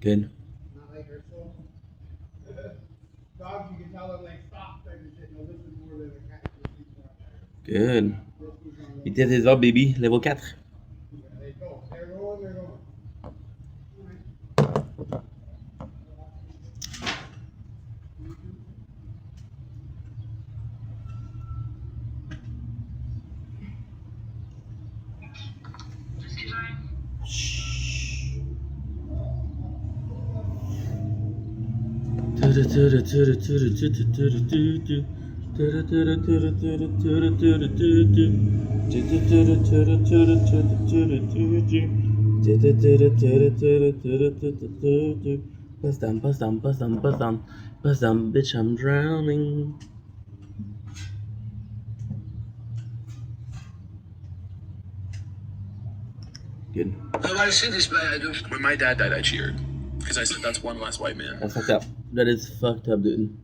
Good. Good. Il était des heures, baby. Level 4. Buzz down, buzz down, buzz down, buzz down, buzz down, bitch, I'm drowning. Good. I see this, but when my dad died, I cheered because I said that's one less white man. That's fucked up. That is fucked up, dude.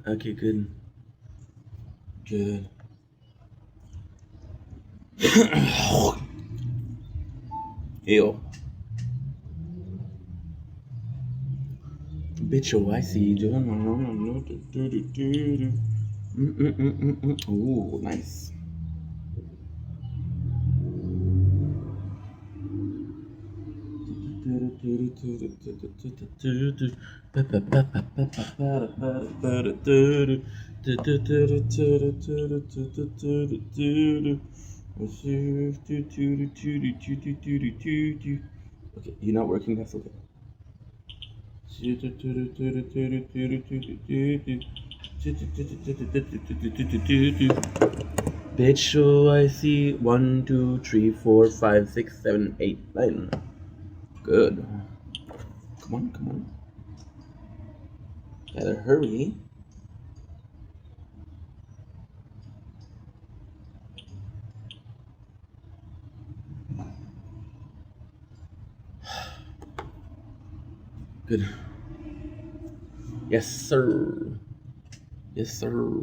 Okay, good. Good. Ew. Bitch, oh, I see you. Ooh, nice. Okay, you're not working, that's okay. Bitch, so I see 1, 2, 3, 4, 5, 6, 7, 8, 9. Good. Come on, come on. Gotta hurry. Good. Yes, sir. Yes, sir.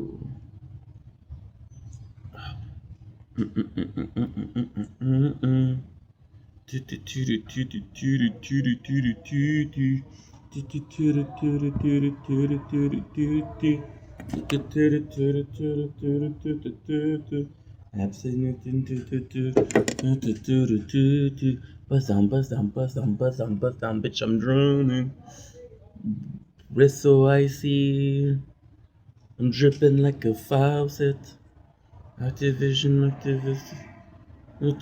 Buzz down, buzz down, buzz down, buzz down, buzz down, bitch, I'm drowning. Wrist so icy, I'm dripping like a faucet. Activision, activist, it.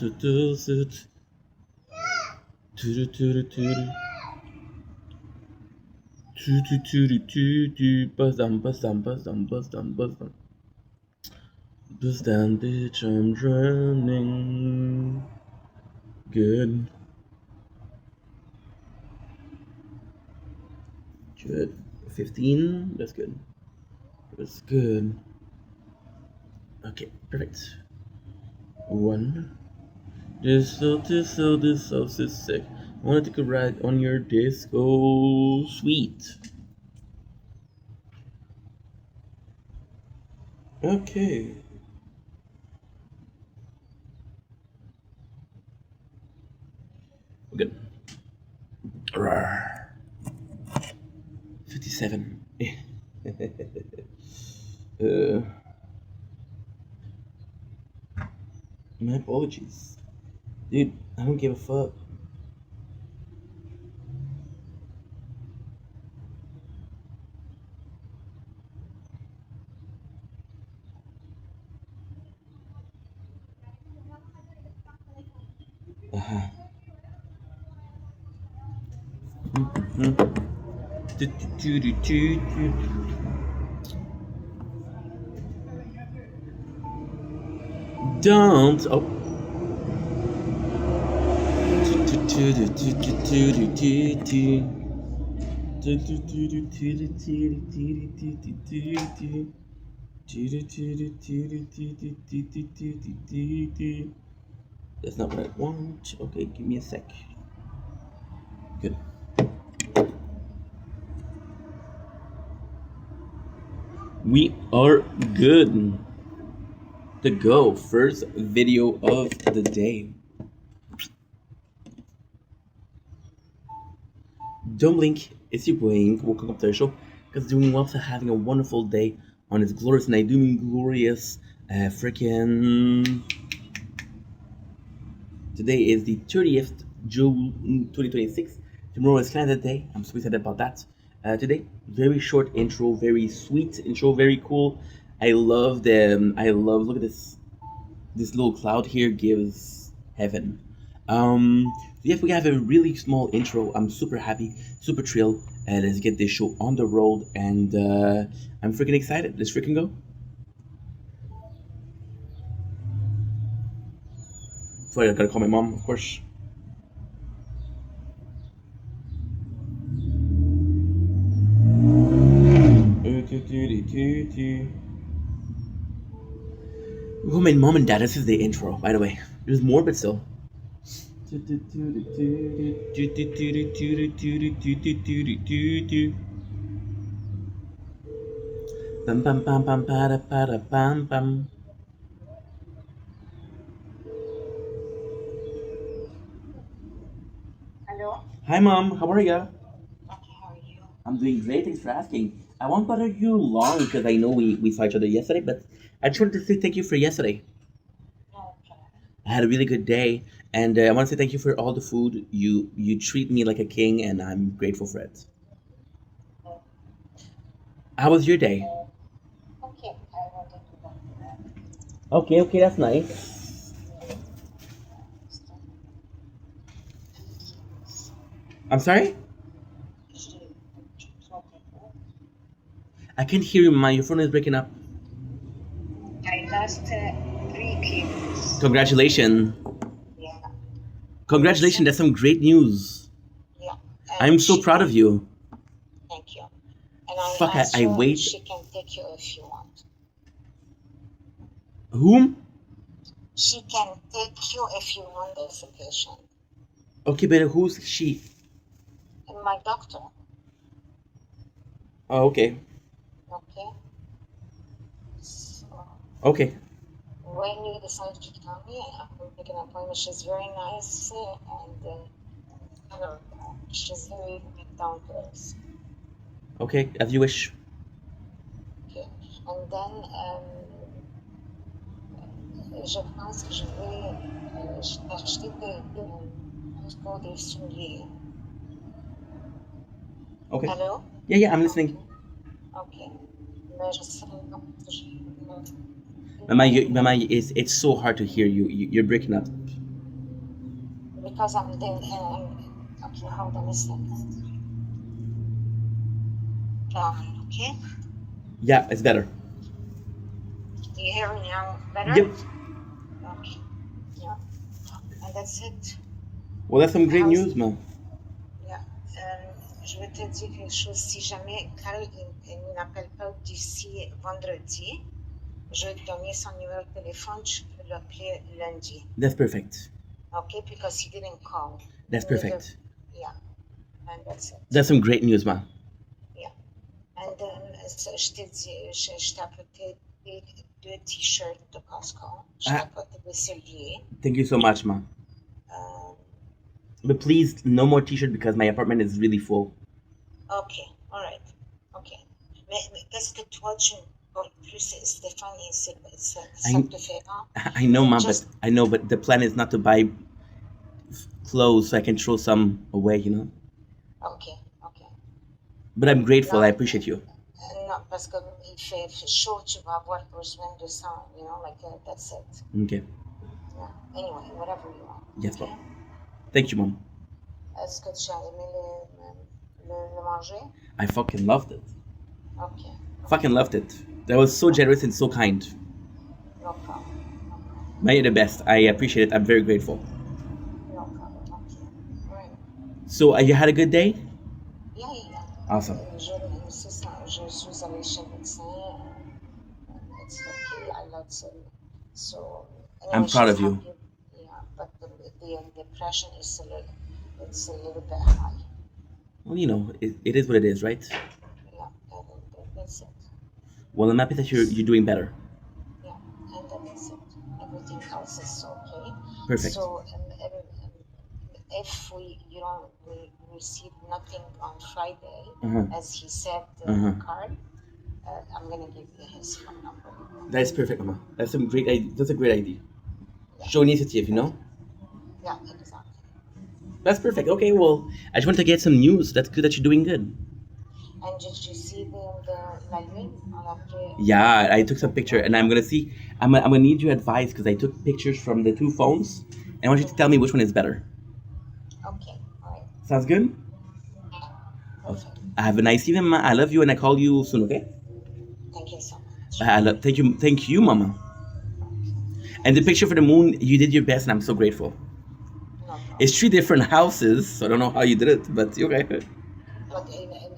Buzz down, buzz down, buzz down, buzz down, buzz down. Buzz down, bitch, I'm drowning. Good. Good. 15, that's good. That's good. Okay, perfect. 1. This house is sick. I want to take a ride on your disco suite. Okay. Good. 57. My apologies. Dude, I don't give a fuck. Don't. Oh. That's not what I want. Okay, give me a sec. Good. We are good to go. First video of the day. Don't blink, it's your boy. Welcome up to the show. Because doing well, to having a wonderful day on this glorious night. Doing glorious, freaking. Today is the 30th June 2026. Tomorrow is Canada Day. I'm so excited about that. Today, very short intro, very sweet intro, very cool. I love the. Look at this. This little cloud here gives heaven. Yes, we have a really small intro. I'm super happy, super thrilled. Let's get this show on the road, and I'm freaking excited. Let's freaking go. Sorry, I gotta call my mom, of course. Oh, my mom and dad. This is the intro, by the way. There's more, but still. Bam bam bam bam para para bam bam. Hello. Hi, mom. How are ya? Okay, how are you? I'm doing great. Thanks for asking. I won't bother you long because I know we saw each other yesterday, but I just wanted to say thank you for yesterday. No problem. I had a really good day, and I want to say thank you for all the food. You treat me like a king, and I'm grateful for it. How was your day? Okay, I wanted to go to that. Okay, okay, that's nice. I'm sorry? I can't hear you. My your phone is breaking up. I lost 3 kilos. Congratulations. Yeah, Congratulations. That's some great news. yeah. I'm And so she proud can, of you. thank you. And I Fuck, asked I her if wait. she can take you if you want. Whom? She can take you if you want this patient. Okay, but who's she? And my doctor, Oh, okay. okay? So Okay. when you decide to tell me, I will make an appointment. She's very nice and she's very down to earth. Okay, as you wish. Okay. And then, je pense que je vais acheter des souliers. Okay. Hello? Yeah, yeah, I'm listening. Okay. Mais je sais pas Mama, it's so hard to hear you. You're breaking up. because I'm doing, okay, hold on a second. Okay? Yeah, it's better. Do you hear me now better? Yep. Okay. Yeah. And that's it. Well, that's some great How's, news, man. yeah. Je vais te dire quelque chose. Si jamais Carl il n'appelle pas d'ici vendredi, je vais te donner son numéro de téléphone. Tu peux l'appeler lundi. That's perfect. Okay? Because he didn't call. That's perfect. Yeah. And that's it. That's some great news, man. Yeah. And then, je t'ai dit, je t'ai apporté deux t-shirts de Costco. Je t'ai apporté des souliers. Thank you so much, man. Um, But please, no more t-shirt because my apartment is really full. Okay, all right. Okay. Mais qu'est-ce que toi, tu ne plus, Stéphane, ça te fait, hein? I know, mom, Just, but I know, but the plan is not to buy clothes so I can throw some away, you know. okay, okay. But I'm grateful. Non, I appreciate you. non, parce qu'il fait chaud, tu vas avoir besoin de ça, you know, like that's it. Okay. Yeah. Anyway, whatever you want. Yes, Okay? mom. Thank you, mom. Est-ce que tu as aimé le manger? I fucking loved it. Okay. Fucking loved it. That was so generous and so kind. No problem. No problem. Man, you're the best. I appreciate it. I'm very grateful. No problem. Okay. All right. So, you had a good day? Yeah, yeah, yeah. Awesome. C'est ça. Je suis allée chez le médecin. It's okay. I love it. So, I'm proud she's of you. happy. Yeah, but the depression is it's a little bit high. Well, you know, it is what it is, right? Yeah, that's it. Well, I'm happy that you're doing better. Yeah, and that is it. Everything else is okay. Perfect. So if we receive nothing on Friday, Uh-huh. as he said, Uh-huh. card, I'm gonna give you his phone number. That's perfect, Mama. That's a great idea. That's a great idea. Yeah, Show initiative, you know? yeah, exactly. That's perfect. Okay, well, I just want to get some news. That's good that you're doing good. And did you see the la lune après Yeah, I took some picture, Navidad? and I'm gonna see. I'm gonna need your advice because I took pictures from the two phones, and I want you to tell me which one is better. Okay, all right, Sounds good. Okay. perfect. Have a nice evening, Ma. I love you, and I call you soon. Okay. Thank you so much. Thank you, Mama. And the picture for the moon, you did your best, and I'm so grateful. No It's problem. three different houses, so I don't know how you did it, but okay. But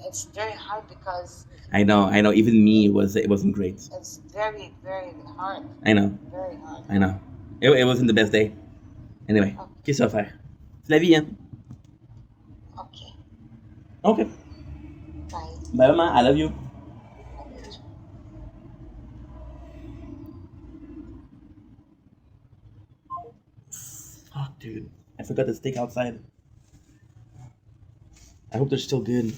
it's very hard because I know. Even me, it wasn't great. it's very, very hard. I know, Very hard. I know. It wasn't the best day. Anyway, qu'est-ce que ça va faire? C'est la vie, hein? Okay. Okay. Bye. Bye, Mama. I love you. Love you too. Fuck, dude. I forgot the steak outside. I hope they're still good.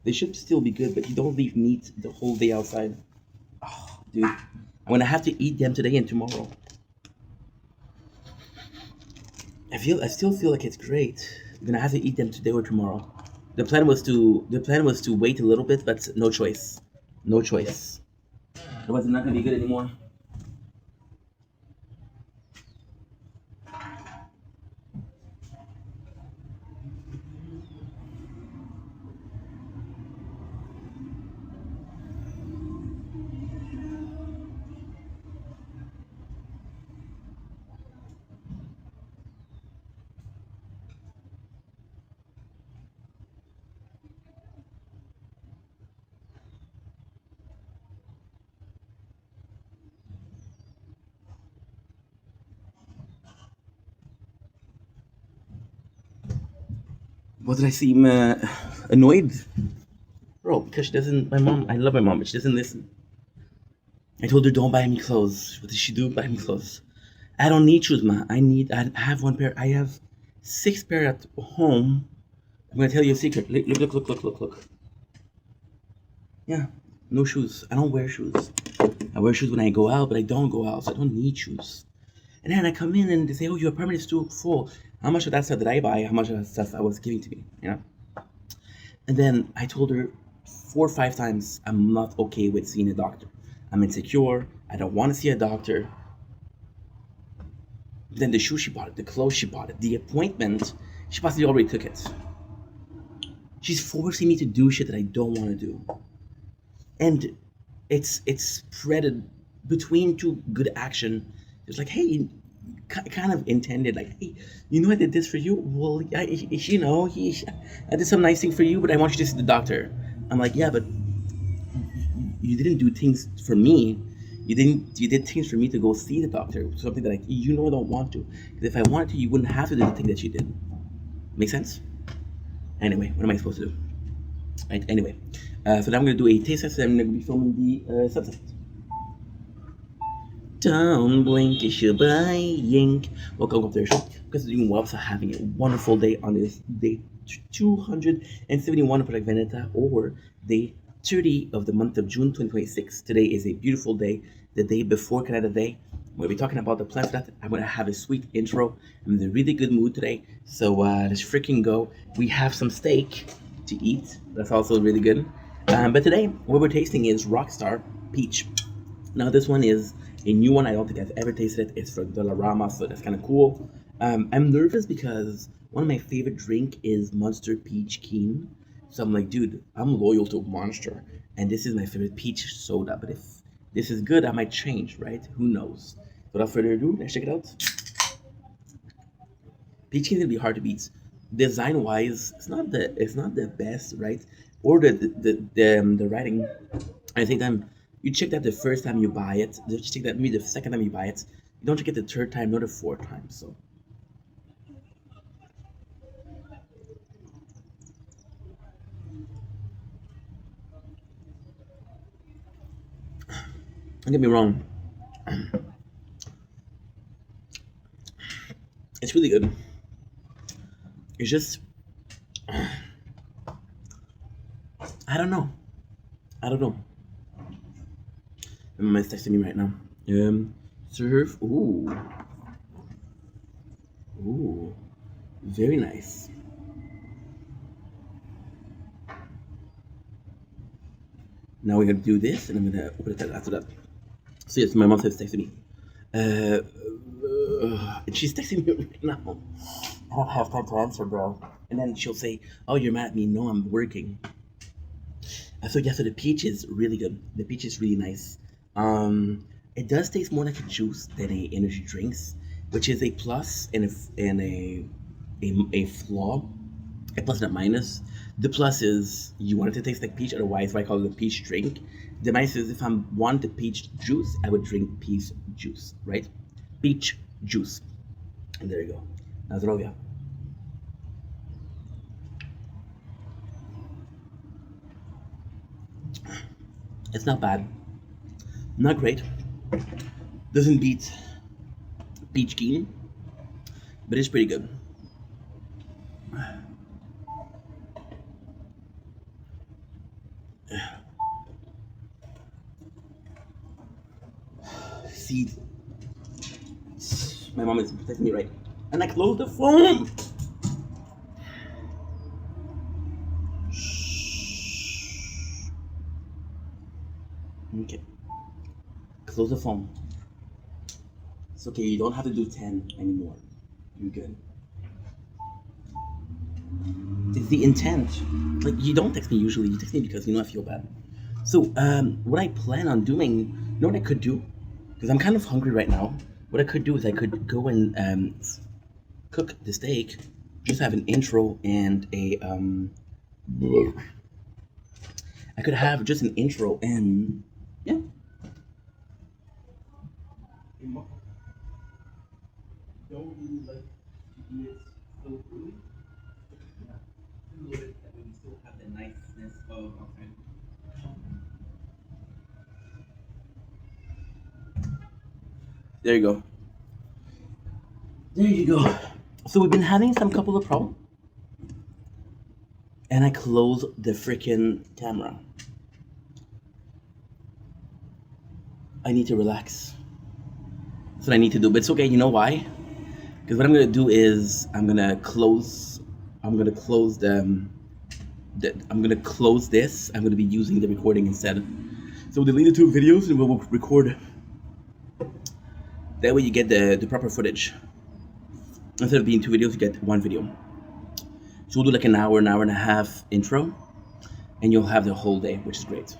They should still be good, but you don't leave meat the whole day outside. Oh, dude. I'm gonna have to eat them today and tomorrow. I still feel like it's great. I'm gonna have to eat them today or tomorrow. The plan was to wait a little bit, but no choice. No choice. Otherwise, it's not gonna be good anymore. What did I seem annoyed? Bro, because she doesn't. My mom, I love my mom, but she doesn't listen. I told her don't buy me clothes. What did she do? Buy me clothes. I don't need shoes, ma. I have one pair. I have six pair at home. I'm gonna tell you a secret. Look. Yeah, no shoes. I don't wear shoes. I wear shoes when I go out, but I don't go out, so I don't need shoes. And then I come in and they say, "Oh, your apartment is too full." How much of that stuff did I buy? How much of that stuff I was giving to me? You know. And then I told her 4 or 5 times I'm not okay with seeing a doctor. I'm insecure. I don't want to see a doctor. Then the shoes she bought it, the clothes she bought it, the appointment, she possibly already took it. She's forcing me to do shit that I don't want to do. And it's spread between two good action. It's like, hey, kind of intended, like, hey, you know I did this for you. Well, I did some nice thing for you, but I want you to see the doctor. I'm like, yeah, but you didn't do things for me. You did things for me to go see the doctor. Something that I don't want to. Because if I wanted to, you wouldn't have to do the thing that you did. Make sense? Anyway, what am I supposed to do? Right. Anyway, so now I'm gonna do a taste test, and I'm gonna be filming the subset. Don't blink, it's your yink. Welcome up to the show. Because doing well, so having a wonderful day on this day 271 of Project Vendetta, or day 30 of the month of June 2026. Today is a beautiful day, the day before Canada Day. We'll be talking about the plans for that. I'm gonna have a sweet intro. I'm in a really good mood today, so let's freaking go. We have some steak to eat. That's also really good. But today, what we're tasting is Rockstar Peach. Now this one is a new one. I don't think I've ever tasted it. It's from Dollarama, so that's kind of cool. I'm nervous because one of my favorite drink is Monster Peach Keen. So I'm like, dude, I'm loyal to Monster, and this is my favorite peach soda. But if this is good, I might change, right? Who knows? Without further ado, let's check it out. Peach Keen is gonna be hard to beat. Design wise, it's not the best, right? Or the writing. I think you check that the first time you buy it. You check that maybe the second time you buy it. You don't check it the third time, nor the fourth time. So Don't get me wrong, it's really good. It's just, I don't know. I don't know. My mom's texting me right now. Surf. Ooh, very nice. Now we're gonna do this, and I'm gonna open it after that. So yes, my mom says texting me. Uh, and she's texting me right now. I don't have time to answer, bro. And then she'll say, "Oh, you're mad at me?" No, I'm working. So yeah, so the peach is really good. The peach is really nice. It does taste more like a juice than a energy drinks, which is a plus and a flaw. A plus and a minus. The plus is you want it to taste like peach, otherwise why call it a peach drink? The minus is if I want the peach juice, I would drink peach juice, right? Peach juice. And there you go. Na zdrowie. It's not bad. Not great. Doesn't beat peach keen, but it's pretty good. See, my mom is protecting me right. And I closed the phone. Okay. Close the phone. It's okay, you don't have to do 10 anymore. You're good. It's the intent. Like, you don't text me usually, you text me because you know I feel bad. So, what I plan on doing, you know what I could do? Because I'm kind of hungry right now. What I could do is I could go and cook the steak, just have an intro and I could have just an intro and yeah. Don't really like to do it so early. Yeah, a little bit that way we still have the niceness of outside. There you go. There you go. So we've been having some couple of problems, and I closed the freaking camera. I need to relax. That's what I need to do. But it's okay. You know why? Because what I'm gonna do is I'm gonna close. I'm gonna close I'm gonna close this. I'm gonna be using the recording instead. So we'll delete the two videos and we'll record. That way you get the proper footage. Instead of being two videos, you get one video. So we'll do like an hour and a half intro, and you'll have the whole day, which is great.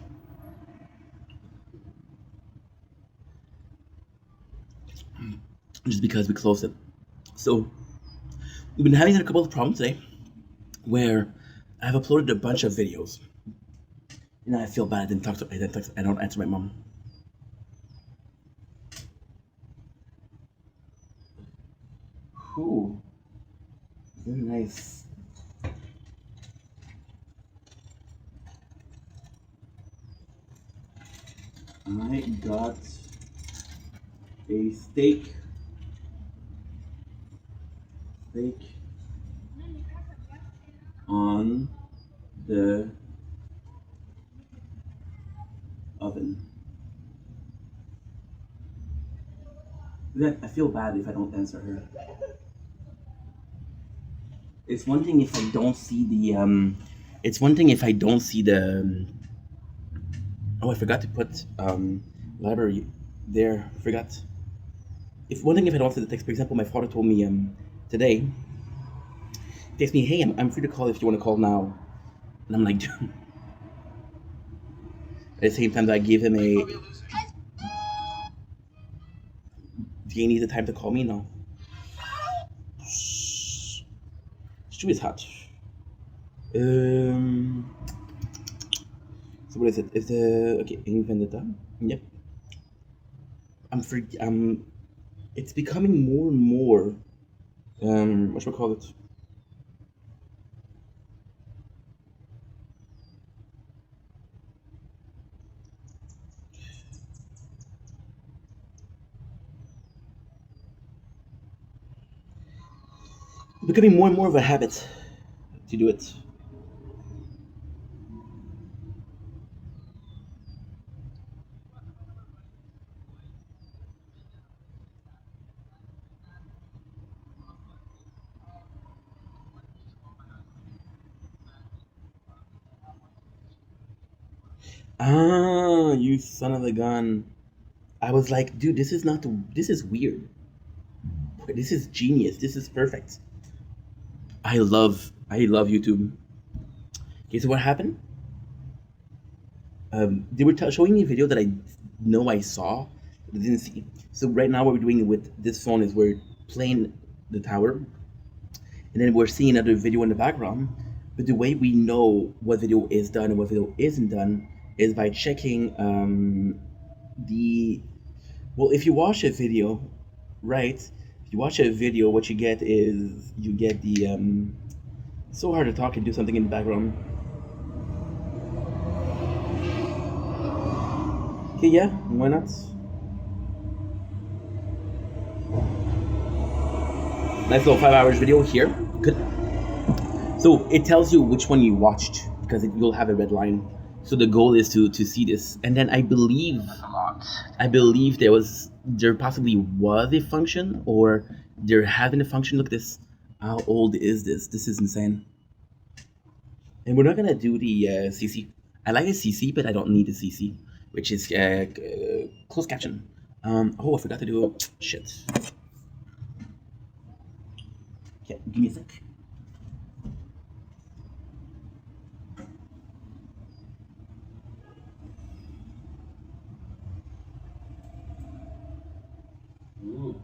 Just because we closed it. So we've been having a couple of problems today where I've uploaded a bunch of videos. You know, I feel bad. I don't answer my mom. Ooh, very nice. I got a steak on the oven. I feel bad if I don't answer her. It's one thing if I don't see the It's one thing if I don't see the. Oh, I forgot to put library there. I forgot. If one thing if I don't see the text, for example, my father told me today. He texts me, "Hey, I'm free to call if you want to call now," and I'm like, at the same time, I give him a. Do you need the time to call me? No. Stew is hot. So what is it? It's okay in Vendetta. Yep. It's becoming more and more. What should we call it? becoming more and more of a habit to do it. Ah, you son of a gun. I was like, dude, this is not the, this is weird. This is genius. This is perfect. I love YouTube. Okay, so what happened? They were showing me a video that I know I saw, but didn't see. So right now, what we're doing with this phone is we're playing the tower, and then we're seeing another video in the background. But the way we know what video is done and what video isn't done is by checking the. Well, if you watch a video, right? If you watch a video, what you get is you get the. It's so hard to talk and do something in the background. Okay, yeah, why not? Nice little 5 hours video here. Good. So it tells you which one you watched because you'll have a red line. So the goal is to see this, and then I believe there possibly was a function or they're having a function. Look at this. How old is this? This is insane. And we're not gonna do the CC. I like the CC, but I don't need the CC, which is closed caption. Oh, I forgot to do shit. Yeah, give me a sec. Ooh.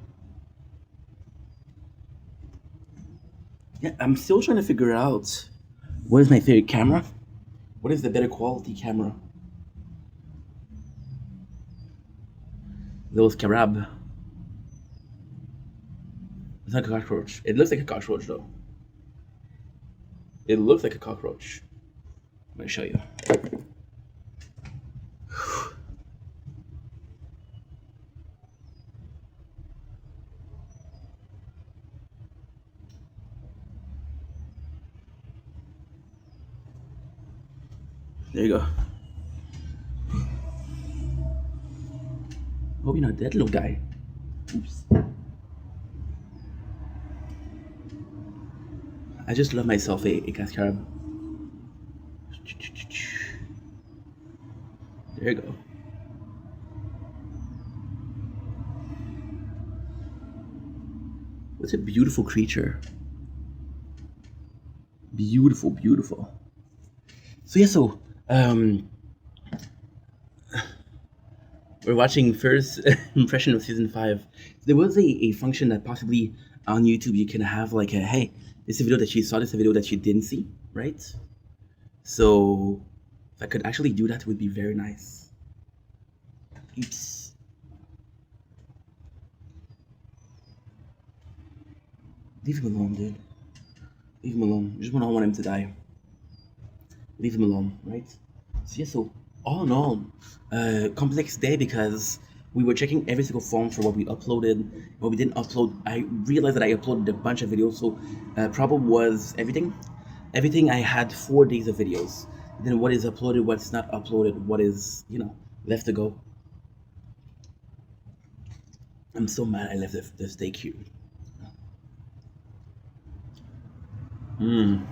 Yeah, I'm still trying to figure out what is my favorite camera. What is the better quality camera? Those Carab. It's not a cockroach. It looks like a cockroach though. It looks like a cockroach. I'm gonna show you. There you go. Hope you're not dead, little guy. Oops. I just love myself a cascarab. There you go. What's a beautiful creature? Beautiful, beautiful. So yeah, so we're watching first impression of season 5. There was a function that possibly on YouTube you can have like a hey, this is a video that you saw, this is a video that you didn't see, right? So if I could actually do that, it would be very nice. Oops. Leave him alone, dude. Leave him alone. I don't want him to die. Leave him alone, right? So yeah, so all in all, complex day because we were checking every single form for what we uploaded, what we didn't upload. I realized that I uploaded a bunch of videos, so problem was everything. Everything I had 4 days of videos. Then what is uploaded, what's not uploaded, what is left to go. I'm so mad I left the steak here. Mmm.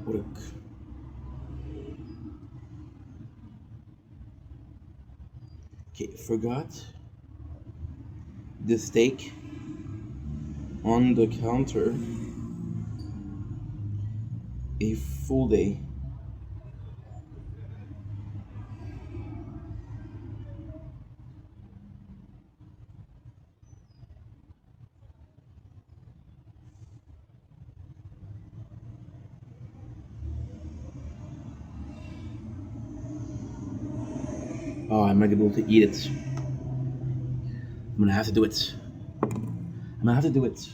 Look. Okay, forgot the steak on the counter a full day. Oh, I'm not able to eat it. I'm gonna have to do it. I'm gonna have to do it.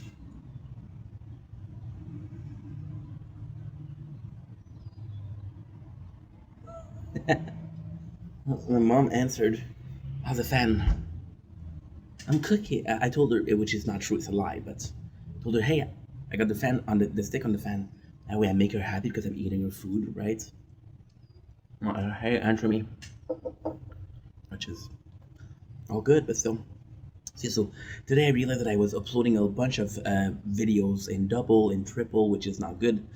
My mom answered, "How's the fan?" I'm cooking. I told her, which is not true, it's a lie, but told her, hey, I got the fan on the stick on the fan. That way I make her happy because I'm eating her food, right? Hey, answer me, which is all good, but still. See, so today I realized that I was uploading a bunch of videos in double and triple, which is not good.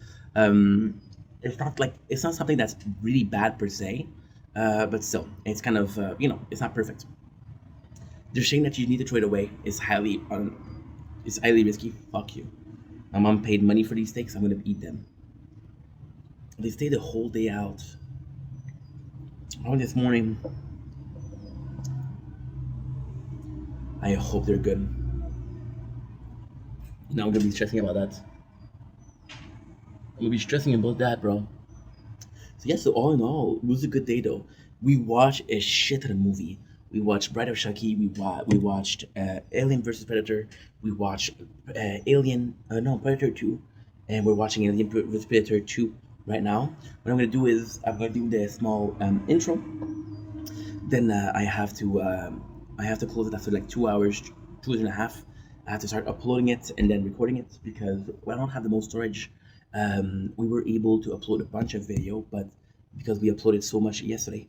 It's not something that's really bad per se, but still, it's kind of it's not perfect. They're saying that you need to throw it away. It's highly risky. Fuck you. My mom paid money for these steaks. I'm gonna eat them. They stay the whole day out. Oh, this morning. I hope they're good. Now I'm gonna be stressing about that. I'm gonna be stressing about that, bro. So yeah, so all in all, it was a good day though. We watched a shit ton of movie. We watched Bride of Chucky. We watched Alien versus Predator. We watched Predator 2, and we're watching Alien versus Predator 2 right now. What I'm gonna do is I'm gonna do the small intro. Then I have to close it after like 2 hours, 2 and a half. I have to start uploading it and then recording it because I don't have the most storage. We were able to upload a bunch of video, but because we uploaded so much yesterday,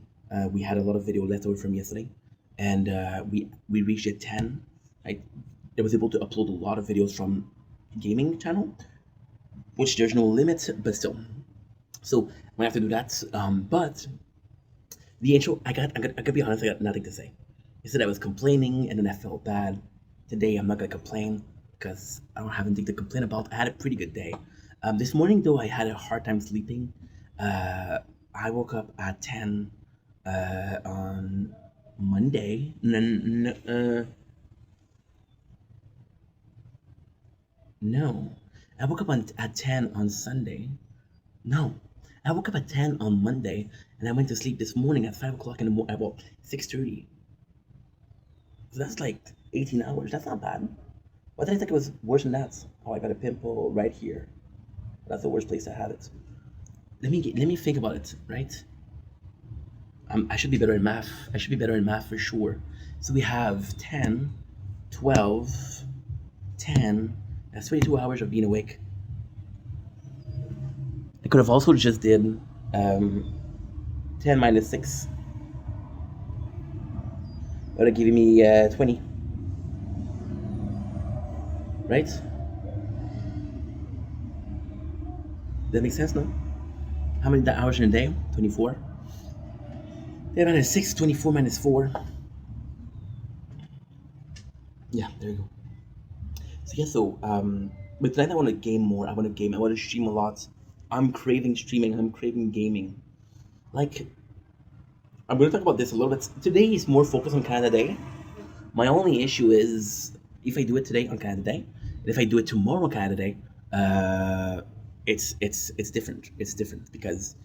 we had a lot of video left over from yesterday, and we reached at 10. I was able to upload a lot of videos from gaming channel, which there's no limit, but still. So I'm gonna have to do that. But the intro, I gotta be honest, I got nothing to say. I said I was complaining, and then I felt bad. Today, I'm not gonna complain because I don't have anything to complain about. I had a pretty good day. This morning, though, I had a hard time sleeping. I woke up at 10 on Monday. No, I woke up at 10 on Sunday. No, I woke up at 10 on Monday, and I went to sleep this morning at 5 o'clock in the morning, about 6:30. So that's like 18 hours. That's not bad. Why did I think it was worse than that? Oh, I got a pimple right here. That's the worst place to have it. Let me think about it, right? I should be better in math. I should be better in math for sure. So we have 10, 12, 10. That's 22 hours of being awake. I could have also just did 10 minus 6. That would have given me 20. Right? That makes sense, no? How many hours in a day? 24. 10 minus 6, 24 minus 4. Yeah, there you go. So yeah, but tonight I want to game more. I want to game. I want to stream a lot. I'm craving streaming. I'm craving gaming. Like, I'm going to talk about this a little bit. Today is more focused on Canada Day. My only issue is if I do it today on Canada Day, and if I do it tomorrow on Canada Day, it's different. It's different because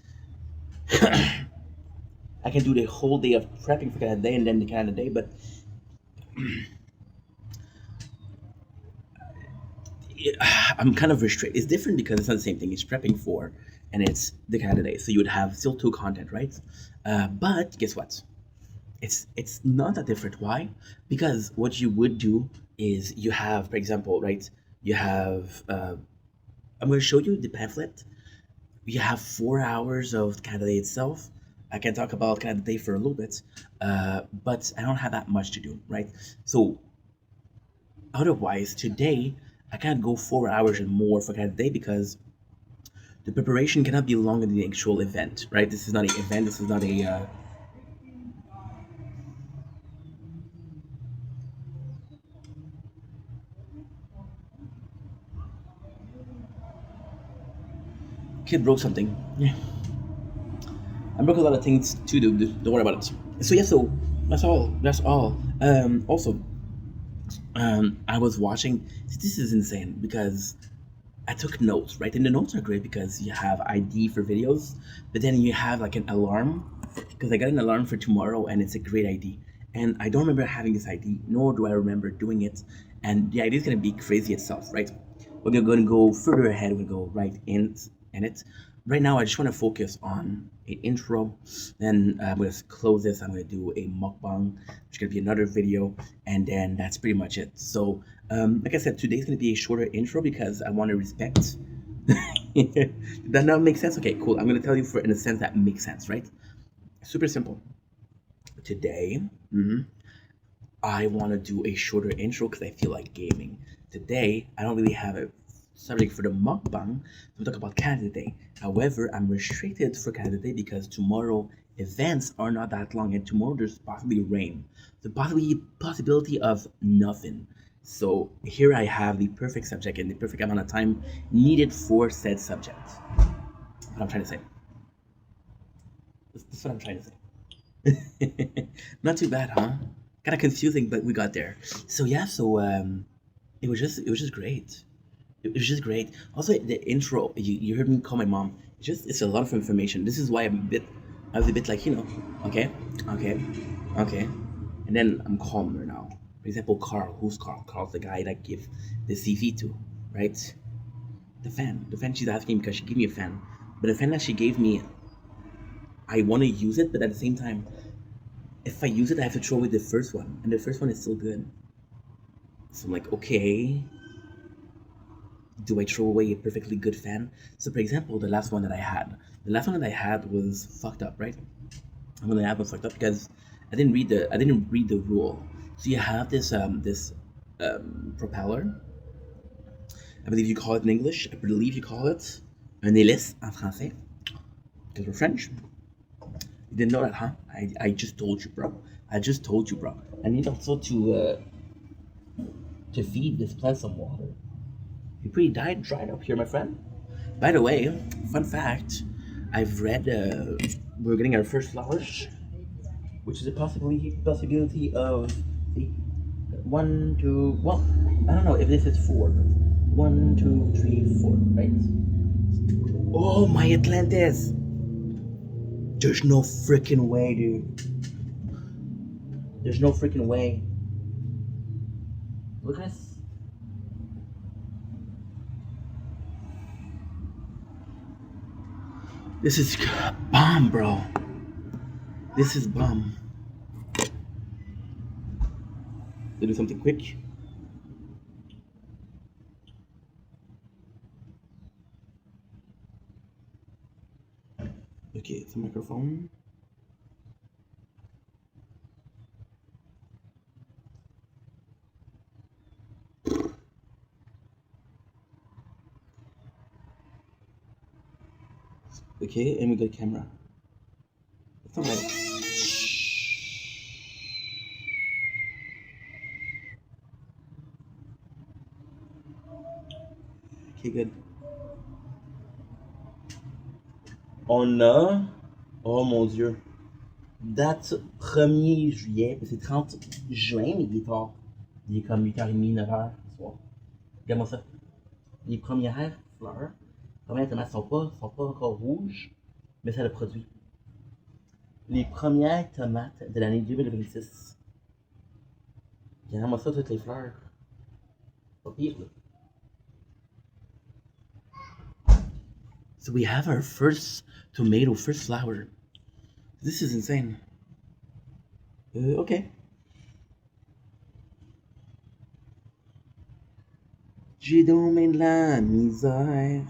I can do the whole day of prepping for Canada Day and then the Canada Day, but I'm kind of restricted. It's different because it's not the same thing. It's prepping for, and it's the Canada Day, so you would have still two content, right? But guess what? It's not that different. Why? Because what you would do is you have, for example, right? You have. I'm going to show you the pamphlet. You have 4 hours of Canada Day itself. I can talk about Canada Day for a little bit, but I don't have that much to do, right? So otherwise, today I can't go 4 hours and more for Canada Day because the preparation cannot be longer than the actual event, right? This is not an event. This is not a. Kid broke something. Yeah. I broke a lot of things too, dude. Don't worry about it. So yeah, so that's all. That's all. Also, I was watching. This is insane because I took notes, right? And the notes are great because you have ID for videos, but then you have like an alarm because I got an alarm for tomorrow and it's a great ID. And I don't remember having this ID, nor do I remember doing it. And the ID is gonna be crazy itself, right? We're gonna go further ahead. We go right in it. right now I just want to focus on an intro. Then I'm gonna close this. I'm gonna do a mukbang, which is gonna be another video, and then that's pretty much it. So, like I said, today's gonna be a shorter intro because I want to respect. Did that not make sense? Okay, cool. I'm gonna tell you for in a sense that makes sense, right? Super simple. Today, I want to do a shorter intro because I feel like gaming. Today, I don't really have a subject for the mukbang to talk about Canada Day. However, I'm restricted for Canada Day because tomorrow events are not that long, and tomorrow there's possibly rain. The possibility of nothing. So here I have the perfect subject and the perfect amount of time needed for said subject. What I'm trying to say. That's what I'm trying to say. Not too bad, huh? Kind of confusing, but we got there. So yeah, it was just great. It was just great. Also, the intro, you heard me call my mom. It's a lot of information. This is why I was a bit like, okay, okay, okay. And then I'm calmer now. For example, Carl. Who's Carl? Carl's the guy that I give the CV to, right? The fan. The fan she's asking because she gave me a fan. But the fan that she gave me, I want to use it, but at the same time, if I use it, I have to throw away the first one. And the first one is still good. So I'm like, okay, do I throw away a perfectly good fan? So, for example, the last one that I had was fucked up, right? I'm gonna have it fucked up because I didn't read the rule. So you have this propeller. I believe you call it in English. I believe you call it un hélice en français because we're French. You didn't know that, huh? I just told you, bro. I just told you, bro. I need also to feed this plant some water. You're pretty dried up here, my friend. By the way, fun fact, I've read we're getting our first flowers, which is a possibility of see, one, two. Well, I don't know if this is four. But 1, 2, 3, 4, right? Oh my Atlantis! There's no freaking way, dude. There's no freaking way. Look at this. This is bomb, bro. This is bomb. To do something quick. Okay, it's a microphone. Okay, and we got a camera. It's alright. Okay, good. On a... Oh mon Dieu. Date 1er juillet. C'est 30 juin, mais il est tard. Il est comme 8h30, 9h ce soir. Regarde-moi ça. Les premières fleurs, les premières tomates sont pas encore rouges, mais ça le produit. Les premières tomates de l'année 2026. Regarde-moi ça, toutes les fleurs. Pas pire, là. So we have our first flower. This is insane. Okay. J'ai donc de la misère.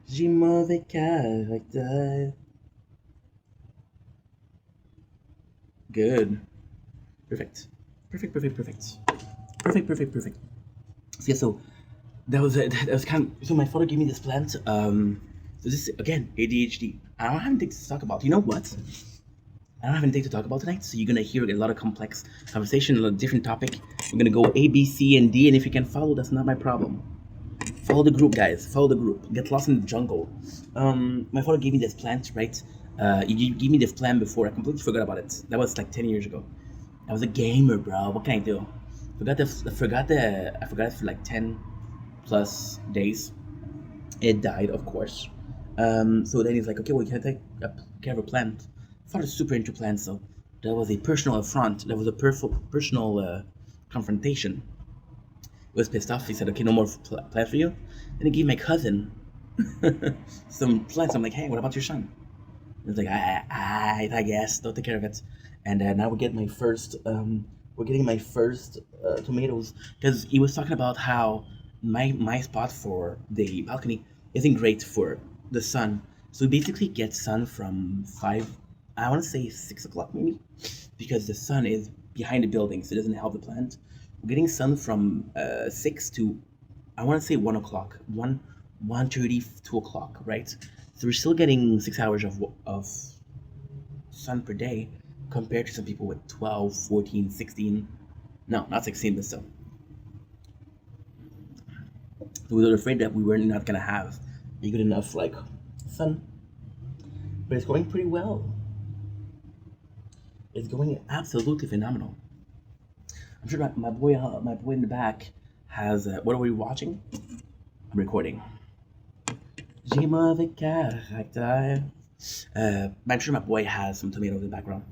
J'ai mauvais caractère. Good. Perfect. Perfect. So yeah, so that was kind of, so my father gave me this plant. So this is, again, ADHD. I don't have anything to talk about. You know what? I don't have anything to talk about tonight, so you're gonna hear a lot of complex conversation, a lot of different topic. I'm gonna go A, B, C, and D, and if you can follow, that's not my problem. Follow the group, guys. Follow the group. Get lost in the jungle. My father gave me this plant, right? He gave me this plant before. I completely forgot about it. That was like 10 years ago. I was a gamer, bro. What can I do? I forgot it for like 10 plus days. It died, of course. So then he's like, okay, well, you can take care of a plant. I thought I was super into plants, so that was a personal affront. That was a personal confrontation. He was pissed off. He said, okay, no more plant for you. Then he gave my cousin some plants. I'm like, hey, what about your son? It's like, I guess they'll take care of it. And now we're getting my first tomatoes because he was talking about how my spot for the balcony isn't great for the sun. So we basically get sun from 5, I want to say 6 o'clock maybe, because the sun is behind the building, so it doesn't help the plant. We're getting sun from 6 to, I want to say 1 o'clock, 1:30, 2 o'clock, right? So we're still getting 6 hours of sun per day compared to some people with 12, 14, 16. No, not 16, but still. So we were afraid that we were not gonna have a good enough like sun, but it's going pretty well. It's going absolutely phenomenal. I'm sure my boy in the back has. What are we watching? I'm recording. J'ai mauvais caractère. I'm sure my boy has some tomatoes in the background.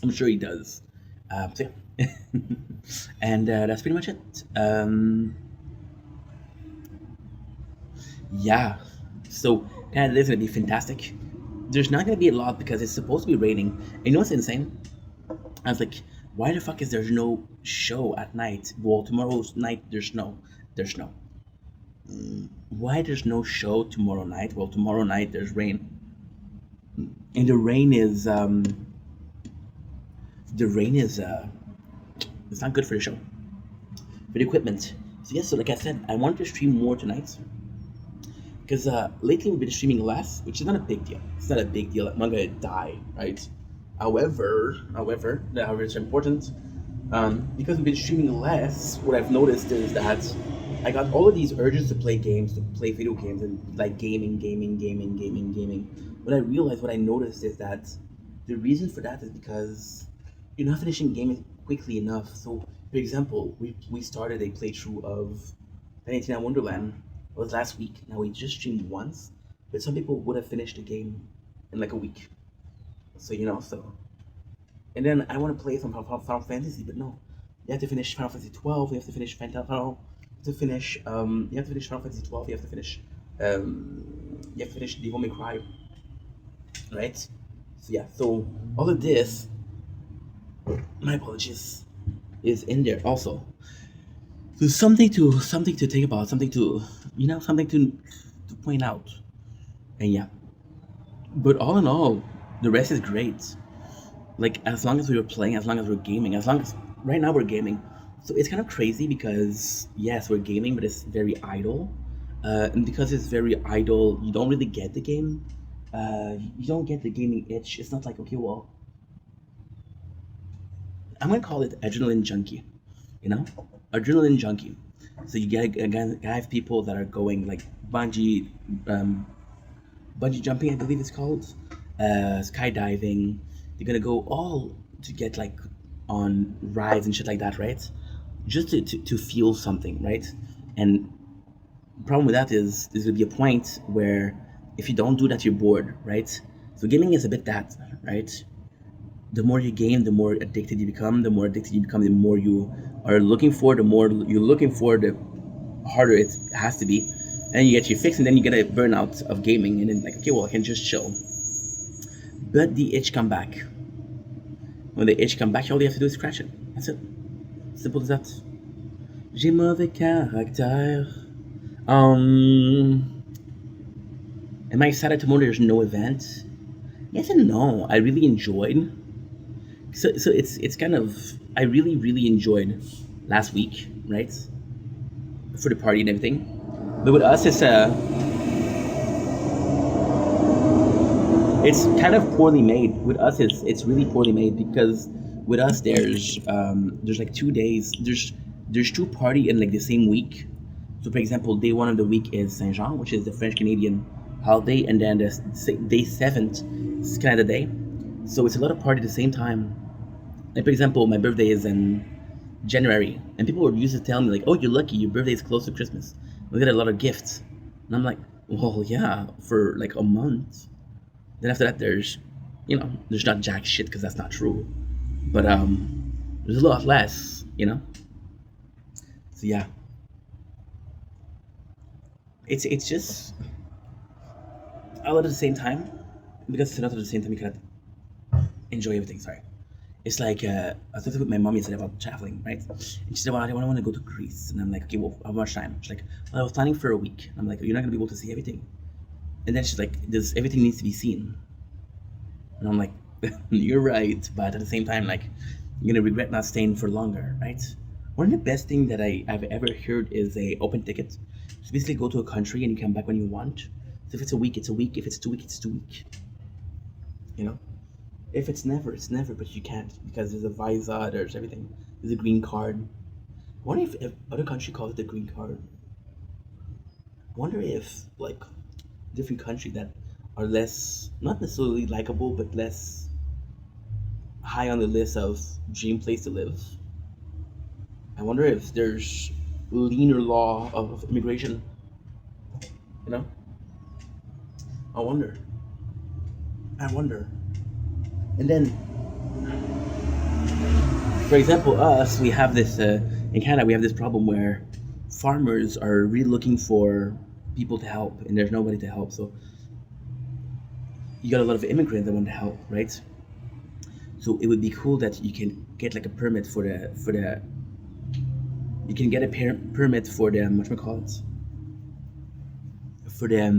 I'm sure he does. So yeah. And that's pretty much it. Yeah. So Canada is going to be fantastic. There's not going to be a lot because it's supposed to be raining. And you know what's insane? I was like, why the fuck is there no show at night? Well, tomorrow's night there's snow. There's snow. Why there's no show tomorrow night? Well, tomorrow night there's rain, and the rain is it's not good for the show, for the equipment. So yes, so like I said, I want to stream more tonight because lately we've been streaming less, which is not a big deal. It's not a big deal. I'm not gonna die, right? However, it's important because we've been streaming less. What I've noticed is that I got all of these urges to play games, to play video games, and like gaming. What I noticed is that the reason for that is because you're not finishing games quickly enough. So, for example, we started a playthrough of Valentina Wonderland. It was last week. Now we just streamed once, but some people would have finished the game in like a week. So and then I want to play some Final Fantasy, but no, you have to finish Final Fantasy 12. You have to finish you have to finish Final Fantasy 12. You have to finish Devil May Cry, right? So yeah, so all of this, my apologies, is in there also. So something to think about, something to point out, and yeah. But all in all, the rest is great. Like as long as we were playing, as long as we're gaming, as long as right now we're gaming. So it's kind of crazy because yes, we're gaming, but it's very idle. And because it's very idle, you don't really get the game. You don't get the gaming itch. It's not like okay, well, I'm gonna call it adrenaline junkie. You know, adrenaline junkie. So you get again, I have people that are going like um, bungee jumping, I believe it's called, skydiving. They're gonna go all to get like on rides and shit like that, right? Just to feel something, right? And the problem with that is there's gonna be a point where if you don't do that, you're bored, right? So gaming is a bit that, right? The more you game, the more addicted you become. The more addicted you become, the more you are looking for. The more you're looking for, the harder it has to be. And you get your fix, and then you get a burnout of gaming, and then like, okay, well, I can just chill. But the itch come back. When the itch come back, all you have to do is scratch it. That's it. Simple as that. J'ai mauvais caractère. Am I excited tomorrow? There's no event. Yes and no. I really enjoyed. So it's kind of I really enjoyed last week, right? For the party and everything. But with us, it's kind of poorly made. With us, it's really poorly made because with us there's like 2 days. There's two party in like the same week. So for example, day one of the week is Saint Jean, which is the French Canadian holiday, and then day 7th is Canada Day. So it's a lot of party at the same time. Like for example, my birthday is in January, and people were used to tell me like, "Oh, you're lucky. Your birthday is close to Christmas. We get a lot of gifts." And I'm like, "Well, yeah, for like a month." Then after that, there's not jack shit because that's not true, but there's a lot less, So yeah, it's just all at the same time, because it's not at the same time you cannot enjoy everything. Sorry. It's like I was talking with my mom yesterday about traveling, right? And she said, "Well, I want to go to Greece," and I'm like, "Okay, well, how much time?" She's like, "Well, I was planning for a week." And I'm like, "You're not gonna be able to see everything." And then she's like, "This everything needs to be seen," and I'm like, "You're right," but at the same time, like, you're gonna regret not staying for longer, right? One of the best thing that I've ever heard is a open ticket. So basically, go to a country and you come back when you want. So if it's a week, it's a week. If it's 2 weeks, it's 2 weeks. You know. If it's never, it's never. But you can't because there's a visa, there's everything. There's a green card. I wonder if other country calls it the green card. I wonder if like different countries that are less, not necessarily likable, but less high on the list of dream place to live. I wonder if there's leaner law of immigration. You know, I wonder. I wonder. And then, for example, us, we have this in Canada. We have this problem where farmers are really looking for people to help, and there's nobody to help. So you got a lot of immigrants that want to help, right? So it would be cool that you can get like a permit for the you can get a permit for the what call it for the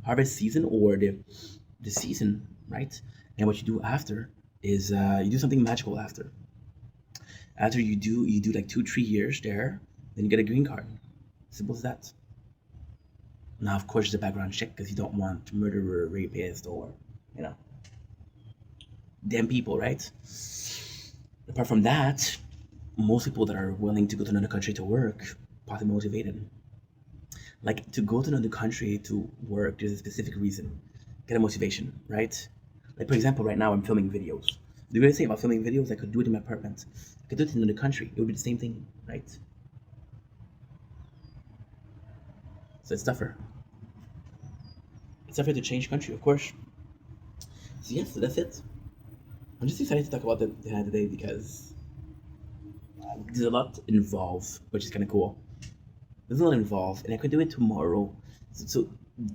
harvest season or the season, right? And what you do after is you do something magical after. After you do like 2 3 years there, then you get a green card. Simple as that. Now, of course, the background check because you don't want murderer, rapist, or you know, them people, right? Apart from that, most people that are willing to go to another country to work, partly motivated. Like to go to another country to work, there's a specific reason. Get a motivation, right? Like for example, right now I'm filming videos. The great thing about filming videos, I could do it in my apartment. I could do it in another country. It would be the same thing, right? So it's tougher. It's tougher to change country, of course. So yes, so that's it. I'm just excited to talk about the hand today because there's a lot involved, which is kind of cool. There's a lot involved, and I could do it tomorrow. So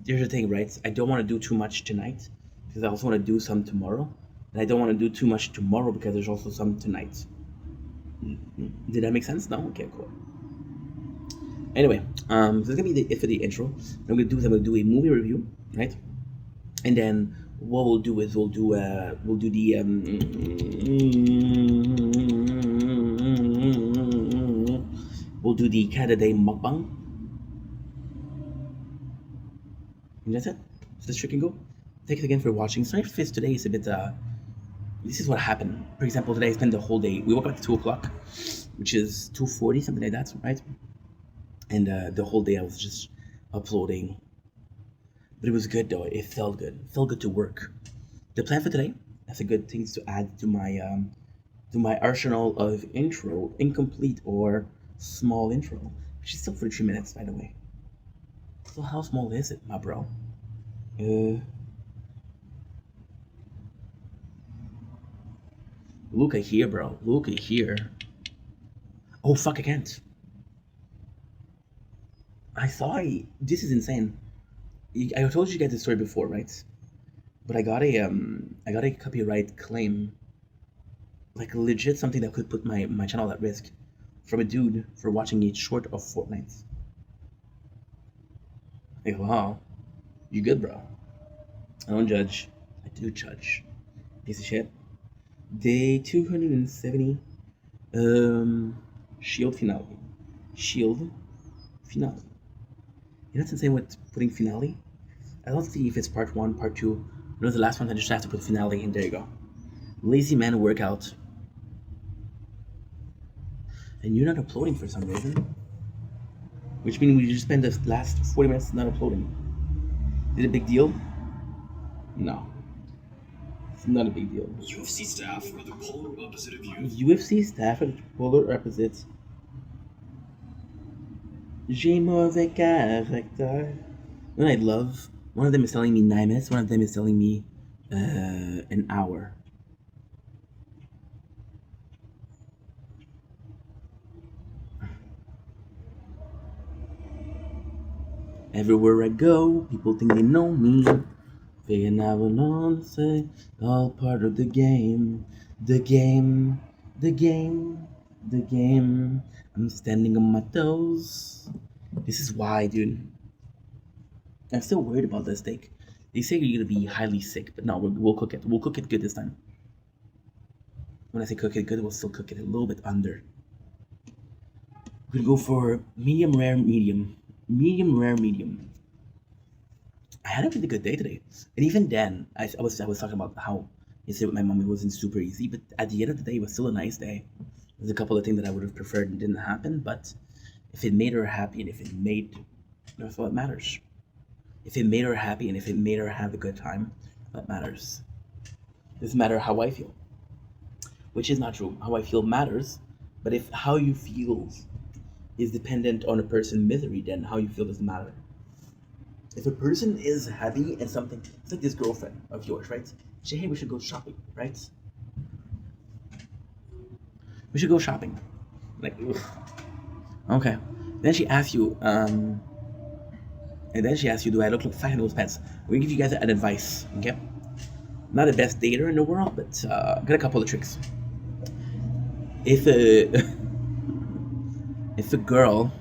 here's the thing, right? I don't want to do too much tonight because I also want to do some tomorrow, and I don't want to do too much tomorrow because there's also some tonight. Did that make sense? No. Okay, cool. Anyway, so it's gonna be it for the intro. What I'm gonna do is I'm gonna do a movie review, right? And then what we'll do is we'll do the we'll do the Canada Day mukbang. And that's it. So this can go. Thanks again for watching. Sorry if today is a bit this is what happened. For example, today I spent the whole day. We woke up at 2 o'clock, which is 2:40, something like that, right? And the whole day I was just uploading. But it was good though. It felt good. It felt good to work. The plan for today. That's a good thing to add to my arsenal of intro, incomplete or small intro, which is still 43 minutes, by the way. So how small is it, my bro? Look at here, bro. Look at here. Oh fuck! I can't. I saw it. This is insane. I told you guys this story before, right? But I got a copyright claim, like legit something that could put my channel at risk, from a dude for watching a short of Fortnite. Like wow, you good, bro? I don't judge. I do judge. Piece of shit. Day 270. Shield finale. Shield finale. You know what's insane with putting finale? I don't see if it's part one, part two. No, the last one I just have to put finale, and there you go. Lazy man workout. And you're not uploading for some reason. Which means we just spent the last 40 minutes not uploading. Is it a big deal? No. It's not a big deal. UFC staff are the polar opposite of you. UFC staff are the polar opposite. J'ai mauvais caractère. What I love, one of them is telling me 9 minutes, one of them is telling me an hour. Everywhere I go, people think they know me. Saying I will not say, all part of the game. The game, the game, the game. I'm standing on my toes. This is why, dude. I'm still worried about this steak. They say you're gonna be highly sick, but no, we'll cook it. We'll cook it good this time. When I say cook it good, we'll still cook it a little bit under. We're gonna go for medium rare, medium. Medium rare, medium. I had a really good day today. And even then, I was talking about how yesterday with my mom it wasn't super easy, but at the end of the day, it was still a nice day. There's a couple of things that I would have preferred didn't happen, but if it made her happy and if it made, that's what matters. If it made her happy and if it made her have a good time, that matters. It doesn't matter how I feel, which is not true. How I feel matters, but if how you feel is dependent on a person's misery, then how you feel doesn't matter. If a person is happy and something, it's like this girlfriend of yours, right? She, hey, we should go shopping, right? We should go shopping. Like, ugh. Okay. Then she asks you, do I look like fat in those pants? I'm gonna give you guys an advice, okay? Not the best dater in the world, but got a couple of tricks. If a if a girl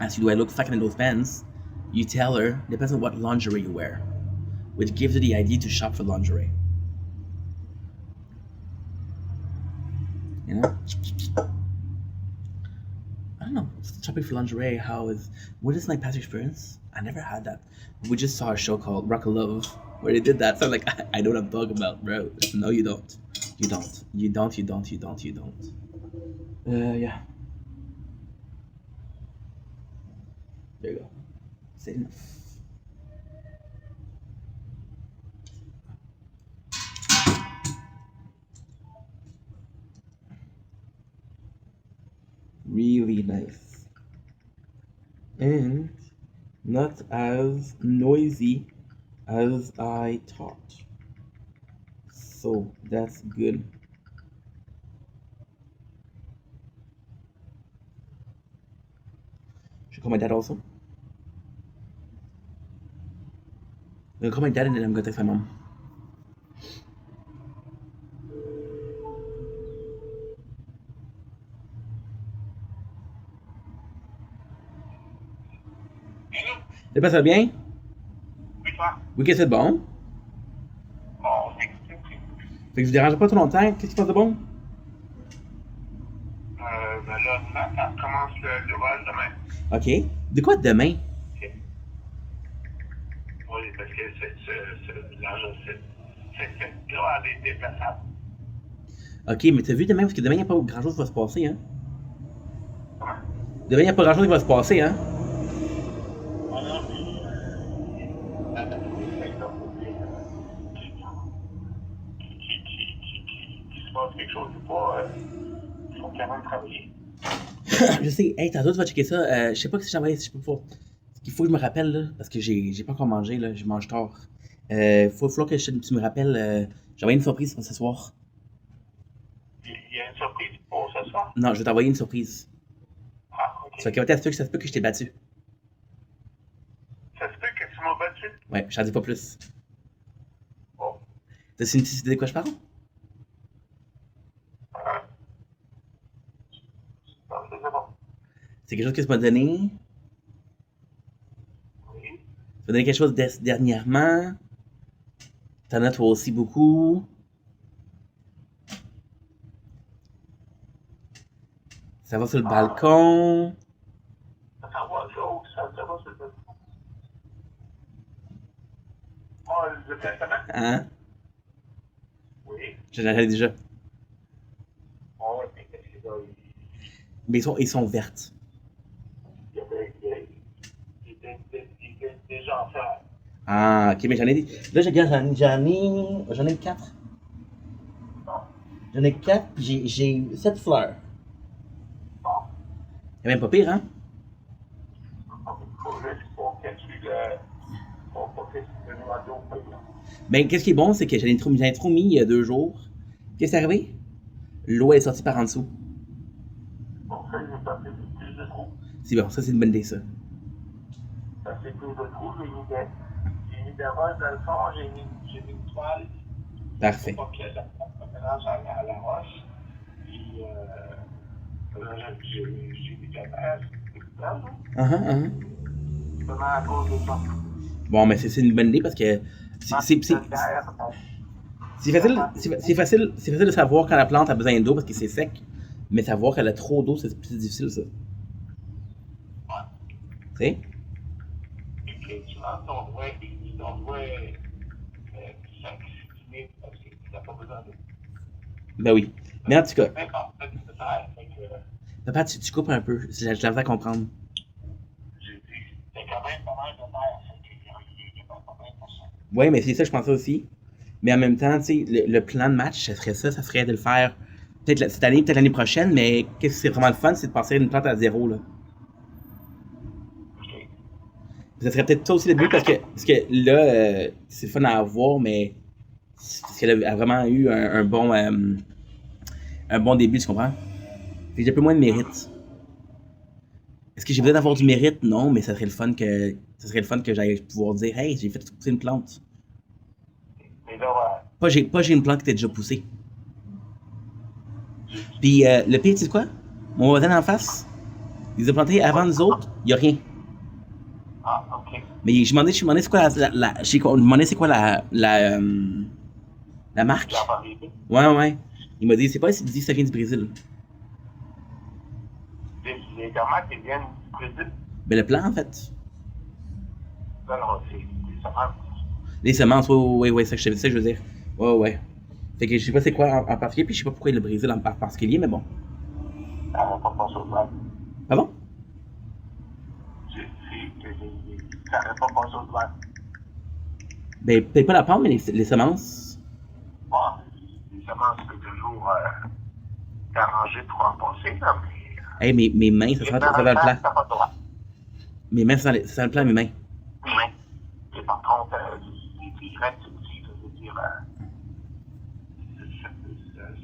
asks you, do I look fat in those pants? You tell her, depends on what lingerie you wear, which gives her the idea to shop for lingerie. You know? I don't know. Shopping for lingerie, what is my past experience? I never had that. We just saw a show called Rock of Love where they did that. So I'm like, I know what I'm talking about, bro. No, you don't. You don't. You don't, you don't, you don't, you don't. Yeah. There you go. Say enough. Really nice. And not as noisy as I thought. So that's good. Should I call my dad also? I'm gonna call my dad and then I'm gonna text my mom. Ça passe bien? Oui, toi? Oui, qu'est-ce que c'est de bon? Bon, c'est Fait que je vous dérange pas trop longtemps. Qu'est-ce qui se passe de bon? ben là, ça commence le vol demain. OK. De quoi demain? OK. Oui, parce que c'est là des déplaçables. OK, mais t'as vu demain? Parce que demain, il n'y a pas grand-chose qui va se passer, hein? Comment? Demain, il n'y a pas grand-chose qui va se passer, hein? Ah non, puis qui se passe quelque chose ou pas, il faut quand même travailler. Je sais. Hey, tantôt, tu vas checker ça. Je sais pas si j'envoie, si je peux pas. Il faut que je me rappelle, là, parce que j'ai pas encore mangé, là. Je mange tard. Faut que tu me rappelles. J'envoie une surprise pour ce soir. Il y a une surprise pour ce soir? Non, je vais t'envoyer une surprise. Ah, OK. Ça se peut que je t'ai battu. Ça se peut que tu m'as battu? Ouais, j'en dis pas plus. Bon. T'as une petite idée de quoi je parle? Non, c'est bon. C'est quelque chose que tu m'as donné. Oui. Tu m'as donné quelque chose dernièrement. T'en as toi aussi beaucoup. Ça va sur le balcon. Ça va sur le balcon. Ah, le testament? Hein? Oui. J'en ai déjà. Oh, mais qu'est-ce que c'est là? Mais ils sont vertes. Il était déjà en faire. Ah, ok, mais j'en ai. Là, j'en ai 4. J'en ai 4, puis j'ai 7 fleurs. Bon. C'est même pas pire, hein? Il faut juste pour que tu le noyau. Ben, qu'est-ce qui est bon, c'est que j'en ai trop mis il y a 2 jours. Qu'est-ce qui est arrivé? L'eau est sortie par en dessous. Bon, ça, il est passé plus de trous. C'est bon, ça, c'est une bonne idée, ça. Ça, c'est plus de trous, j'ai mis des roches dans le fond, j'ai mis une toile. Parfait. Pour pas que ça mélange à la roche. Puis, j'ai mis de la terre, justement à cause de ça. Bon, mais c'est une bonne idée parce que c'est facile de savoir quand la plante a besoin d'eau parce que c'est sec, mais savoir qu'elle a trop d'eau, c'est plus difficile, ça. Tu sais? Effectivement, on voit s'activer parce qu'il n'a pas besoin d'eau. Ben oui. Mais en tout cas, Même en fait, de terre, fait que, papa, tu coupes un peu. J'ai de la misère à comprendre. j'ai dit, c'est quand même pas mal de terre, fait qu'il n'y a pas de problème pour ça. Oui, mais c'est ça, je pensais aussi. Mais en même temps, tu sais, le plan de match, ça serait de le faire peut-être cette année, peut-être l'année prochaine, mais qu'est-ce que c'est vraiment le fun, c'est de passer une plante à zéro, là. OK. Ça serait peut-être ça aussi le but parce que là, c'est le fun à avoir, mais parce qu'elle a vraiment eu un bon début, tu comprends? Fait que j'ai un peu moins de mérite. Est-ce que j'ai besoin d'avoir du mérite? Non, mais ça serait le fun que j'aille pouvoir dire, hey, j'ai fait pousser une plante. Mais là, Pas j'ai une plante qui était déjà poussée. Puis le pire, tu sais quoi? Mon voisin en face, il les a plantés avant nous autres, il n'y a rien. ah, OK. Mais je me demandais c'est quoi la marque. J'en parlais plus. Ouais. Il m'a dit, c'est pas si dit que ça vient du Brésil. Les tomates, ils viennent du Brésil. Ben le plan, en fait. Non, c'est des semences. Les semences, ouais, c'est ça que je veux dire. Ouais. Fait que je sais pas c'est quoi en particulier, puis je sais pas pourquoi le Brésil en particulier, mais bon. Ça va pas passer au douane. Pardon? Ça va pas passer au douane. Ben, peut-être pas la pomme, mais les semences. Bon, les semences, c'est toujours arrangé pour en passer, là, mais... Hey, mes mains, ça sent dans le plan. Ça pas de droit. Mes mains, ça sent le plan, mes mains. Oui. Et par contre, les graines, c'est aussi, ça veut dire...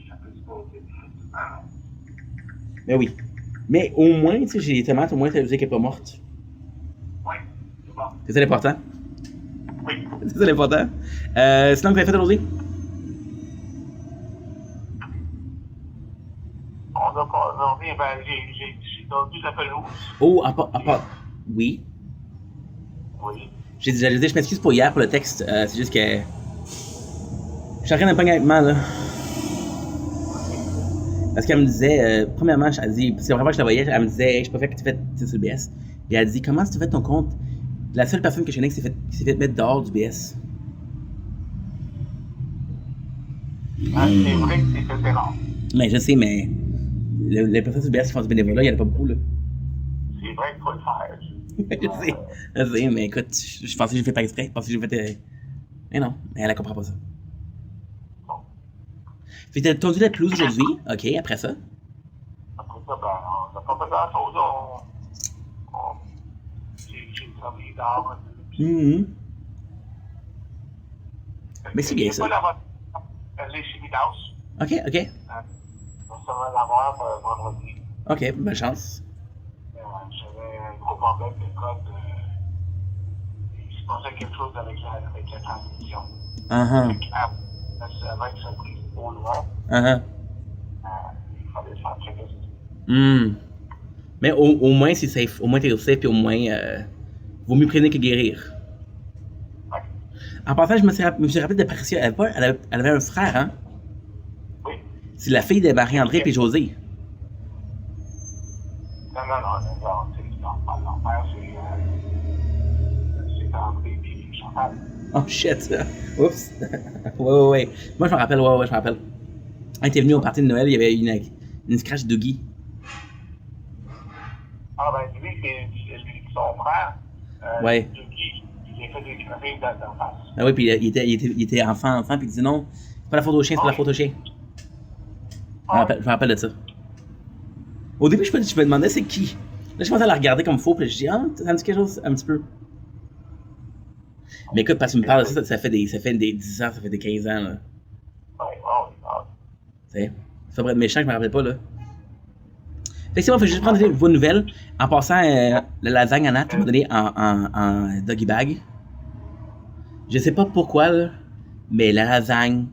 ça peut se poser. Ben oui. Mais au moins, tu sais, j'ai les tomates, au moins, ça veut dire qu'elle est pas morte. Oui, c'est bon. C'est ça l'important? Oui. C'est ça l'important. Sinon, vous avez fait aujourd'hui? On a pas... Non, mais ben, j'ai tendu la pelouse. Oh, à part... Oui. Oui. J'ai déjà dit, je m'excuse pour hier, pour le texte. C'est juste que... Je suis en train de pogner avec moi, là. Parce qu'elle me disait, premièrement, elle dit, c'est la première fois que je la voyais, elle me disait, hey, je préfère que tu fais sur le BS. Et elle dit, comment tu fais ton compte? La seule personne que je connais qui s'est fait mettre dehors du BS. Ah, c'est vrai que c'est rare. Mais je sais, mais les personnes du BS qui font du bénévolat, il n'y en a pas beaucoup, là. C'est vrai qu'il faut le faire. je sais, mais écoute, je pensais que j'ai fait pas exprès. Je pensais que j'ai fait. Mais non, mais elle comprend pas ça. Fait que t'as tondu la pelouse aujourd'hui, ok, après ça. Après ça, ben, on n'a pas fait grand-chose. J'ai travaillé dehors un peu. Mais c'est bien ça. J'ai pas la elle est chez Midas. Ok. On s'en va l'avoir vendredi. Ok, bonne chance. J'avais un gros problème de code. Il se passait quelque chose avec la transmission. Avant que ça prise au loin, il fallait faire très vite. Mais au moins c'est safe. Au moins t'es safe, puis au moins vaut mieux prévenir que guérir. Ouais. En passant, je me suis rappelé de Patricia. Elle avait un frère, hein? Oui. C'est la fille de Marie-André et José. Non, c'est l'enfer, c'est André et Chantal. Oh shit. Oups. Ouais. Moi je me rappelle, ouais, je me rappelle. Elle était venue au party de Noël, il y avait une scratch Dougie. Ah ben lui, c'est son frère. Ouais. Il a fait des crevettes d'en face. Ah oui, puis il était enfant, puis il disait non, c'est pas la faute au chien, c'est pas la faute au chien. Je me rappelle de ça. Au début, je me demandais c'est qui. Là, je commençais à la regarder comme faux, puis je dis, ça me dit quelque chose un petit peu. Mais écoute, parce que tu me parles de ça, ça fait des 10 ans, ça fait des 15 ans, là. Ouais. Tu sais, c'est pas méchant que je me rappelle pas, là. Fait que c'est bon, faut juste prendre vos nouvelles. En passant, la lasagne à Nat, tu m'as donné en doggy bag. Je sais pas pourquoi, là, mais la lasagne,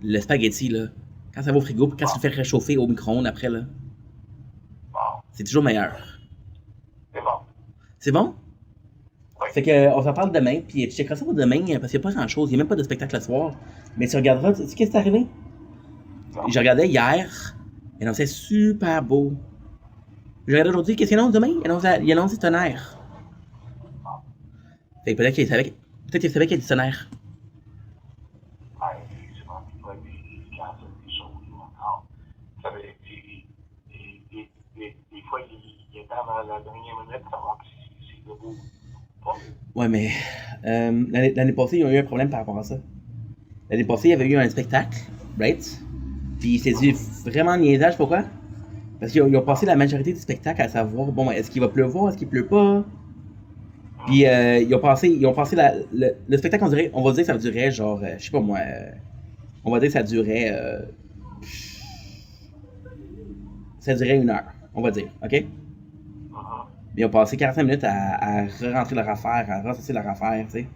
le spaghetti, là, quand ça va au frigo, quand tu le fais réchauffer au micro-ondes après, là, c'est toujours meilleur. C'est bon. C'est bon? Oui. Fait que, on s'en parle demain, puis tu checkeras ça pour demain, parce qu'il n'y a pas grand-chose, il n'y a même pas de spectacle le soir. Mais tu regarderas, tu sais qu'est-ce qui est arrivé? Non. Je regardais hier, il annonçait super beau. Je regardais aujourd'hui, qu'est-ce qu'il annonce demain? Il annonce tonnerre. Fait que peut-être qu'il savait qu'il y a du tonnerre. Ouais, effectivement, il doit être des choses encore. Ça veut dire, des fois, il est dans la dernière minute de savoir si c'est debout ou pas. Ouais, mais l'année passée, ils ont eu un problème par rapport à ça. L'année passée, il y avait eu un spectacle, right? Puis c'est du vraiment niaisage, pourquoi? Parce qu'ils ont passé la majorité du spectacle à savoir, bon, est-ce qu'il va pleuvoir, est-ce qu'il pleut pas? Puis ils ont passé le spectacle, on va dire que ça durait genre, je sais pas moi, on va dire que ça durait 1 heure, on va dire, ok? Ils ont passé 45 minutes à re-rentrer leur affaire, à ressortir leur affaire, tu sais.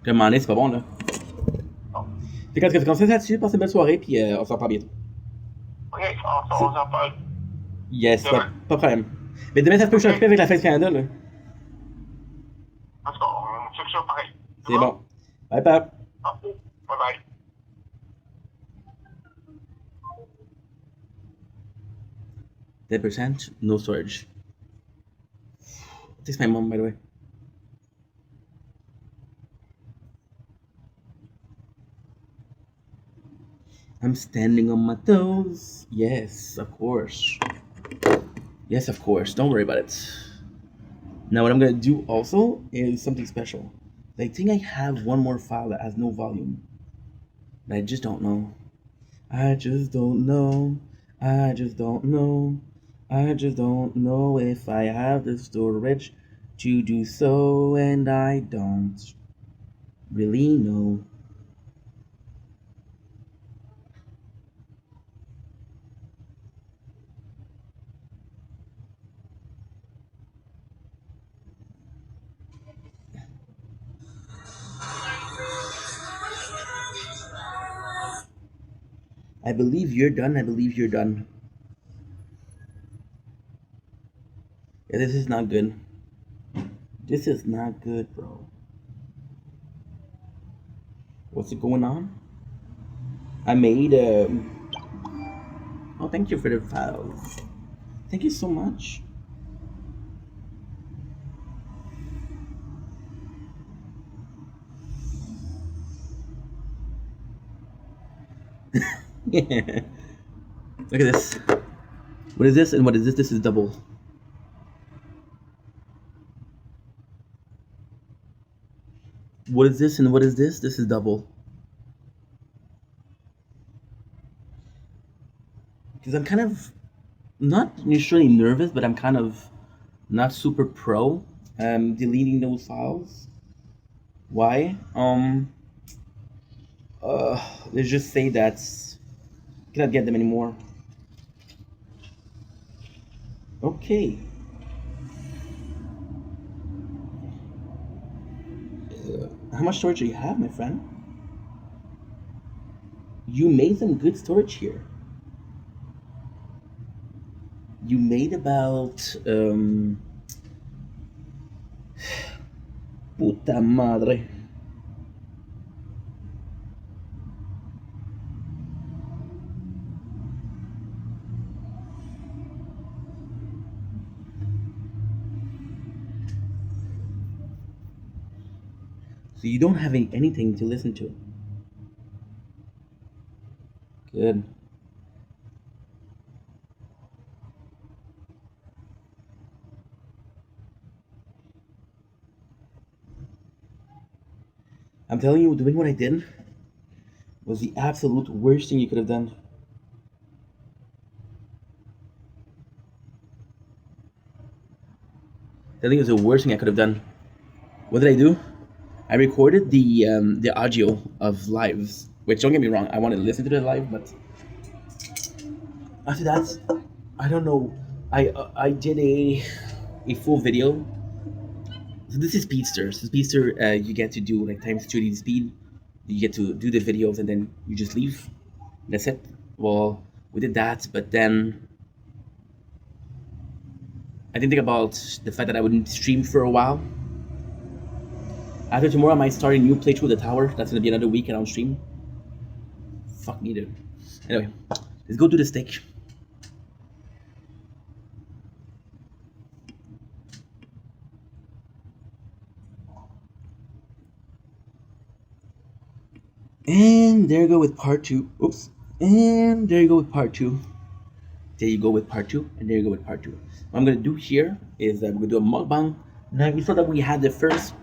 Puis à un moment donné, c'est pas bon, là. Fait que quand on se fait là-dessus, passez une belle soirée, puis on s'en parle bientôt. Ok, on s'en parle. Yes, pas de problème. Mais demain, ça se peut que je suis occupé avec la fête Canada, là. En tout cas, on check ça pareil. C'est bon. Bye, Pap. Bye bye. 10%, no storage. This is my mom, by the way. I'm standing on my toes. Yes, of course. Yes, of course. Don't worry about it. Now, what I'm gonna do also is something special. I think I have one more file that has no volume. But I just don't know. I just don't know. I just don't know. I just don't know if I have the storage to do so, and I don't really know. I believe you're done. I believe you're done. Yeah, this is not good. This is not good, bro. What's going on? I made Oh, thank you for the files. Thank you so much. Yeah. Look at this. What is this and what is this? This is double. What is this and what is this? This is double. Because I'm kind of not necessarily nervous, but I'm kind of not super pro deleting those files. Why? Let's just say that I cannot get them anymore. Okay. How much storage do you have, my friend? You made some good storage here. You made about puta madre. So you don't have anything to listen to. Good. I'm telling you, doing what I did was the absolute worst thing you could have done. I think it was the worst thing I could have done. What did I do? I recorded the audio of lives, which don't get me wrong, I wanted to listen to the live, but after that, I don't know. I did a full video. So this is Speedster. So Speedster, you get to do like times 2 the speed. You get to do the videos and then you just leave. That's it. Well, we did that, but then I didn't think about the fact that I wouldn't stream for a while. After tomorrow, I might start a new playthrough of the tower. That's gonna be another week and I'll stream. Fuck me, dude. Anyway, let's go do the steak. And there you go with part two. Oops. And there you go with part two. There you go with part two, and there you go with part two. What I'm gonna do here is we're gonna do a mukbang. Now we saw that we had the first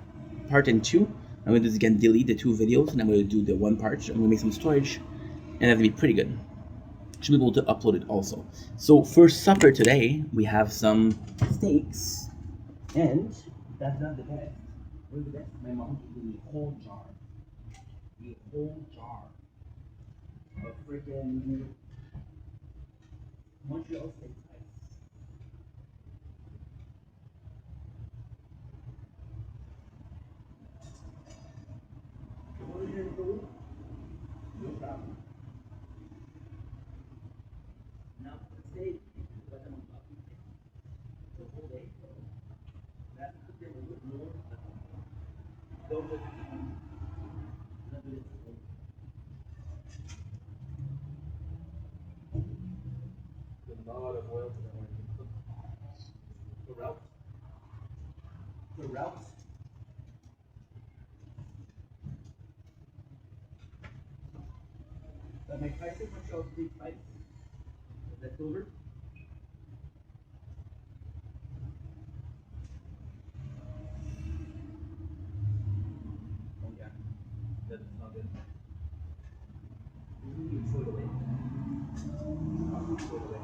part and two. I'm gonna do this again, delete the two videos, and I'm gonna do the one part. I'm gonna make some storage, and that'll be pretty good. Should be able to upload it also. So for supper today, we have some steaks, and that's not the best. What is the best? My mom gave me a whole jar, of freaking Montreal steak spice. What is your food? No problem. Now the steak, let them on the whole day. That's a little bit more. Don't put a lot of oil because I want to cook the route. The route. That my spices Montreal steak spice. Is that silver? Oh yeah. That's not good. You throw it away. Throw it away.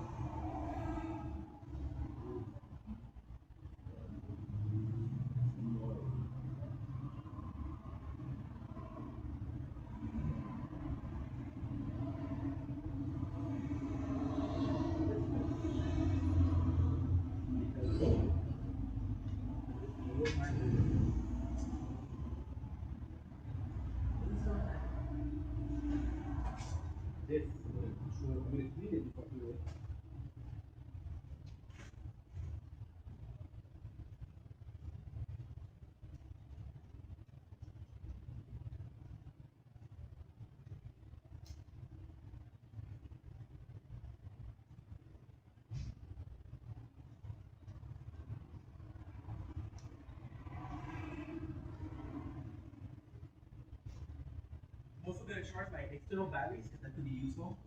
This, I'm going to clean it before I do it. I'm also going to charge my external batteries because that could be useful.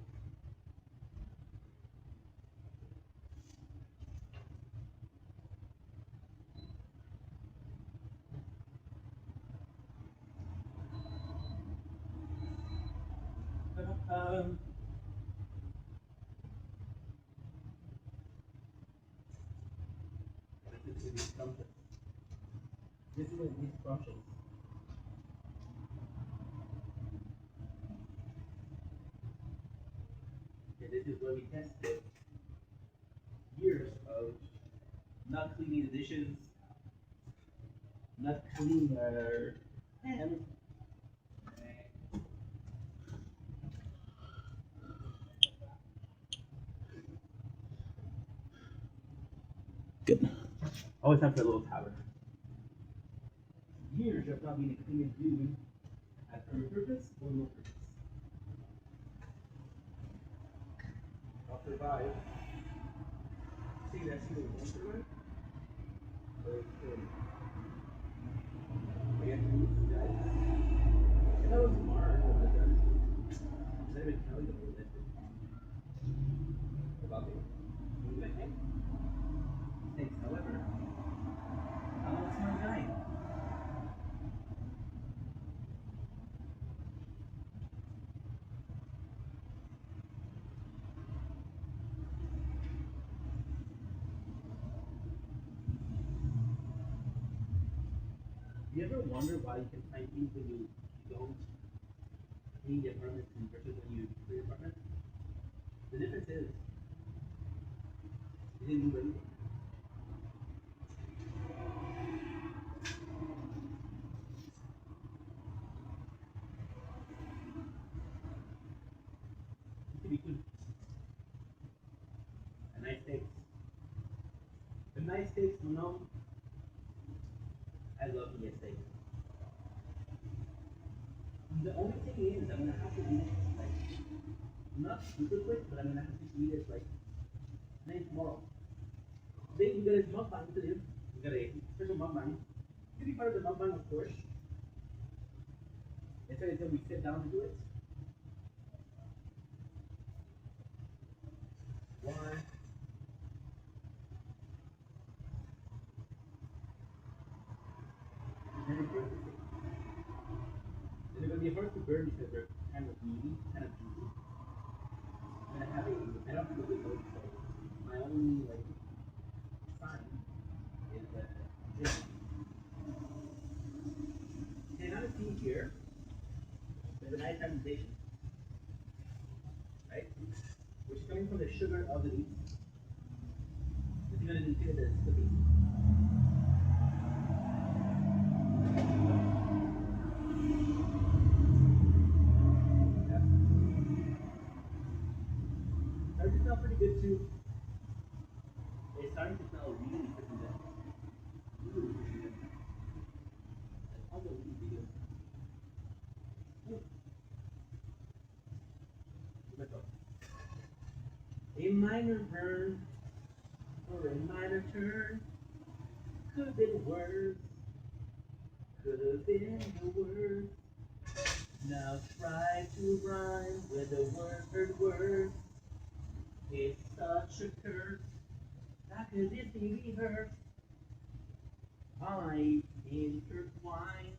Um, this is scrumptious. This is going to be scrumptious. Okay, this is where we tested years of not cleaning the dishes, not cleaning our pan. Good. Always time for a little powder. Years of not being a clean dude at for purpose or no purpose. I'll survive. See that she won't survive? But it's good. I get to use guys. And that was smart. But then, I didn't even tell you about that. About me. You like it? Thanks. However, I'm not a smart guy. You ever wonder why you can find things when you don't clean the apartment versus when you clean the apartment? The difference is It didn't move anything. Pretty good. A nice taste. A nice taste, you know. I love eating steak. The only thing is, I'm gonna have to eat it like not super quick, but I'm gonna have to eat it like maybe tomorrow. Today we got a mukbang to do. We got a special mukbang. To be part of the mukbang, of course. Until we sit down to do it. Why? Very good. They're gonna be hard to burn because they're kind of meaty, kind of juicy. I'm gonna have a. I don't have a good note, so my only like sign is that this. You can kind of see here. There's an itemization, right? Which is coming from the sugar of the wheat. It's gonna indicate that it's cooking. Starting to smell pretty good too. It's starting to smell really pretty good. Really pretty good. Like unbelievably good. A minor burn or a minor turn could have been worse. Could have been the worst. Now try to rhyme with the word. It's such a curse. How could this be reversed? I intertwine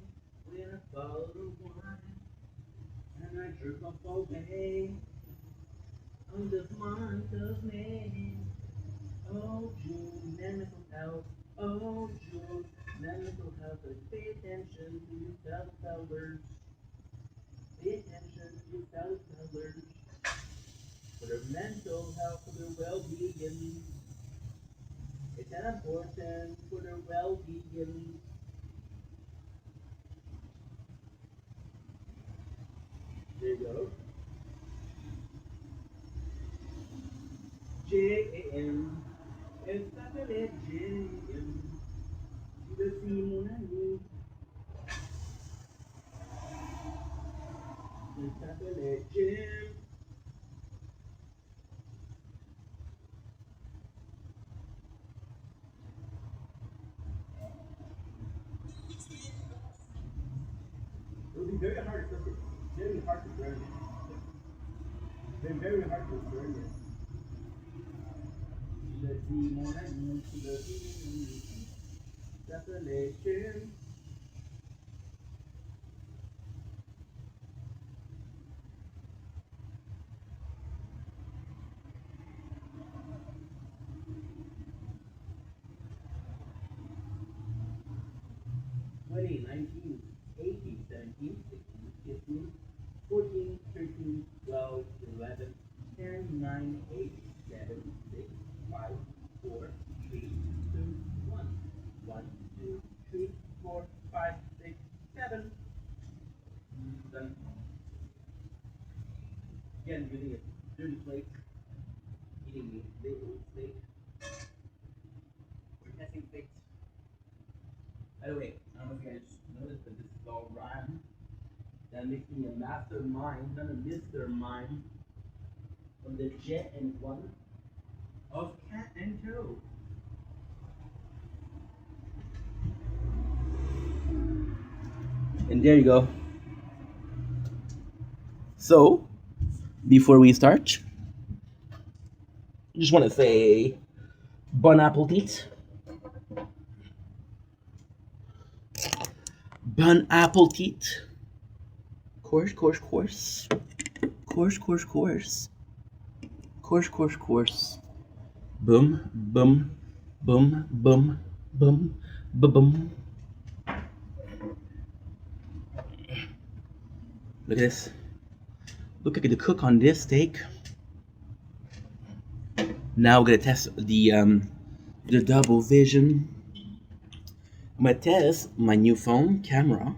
with a bottle of wine, and I jerk off all day on the month of May. Oh, June, mental health. Oh, June, mental health. Pay attention to your fellow fellas. Pay attention to your fellow fellas. For their mental health, for their well-being. It's important for their well-being. There you go. J-A-M. Elle s'appelait J-A-M. Tu le suis, mon ami. Elle s'appelait Jim. It would be very hard to cook it. Very hard to burn it. Very hard to burn it. Tu le suis, mon ami. Tu le suis. S'appelait Jim. Twenty, 19, 18, 17, 16, 15, 14, 13, 12, 11, 10, 9, 8, 7, 6, 5, 4, 3, 2, 1. 1, 2, 3, 4, 5, 6, 7. Done. Again, using a dirty plate, eating the old steak. We're testing steaks. By the way, I don't know if you guys noticed, but this is all rhyme. That makes me a mastermind, not a Mr. Mind, from the jet and one of cat and toe. And there you go. So, before we start, I just want to say bon appetit. Bon appetit. Course. Course. Boom, boom, boom, boom, boom, boom. Look at this. Look at the cook on this steak. Now we're gonna test the double vision. I'm gonna test my new phone camera,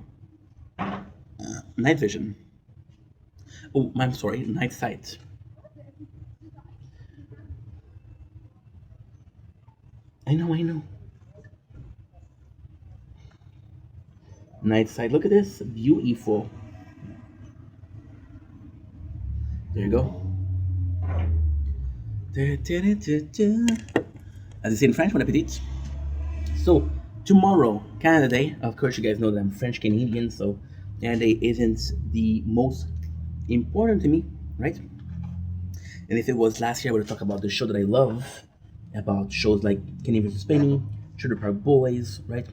night vision. Oh, I'm sorry, night sight. I know. Night sight. Look at this, beautiful. There you go. As I say in French, bon appetit. So tomorrow, Canada Day. Of course, you guys know that I'm French Canadian, so Canada Day isn't the most important to me, right? And if it was last year, I would have talked about the show that I love, about shows like Kenny vs. Penny, Sugar Park Boys, right?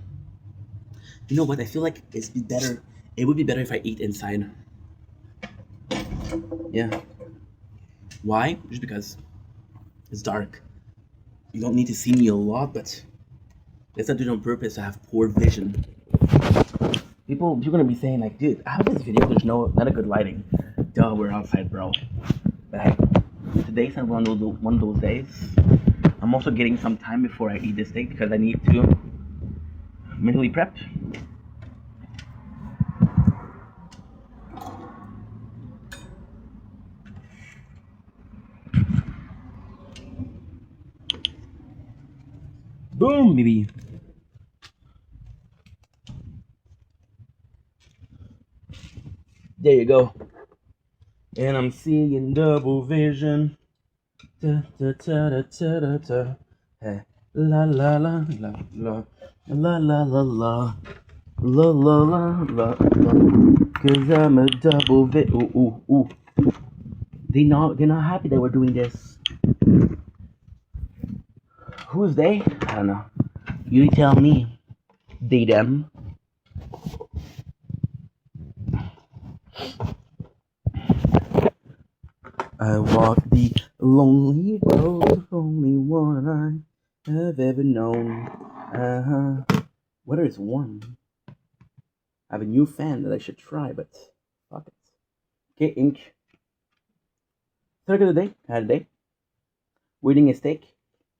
You know what? I feel like it's be better. It would be better if I eat inside. Yeah. Why? Just because it's dark. You don't need to see me a lot, but let's not do it on purpose to have poor vision. People, you're gonna be saying like, dude, how is this video? There's not a good lighting. Duh, we're outside, bro. But hey, today's not one of those days. I'm also getting some time before I eat this steak because I need to mentally prep. Boom, baby. There you go. And I'm seeing double vision. Da, da, da, da, da, da, da. Hey. La la la la la la la la la la la la la. Cause I'm a double ooh. They're not happy that we're doing this. Who's they? I don't know. You tell me. They them. I walk the lonely road, only one I have ever known. Weather is warm. I have a new fan that I should try, but fuck it. Okay, ink. Third of the day, I had a day. We're eating a steak.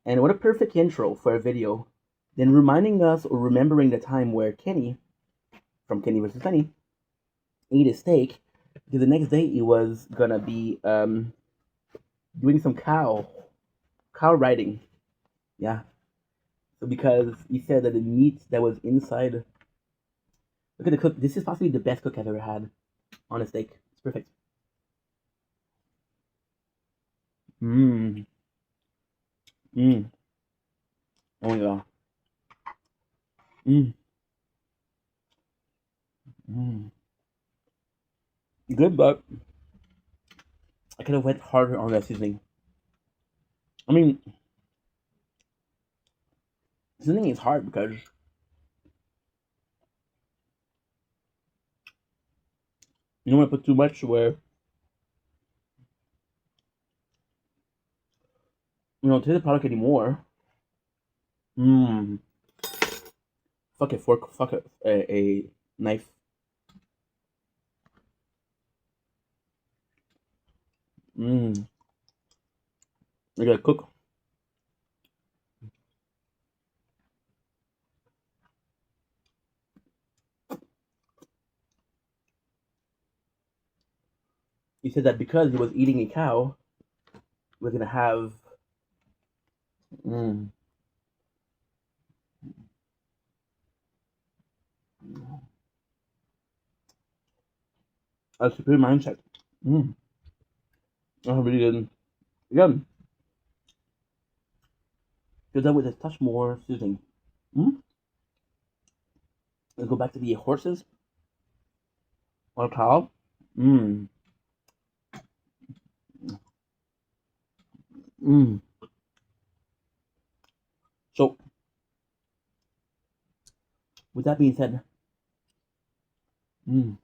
And what a perfect intro for a video. Then reminding us or remembering the time where Kenny, from Kenny vs. Penny, ate a steak. Because the next day he was gonna be doing some cow riding. Yeah. So because he said that the meat that was inside. Look at the cook. This is possibly the best cook I've ever had on a steak. It's perfect. Mmm. Mmm. Oh my god. Mmm. Mmm. Good, but I could have went harder on that seasoning. I mean, seasoning is hard because you don't want to put too much where you don't taste the product anymore. Mmm. Fuck a fork. Fuck a knife. Mmm. You gotta cook. He said that because he was eating a cow, he was gonna have. Mmm. A superior mindset. Mmm. That's really good. Again, do that with a touch more seasoning. Mmm. Let's go back to the horses or cow. Mmm. Mmm. So, with that being said, mmm.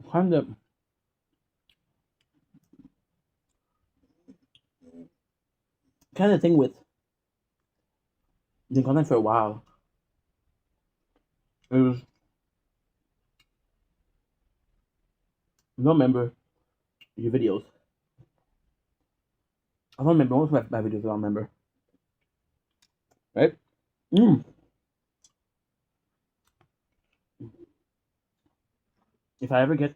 Kind of thing with been content for a while is you don't remember your videos. I don't remember most of my videos. I don't remember. Right? Mm. If I ever get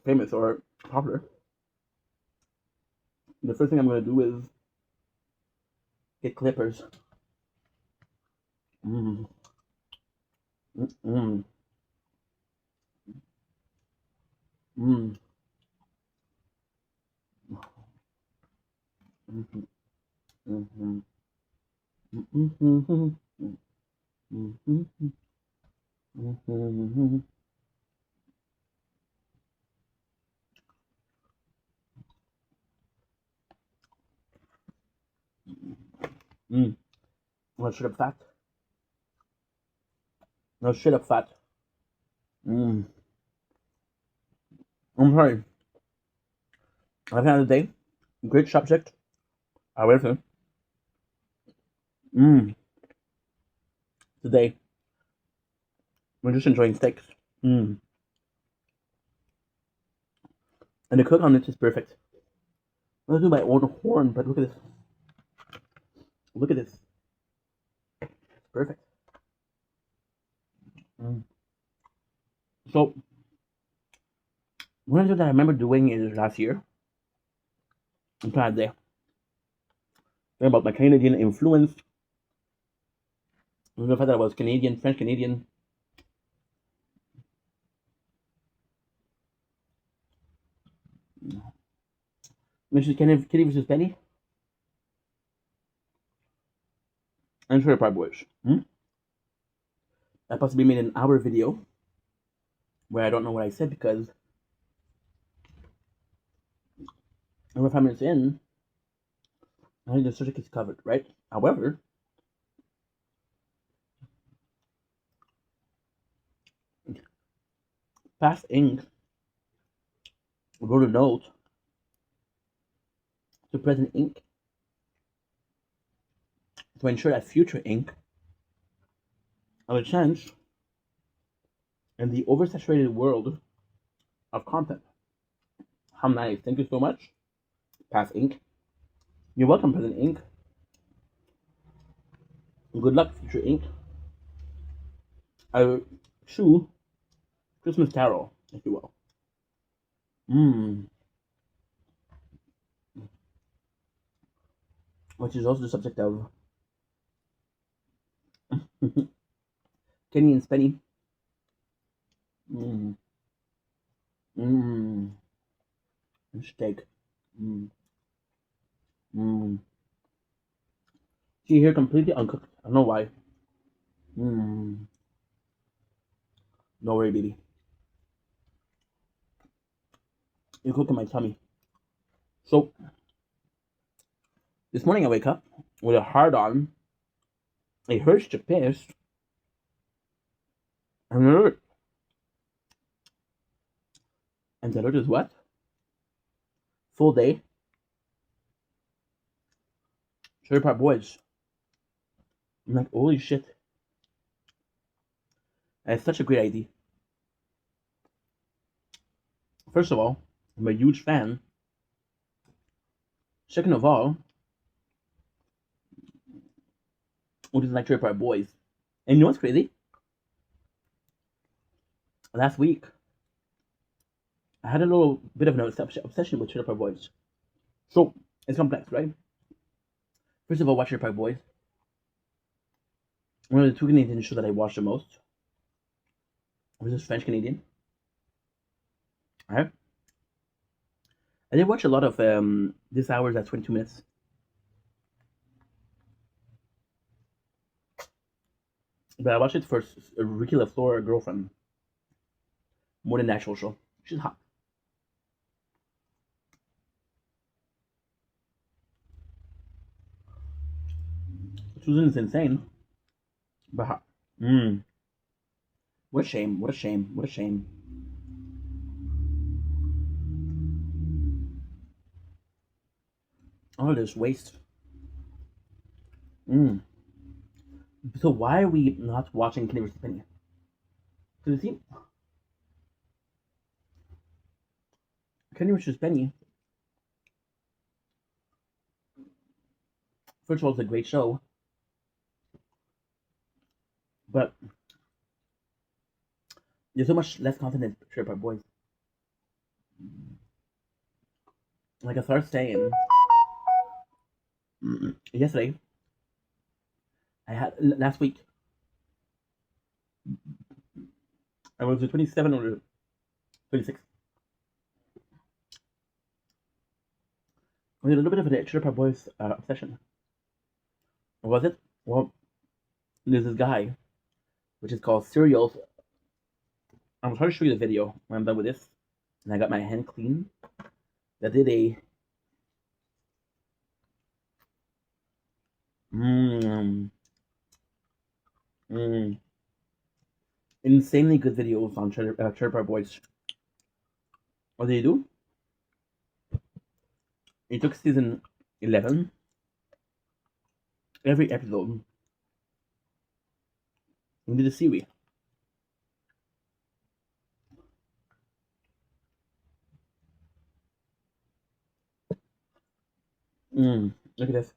famous or popular, the first thing I'm gonna do is get clippers. Mm. Mm. Mm. Mm. Mm. Mm. Mm. Mm. Mm. No, straight up fat. No, straight up fat. Mm. I'm sorry. I've had a day. Great subject. However, today we're just enjoying steaks. Mm. And the cook on it is perfect. I'm gonna do my own horn, but look at this. Look at this. Perfect. Mm. So, one thing that I remember doing is last year. I'm trying to say about my Canadian influence. The fact that I was Canadian, French Canadian. Mrs. Kitty versus Penny. I'm sure it probably was. I possibly made an hour video where I don't know what I said because over 5 minutes in, I think the subject is covered, right? However, past ink wrote a note to present ink to ensure that future ink have a chance in the oversaturated world of content. How nice. Thank you so much, past ink. You're welcome, present ink. Good luck, future ink. A true Christmas carol, if you will. Which is also the subject of Kenny and Spenny. Mmm. Mmm. Steak. Mmm. Mmm. See here, completely uncooked. I don't know why. Mmm. No worry, baby. You cook in my tummy. So, this morning I wake up with a hard on, a urge to piss, and an alert. And the alert is what? Full day. Cherry Pie Boys. I'm like, holy shit. That's such a great idea. First of all, I'm a huge fan. Second of all, we just like Cherry Pie Boys. And you know what's crazy? Last week, I had a little bit of an obsession with Cherry Pie Boys. So, it's complex, right? First of all, watch Cherry Pie Boys. One of the two Canadian shows that I watched the most was this French Canadian. Alright? I did watch a lot of This Hours at 22 Minutes. But I watched it for Ricky LaFleur, girlfriend, more than the actual show. She's hot. Susan is insane, but hot. What a shame, what a shame, what a shame. All this waste. So why are we not watching Kenny vs. Penny? Because you see, Kenny vs. Penny first of all, it's a great show, but there's so much less content in Trailer Park Boys. Like I started saying yesterday, I had last week. I was 27 or 26. I had a little bit of a Trailer Park Boys obsession. What was it? Well, there's this guy, which is called Cereals. I'm trying to show you the video when I'm done with this, and I got my hand clean. That did a insanely good videos on Trailer Park Boys. What did he do? He took season 11, every episode, and did a series. Look at this.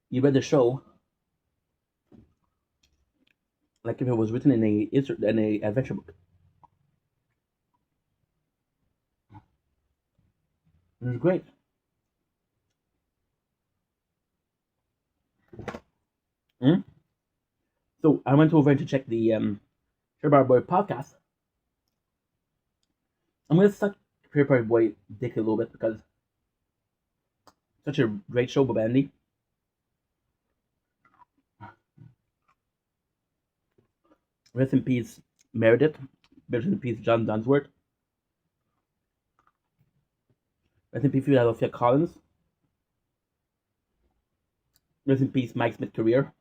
You read the show like if it was written in a adventure book. It was great. So I went over to check the Trailer Park Boy podcast. I'm gonna suck Trailer Park Boy dick a little bit because such a great show, Bob Andy. Rest in peace, Meredith. Rest in peace, John Dunsworth. Rest in peace, Philadelphia Collins. Rest in peace, Mike Smith career.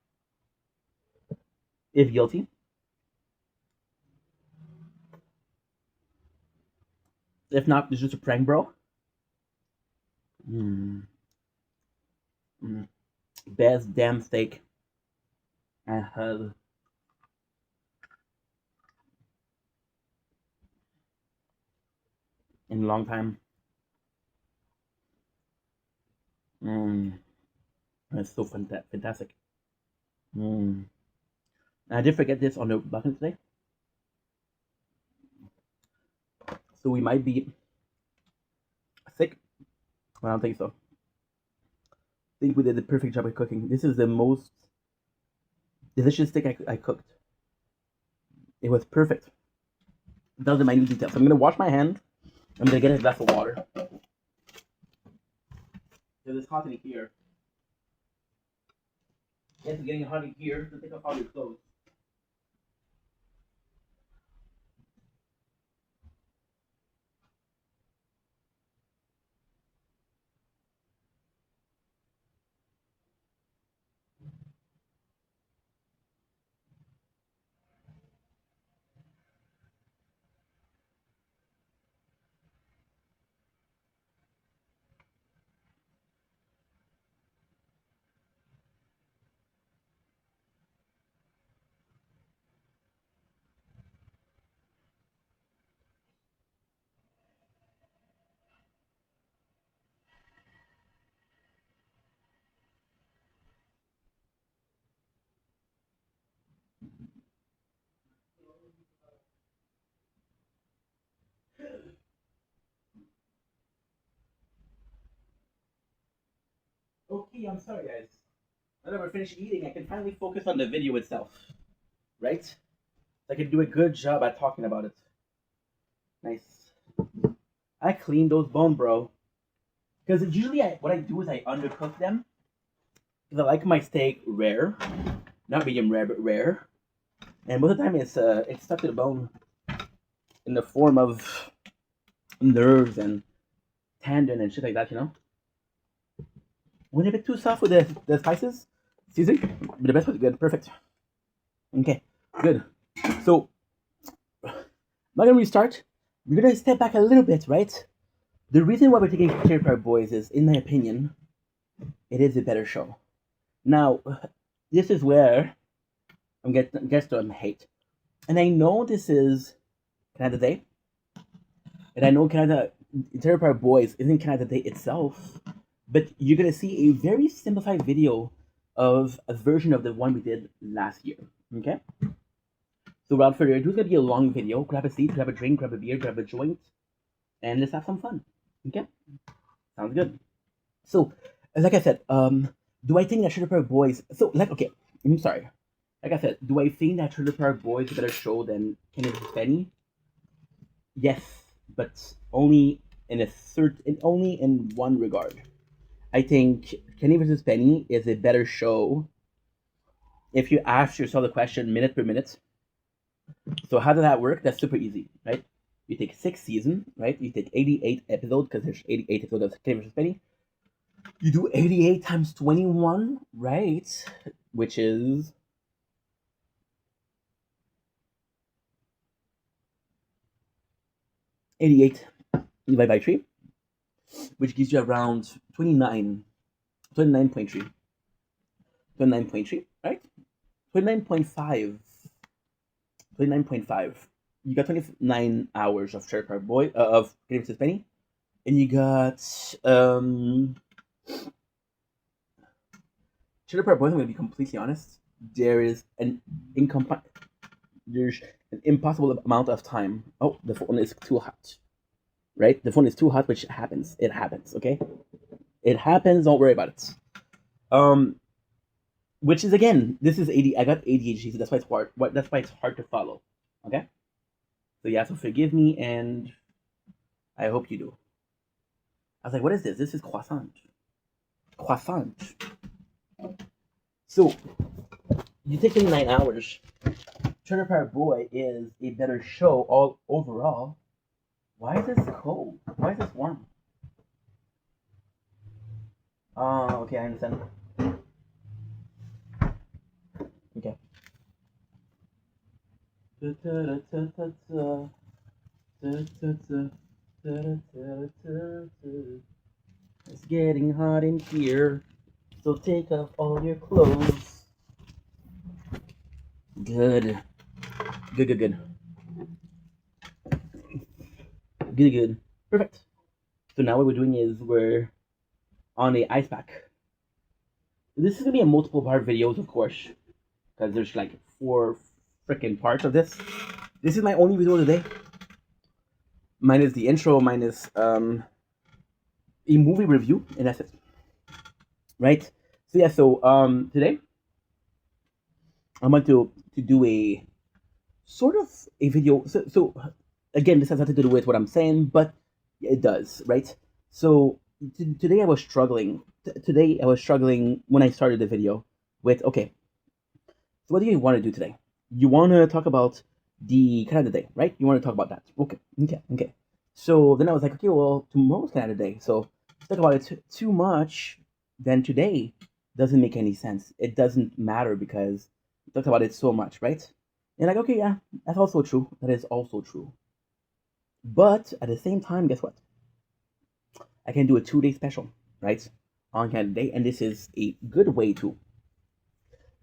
If guilty. If not, it's just a prank, bro. Best damn steak I had in a long time. It's so fantastic. I did forget this on the button today, so we might be sick. Well, I don't think so. I think we did the perfect job of cooking. This is the most delicious steak I cooked. It was perfect. Down to minute details. So I'm gonna wash my hand. I'm gonna get a glass of water. Because it's hot in here. Yes, it's getting hot in here, so take off all your clothes. Okay, I'm sorry guys. Now that we're finished eating, I can finally focus on the video itself. Right? I can do a good job at talking about it. Nice. I cleaned those bones, bro. Because usually what I do is I undercook them. Because I like my steak rare. Not medium rare, but rare. And most of the time it's stuck to the bone in the form of nerves and tendon and shit like that, you know? When a bit too soft with the spices, seasoning, but the best was good, perfect. Okay, good. So, I'm not gonna restart. We're gonna step back a little bit, right? The reason why we're taking Trailer Park Boys is, in my opinion, it is a better show. Now, this is where I'm getting some hate, and I know this is Canada Day, and I know Canada Trailer Park Boys isn't Canada Day itself, but you're gonna see a very simplified video of a version of the one we did last year. Okay. So without further ado, it's gonna be a long video. Grab a seat, grab a drink, grab a beer, grab a joint, and let's have some fun. Okay. Sounds good. So, like I said, do I think that Trailer Park Boys? So, okay, I'm sorry. Like I said, do I think that Trailer Park Boys is a better show than Kenny vs. Penny? Yes, but only only in one regard. I think Kenny vs. Penny is a better show if you ask yourself the question minute per minute. So how does that work? That's super easy, right? You take 6 seasons, right? You take 88 episodes because there's 88 episodes of Kenny vs. Penny. You do 88 times 21, right? Which is 88 divided by 3, which gives you around 29.3, right? 29.5. You got 29 hours of Trailer Park Boy of Kenny vs. Penny, and you got Trailer Park Boys. I'm gonna be completely honest. There's an impossible amount of time. Oh, the phone is too hot. Right? The phone is too hot, which happens. It happens, okay? It happens, don't worry about it. Which is again, this is I got ADHD, so that's why it's hard to follow. Okay? So yeah, so forgive me, and I hope you do. I was like, what is this? This is croissant. Croissant. So you take 29 hours. Trailer Park Boy is a better show all overall. Why is this cold? Why is this warm? Okay, I understand. Okay. It's getting hot in here, so take off all your clothes. Good. Good. Perfect. So now what we're doing is we're on a ice pack. This is gonna be a multiple part videos, of course, because there's like 4 freaking parts of this. This is my only video today. Minus the intro, minus a movie review, and that's it. Right? So yeah, so today I'm going to do a sort of a video. So again, this has nothing to do with what I'm saying, but it does, right? So today I was struggling. Today I was struggling when I started the video with, okay, so what do you want to do today? You want to talk about the Canada Day, right? You want to talk about that. Okay. So then I was like, okay, well, tomorrow's Canada Day. So to talk about it too much, then today doesn't make any sense. It doesn't matter because we talked about it so much, right? And like, okay, yeah, that's also true. That is also true. But at the same time, guess what? I can do a 2-day special, right? On Canada Day, and this is a good way to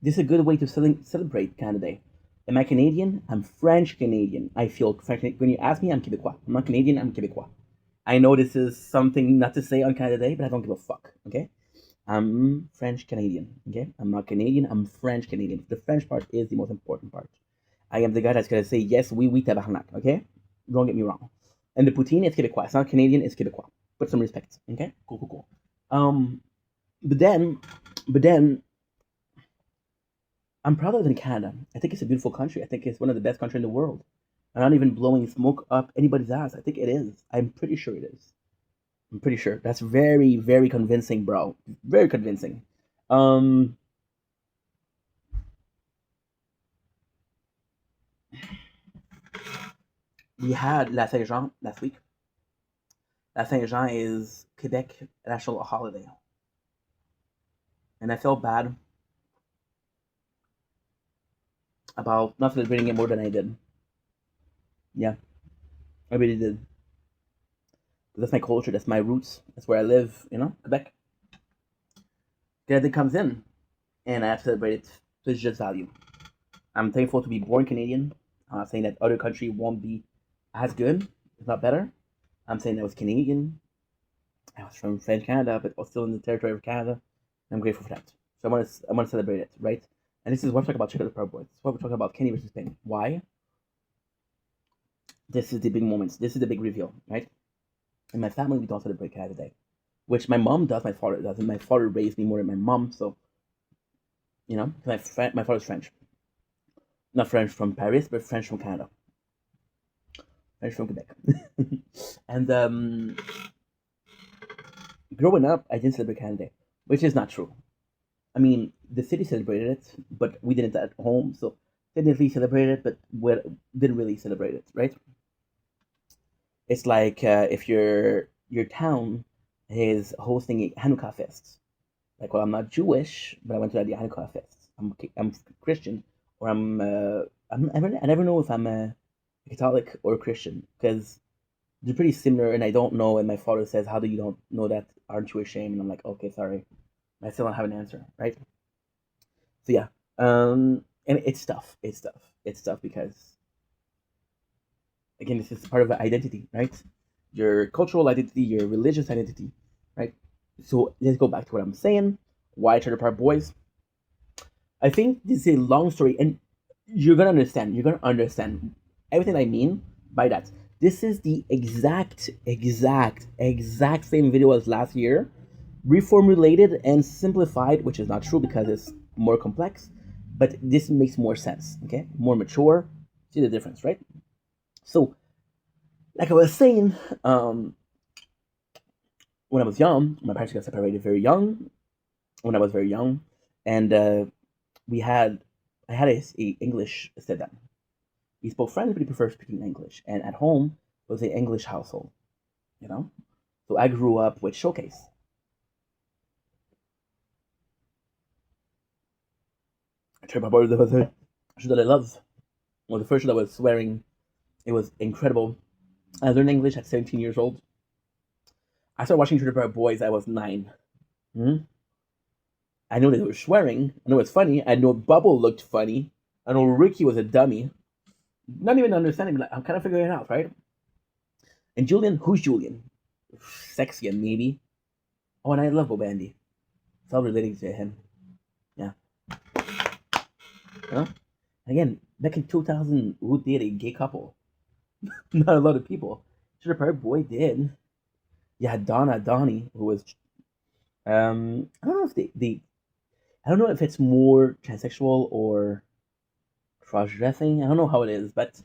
celebrate Canada Day. Am I Canadian? I'm French Canadian. I feel French. When you ask me, I'm Québécois. I'm not Canadian, I'm Québécois. I know this is something not to say on Canada Day, but I don't give a fuck, okay? I'm French Canadian, okay? I'm not Canadian, I'm French Canadian. The French part is the most important part. I am the guy that's gonna say, yes, oui, tabarnak, okay? Don't get me wrong. And the poutine is Québécois. It's not Canadian, it's Québécois. Put some respect, okay? Cool. But then, I'm proud of it in Canada. I think it's a beautiful country. I think it's one of the best countries in the world. I'm not even blowing smoke up anybody's ass. I think it is. I'm pretty sure it is. I'm pretty sure. That's very, very convincing, bro. Very convincing. We had La Saint-Jean last week. La Saint-Jean is Quebec national holiday. And I felt bad about not celebrating it more than I did. Yeah, I really did. That's my culture, that's my roots, that's where I live, Quebec. Canada comes in, and I have to celebrate it to its just value. I'm thankful to be born Canadian. I'm not saying that other country won't be as good, if not better. I'm saying I was Canadian. I was from French Canada, but I was still in the territory of Canada. I'm grateful for that. So I want to celebrate it, right? And this is what we're talking about Chicago Proud Boys. This is what we're talking about Kenny versus Penny. Why? This is the big moments. This is the big reveal, right? In my family, we don't celebrate Canada Day, which my mom does, my father doesn't. My father raised me more than my mom, so my father's French, not French from Paris, but French from Canada, French from Quebec, and growing up, I didn't celebrate Canada Day, which is not true. I mean, the city celebrated it, but we didn't at home, so technically celebrated it, but we didn't really celebrate it, right? It's like if your town is hosting a Hanukkah fest. Like, well, I'm not Jewish, but I went to the Hanukkah fest. I'm Christian, or I never know if I'm a Catholic or Christian because they're pretty similar, and I don't know. And my father says, "How do you don't know that? Aren't you ashamed?" And I'm like, "Okay, sorry." I still don't have an answer, right? So yeah, and it's tough. It's tough. It's tough because again, this is part of an identity, right? Your cultural identity, your religious identity, right? So let's go back to what I'm saying. Why Trailer Park Boys? I think this is a long story, and you're gonna understand. You're gonna understand everything I mean by that. This is the exact same video as last year, reformulated and simplified, which is not true because it's more complex, but this makes more sense. Okay, more mature. See the difference, right? So, like I was saying, when I was young, my parents got separated very young. When I was very young, and I had a English stepdad. He spoke French, but he preferred speaking English. And at home it was an English household, you know. So I grew up with Showcase. Trip Hop was a show that I love. Well, the first show that was swearing, it was incredible. I learned English at 17 years old. I started watching Trailer Park Boys. I was 9. I know they were swearing. I know it's funny. I know Bubble looked funny. I know Ricky was a dummy. Not even understanding, but I'm kind of figuring it out, right? And Julian, who's Julian? Sexy and maybe. Oh, and I love Bobandy. It's all relating to him. Yeah. Again, back in 2000, who did a gay couple? Not a lot of people. Trailer Park Boy did. Yeah, Donnie, who was. I don't know if I don't know if it's more transsexual or cross-dressing. I don't know how it is, but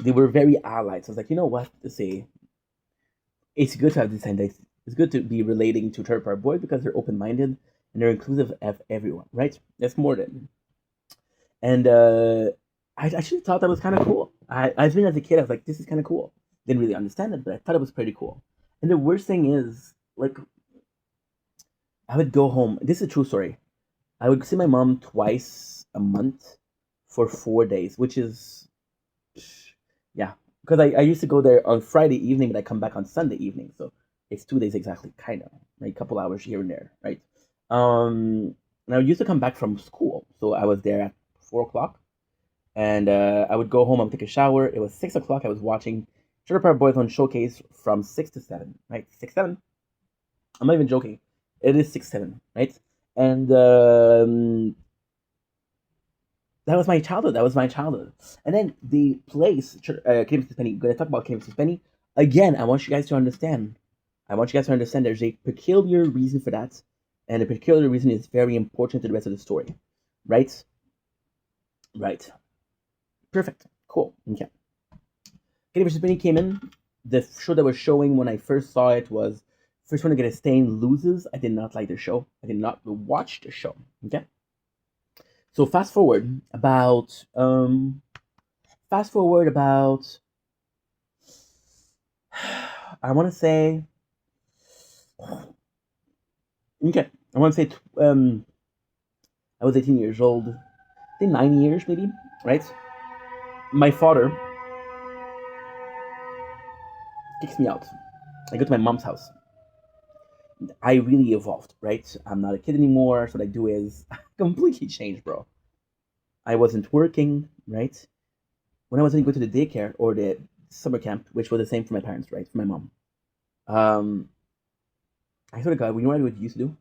they were very allied. So I was like, you know what to say. It's good to have this identity. It's good to be relating to Trailer Park Boys because they're open-minded and they're inclusive of everyone, right? That's more than. And I actually thought that was kind of cool. I think as a kid, I was like, this is kind of cool. Didn't really understand it, but I thought it was pretty cool. And the worst thing is, like, I would go home. This is a true story. I would see my mom twice a month for 4 days, which is, yeah. Because I used to go there on Friday evening, but I come back on Sunday evening. So it's 2 days exactly, kind of. Like a couple hours here and there, right? And I used to come back from school. So I was there at 4 o'clock. And I would go home, I would take a shower. It was 6 o'clock. I was watching Trailer Park Boys on Showcase from 6 to 7, right? 6, 7. I'm not even joking. It is 6, 7, right? And that was my childhood. And then the place, Kenny vs. Penny. Going to talk about Kenny vs. Penny again. I want you guys to understand. There's a peculiar reason for that, and the peculiar reason is very important to the rest of the story, right? Right. Perfect. Cool. Okay. Kenny vs. Penny came in. The show that was showing when I first saw it was first one to get a stain loses. I did not like the show. I did not watch the show. Okay. So fast forward about I want to say okay. I want to say I was 18 years old. I think 9 years maybe, right? My father kicks me out. I go to my mom's house. I really evolved, right? I'm not a kid anymore. So what I do is completely changed, bro. I wasn't working, right? When I was going to go to the daycare or the summer camp, which was the same for my parents, right? For my mom. I swear to God, you know what I would used to do?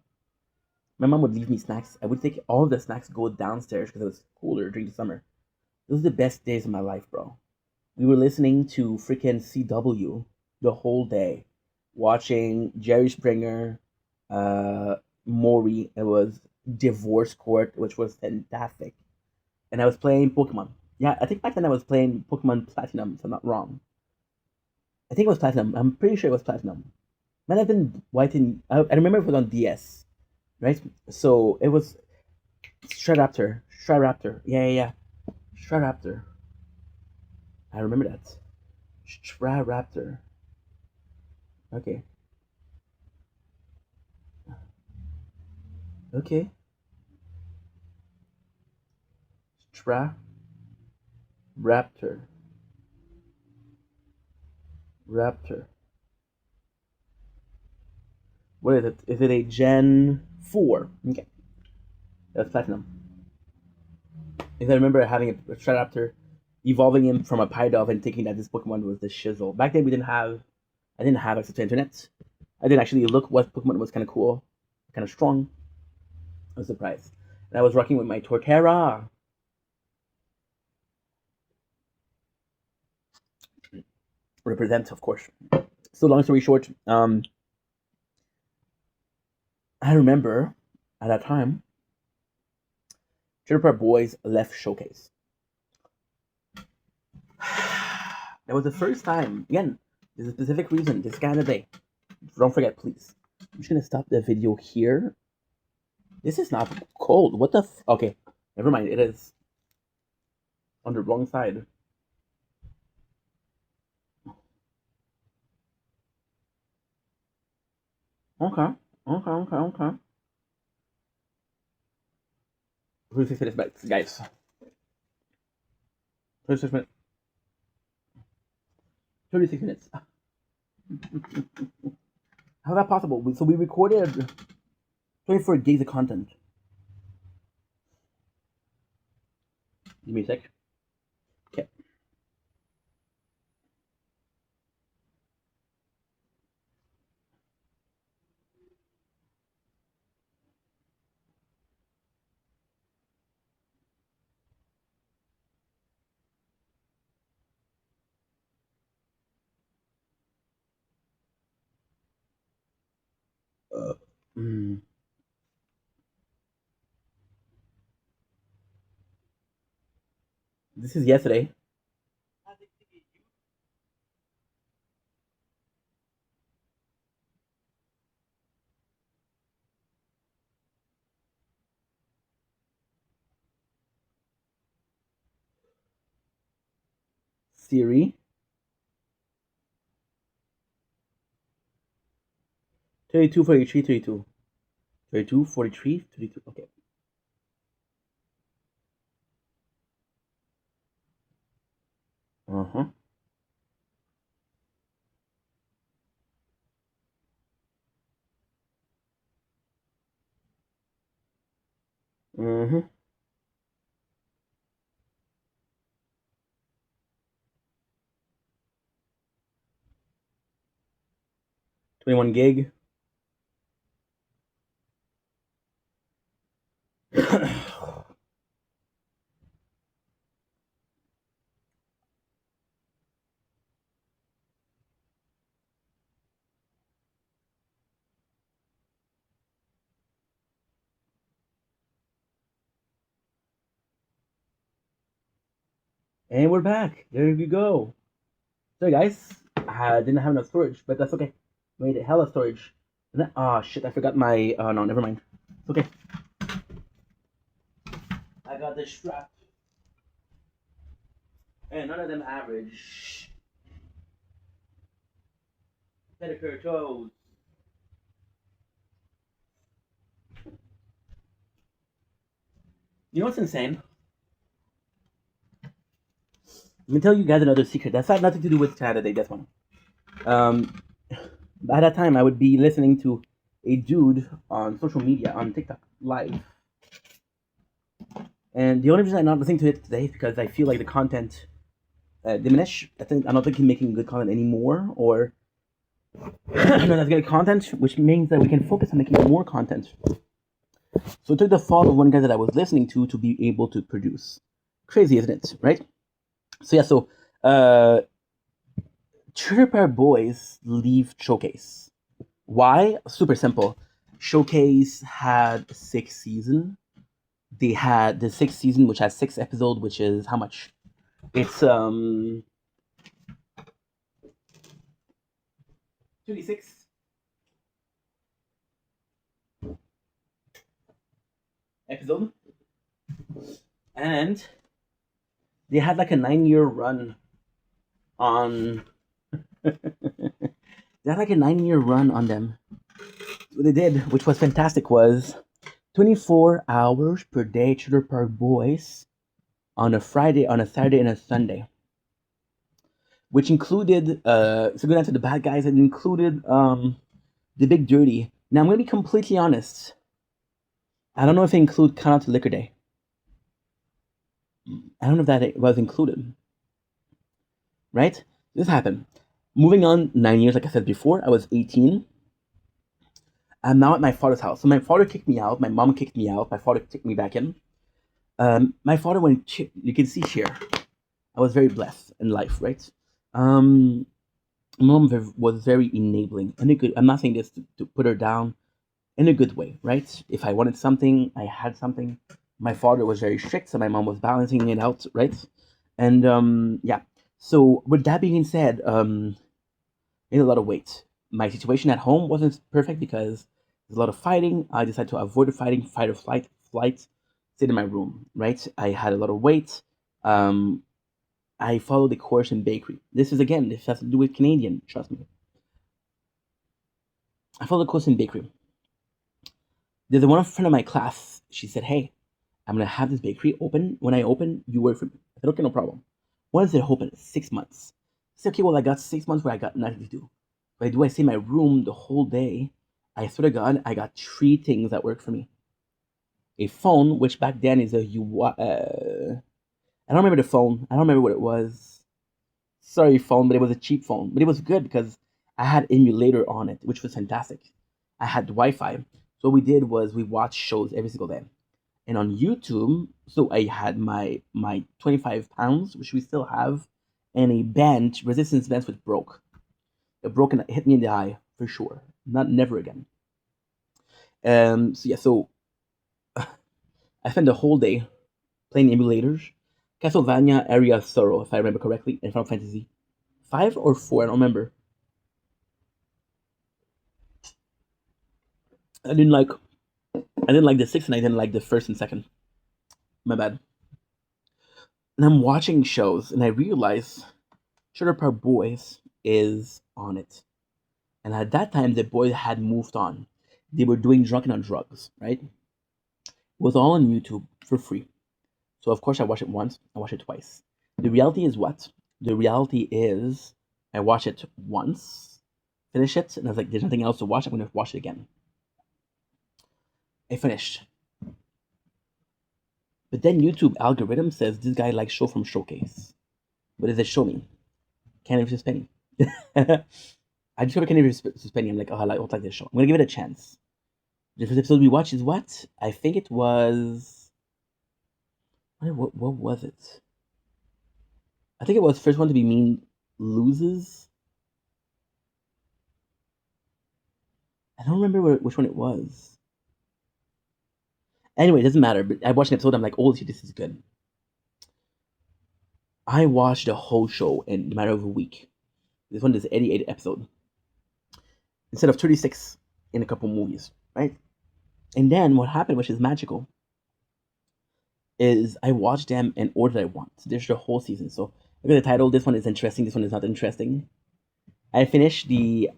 My mom would leave me snacks. I would take all of the snacks, go downstairs because it was cooler during the summer. Those are the best days of my life, bro. We were listening to freaking CW the whole day, watching Jerry Springer, Maury. It was Divorce Court, which was fantastic. And I was playing Pokemon. Yeah, I think back then I was playing Pokemon Platinum, if I'm not wrong. I think it was Platinum. I'm pretty sure it was Platinum. Might have been White and I remember it was on DS, right? So it was Shredaptor. Yeah. Shredaptor. I remember that. Shredaptor. Okay. Okay. Raptor. What is it? Is it a Gen 4? Okay. That's Platinum. If I remember having a Shredaptor, evolving him from a Pidove and thinking that this Pokemon was the shizzle. Back then I didn't have access to internet. I didn't actually look what Pokemon was kind of cool, kind of strong. I was surprised. And I was rocking with my Torterra. Represent, of course. So long story short, I remember at that time, Juniper Boys left Showcase. That was the first time. Again, there's a specific reason. This kind of day. Don't forget, please. I'm just gonna stop the video here. This is not cold. What the okay, never mind. It is on the wrong side. Okay. 36 minutes back, guys. 36 minutes. 36 minutes. How is that possible? So we recorded 24 gigs of content. Give me a sec. Okay. This is yesterday. Siri. 32, 43, 32. 32, 43, 32. Okay. Uh-huh. Mm-hmm. 21 gig. And we're back. There you go. Sorry, guys. I didn't have enough storage, but that's okay. Made it hella storage. Oh, shit. I forgot my... no, never mind. It's okay. I got this strap. And none of them average. Pedicure toes. You know what's insane? Let me tell you guys another secret. That's had nothing to do with Canada Day, this one. By that time, I would be listening to a dude on social media, on TikTok, live. And the only reason I'm not listening to it today is because I feel like the content diminish. I don't think he's making good content anymore, or not as good content, which means that we can focus on making more content. So it took the fall of one guy that I was listening to be able to produce. Crazy, isn't it? Right? So yeah, Trigger Pair Boys leave Showcase. Why? Super simple. Showcase had 6 seasons. They had the 6th season, which has 6 episodes, which is how much? It's 26 episode, and they had like a 9-year run on. They had like a 9-year run on them. What they did, which was fantastic, was 24 hours per day. Trailer Park Boys on a Friday, on a Saturday, and a Sunday, which included so going after the bad guys. It included the Big Dirty. Now I'm gonna be completely honest. I don't know if they include Count Out to Liquor Day. I don't know if that it was included. Right? This happened. Moving on 9 years, like I said before, I was 18. I'm now at my father's house. So my father kicked me out. My mom kicked me out. My father kicked me back in. My father went. You can see here. I was very blessed in life, right? Mom was very enabling, and I'm not saying this to put her down, in a good way, right? If I wanted something, I had something. My father was very strict, so my mom was balancing it out, right? And yeah. So with that being said, it's a lot of weight. My situation at home wasn't perfect because there's a lot of fighting. I decided to avoid the fighting, fight or flight, sit in my room, right? I had a lot of weight. I followed the course in bakery. This has to do with Canadian, trust me. I followed the course in bakery. There's one friend of my class. She said, "Hey, I'm gonna have this bakery open. When I open, you work for me." I said, "Okay, no problem." When is it open? 6 months. I said, "Okay, well, I got 6 months where I got nothing to do. But I stay in my room the whole day. I swear to God, I got 3 things that work for me. A phone, which back then is I don't remember the phone. I don't remember what it was. Sorry, phone, but it was a cheap phone. But it was good because I had emulator on it, which was fantastic. I had Wi-Fi. So what we did was we watched shows every single day. And on YouTube, so I had my 25 pounds, which we still have, and a bench, resistance bench, which broke. It broke and it hit me in the eye for sure. Never again. So yeah, so I spent the whole day playing emulators. Castlevania Area of Sorrow, if I remember correctly, and Final Fantasy 5 or 4, I don't remember. I didn't like the 6th, and I didn't like the 1st and 2nd. My bad. And I'm watching shows, and I realize Trailer Park Boys is on it. And at that time, the boys had moved on. They were doing Drunken on Drugs, right? It was all on YouTube for free. So of course I watched it once, I watched it twice. The reality is what? The reality is I watched it once, finished it, and I was like, there's nothing else to watch, I'm gonna watch it again. I finished. But then YouTube algorithm says this guy likes show from Showcase. What does it show me? Candy vs. Penny. I discovered Candy vs. Penny. I'm like, oh, I like this show. I'm gonna give it a chance. The first episode we watched is what? I think it was. What was it? I think it was first one to be mean loses. I don't remember which one it was. Anyway, it doesn't matter. But I watched an episode. I'm like, oh, this is good. I watched the whole show in a matter of a week. This one is 88 episode instead of 36 in a couple movies, right? And then what happened, which is magical, is I watched them in order that I want. So there's the whole season. So look at the title. This one is interesting. This one is not interesting. I finished the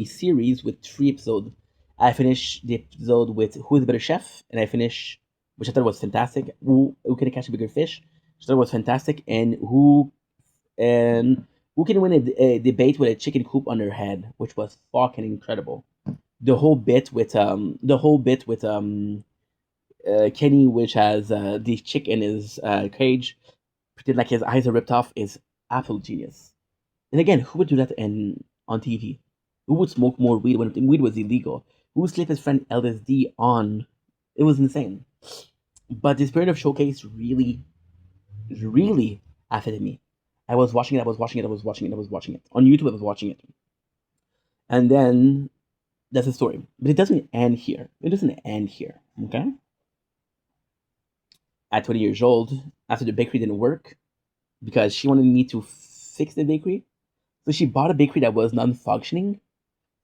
series with 3 episodes. I finished the episode with Who is the Better Chef, and I finished, which I thought was fantastic. Who can catch a bigger fish? Which I thought was fantastic, and who can win a debate with a chicken coop on their head, which was fucking incredible. The whole bit with Kenny, which has the chick in his cage, pretend like his eyes are ripped off, is absolute genius. And again, who would do that on TV? Who would smoke more weed when weed was illegal? Who would slip his friend LSD on? It was insane. But the spirit of showcase really, really affected me. I was watching it. On YouTube. I was watching it, and then that's the story. But it doesn't end here. Okay. At 20 years old, after the bakery didn't work, because she wanted me to fix the bakery, so she bought a bakery that was non-functioning.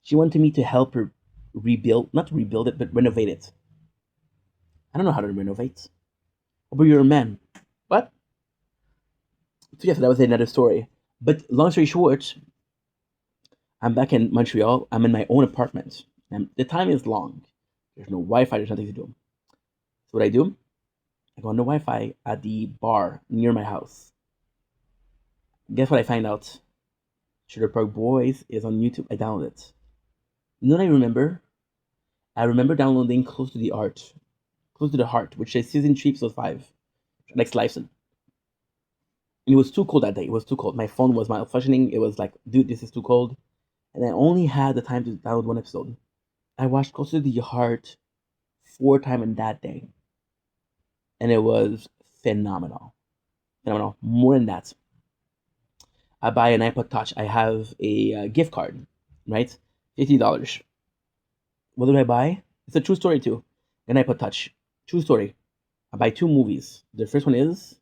She wanted me to help her not rebuild it, but renovate it. I don't know how to renovate. But you're a man. But so yes, that was another story. But long story short, I'm back in Montreal. I'm in my own apartment. And the time is long. There's no Wi-Fi. There's nothing to do. So what I do, I go on the Wi-Fi at the bar near my house. Guess what I find out? Sugar Park Boys is on YouTube. I download it. You know what I remember? I remember downloading Close to the Heart, which is season 3, episode 5. Like Slicen. It was too cold that day. It was too cold. My phone was malfunctioning. It was like, dude, this is too cold. And I only had the time to download one episode. I watched Close to the Heart 4 times in that day. And it was phenomenal. More than that. I buy an iPod Touch. I have a gift card, right? $50. What did I buy? It's a true story too. An iPod Touch. True story. I buy 2 movies. The first one is...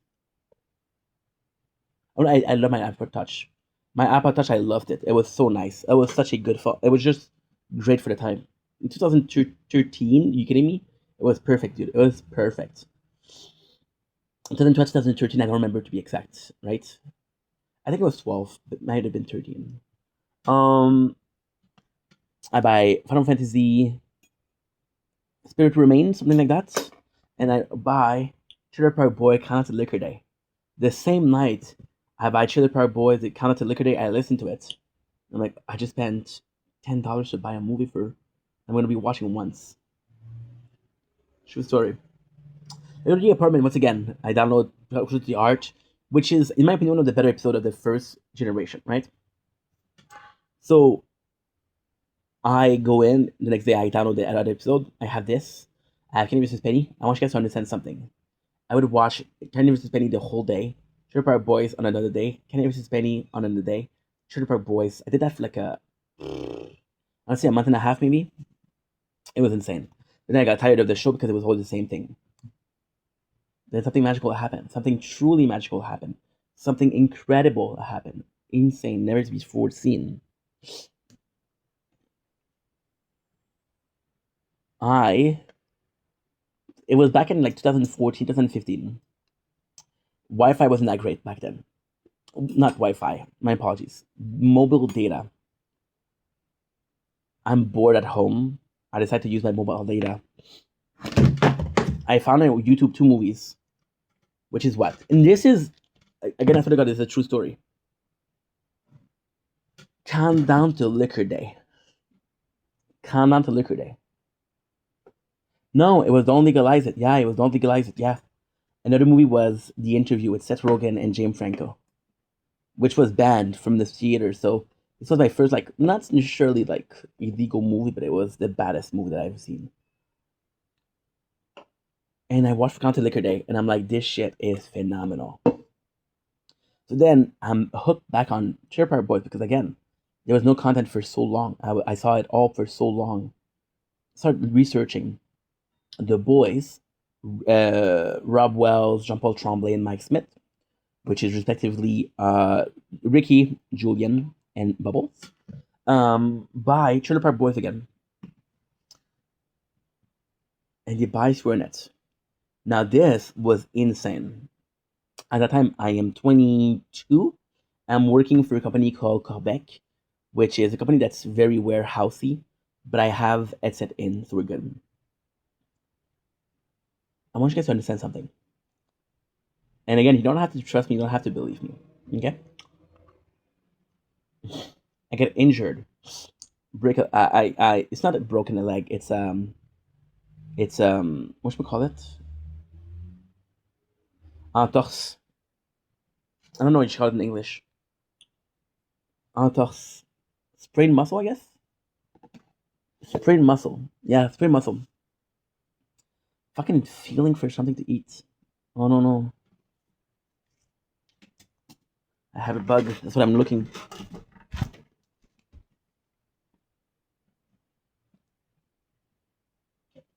Oh, I love my iPod Touch. My iPod Touch, I loved it. It was so nice. It was such a good phone. It was just great for the time. In 2013, you kidding me? It was perfect, dude. It was perfect. 2013, I don't remember to be exact, right? I think it was 12, but it might have been 13. I buy Final Fantasy Spirit Remains, something like that. And I buy Trailer Park Boy Count Out to Liquor Day. The same night I buy Trailer Park Boys, it Count Out to Liquor Day, I listen to it. I'm like, I just spent $10 to buy a movie I'm going to be watching once. True story. I go to the apartment once again. I download the art, which is, in my opinion, one of the better episodes of the first generation, right? So I go in the next day. I download the other episode. I have this. I have Kenny vs. Penny. I want you guys to understand something. I would watch Kenny vs. Penny the whole day. Trailer Park Boys on another day. Kenny vs. Penny on another day. Trailer Park Boys. I did that for like honestly, a month and a half maybe. It was insane. Then I got tired of the show because it was always the same thing. Then something magical happened. Something truly magical happened. Something incredible happened. Insane. Never to be before seen. It was back in like 2014, 2015. Wi-Fi wasn't that great back then. Not Wi-Fi. My apologies. Mobile data. I'm bored at home. I decided to use my mobile data. I found on YouTube 2 movies. Which is what? And this is, again, I forgot, this is a true story. Countdown to Liquor Day. Countdown to Liquor Day. No, it was Don't Legalize It. Yeah, it was Don't Legalize It. Yeah. Another movie was The Interview with Seth Rogen and James Franco, which was banned from the theater. So this was my first, like, not necessarily like illegal movie, but it was the baddest movie that I've seen. And I watched Count to Liquor Day, and I'm like, this shit is phenomenal. So then I'm hooked back on Trailer Park Boys because, again, there was no content for so long. I saw it all for so long. Started researching The Boys, Rob Wells, Jean-Paul Tremblay, and Mike Smith, which is respectively Ricky, Julian, and Bubbles, by Trailer Park Boys again. And the buys were in it. Now this was insane. At that time, I am 22. I'm working for a company called Quebec, which is a company that's very warehousey, but I have headset in, so we're good. I want you guys to understand something. And again, you don't have to trust me, you don't have to believe me. Okay? I get injured. It's not a broken leg, it's what should we call it? Entorse. I don't know what you call it in English. sprained muscle, I guess. Sprained muscle. Yeah, sprained muscle. Fucking feeling for something to eat. Oh no. I have a bug. That's what I'm looking.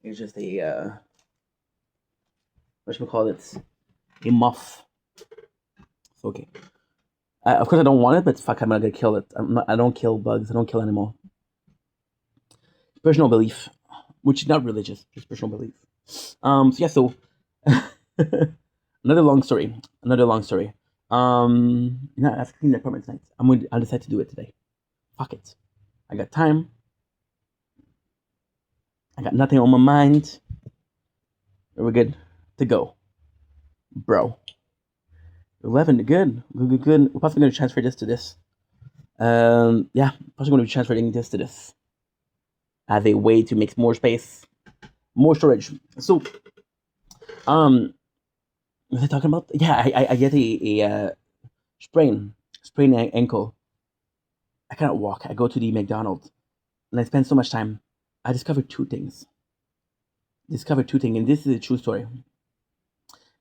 It's just a what should we call it? A muff. Okay. Of course, I don't want it, but fuck, I'm not gonna kill it. I don't kill bugs. I don't kill animal. Personal belief, which is not religious, just personal belief. So yeah. So another long story. I have to clean the apartment tonight. I'll decide to do it today. Fuck it. I got time. I got nothing on my mind. We're good to go, bro. 11, good. We're probably going to transfer this to this. Yeah, probably going to be transferring this to this as a way to make more space, more storage. So, what was I talking about? Yeah, I get a sprain ankle. I cannot walk. I go to the McDonald's and I spend so much time. I discovered two things, and this is a true story.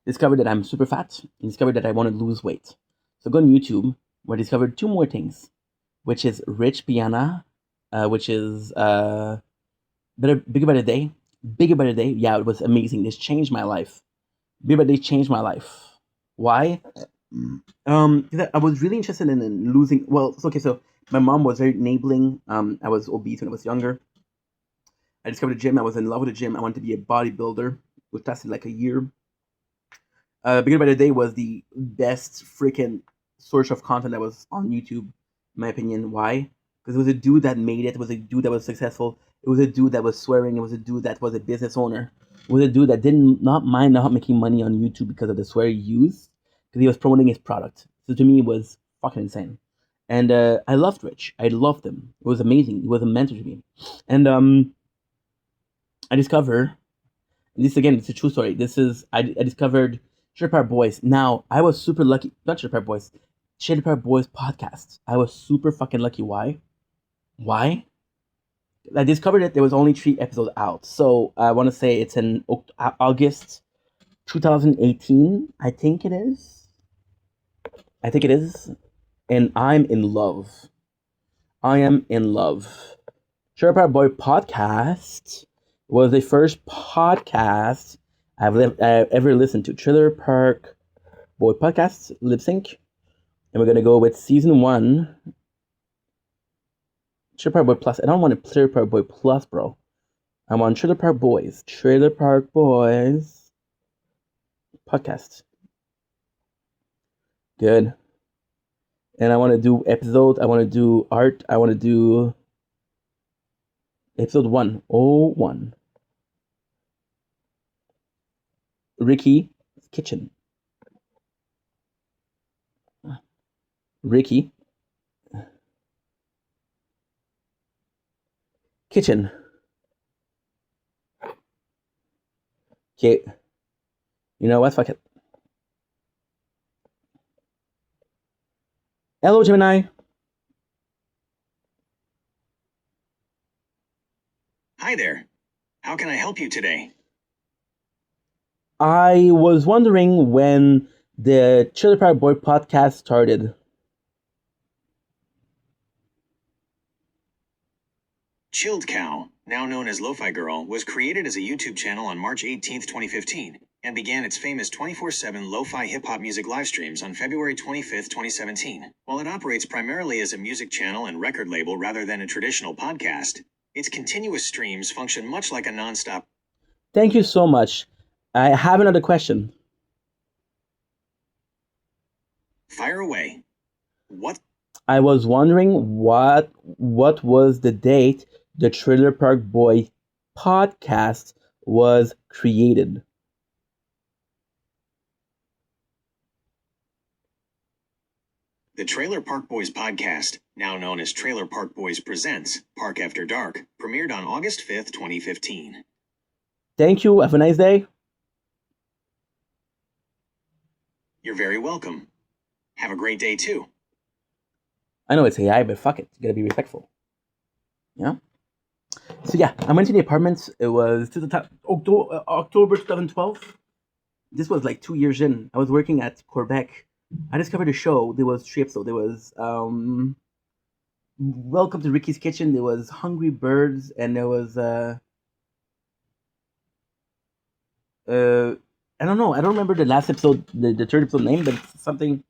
Discovered that I'm super fat, and discovered that I want to lose weight. So go on YouTube, where I discovered two more things, which is Rich Piana, which is Bigger by the Day. Yeah, it was amazing. This changed my life. Bigger by the Day changed my life. Why? I was really interested in losing. Well, okay, so my mom was very enabling. I was obese when I was younger. I discovered a gym. I was in love with the gym. I wanted to be a bodybuilder, which lasted like a year. Bigger by the Day was the best freaking source of content that was on YouTube, in my opinion. Why? Because it was a dude that made it. It was a dude that was successful. It was a dude that was swearing. It was a dude that was a business owner. It was a dude that did not mind not making money on YouTube because of the swear he used, because he was promoting his product. So to me, it was fucking insane. And I loved Rich. I loved him. It was amazing. He was a mentor to me. And I discovered, and this again, it's a true story. I discovered Shredder Park Boys. Now, I was super lucky. Not Shredder Park Boys. Shredder Park Boys podcast. I was super fucking lucky. Why? I discovered that there was only 3 episodes out. So I want to say it's in August 2018. I think it is. And I'm in love. Shredder Park Boy podcast was the first podcast I've ever listened to. Trailer Park Boy podcast, lip sync. And we're going to go with season 1. Trailer Park Boy Plus. I don't want a Trailer Park Boy Plus, bro. I'm on Trailer Park Boys. Trailer Park Boys podcast. Good. And I want to do episodes. I want to do art. I want to do episode 101. Ricky Kitchen. Ricky Kitchen. Okay. You know what? Fuck it. Hello, Gemini. Hi there. How can I help you today? I was wondering when the Trailer Park Boy podcast started. Chilled Cow, now known as Lo-Fi Girl, was created as a YouTube channel on March 18, 2015, and began its famous 24/7 lo-fi hip-hop music live streams on February 25, 2017. While it operates primarily as a music channel and record label rather than a traditional podcast, its continuous streams function much like a non-stop. Thank you so much. I have another question. Fire away. What? I was wondering what was the date the Trailer Park Boy podcast was created. The Trailer Park Boys podcast, now known as Trailer Park Boys Presents Park After Dark, premiered on August 5th, 2015. Thank you. Have a nice day. You're very welcome. Have a great day, too. I know it's AI, but fuck it. You gotta be respectful. Yeah. So yeah, I went to the apartment. It was to the top, October 2012. This was like 2 years in. I was working at Quebec. I discovered a show. There was 3 episodes. There was Welcome to Ricky's Kitchen. There was Hungry Birds, and there was I don't know. I don't remember the last episode, the third episode name, but it's something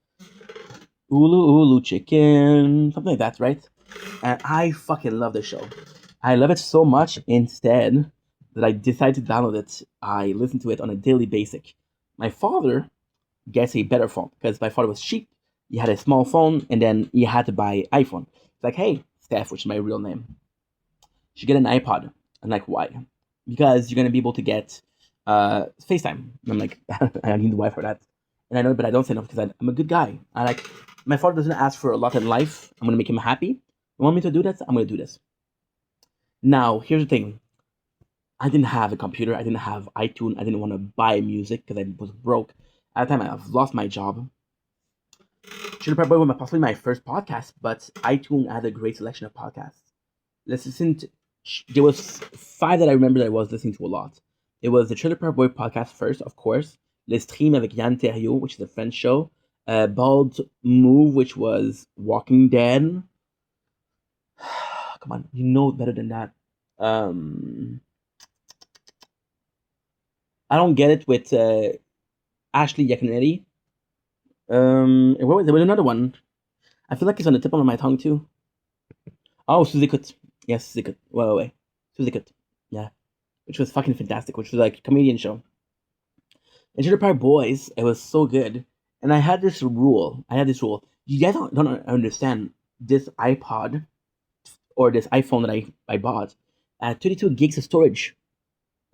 Ulu Chicken, something like that, right? And I fucking love the show. I love it so much instead that I decided to download it. I listen to it on a daily basis. My father gets a better phone because my father was cheap. He had a small phone and then he had to buy iPhone. It's like, hey, Steph, which is my real name, you should get an iPod. I'm like, why? Because you're gonna be able to get FaceTime. And I'm like, I need the Wi-Fi for that. And I know, but I don't say no because I'm a good guy. I like my father doesn't ask for a lot in life. I'm gonna make him happy. You want me to do that? I'm gonna do this. Now, here's the thing. I didn't have a computer. I didn't have iTunes. I didn't want to buy music because I was broke. At the time, I've lost my job. Should have probably possibly my first podcast, but iTunes had a great selection of podcasts. Let's listen to. There was 5 that I remember that I was listening to a lot. It was the Trailer Park Boy podcast first, of course. Le Stream avec Yann Terriot, which is a French show. Bald Move, which was Walking Dead. Come on, you know better than that. I don't get it with Ashley Yaconetti. There was another one. I feel like it's on the tip of my tongue too. Oh, Suzy Kut. Yes, Suzy Kut. Wait. Suzy Kut. Yeah. Which was fucking fantastic, which was like a comedian show. And Trailer Park Boys, it was so good. And I had this rule. You guys don't understand this iPod or this iPhone that I bought at 32 gigs of storage.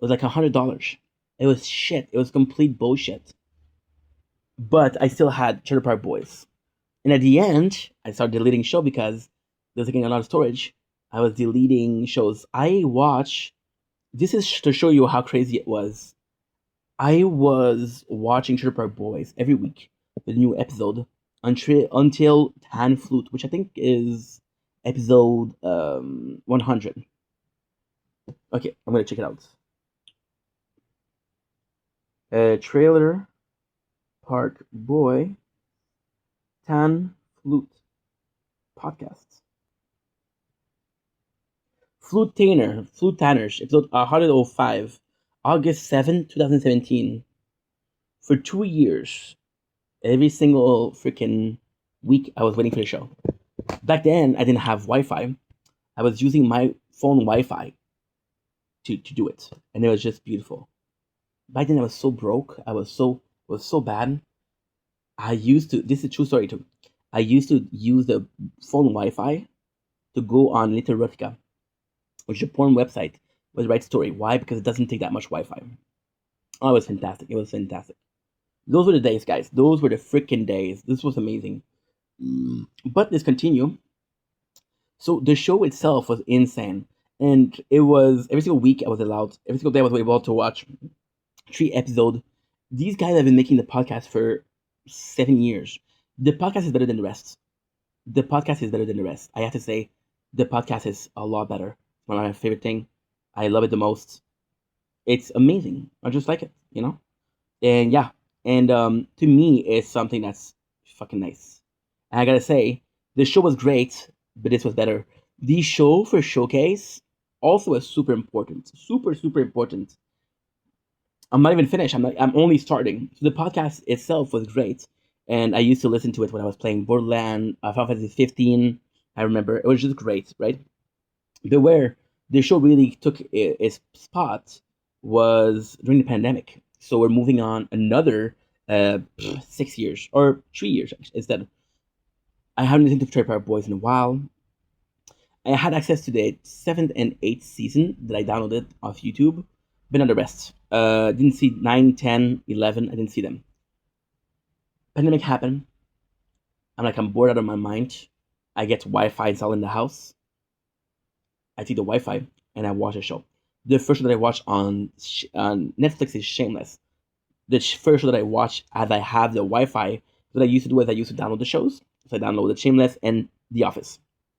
It was like $100. It was shit. It was complete bullshit. But I still had Trailer Park Boys. And at the end, I started deleting show because they were taking a lot of storage. I was deleting shows. This is to show you how crazy it was. I was watching Trailer Park Boys every week, the new episode, until Tan Flute, which I think is episode 100. Okay, I'm gonna check it out. Trailer Park Boy Tan Flute podcast. Flute Tanners, episode 105, August 7, 2017. For 2 years, every single freaking week, I was waiting for the show. Back then, I didn't have Wi-Fi. I was using my phone Wi-Fi to do it, and it was just beautiful. Back then, I was so broke. It was so bad. This is a true story too. I used to use the phone Wi-Fi to go on Literotica, which is a porn website with the right story. Why? Because it doesn't take that much Wi-Fi. Oh, it was fantastic. Those were the days, guys. Those were the freaking days. This was amazing. But let's continue. So the show itself was insane. And it was every single week every single day I was able to watch 3 episodes. These guys have been making the podcast for 7 years. The podcast is better than the rest. I have to say, the podcast is a lot better. It's one of my favorite thing. I love it the most. It's amazing. I just like it, you know? And yeah. And to me, it's something that's fucking nice. And I gotta say, the show was great, but this was better. The show for Showcase also was super important. Super, super important. I'm not even finished. I'm only starting. So the podcast itself was great. And I used to listen to it when I was playing Borderlands, Final Fantasy 15. I remember. It was just great, right? But where the show really took its spot was during the pandemic. So we're moving on another 6 years, or 3 years instead. I haven't listened to Trailer Park Boys in a while. I had access to the 7th and 8th season that I downloaded off YouTube, but not the rest. Didn't see 9, 10, 11. I didn't see them. Pandemic happened. I'm bored out of my mind. I get Wi-Fi installed in the house. I take the Wi-Fi and I watch a show. The first show that I watched on Netflix is Shameless. The first show that I watched as I have the Wi-Fi, what I used to do is I used to download the shows. So I downloaded Shameless, and The Office.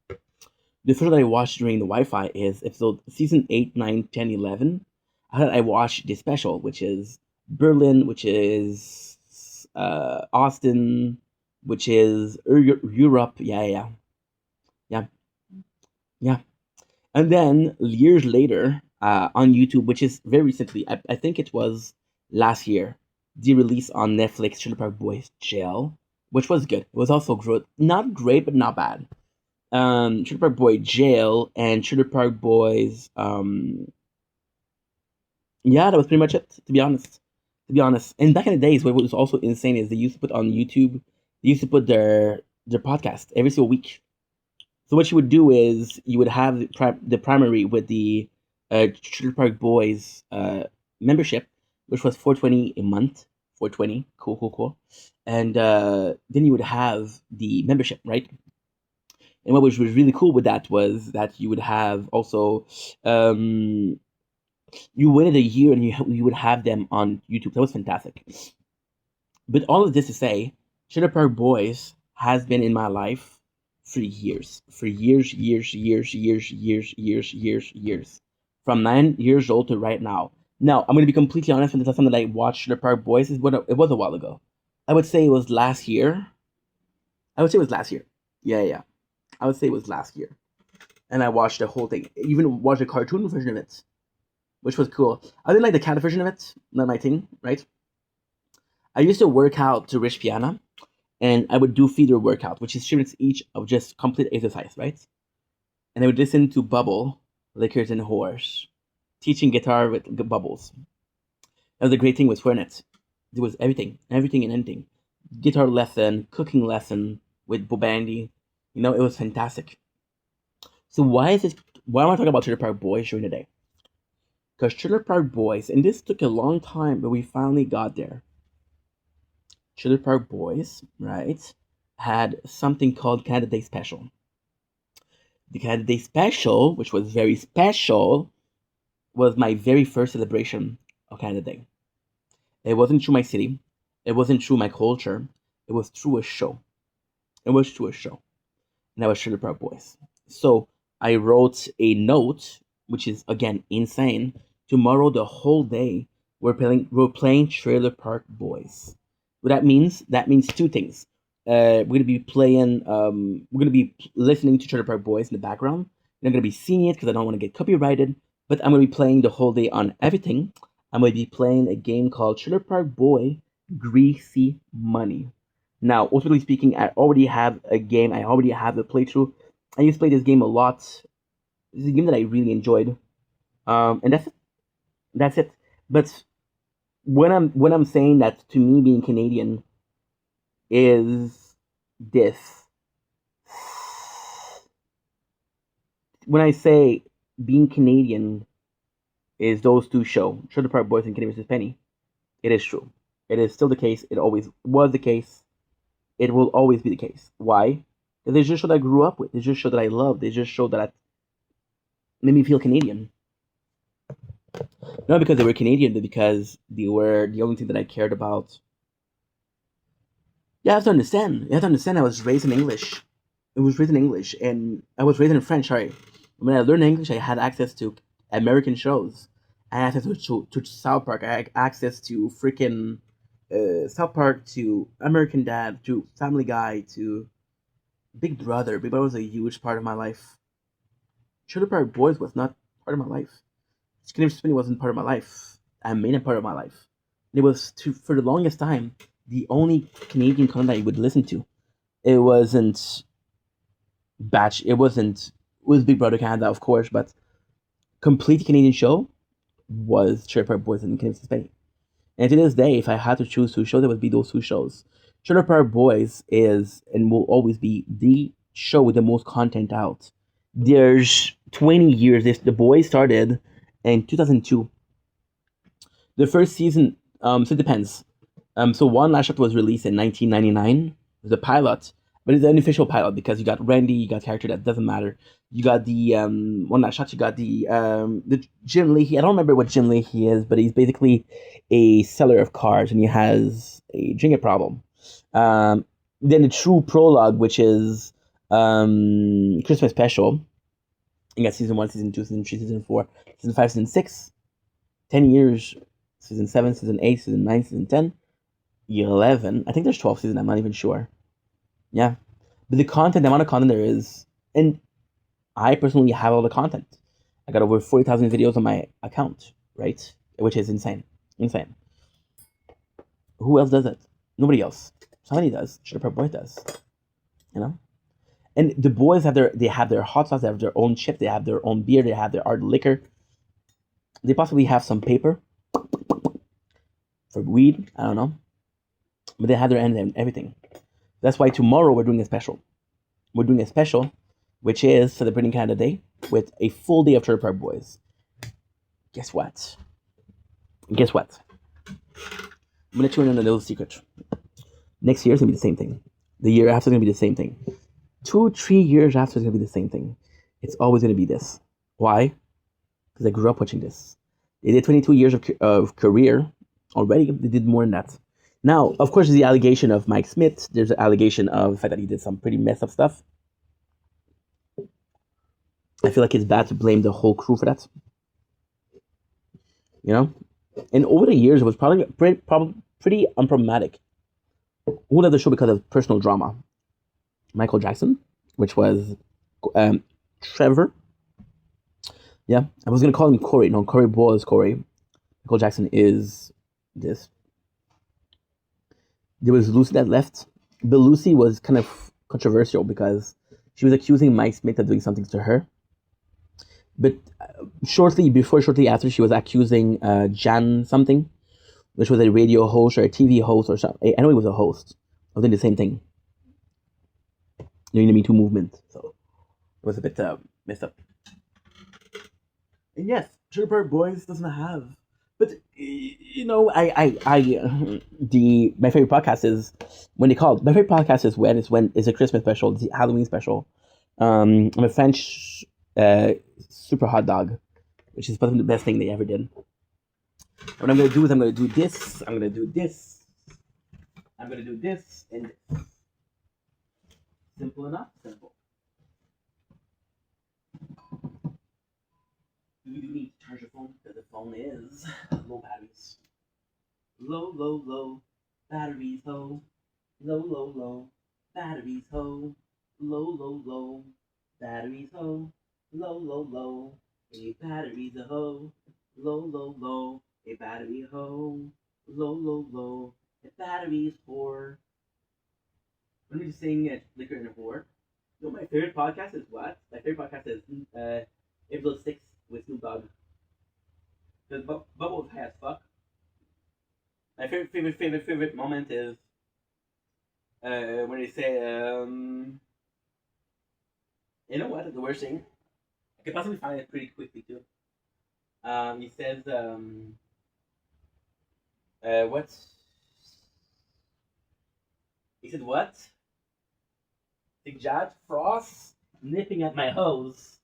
The first that I watched during the Wi-Fi is episode season 8, 9, 10, 11. I watched the special, which is Berlin, which is Austin, which is Europe. Yeah. And then years later, on YouTube, which is very recently, I think it was last year, the release on Netflix, Trailer Park Boys Jail, which was good. It was also good. Not great, but not bad. Trailer Park Boy Jail and Trailer Park Boys. Yeah, that was pretty much it. To be honest, and back in the days, what was also insane is they used to put on YouTube. They used to put their podcast every single week. So what you would do is you would have the primary with the Trailer Park Boys membership, which was $4.20 a month. $4.20, cool. And then you would have the membership, right? And what was really cool with that was that you would have also you waited a year and you would have them on YouTube. That was fantastic. But all of this to say, Trailer Park Boys has been in my life for years. From 9 years old to right now. Now, I'm going to be completely honest, when the last time that I watched Trailer Park Boys, it was a while ago. I would say it was last year. Yeah. I would say it was last year. And I watched the whole thing. Even watched the cartoon version of it, which was cool. I didn't like the cat version of it. Not my thing, right? I used to work out to Rich Piana, and I would do feeder workout, which is 3 minutes each of just complete exercise, right? And I would listen to Bubble, Liquors and Whores, teaching guitar with Bubbles. That was a great thing with Fernet. There was everything and anything. Guitar lesson, cooking lesson with Bobandy. It was fantastic. So why am I talking about Trailer Park Boys during the day? Because Trailer Park Boys, and this took a long time, but we finally got there. Trailer Park Boys, right, had something called Canada Day Special. The Canada Day Special, which was very special, was my very first celebration of Canada Day. It wasn't through my city. It wasn't through my culture. It was through a show. And that was Trailer Park Boys. So I wrote a note, which is, again, insane. Tomorrow, the whole day, we're playing Trailer Park Boys. What that means two things. We're gonna be playing. We're gonna be listening to Trailer Park Boys in the background. I'm not gonna be seeing it because I don't want to get copyrighted. But I'm gonna be playing the whole day on everything. I'm gonna be playing a game called Trailer Park Boy Greasy Money. Now, ultimately speaking, I already have a game. I already have a playthrough. I used to play this game a lot. It's a game that I really enjoyed. And that's it. But when I'm saying that, to me, being Canadian is this. When I say being Canadian is those two shows, Trailer Park Boys and Canadian vs. Penny, it is true. It is still the case. It always was the case. It will always be the case. Why? Because it's just a show that I grew up with. It's just a show that I loved. It's just a show that made me feel Canadian. Not because they were Canadian, but because they were the only thing that I cared about. You have to understand. I was raised in English. And I was raised in French. Sorry. When I learned English, I had access to American shows. I had access to South Park. I had access to freaking South Park, to American Dad, to Family Guy, to Big Brother. Big Brother was a huge part of my life. Trailer Park Boys was not part of my life. Canadian Spinning wasn't part of my life. I made it part of my life. It was for the longest time the only Canadian content I would listen to. It wasn't Batch. It was Big Brother Canada, of course, but complete Canadian show was Trailer Park Boys and Canadian Spinning. And to this day, if I had to choose 2 shows, it would be those 2 shows. Trailer Park Boys is and will always be the show with the most content out. There's 20 years. The boys started in 2002. The first season, so it depends. So one last chapter was released in 1999. It was a pilot, but it's an official pilot because you got Randy, you got character that doesn't matter. You got the one last shot. You got the Jim Leahy. I don't remember what Jim Leahy is, but he's basically a seller of cars, and he has a drinking problem. Then the true prologue, which is Christmas special. You got season 1, season 2, season 3, season 4, season 5, season 6, 10 years, season 7, season 8, season 9, season 10, 11. I think there's 12 seasons. I'm not even sure. Yeah. But the amount of content there is, and I personally have all the content. I got over 40,000 videos on my account, right? Which is insane. Insane. Who else does it? Nobody else. Somebody does. Sugar Boy does. You know? And the boys have their hot sauce, they have their own chip, they have their own beer, they have their art liquor. They possibly have some paper for weed, I don't know. But they have their end and everything. That's why tomorrow we're doing a special. We're doing a special, which is celebrating Canada Day with a full day of Trailer Park Boys. Guess what? I'm gonna let you in on a little secret. Next year is gonna be the same thing. The year after is gonna be the same thing. 2-3 years after is gonna be the same thing. It's always gonna be this. Why? Because I grew up watching this. They did 22 years of career already. They did more than that. Now, of course, there's the allegation of Mike Smith. There's an allegation of the fact that he did some pretty messed up stuff. I feel like it's bad to blame the whole crew for that. You know? And over the years, it was probably pretty unproblematic. Who left the show because of personal drama? Michael Jackson, which was Trevor. Yeah, I was gonna call him Corey. No, Corey was Corey. Michael Jackson is this. There was Lucy that left, but Lucy was kind of controversial because she was accusing Mike Smith of doing something to her. But shortly after, she was accusing Jan something, which was a radio host or a TV host or something. I know he was a host. I was doing the same thing during the Me Too movement, so it was a bit messed up. And yes, Trailer Park Boys doesn't have, but you know, my favorite podcast is when they call. My favorite podcast is when it's a Christmas special, it's a Halloween special. I'm a French super hot dog, which is probably the best thing they ever did. And what I'm gonna do is I'm gonna do this, I'm gonna do this, I'm gonna do this, and this. Simple enough, simple. You do need to charge your phone because the phone is low batteries. Low batteries, ho. Low batteries, ho. Low batteries, ho. Low a battery's a ho. Low a battery, ho. Low a battery's whore. Let me just sing Liquor and a Whore. You know, my favorite podcast is what? My favorite podcast is April 6th with Snoop Dogg. Because Bubbles high as fuck. My favorite moment is when they say, you know what? The worst thing. I can possibly find it pretty quickly too. He says, what? He said what? Big Jad Frost nipping at my hose.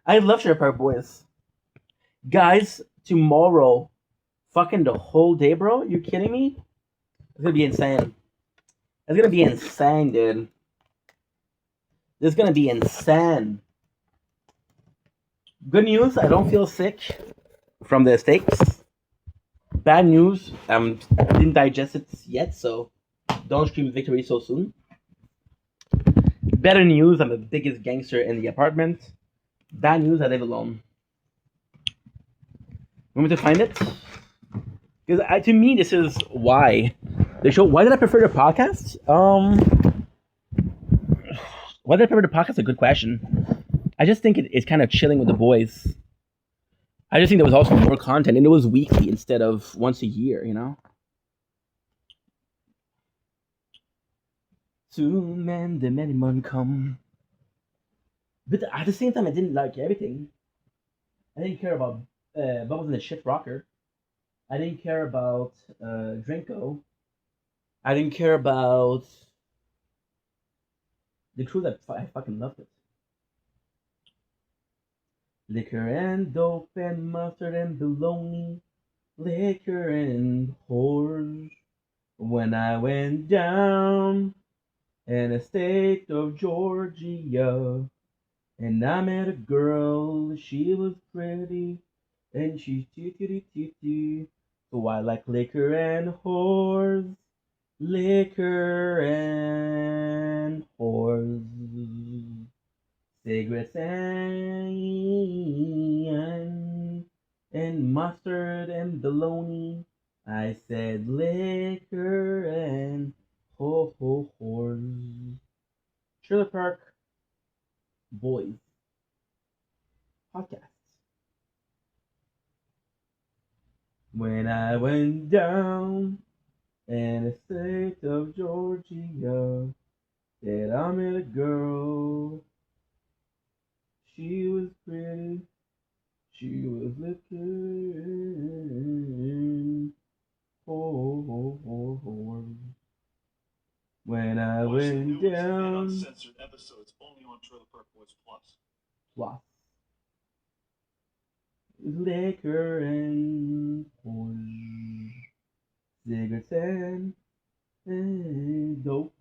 I love Trailer Park Boys. Guys, tomorrow, fucking the whole day, bro? You kidding me? It's gonna be insane. It's gonna be insane, dude. It's gonna be insane. Good news, I don't feel sick from the steaks. Bad news, didn't digest it yet, so don't scream victory so soon. Better news, I'm the biggest gangster in the apartment. Bad news, I live alone. Want me to find it? Because to me, this is why the show. Why did I prefer the podcast? Why did I prefer the podcast? A good question. I just think it's kind of chilling with the boys. I just think there was also more content, and it was weekly instead of once a year. You know. Soon man, the many men come. But at the same time, I didn't like everything. I didn't care about Bubbles and the Shit Rocker. I didn't care about Drinko. I didn't care about the crew that I fucking loved it. Liquor and dope and mustard and bologna. Liquor and whores. When I went down in the state of Georgia, and I met a girl, she was pretty, and she's titty. So I like liquor and whores, liquor and whores, cigarettes and mustard and bologna. I said liquor and whores. Trailer Park Boys podcast. When I went down in the state of Georgia, said I met a girl. She was pretty. She was looking for. When I went down. Uncensored episodes only on Trailer Park Boys Plus. Liquor and porn, cigarettes and dope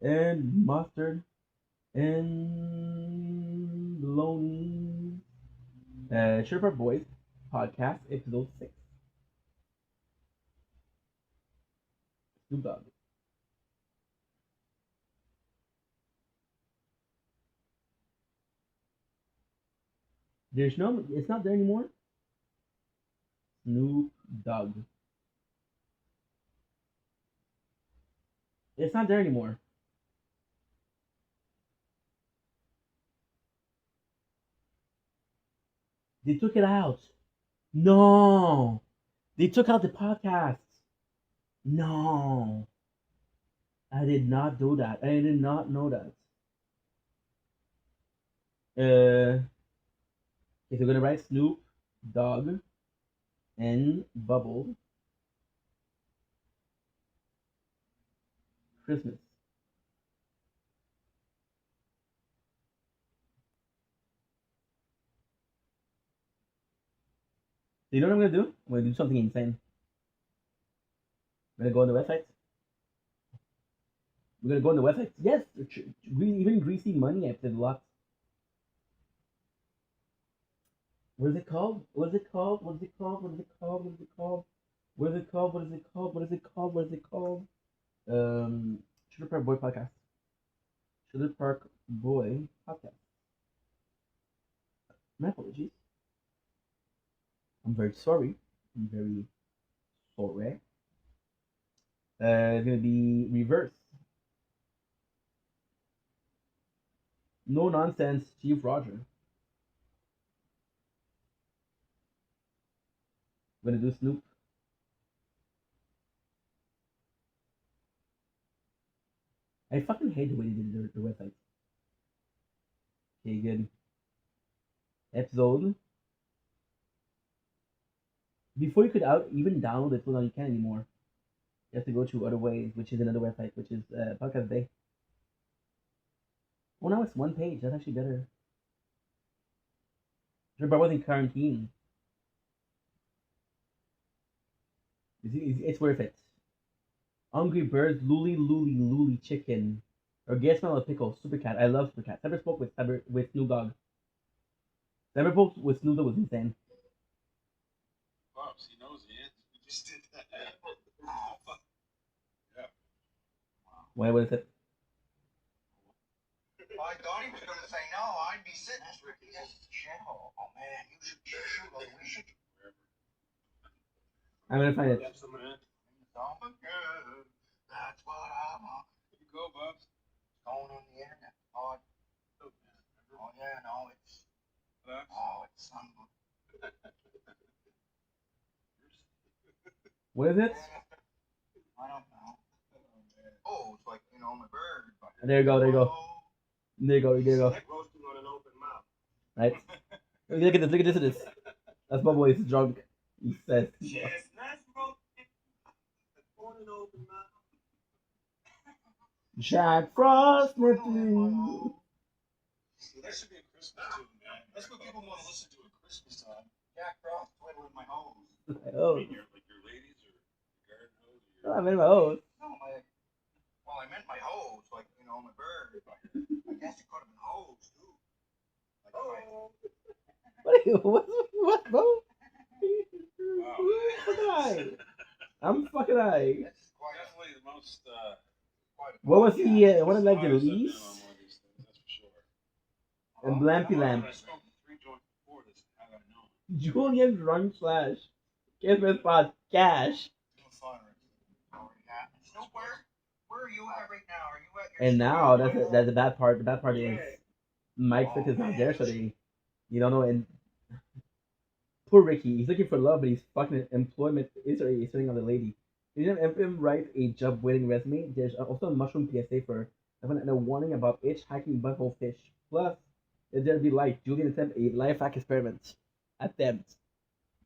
and mustard and bologna. Trailer Park Boys podcast episode 6. Snoop Dogg. There's no, it's not there anymore. Snoop Dogg. It's not there anymore. They took it out. No. They took out the podcast. No. I did not do that. I did not know that. If you're gonna write Snoop Dogg and Bubble Christmas. So you know what I'm gonna do? I'm gonna do something insane. I'm gonna go on the website. We're gonna go on the website. Yes, even Greasy Money. I've said a lot. What is it called? What is it called? What is it called? What is it called? What is it called? What is it called? What is it called? What is it called? What is it called? Trailer Park Boy Podcast. Trailer Park Boy Podcast. My apologies. I'm very sorry. I'm very sorry. It's gonna be reverse. No nonsense, Chief Roger. I'm gonna do Snoop. I fucking hate the way they did their website. Okay, good. Episode. Before you could even download it, so now you can't anymore. You have to go to other ways, which is another website, which is Podcast Day. Oh, now it's one page. That's actually better. Sure, but I was in quarantine. It's worth it. Hungry Birds, Luli Chicken. Or Get Smell of Pickle, Super Cat. I love Super Cat. Cyber spoke with Snoop Dogg. Cyber spoke with Snoop Dogg was insane. Pops, he knows the answer. He just did that. Yeah. What is it? Well, I thought he was going to say no. I'd be sitting as Ricky. This is a shithole. Oh, man, you should we should. I'm gonna find it. That's what I want. Here you go, Bubs. Going on the internet. Oh yeah, no, it's. Oh, it's What is it? I don't know. Oh, it's like, my bird. There you go. There you go. Like roasting on an open mouth. Right? Look at this. That's Bubble. He's drunk. He says. Yes, nice roasting on an open mouth. Jack Frost, See, that should be a Christmas tune, man. That's what people want to listen to at Christmas time. Jack Frost twiddling my hose. Oh. You mean your ladies or your garden hose or I meant my hose. No, I meant my hose, like, my bird. I guess it could have been hose, too. Like, What, bro? wow. Fucking high. I'm fucking high. That's definitely the most, What was he, what did like the highest I've been least? on one of these things, that's for sure. And Blampy Lamp. I smoked 3 joints before this, had I known. Julian Drunk Slash. Kismet Pod Cash. Fun, so where are you at right now? Are you at your And now studio? that's the bad part. The bad part is Mike Fit is not there, so you don't know. And poor Ricky, he's looking for love, but he's fucking employment is already sitting on the lady. He didn't have him write a job waiting resume. There's also a mushroom PSA for and a warning about itch hiking butthole fish. Plus, there'll be life. Julian attempt a life hack experiment. Attempt.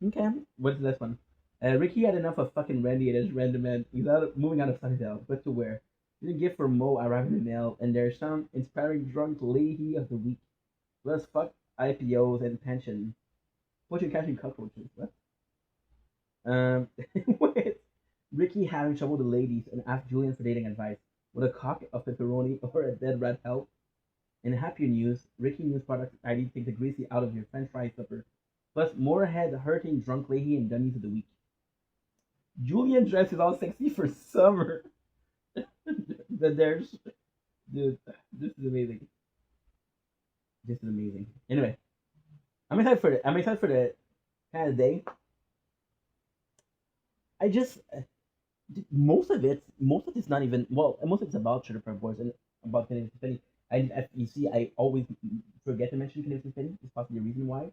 Okay, what's the next one? Ricky had enough of fucking Randy and his random man. He's moving out of Sunnydale, but to where? He's a gift for Mo arriving in the mail, and there's some inspiring drunk lady of the week. Plus, fuck IPOs and pension. What you catching cockroaches? What? Wait. Ricky having trouble with the ladies and asked Julian for dating advice. Would a cock of pepperoni or a dead rat help? In happier news, Ricky News Products ID take the greasy out of your french fry supper. Plus, more ahead, hurting drunk lady and dummies of the week. Julian dresses all sexy for summer. But there's, dude, this is amazing. This is amazing. Anyway, I'm excited for the kind of day. I just most of it's not even most of it's about Sugar Park Boys and about Canadian Penny. You see, I always forget to mention Canadian Penny. It's possibly a reason why.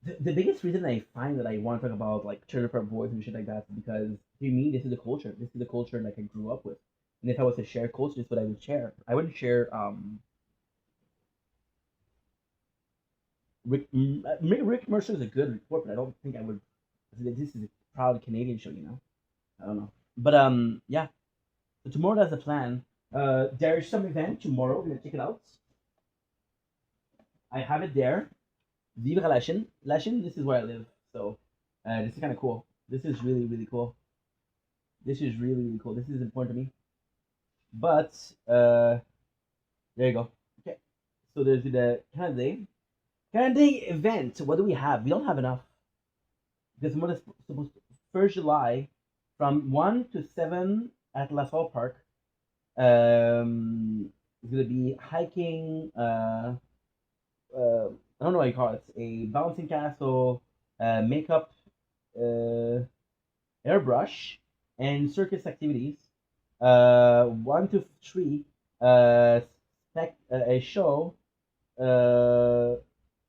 The biggest reason I find that I want to talk about like Trailer Park Boys and shit like that is because to me this is the culture. This is the culture like I grew up with. And if I was to share culture, this is what I would share. I wouldn't share Rick Mercer is a good report, but I don't think I would. This is a proud Canadian show, you know. I don't know, but yeah. So tomorrow that's the plan. There's some event tomorrow. We're gonna check it out. I have it there. Vivre la Chine. La Chine, this is where I live. So this is kind of cool. This is really, really cool. This is really, really cool. This is important to me. But there you go. Okay. So there's the Canada Day event. What do we have? We don't have enough. This month is supposed to 1st July from 1 to 7 at La Salle Park. It's gonna be hiking. I don't know what you call it. It's a bouncing castle, makeup, airbrush, and circus activities. 1 to 3, a show.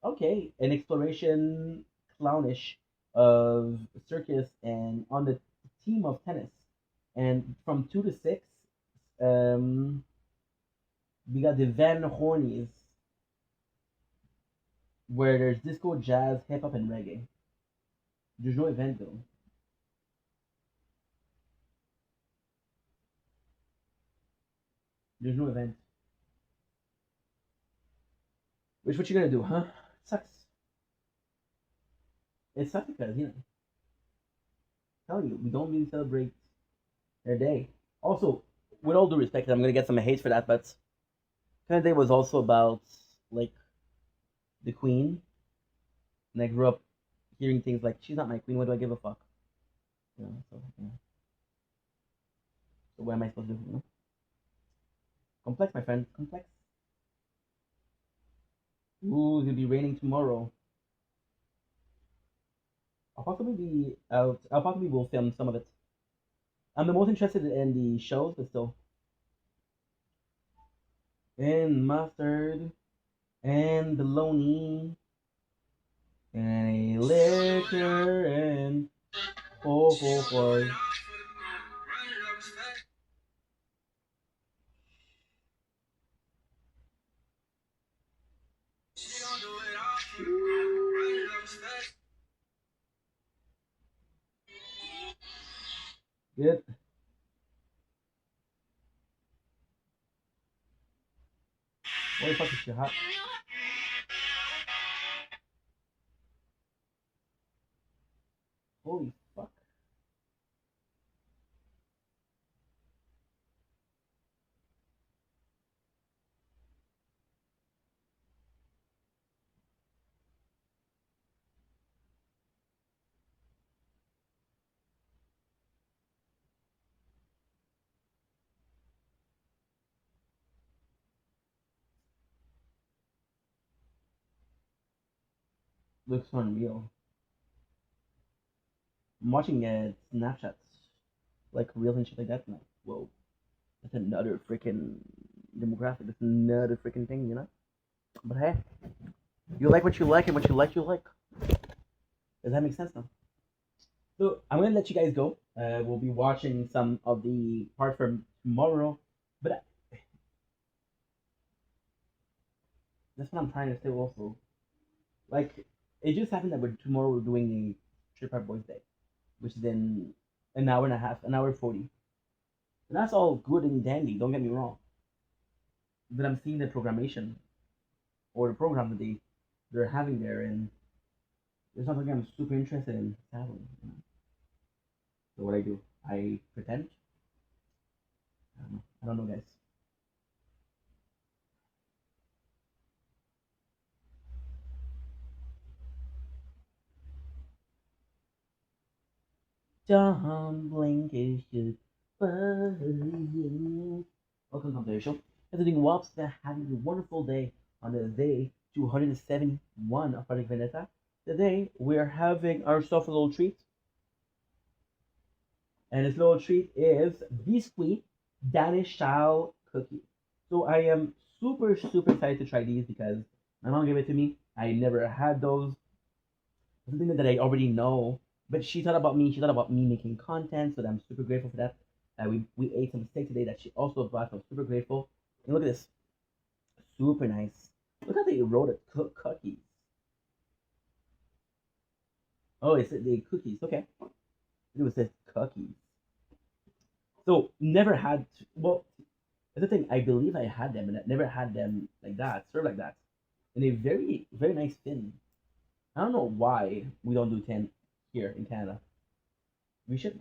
Okay, an exploration clownish of circus and on the team of tennis. And from 2 to 6, we got the Van Hornies, where there's disco, jazz, hip hop, and reggae. There's no event though. There's no event. Which what you gonna do, huh? It sucks. It sucks because I'm telling you, we don't really celebrate their day. Also, with all due respect, I'm gonna get some hate for that, but Canada Day was also about like the Queen, and I grew up hearing things like, "She's not my queen. What do I give a fuck?" You know. So yeah. So what am I supposed to do? You know? Complex, my friend. Complex. Ooh, it's gonna be raining tomorrow. I'll possibly be out. I'll possibly will film some of it. I'm the most interested in the shows, but still. And mustard, and bologna, and a liquor, and ho. Good. What the fuck is shit hot? Holy fuck. Looks unreal. I'm watching Snapchats, like reels and shit like that. And like, whoa, that's another freaking demographic. That's another freaking thing, you know. But hey, you like what you like, and what you like, you like. Does that make sense now? So I'm gonna let you guys go. We'll be watching some of the parts from tomorrow, but that's what I'm trying to say also. Like, it just happened that tomorrow we're doing the Trip Hop Boys Day, which is in an hour and a half, an hour 40. And that's all good and dandy, don't get me wrong. But I'm seeing the programmation or the program that they're having there, and it's not something I'm super interested in having. You know? So what I do, I pretend. I don't know, guys. John Blink is just buzzing. Welcome to the show. Everything well, having a wonderful day on the day 271 of Project Vendetta. Today we're having ourselves a little treat. And this little treat is biscuit Danish style cookie. So I am super excited to try these because my mom gave it to me. I never had those. Something that I already know. But she thought about me. She thought about me making content, so I'm super grateful for that. We ate some steak today that she also brought, so I'm super grateful. And look at this, super nice. Look how they wrote it, cookies. Oh, it's the cookies. Okay, it was says cookies. So never had. Well, that's the thing. I believe I had them, and I never had them like that, served like that, and a very nice thin. I don't know why we don't do 10 here in Canada. We should.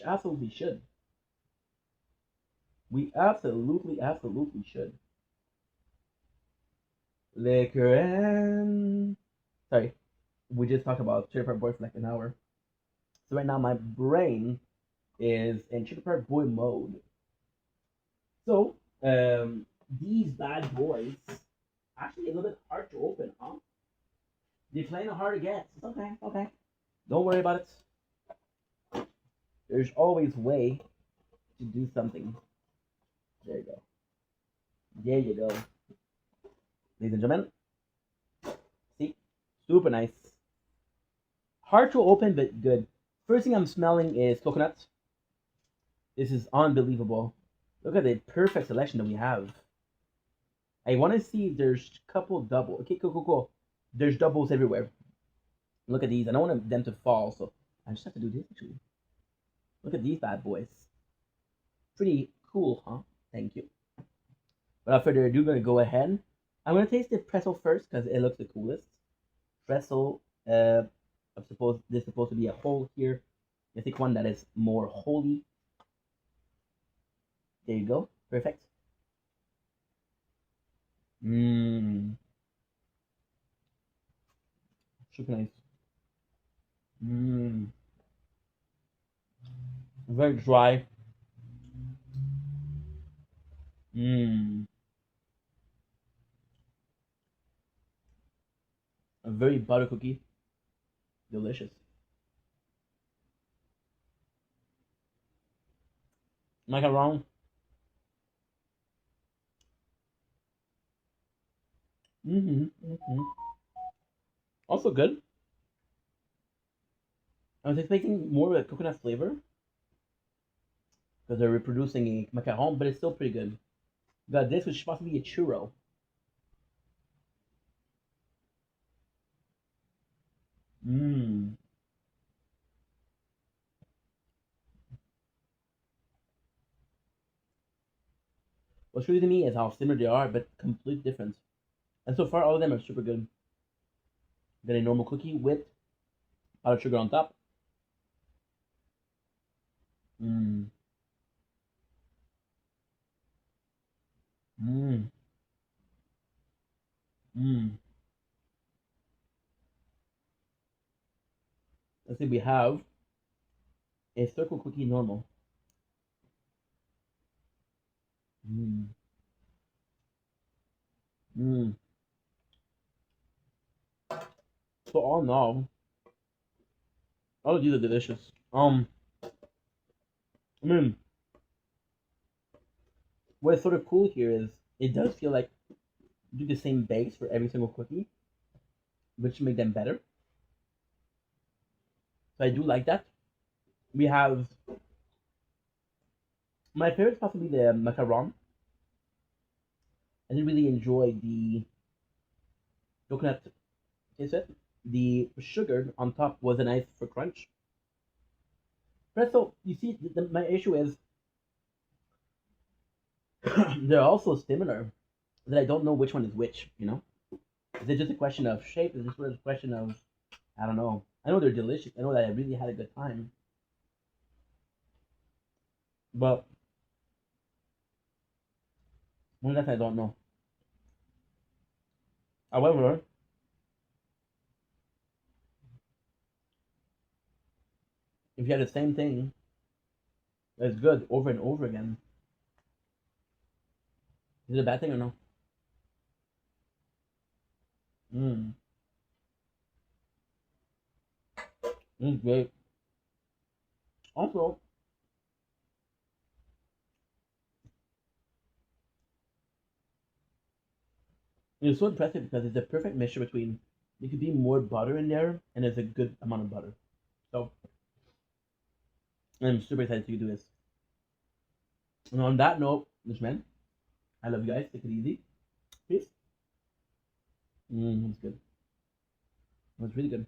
Absolutely should. We absolutely should. Liquor and sorry, we just talked about Chili Park Boy for like an hour. So right now my brain is in Chili Park Boy mode. So these bad boys actually a little bit hard to open, huh? They're playing it hard to get. It's okay, okay. Don't worry about it. There's always way to do something. There you go. There you go. Ladies and gentlemen. See? Super nice. Hard to open, but good. First thing I'm smelling is coconut. This is unbelievable. Look at the perfect selection that we have. I want to see if there's a couple double. Okay, cool. There's doubles everywhere. Look at these. I don't want them to fall, so I just have to do this actually. Look at these bad boys. Pretty cool, huh? Thank you. Without further ado, I'm going to go ahead. I'm going to taste the pretzel first because it looks the coolest. Pretzel, this is supposed to be a hole here. I think one that is more holy. There you go. Perfect. Mmm. Super nice. Mmm. Very dry. Mmm. A very butter cookie. Delicious. Am I not wrong? Also good. I was expecting more of a coconut flavor because they're reproducing a macaron, but it's still pretty good. Got this, which is possibly a churro. Mmm. What's crazy to me is how similar they are, but complete difference. And so far, all of them are super good. Got a normal cookie with powdered sugar on top. Mmm. Mmm. Mmm. Let's see, we have a circle cookie normal. Mmm. Mmm. So all in all of these are delicious. I mean, what's sort of cool here is it does feel like you do the same base for every single cookie, which make them better. So I do like that. We have my favorite is possibly the macaron. I didn't really enjoy the coconut taste it. The sugar on top was a nice for crunch. Pretzel, you see, my issue is they're also similar that I don't know which one is which. You know, is it just a question of shape? Is it just a question of I don't know. I know they're delicious. I know that I really had a good time, but one that I don't know. However, if you had the same thing that's good over and over again, is it a bad thing or no? Mm, great. Also, it's so impressive because it's a perfect mixture between there could be more butter in there and there's a good amount of butter. So I'm super excited to do this. And on that note, Miss Men, I love you guys. Take it easy. Peace. That's good. That's really good.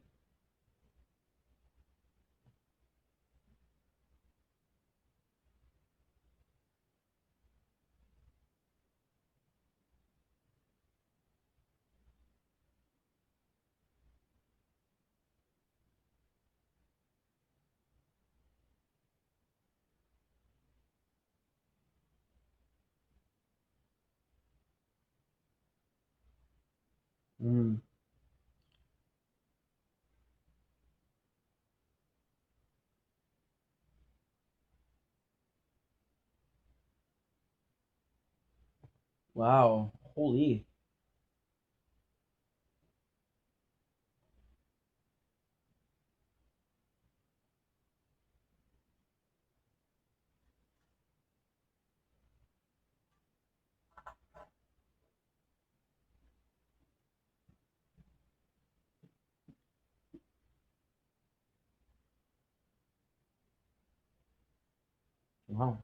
Mm. Wow. Holy. Wow.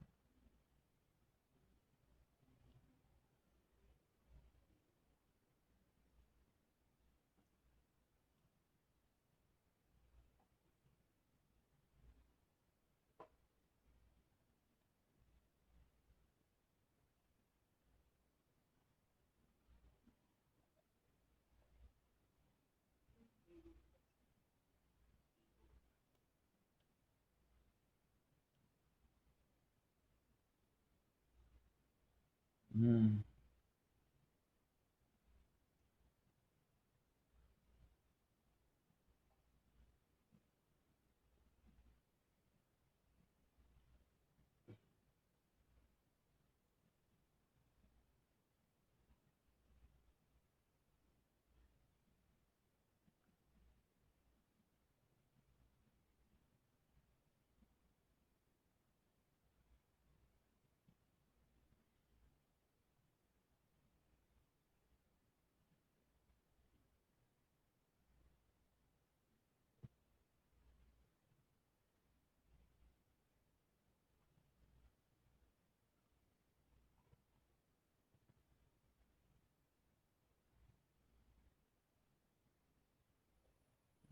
Mm.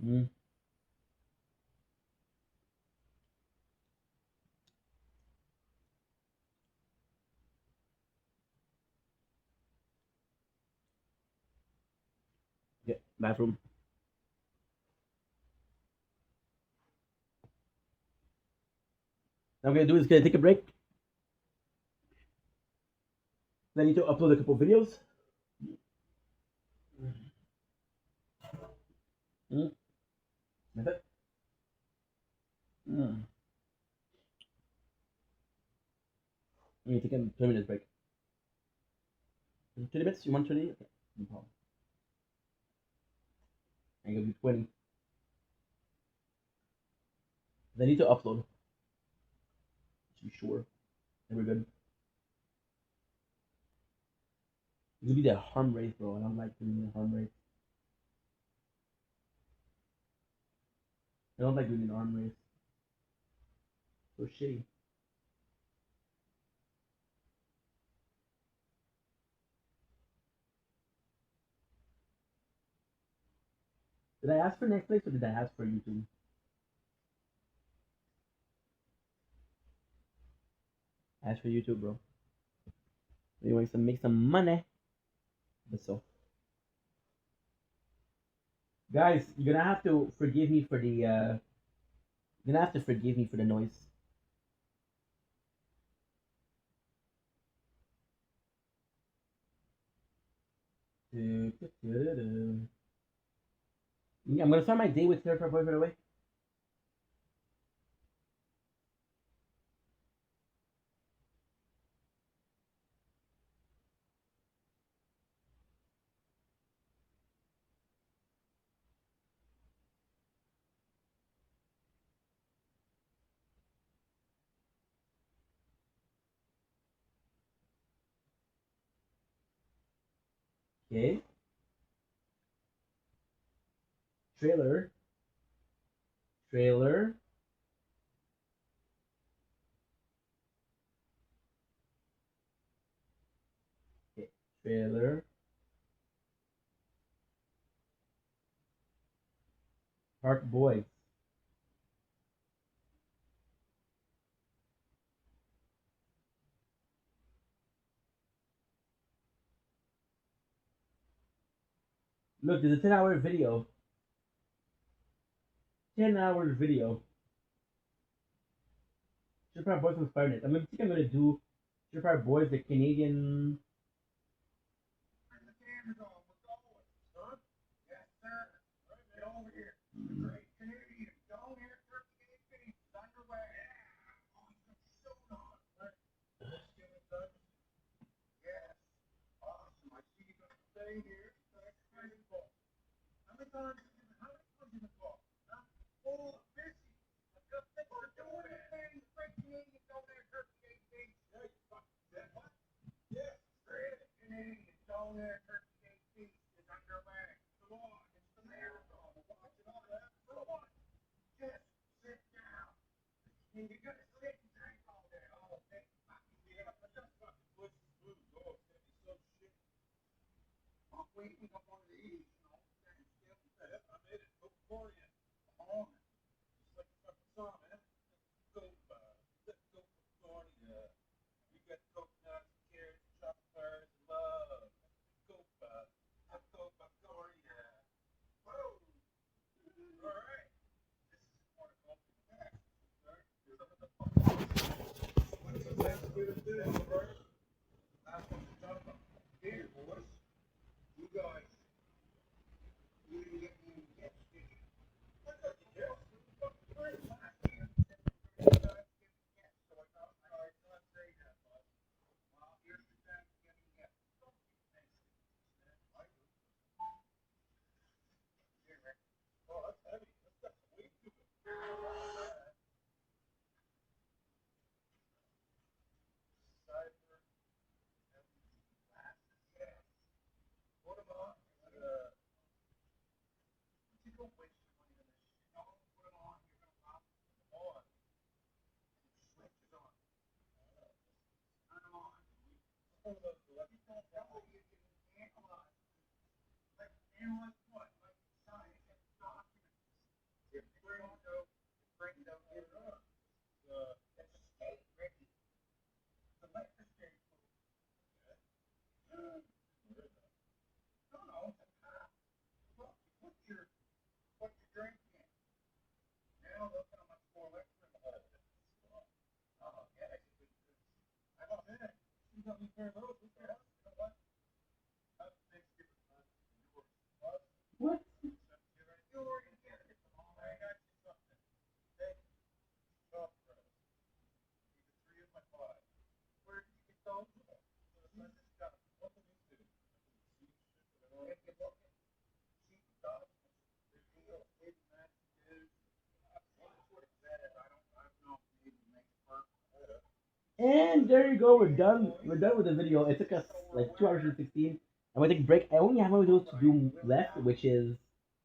Mm. Yeah. Bathroom. Now I'm gonna do is gonna take a break. Then I need to upload a couple videos. Mm. That's it. Mm. I'm gonna take a 20 minutes break. 20 minutes? You want 20? Okay. No problem. I'm gonna do 20. I need to upload. To be sure. And we're good. It's gonna be that harm rate, bro. I don't like doing the harm rate. I don't like doing an arm race. So shitty. Did I ask for Netflix or did I ask for YouTube? Ask for YouTube, bro. You want to make some money. But so. Guys, you're gonna have to forgive me for the you're gonna have to forgive me for the noise. I'm gonna start my day with Third Part Boy, by the way. Okay. Trailer. Trailer. Okay. Trailer. Park Boys. Look, there's a 10-hour video. 10-hour video. Third Part Boys from Spider-Man. I think I'm gonna do Third Part Boys, the Canadian. Turn the cameras on. We're going, son. Yes, sir. Get over here. The great Canadian. Down here, 38 feet. It's underway. Yeah. Oh, he's got shown on. Right. Yes. Awesome. I see you gonna stay here. That's crazy ball. How many times in the ball? Huh? Oh, busy. Just think we're doing anything. The great Canadian down there, 38 feet. Yeah, you fucking said what? Yeah. Great Canadian down there, 38 feet is underway. Come on. It's the marathon. We're watching all that. For what? Just sit down. And you're gonna sit and drink all day. Oh, hey, yeah, but that's fucking pussy food. Oh, it's gonna be so shit. I'm waiting up on the east, you know. I made it. Go for you. Come on. Just like a fucking song, man. Let's go for California. We got coconuts, carrots, chocolates, and love. Let's go for California. Whoa. All right. This is more of a back. What's the best way to do it, bro? That's what you're talking about. Here, boys. You guys. You didn't get me any gifts, did you? I got the gifts. You fucking great last year. You said you were going to give me gifts, so I thought, all right, let's say that, bud. Well, here's your chance to get me gifts. Don't be thanks. I do. Here, Rick. Oh, that's heavy. That's got some weight to it. Cyber glasses. Yeah. Put them on. You go waste your money on this shit. No, put them on. You're gonna pop them on. Switches on. Turn them on. You don't know you can analyze. Like analyze what? Like science and documents. Your brain don't get it on. It's a skate, Ricky. It's a electric skate. Okay. No, it's a cop. Look, you put your drink in. Now look how much more electric in the hole. Oh, yeah, I don't know. You got me a pair of those. And there you go. We're done. We're done with the video. It took us like 2 hours and 16. I'm gonna take a break. I only have one video to do left, which is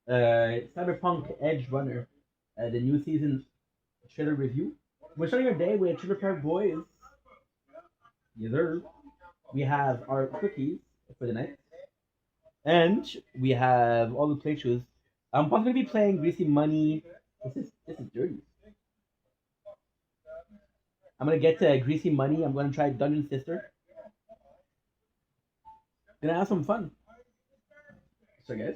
Cyberpunk Edge Runner, the new season trailer review. We're starting our day with Trailer Park Boys. Yes, sir. We have our cookies for the night, and we have all the playthroughs. I'm probably gonna be playing Greasy Money. This is dirty. I'm gonna get to Greasy Money. I'm gonna try Dungeon Sister. Gonna have some fun. So guys,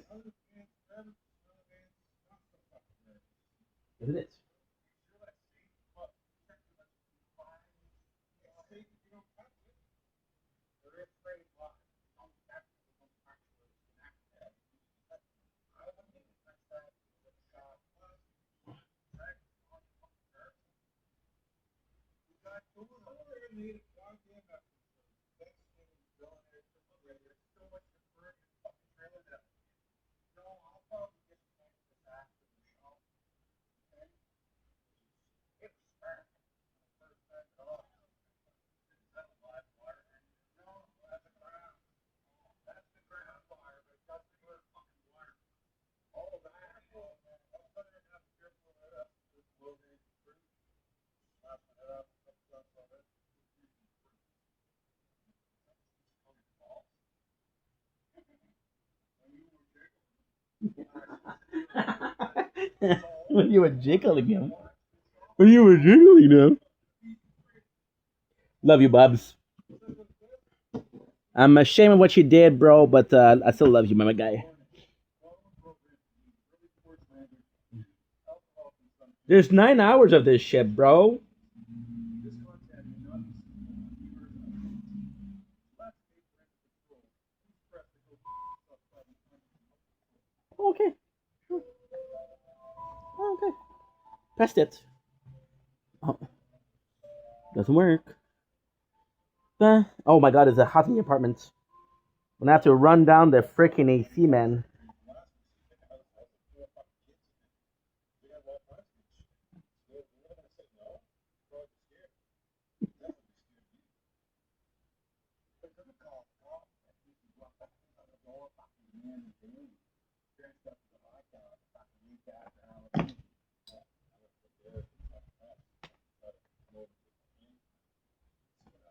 isn't it? When you were jiggling him. When you were jiggling him. Love you, Bubs. I'm ashamed of what you did, bro, but I still love you, my guy. There's 9 hours of this shit, bro. Okay. Okay. Pressed it. Oh. Doesn't work. Oh my god, it's a hot in the apartment. I'm gonna have to run down the freaking AC, man.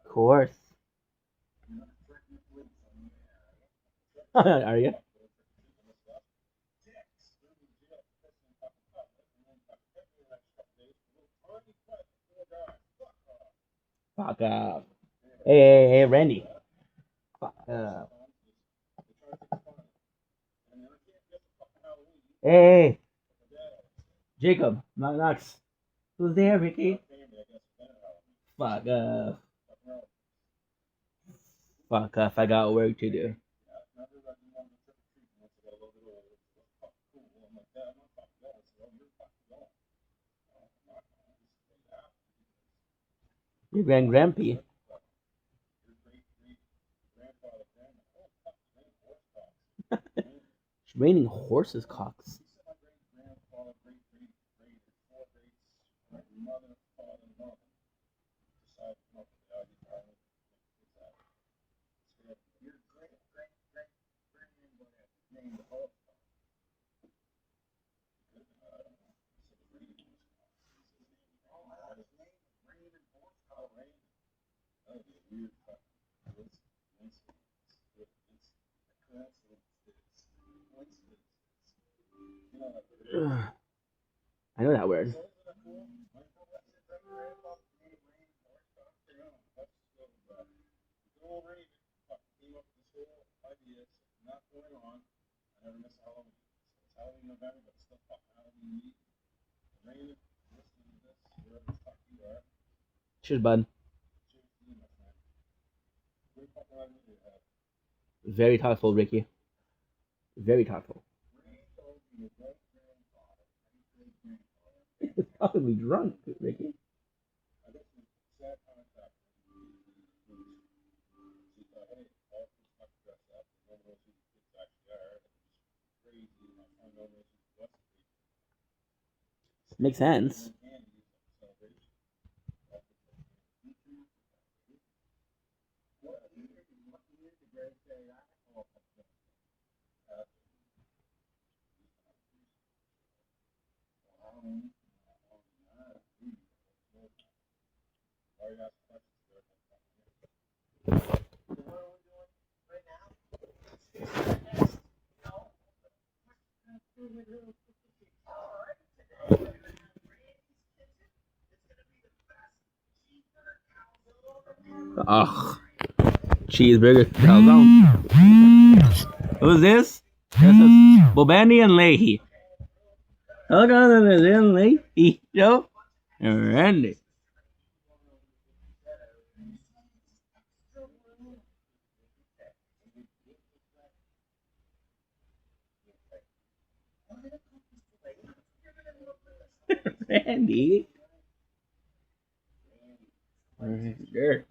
Of course. Are you? Fuck up. Hey, Randy. Fuck up. Hey, Jacob. Knox. Who's there, Ricky? Fuck up. Fuck up. I got work to do. Your grandpappy. It's raining horses' cocks. Ugh. I know that word. Cheers, bud. Very thoughtful, Ricky. Very thoughtful. It's probably drunk, Ricky. Makes sense. Ugh. Cheeseburger. Who's this? This is Bobandi and Leahy. Hold on, this is Leahy. Joe and Randy. Randy. Sure.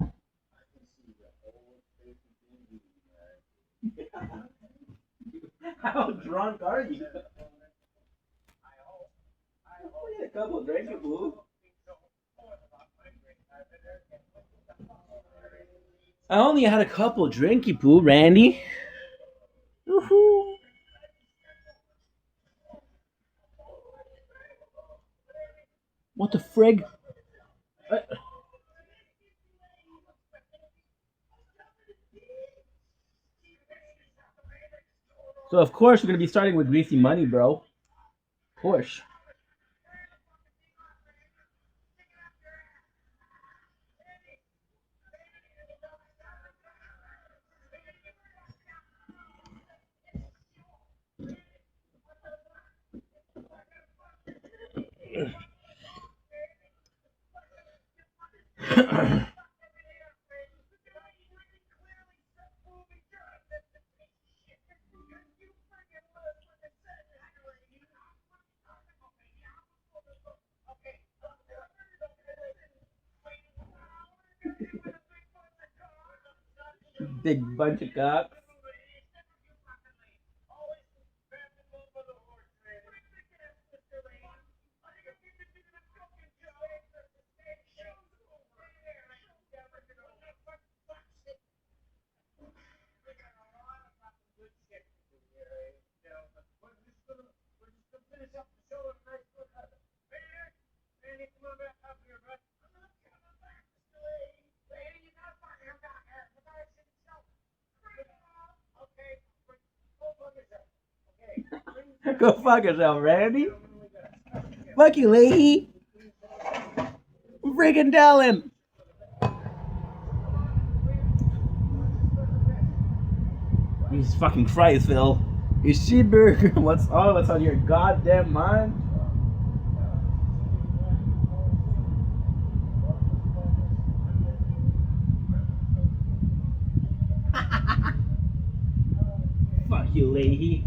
How drunk are you? I had a couple drinks, boo. I only had a couple drinky poo, Randy. Woohoo. What the frig? So of course we're gonna be starting with Greasy Money, bro. Of course. Big bunch of cocks. Go fuck yourself, Randy. Fuck you, Leahy. I'm freaking telling. Jesus fucking Christ, Phil. You cheeseburger. What's on your goddamn mind? Fuck you, Leahy.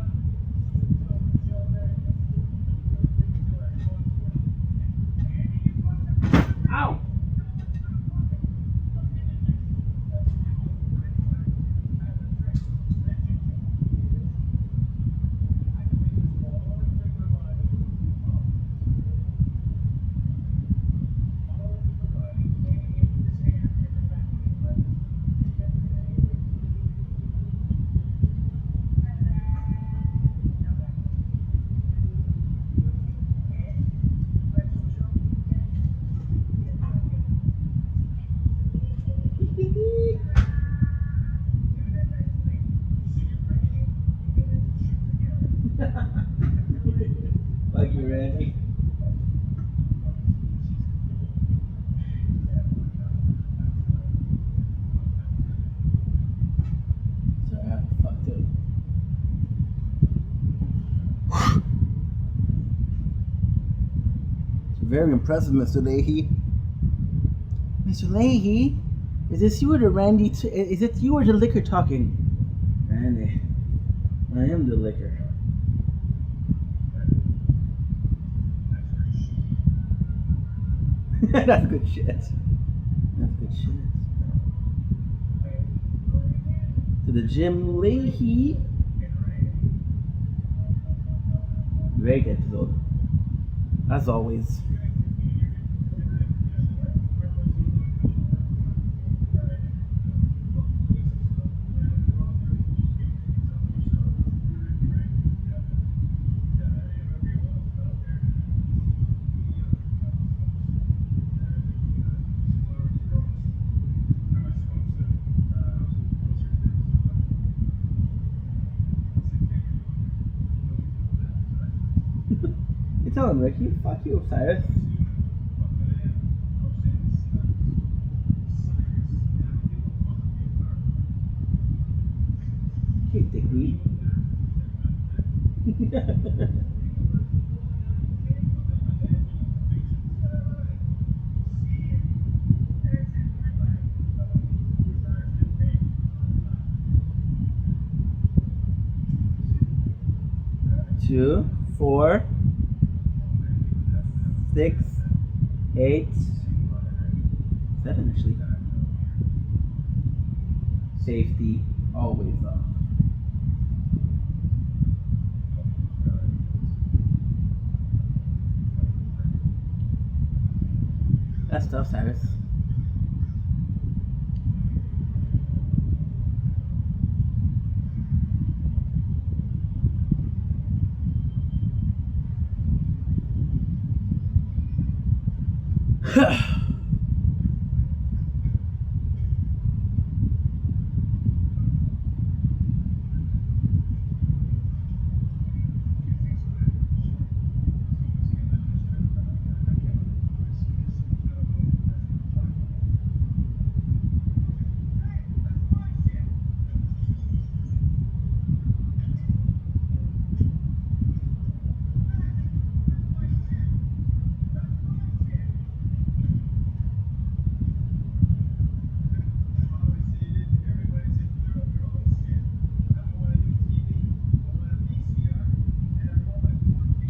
Ow! Fuck you, Randy. Sorry, I fucked up. Very impressive, Mr. Leahy. Mr. Leahy, is this you or the Randy? Is it you or the liquor talking? Randy, I am the liquor. That's good shit. That's good shit. To the Jim Leahy. Great episode. As always. You tell him, Ricky. Fuck you, Cyrus. Okay, dickweed. 2, 4, 6, 8, 7 actually. Safety always up. That's tough, Cyrus.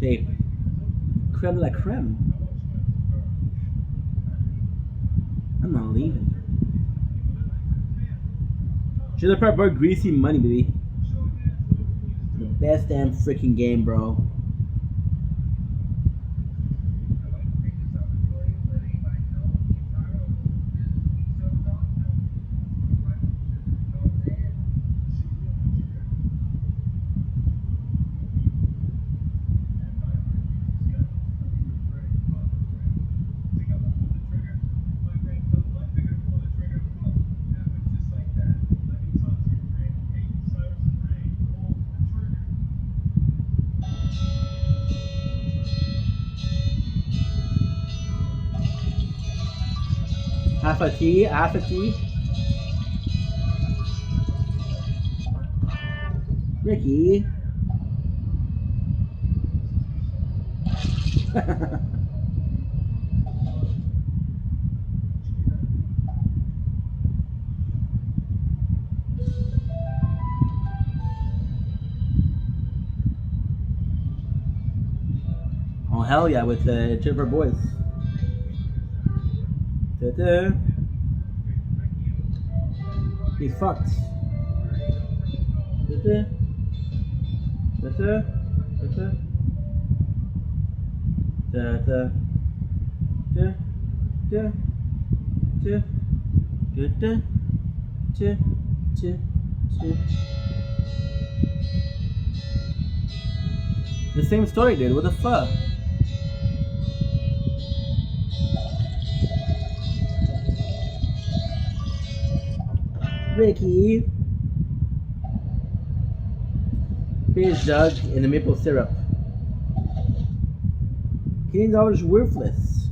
Okay, creme de la creme. I'm not leaving. Trailer Park Boy, greasy money, baby. The best damn freaking game, bro. Half a tea, half a tea. Ricky. Oh hell yeah, with Trailer Park Boys. Da-da. He's fucked. Da-da. Da-da. Da-da. Da-da. Da. Da. Da. Da-da. Da. Da. Da. The same story, dude. What the fuck? Ricky. Beige jug in the maple syrup. $15 worthless.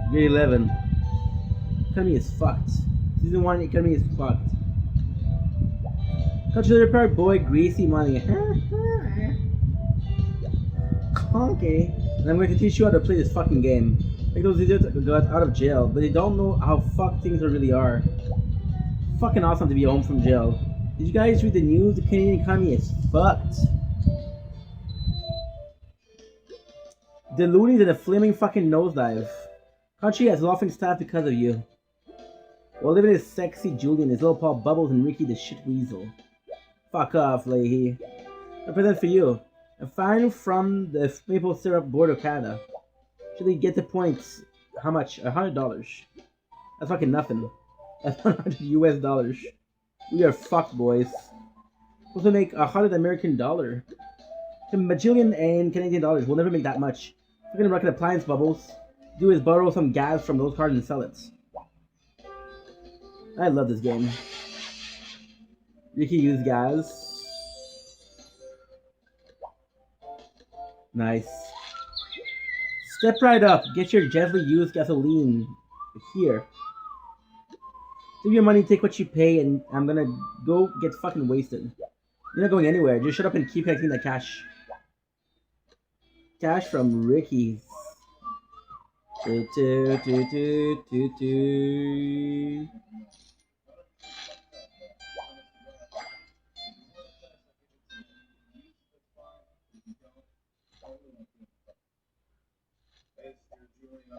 Grade 11. Economy is fucked. Season 1 economy is fucked. Trailer Park Boy, greasy money. Conky. And I'm going to teach you how to play this fucking game. Like those idiots got out of jail, but they don't know how fucked things really are. Fucking awesome to be home from jail. Did you guys read the news? The Canadian economy is fucked. The loonies in a flaming fucking nosedive. Country has laughing staff because of you. While living is sexy Julian, his little Paul Bubbles, and Ricky the shit weasel. Fuck off, Leahy. I present for you. A fine from the maple syrup board of Canada. Actually get the points. How much? $100. That's fucking nothing. That's $100 US. We are fucked, boys. Supposed to make $100 American dollar. A bajillion and Canadian dollars. We'll never make that much. We're gonna rocket appliance bubbles. Do is borrow some gas from those cards and sell it. I love this game. Ricky used gas. Nice. Step right up. Get your gently used gasoline here. Take your money, take what you pay, and I'm gonna go get fucking wasted. You're not going anywhere. Just shut up and keep collecting the cash. Cash from Ricky's. Do, do, do, do, do, do.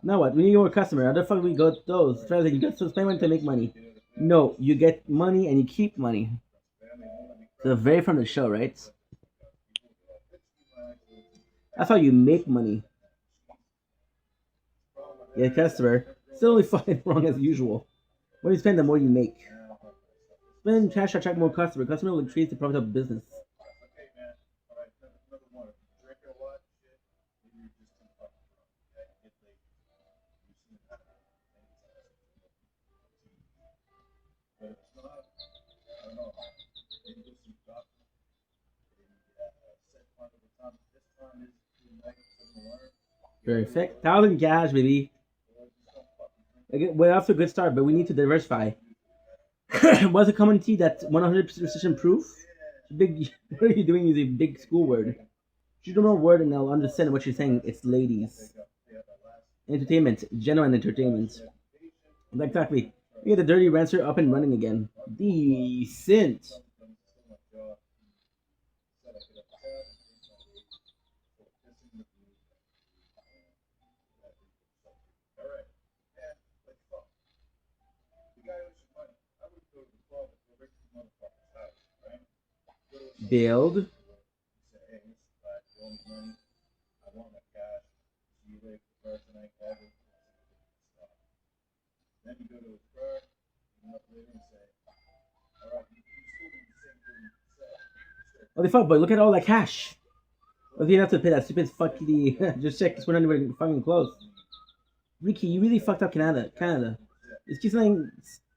Now what? We need more customer. How the fuck do we got those? Try to you get to spend money to make money. No, you get money and you keep money. So very from the show, right? That's how you make money. Yeah, customer. Still only fucking wrong as usual. When you spend, the more you make. Spend cash to attract more customer. Customer will increase the profit of business. Perfect. 1,000 cash, baby. Again, we're off to a good start, but we need to diversify. What's a community that 100% precision proof? Big. What are you doing using big school word? You don't know a word and I'll understand what you're saying. It's ladies. Entertainment. Genuine entertainment. Exactly. We get the dirty rancer up and running again. Decent. Build. Holy fuck, boy, look at all that cash. What do you have to pay that stupid fucking just check we're not even fucking close. Ricky, you really fucked up Canada. It's keep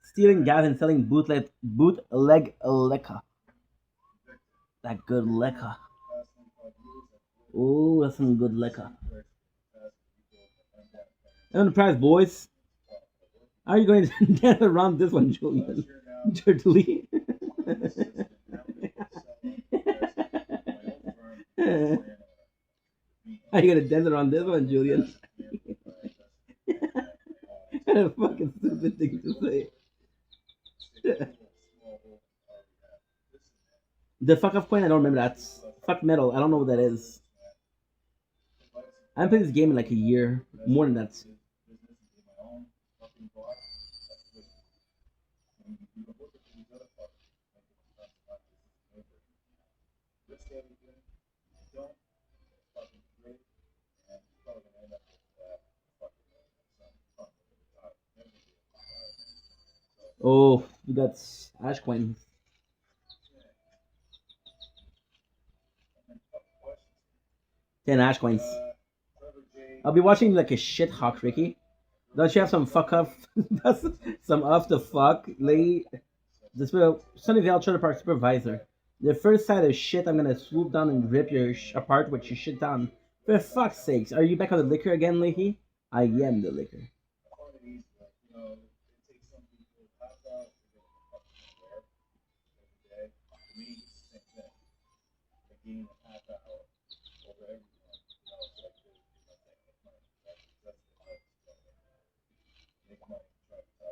stealing gas and selling bootleg liquor. That good liquor. Oh, that's some good liquor. And the prize, boys. How are you going to get around this one, Julian? Dirtly. How are you gonna dance around this one, Julian? What a fucking stupid thing to say. The fuck off coin, I don't remember that. Fuck metal, I don't know what that is. I haven't played this game in like a year. More than that. Oh, we got Ash Coin. Ten Ash Coins. I'll be watching like a shit hawk, Ricky. Don't you have some fuck up? Some off the fuck lady? This will Sunnyvale Trailer Park supervisor. The first side of shit, I'm gonna swoop down and rip your apart with your shit down. For fuck's sakes, are you back on the liquor again, Leahy? I am the liquor.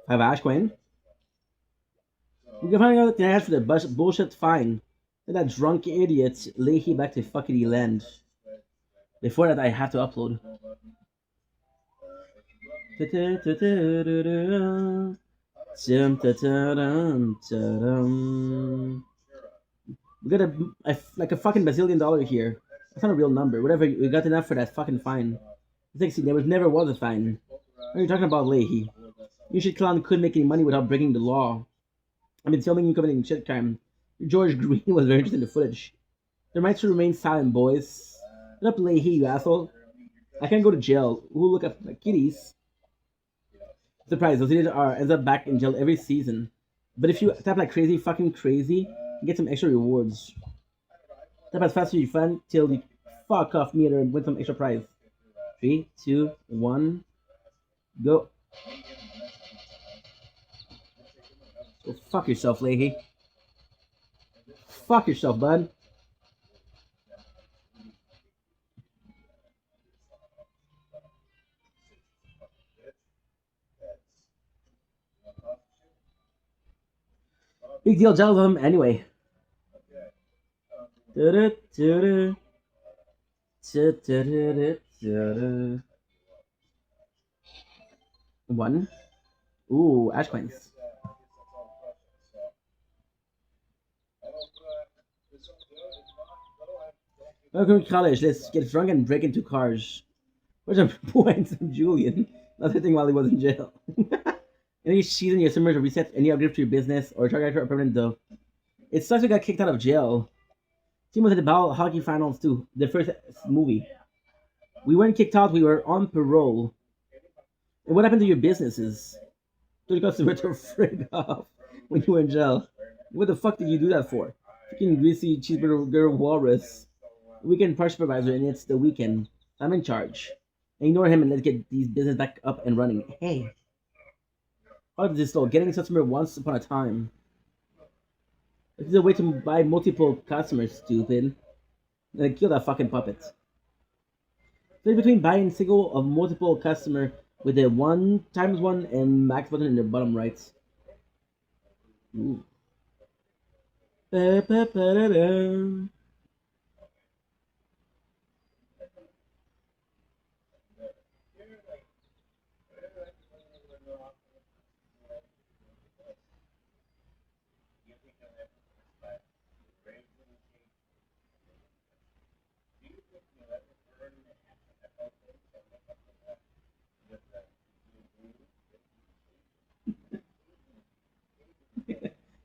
I have Ash Queen. We can find out the answer for the bullshit fine. Let that drunk idiot Leahy back to fuckity land. Before that, I have to upload. We got like a fucking bazillion dollar here. That's not a real number. Whatever, we got enough for that fucking fine. There never was a fine. What are you talking about, Leahy? You shit clown couldn't make any money without breaking the law. I've been filming you committing shit crime. George Green was very interested in the footage. There might to remain silent, boys. Shut up, Leahy, you asshole. I can't go to jail. Who look at my kitties? Surprise, those idiots ends up back in jail every season. But if you tap like fucking crazy, you get some extra rewards. Tap as fast as you can till you fuck off me and win some extra prize. 3, 2, 1, go. Go fuck yourself, Leahy. Fuck yourself, bud. Big deal, jealous of him anyway. One. Ooh, ash coins. Welcome to college. Let's get drunk and break into cars. Where's our points of Julian? Another thing while he was in jail. Any season your summer to reset any upgrade to your business or target for a permanent though. It sucks we got kicked out of jail. Team was at the ball hockey finals too. The first movie. We weren't kicked out. We were on parole. And what happened to your businesses? Told your customer to frig off when you were in jail. What the fuck did you do that for? Freaking greasy cheeseburger walrus. Weekend park supervisor, and it's the weekend. I'm in charge. Ignore him and let's get these business back up and running. Hey. How did this go? Getting a customer once upon a time. This is a way to buy multiple customers, stupid. And kill that fucking puppet. So between buying single of multiple customer with a 1 times 1 and max button in the bottom right. Ooh. Ba-ba-ba-da-da.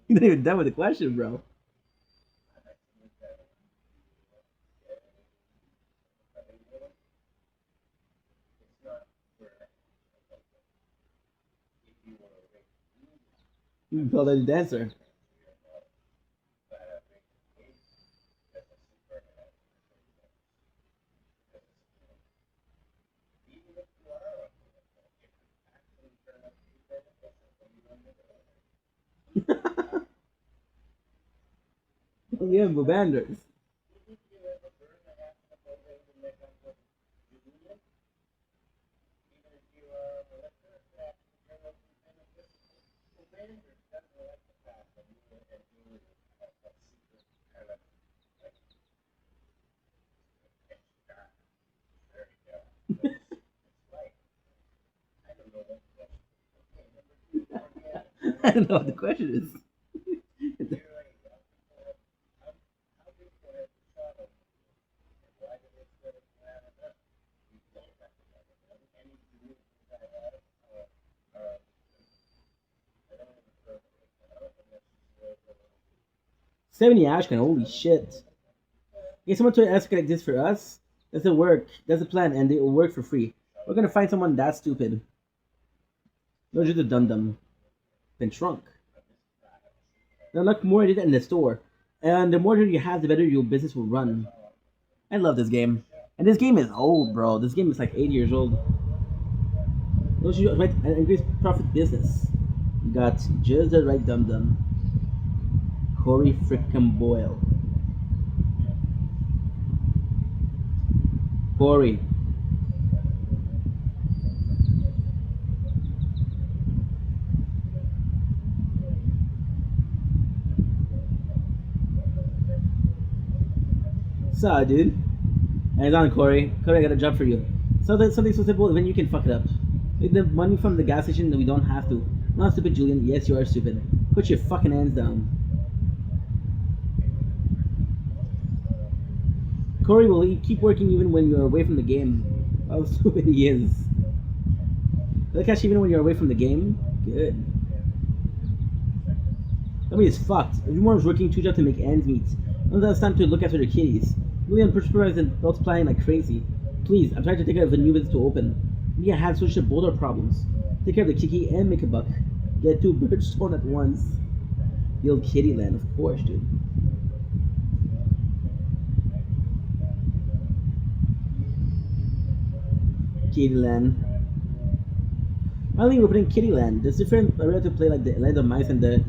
You're not even done with the question, bro. You can call that a dancer. Yeah, Bobanders. I don't know what the question is. $70 Ashcan, holy shit. Get someone to ask like this for us? That's the work. That's the plan, and it will work for free. We're gonna find someone that stupid. No, just a dum-dum. Been shrunk. Now look more at it in the store. And the more you have, the better your business will run. I love this game. And this game is old, bro. This game is like 8 years old. Those you right and increase profit business. You got just the right dum-dum. Corey frickin' Boyle. Corey. Saw, dude. And it's on, Corey. Corey, I got a job for you. So that's something so simple, even you can fuck it up. Like the money from the gas station that we don't have to. Not stupid, Julian. Yes, you are stupid. Put your fucking hands down. Corey will keep working even when you're away from the game. How stupid he is. Will cash even when you're away from the game? Good. I mean, it's fucked. Everyone's working 2 jobs to make ends meet. None of that's time to look after their kitties. Julian supervised and multiplying like crazy. Please, I'm trying to take care of the new business to open. We have such a boulder problems. Take care of the Kiki and make a buck. Get 2 birds thrown at once. Build kitty land, of course, dude. Kittyland. Finally, we're putting Kittyland. There's different. I to play like the Land of Mice and the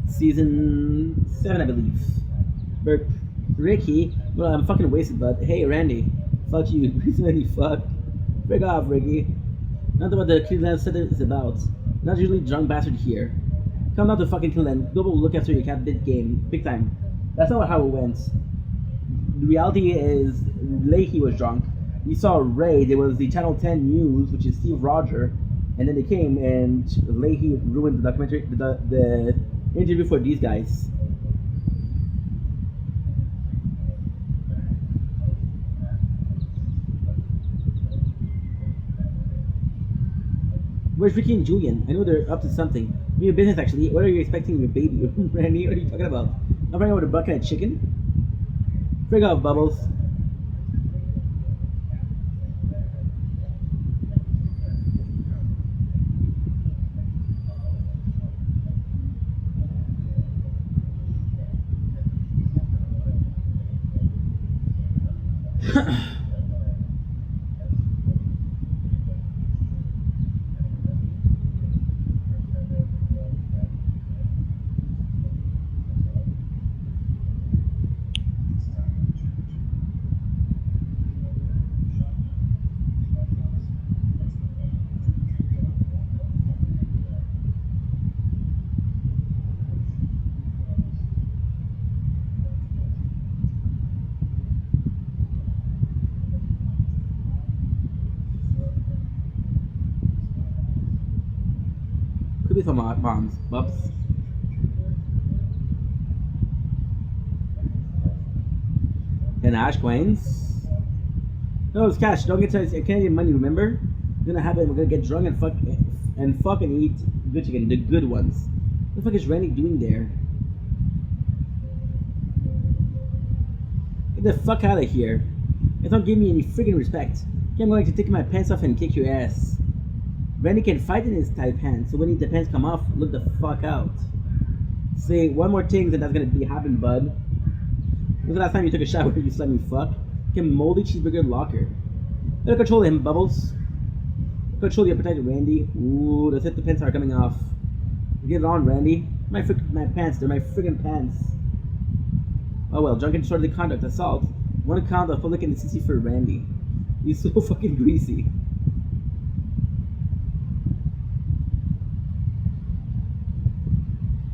season 7, I believe. But Ricky, well, I'm fucking wasted. But hey, Randy, fuck you, Randy, fuck. Break off, Ricky. Not what the Kittyland said is about. Not usually drunk bastard here. Come down to fucking Kittyland. Go look after your cat. Big time. That's not how it went. The reality is, Leahy was drunk. We saw Ray. There was the Channel 10 News, which is Steve Roger, and then they came and Leahy ruined the documentary, the interview for these guys. Where's Ricky and Julian? I know they're up to something. Your business, actually. What are you expecting your baby? Randy, what are you talking about? I'm running over a bucket of chicken? Frig off, Bubbles. Could be some bombs. Bubs. And Ash Quains. No, it's cash. Don't get to Canadian money, remember? It's gonna happen. We're gonna get drunk and fucking eat good chicken, the good ones. What the fuck is Randy doing there? Get the fuck out of here. You don't give me any friggin' respect. I'm going to take my pants off and kick your ass. Randy can fight in his tight pants, so when the pants come off, look the fuck out. Say one more thing, and that's gonna be happen, bud. When was the last time you took a shower, you slimy fuck? Get moldy cheeseburger locker. Better control him, Bubbles. Control the appetite, Randy. Ooh, the pants are coming off. Get it on, Randy. My pants, they're my friggin' pants. Oh well, drunken disorderly conduct, assault. 1 count of public indecency for Randy. He's so fucking greasy.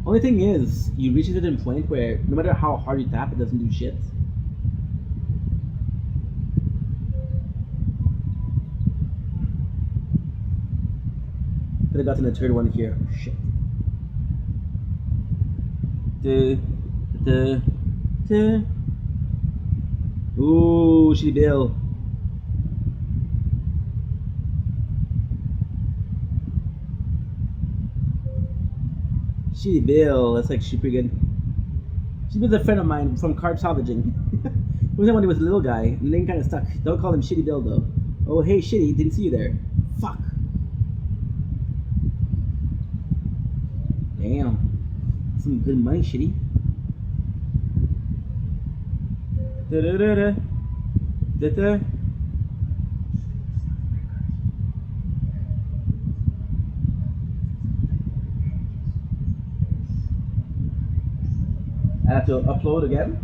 Only thing is, you reach a certain point where no matter how hard you tap, it doesn't do shit. Could have gotten a third one here. Shit. Ooh, shitty bill. Shitty Bill, that's like pretty good. She was a friend of mine from carb salvaging. It was when he was a little guy. The name kind of stuck. Don't call him Shitty Bill though. Oh hey Shitty, didn't see you there. Fuck. Damn. Some good money, Shitty. Da-da-da-da. Da-da. I have to upload again.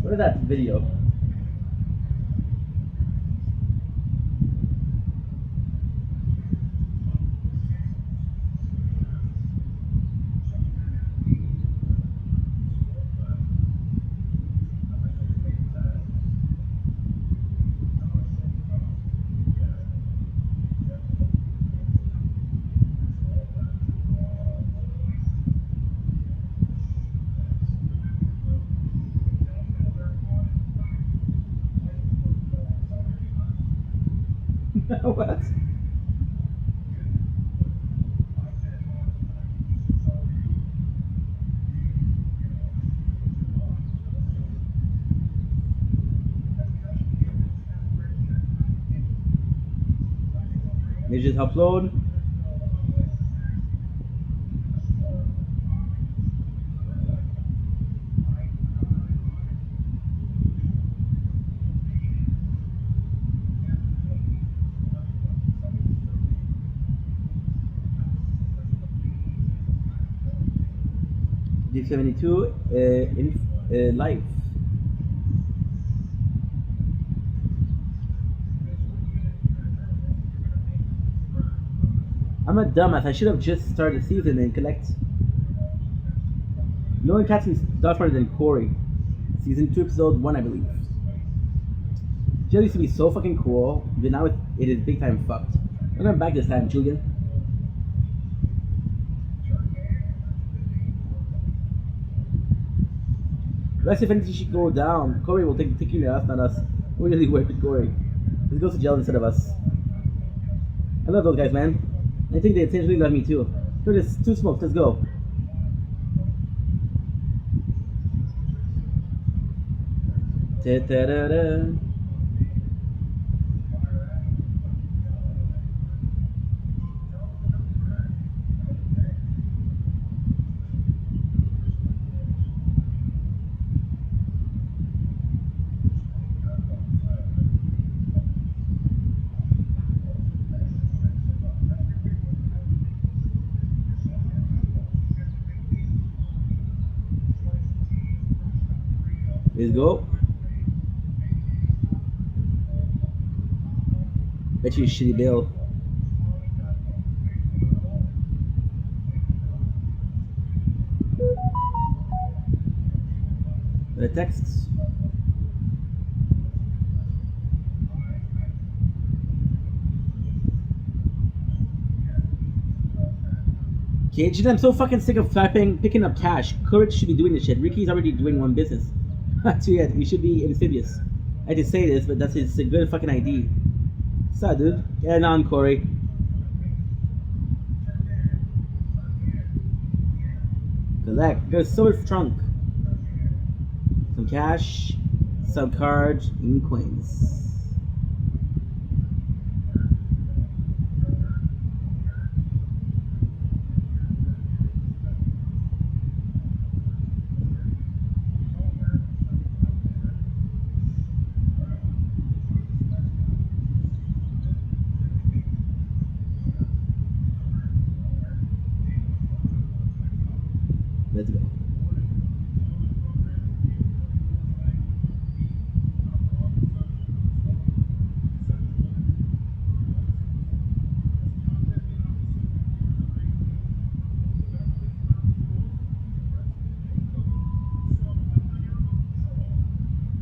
What is that video? What? They just upload. D72 in live. I'm a dumbass. I should have just started the season and collect. No one catches stuff harder than Corey. Season 2, episode 1, I believe. Jail used to be so fucking cool, but now it is big time fucked. I'm going back this time, Julian. Let's see if anything should go down. Corey will take care of us, not us. We really work with Corey. He goes to jail instead of us. I love those guys, man. I think they intentionally love me too. Curtis, 2 smokes, let's go. Da-da-da-da. Let's go. Bet you a shitty bill. The texts. Cage, I'm so fucking sick of picking up cash. Courage should be doing this shit. Ricky's already doing one business. So yeah, he should be amphibious. I had to say this, but that's a good fucking ID. Sad, dude. Get on, Corey. Collect. There's so much trunk. Some cash, some cards, and coins. Let's go.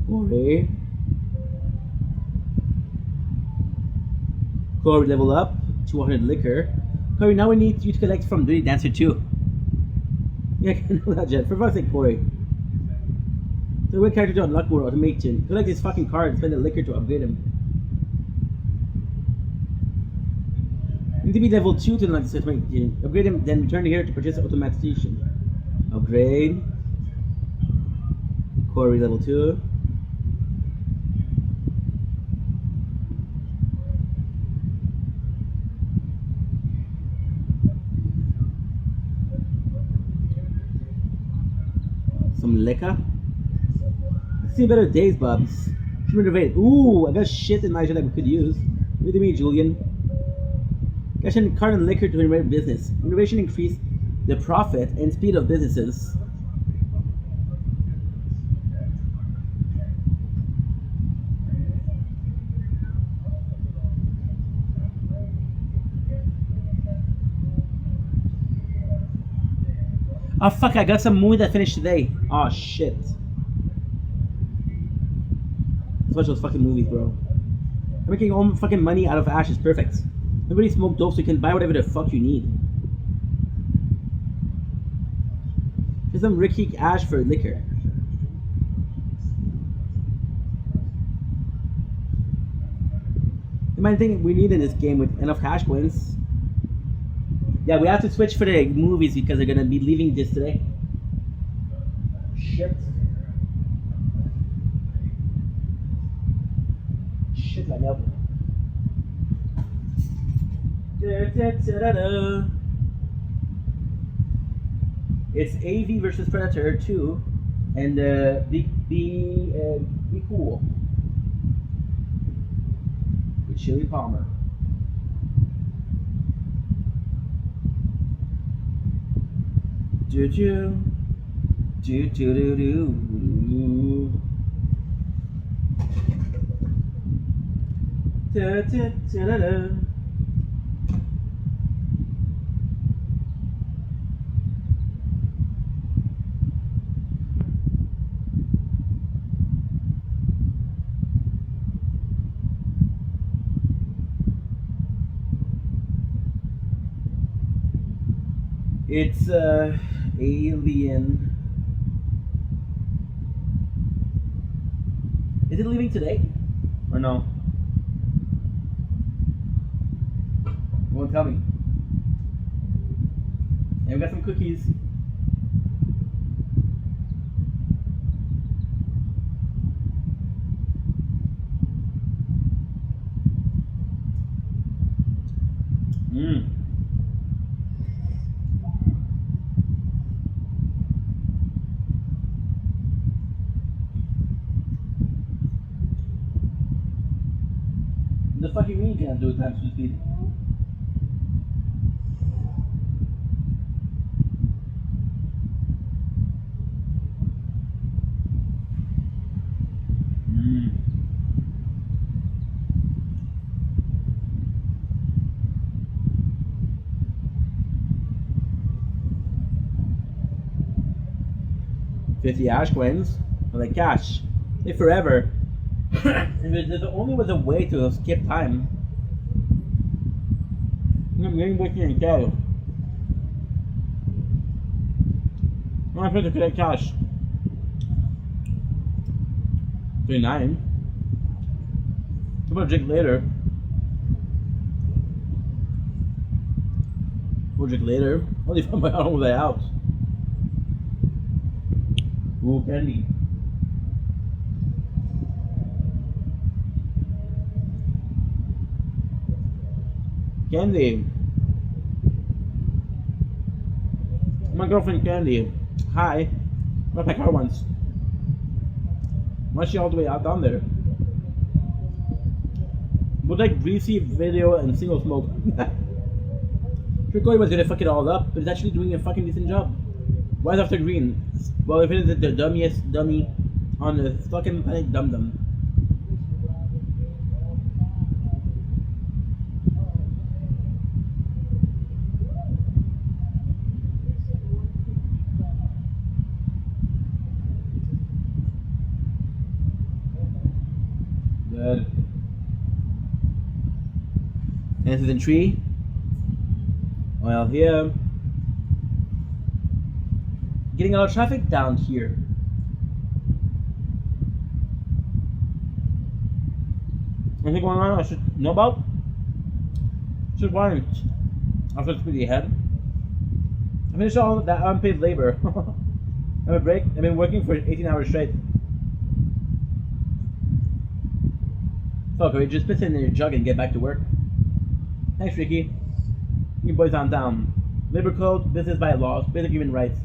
Corey. Corey, level up. 200 liquor. Corey, now we need you to collect from Dirty Dancer 2. Yeah, I can know that, Jet. For fuck's sake, Corey. So what character to unlock more automation? Collect his fucking card and spend the liquor to upgrade him. You need to be level 2 to unlock this automation. Upgrade him, then return here to purchase automation. Upgrade. Corey, level 2. Some liquor. See better days, Bubs. Should renovate. Ooh, I got shit in my shit that we could use. What do you mean, Julian? Cash in card and liquor to renovate business. Renovation increase the profit and speed of businesses. Oh fuck, I got some movie that finished today. Oh shit. Let's watch those fucking movies, bro. I'm making all fucking money out of ashes. Perfect. Everybody smoke dope so you can buy whatever the fuck you need. Here's some Ricky ash for liquor. might think we need in this game with enough hash coins. Yeah, we have to switch for the movies because they're gonna be leaving this today. Shit. Shit, la merde. It's AV versus Predator 2, and be cool. With Chili Palmer. Do do do do do do. Da da da da da. It's Alien. Is it leaving today? Or no? You won't tell me. And we got some cookies. Mmm. The fuck you mean you can't do it times 2 speed? Mmm. $50 ash coins. I'm like, cash. If forever. If there only was a way to skip time. I'm getting back here and go. I'm supposed to collect cash. 39. How about drink later? We'll drink later. Only found my own way out. Ooh, candy. Candy. My girlfriend Candy. Hi. I'm gonna pick her once. Why is she all the way out down there? Would like greasy video and single smoke. Trickoy was gonna fuck it all up, but it's actually doing a fucking decent job. Why is it after green? Well, if it is the dummiest dummy on the fucking planet Dum Dum. Good. And this is in tree. Well, here. Getting a lot of traffic down here. Anything going on I should know about? Should warrant. I'll just pretty ahead. I finished all that unpaid labor. I have a break. I've been working for 18 hours straight. Fuck, we just put it in your jug and get back to work. Thanks, Ricky. You boys on down. Labor code, business by laws, basic human rights.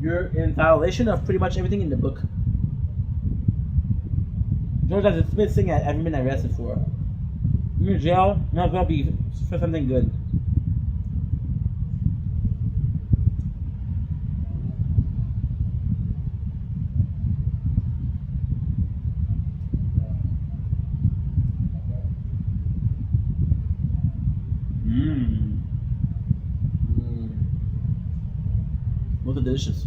You're in violation of pretty much everything in the book. George has a spit thing I haven't been arrested for. You're in jail, might as well be for something good. Those are delicious.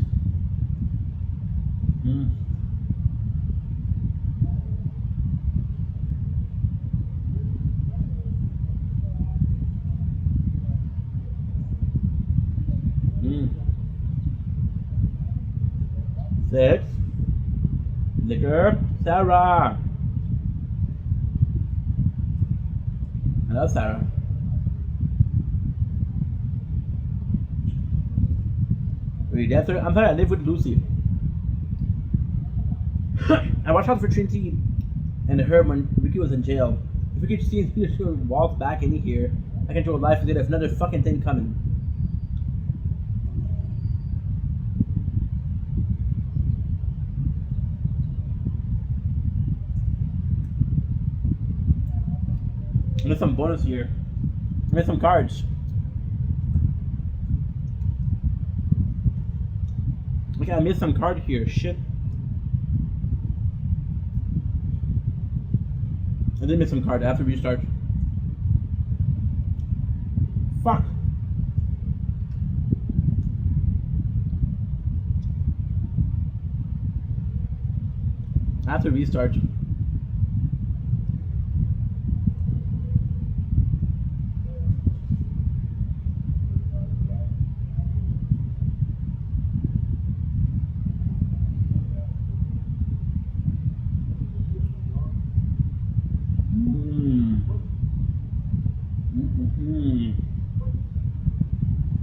Six. Liquor. Sarah. I love Sarah. Wait, that's her? I'm sorry, I live with Lucy. I watched out for Trinity and her when Ricky was in jail. If we could see her walk back in here, I can throw a life with it if another fucking thing coming. There's some bonus here. There's some cards. Okay, I missed some card here. Shit. I did miss some card. I have to restart. Fuck. I have to restart.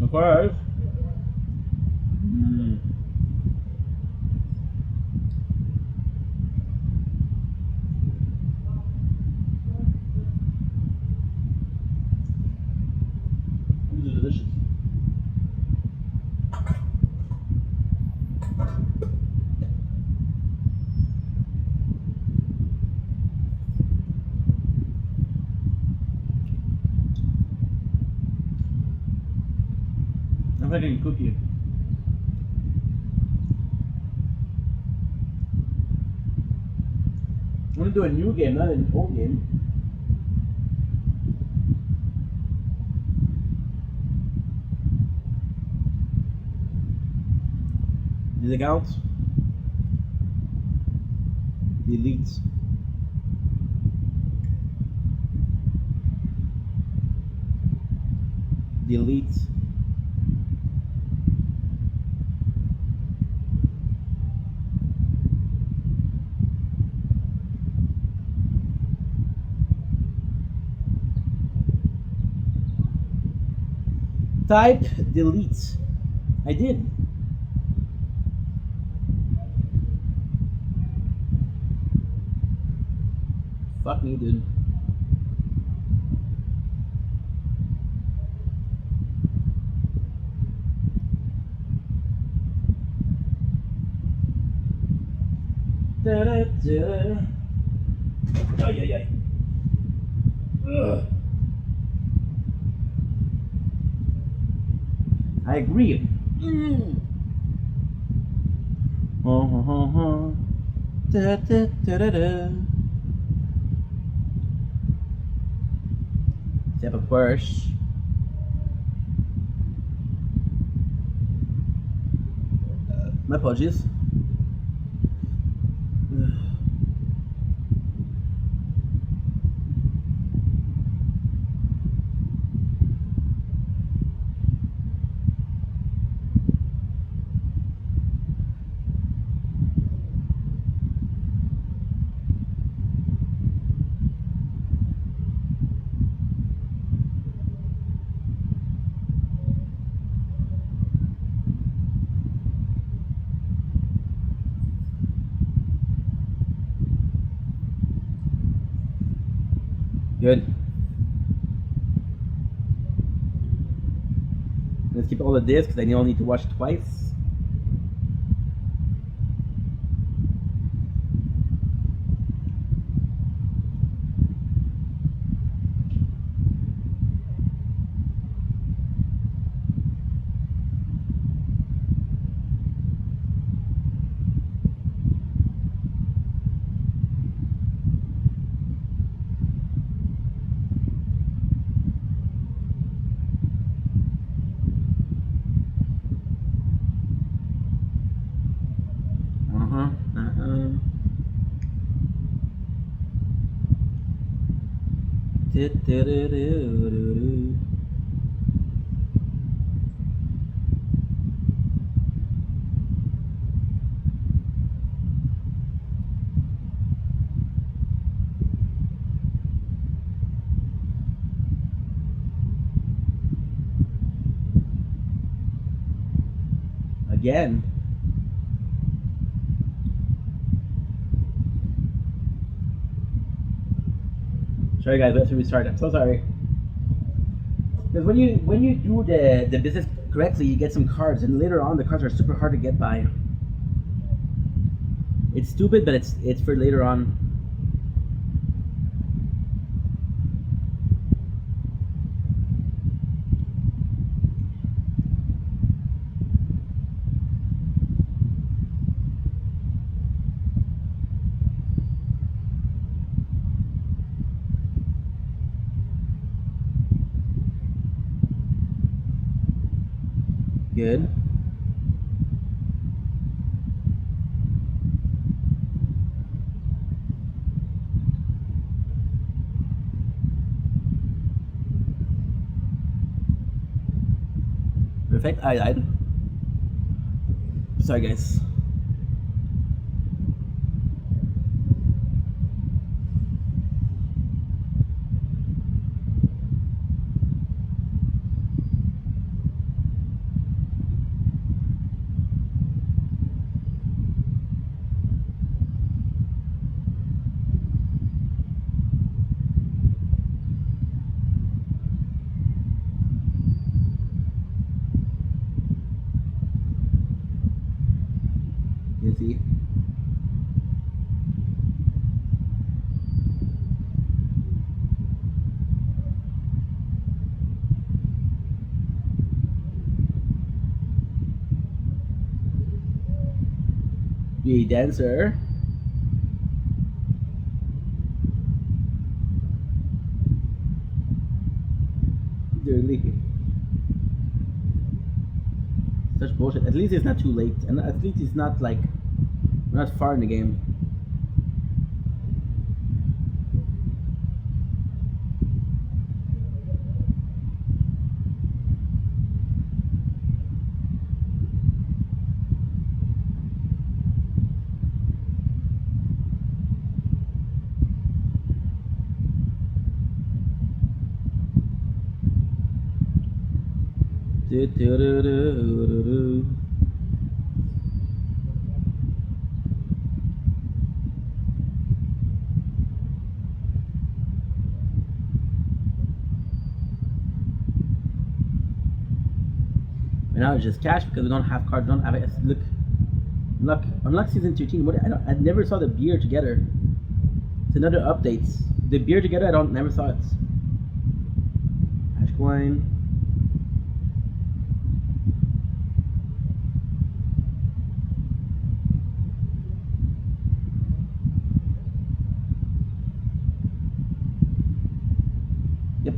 Of course. These are delicious. I'm making a cookie. I'm gonna do a new game, not an old game. Did it count? Delete. Delete. Type delete. I did. Fuck me, dude. Da da da. Ay ay ay. Ugh. I agree. Da, da, da, da, da. Step of course. My apologies. Good. Let's keep all the discs. I only need to watch twice. Again. Sorry guys, we have to restart. I'm so sorry. Because when you do the business correctly, you get some cards, and later on the cards are super hard to get by. It's stupid, but it's for later on. Good. Perfect. I died. Sorry, guys. You see. Be a dancer. Dirty. Such bullshit. At least it's not too late, and at least it's not like we're not far in the game. Do, do, do, do, do, do. And now it's just cash because we don't have cards. Don't have it. Look, unlock season 13. What? I never saw the beer together. It's another update. The beer together. I never saw it. Hash coin. Yep.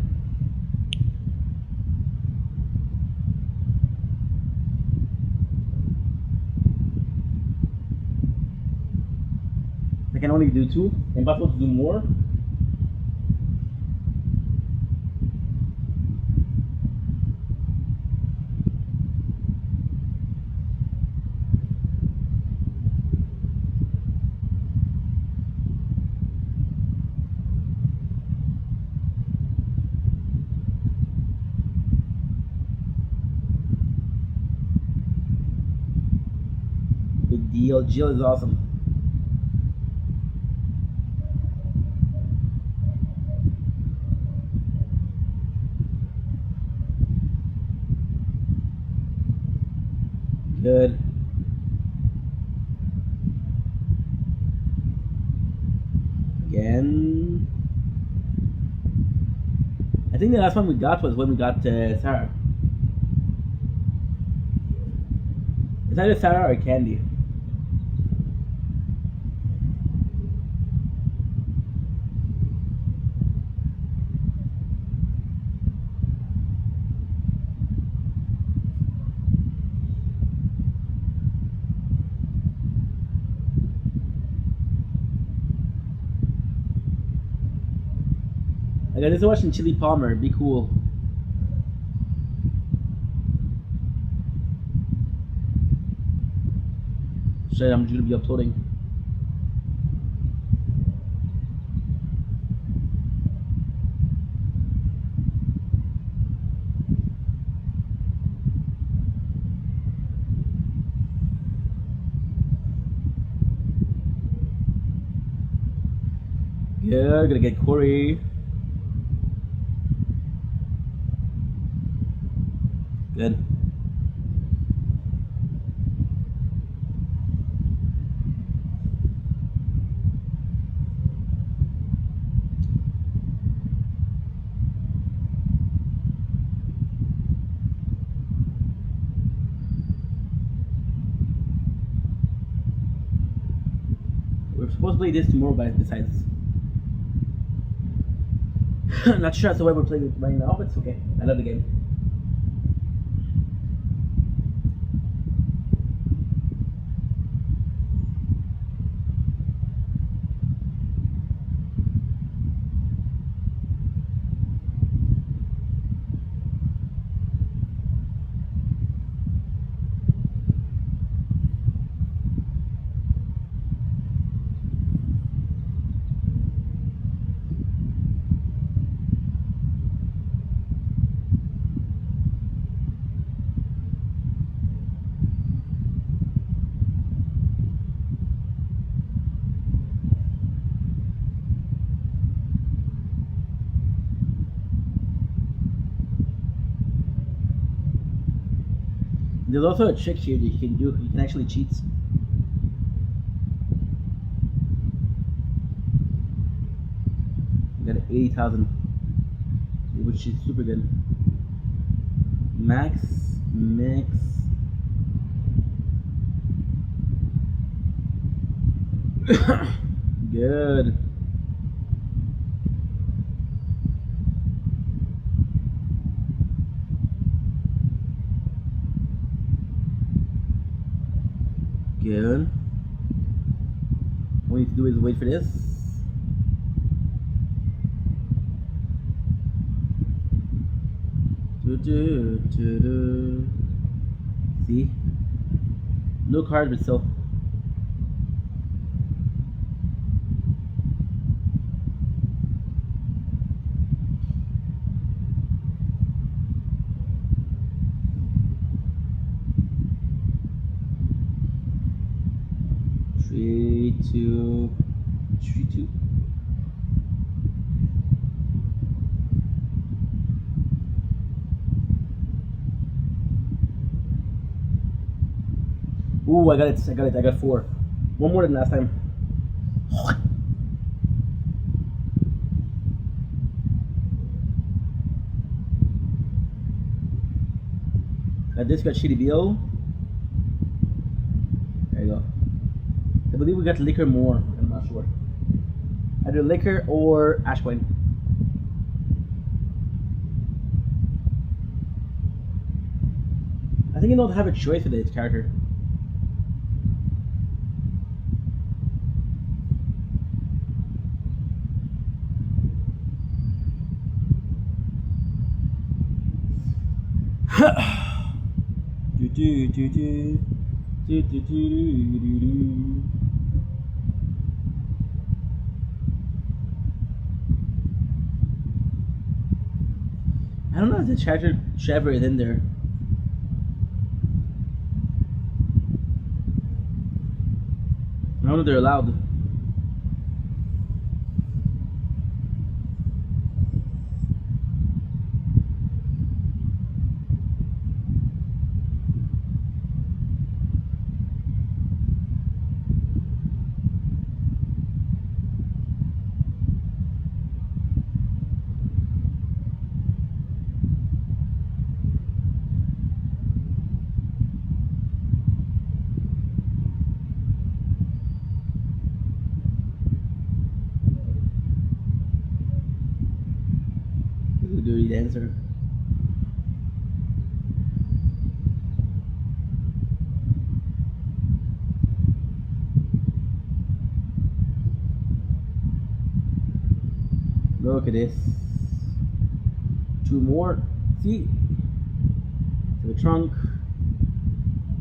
I can only do 2. Impossible to do more. Good deal. Jill is awesome. Good. Again. I think the last one we got was when we got Sarah. It's either Sarah or Candy. I got this watching Chili Palmer. Be cool. Shit, I'm gonna be uploading. Good, gonna get Corey. Good. We're supposed to play this tomorrow, guys, besides. Not sure that's the way we're playing it right now, but it's okay. I love the game. There's also a trick here that you can do. You can actually cheat. You got 80,000, which is super good. Max, mix. Good. Good. What we need to do is wait for this. See? No card, but still. Three, two. Ooh, I got it. I got 4. One more than last time. This got Shitty Bill. There you go. I believe we got Liquor more. I'm not sure. Either Liquor or Ash Coin. I think you don't have a choice with this character. I don't know if the character Trevor is in there. I don't know if they're allowed. Dirty dancer. Look at this. 2 more. See? To the trunk.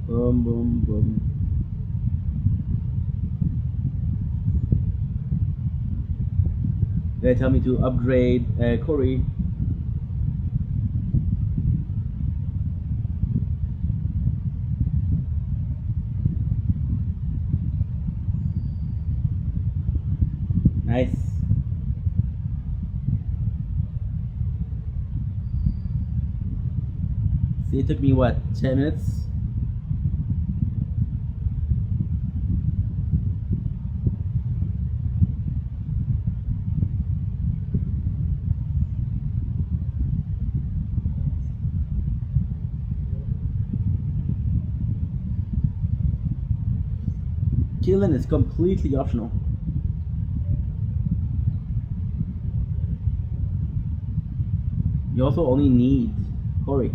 Boom, boom, boom. They tell me to upgrade Corey. Nice. See, it took me what, 10 minutes? Killing is completely optional. You also only need Corey.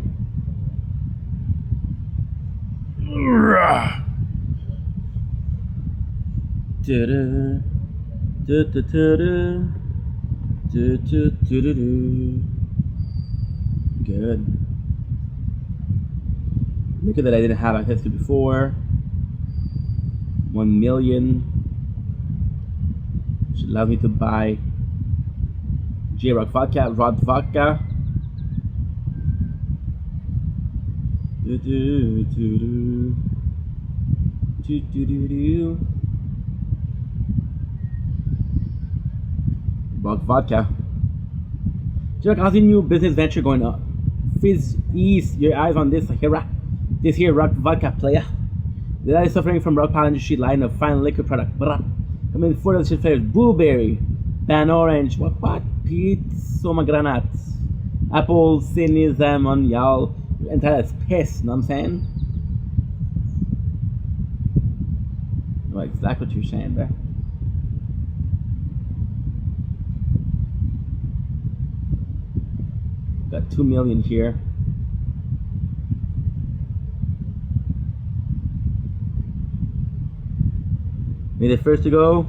Good. Look at that I didn't have access to before. 1 million. Should allow me to buy J-Rock vodka, Rod vodka. Rock vodka. J-Rock, how's your new business venture going up? Fizz, ease your eyes on this here rock vodka player. The guy is suffering from rock pile industry line of fine liquor product. Come in 4 delicious flavors: blueberry, ban orange, what? Peach, pomegranate, apple, cinnamon, y'all. Entire is piss, know what I'm saying? I know exactly what you're saying, bro. Got 2 million here. Be the first to go.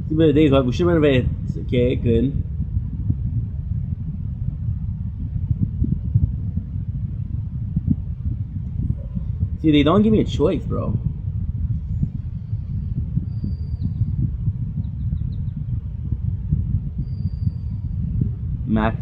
See better days, but we should renovate it. Okay, good. See, they don't give me a choice, bro. Max.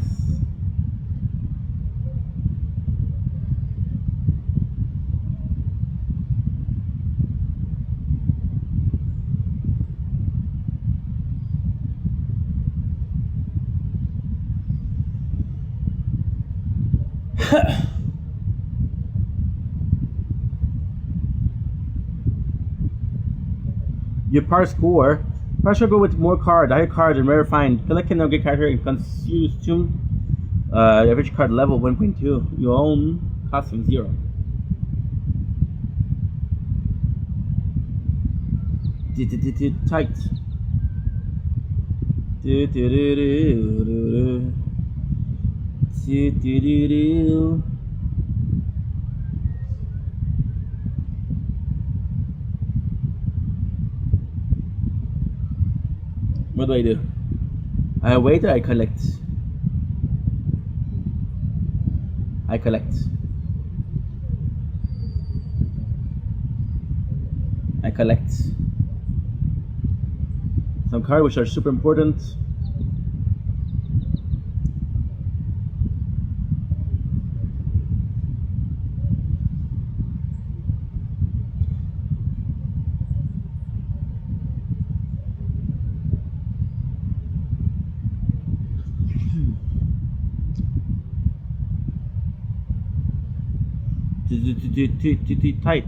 Your par score. Par score go with more cards, higher cards, and rare find. Collect and get character and consume. Average card level 1.2. Your own costume 0. Tight. What do? I wait or I collect? I collect. I collect. Some cards which are super important. Tight.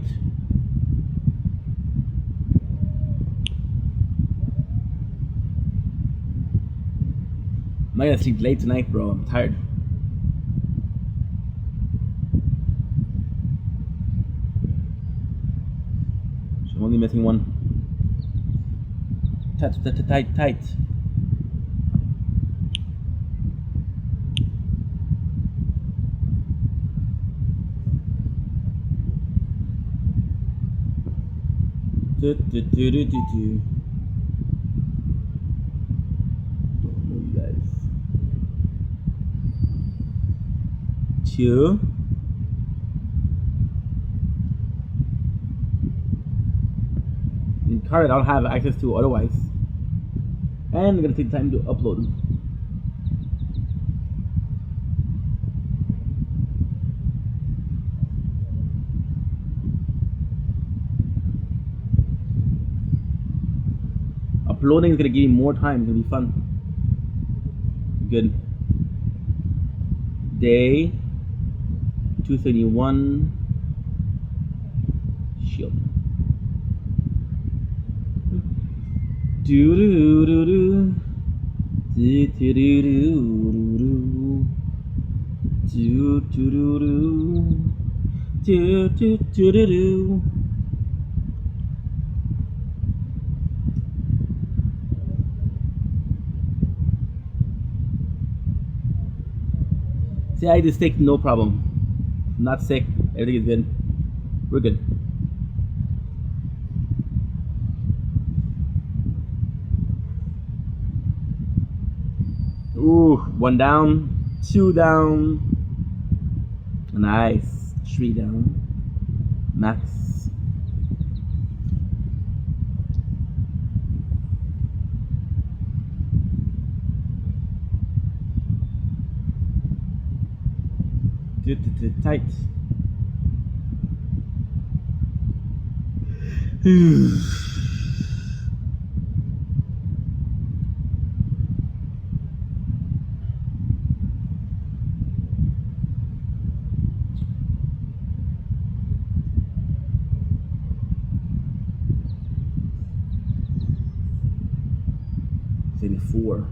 I'm not gonna sleep late tonight, bro. I'm tired. So I'm only missing one. Tight. Don't know you guys. 2. In card I don't have access to otherwise. And I'm gonna take time to upload them. uploading is gonna give me more time. It's gonna be fun. Good. Day 231. Shield. Do do do do. Do do do do do do do do do do. See, I just sick, no problem. I'm not sick. Everything is good. We're good. Ooh, 1 down, 2 down. Nice. 3 down. Max. Tight. Four.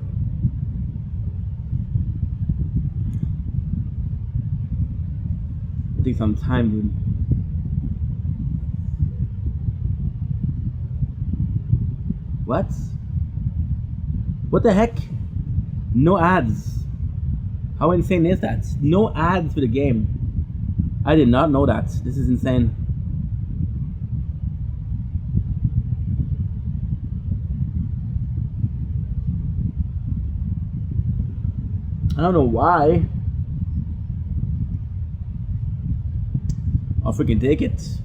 Take some time, dude. What? What the heck? No ads. How insane is that? No ads for the game. I did not know that. This is insane. I don't know why. I'll freaking take it.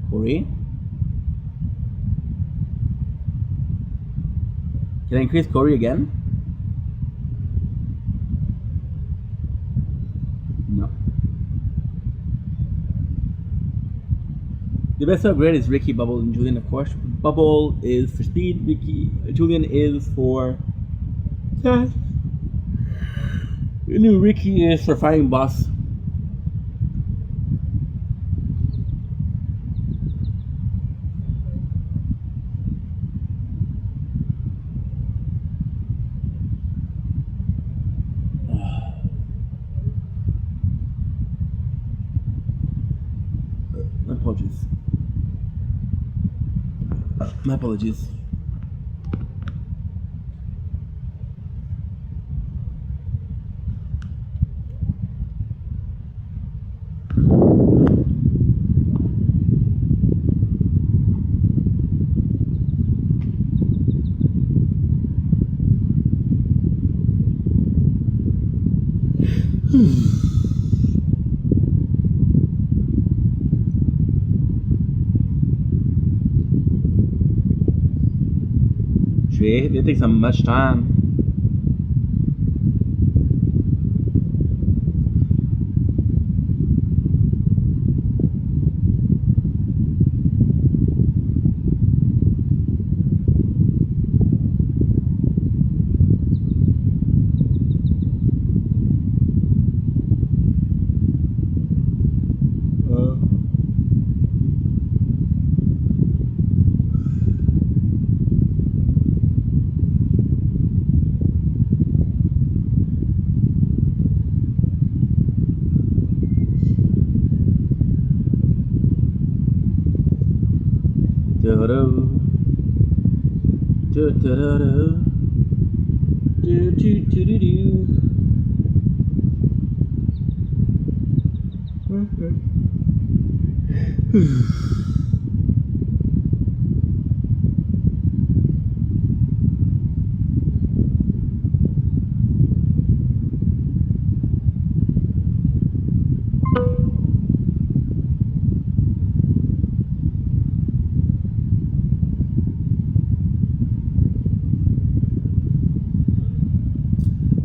Corey? Can I increase Corey again? No. The best upgrade is Ricky, Bubble, and Julian, of course. Bubble is for speed, Julian is for that. The new Ricky is for fighting boss. My apologies. It didn't take so much time.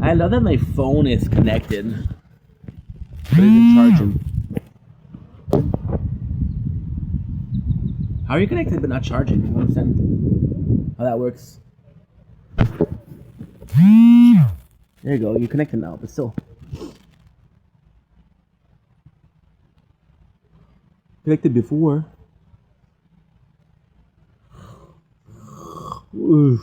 I love that my phone is connected, but isn't charging. How are you connected but not charging? I don't understand how that works. There you go. You're connected now, but still. Connected before. Oof.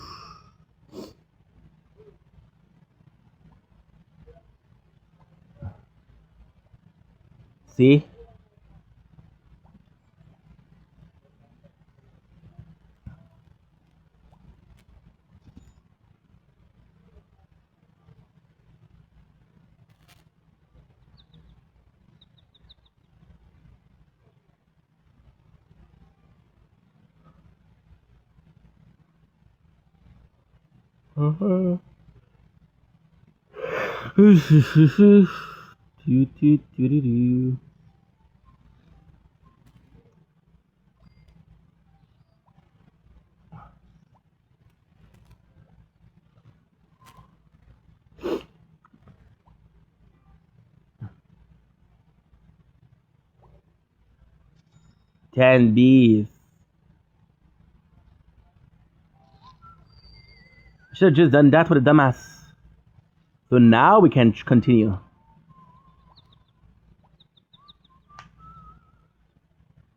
See? Do, do, do, do, do. Ten bees. Should have just done that with a dumbass. So now we can continue.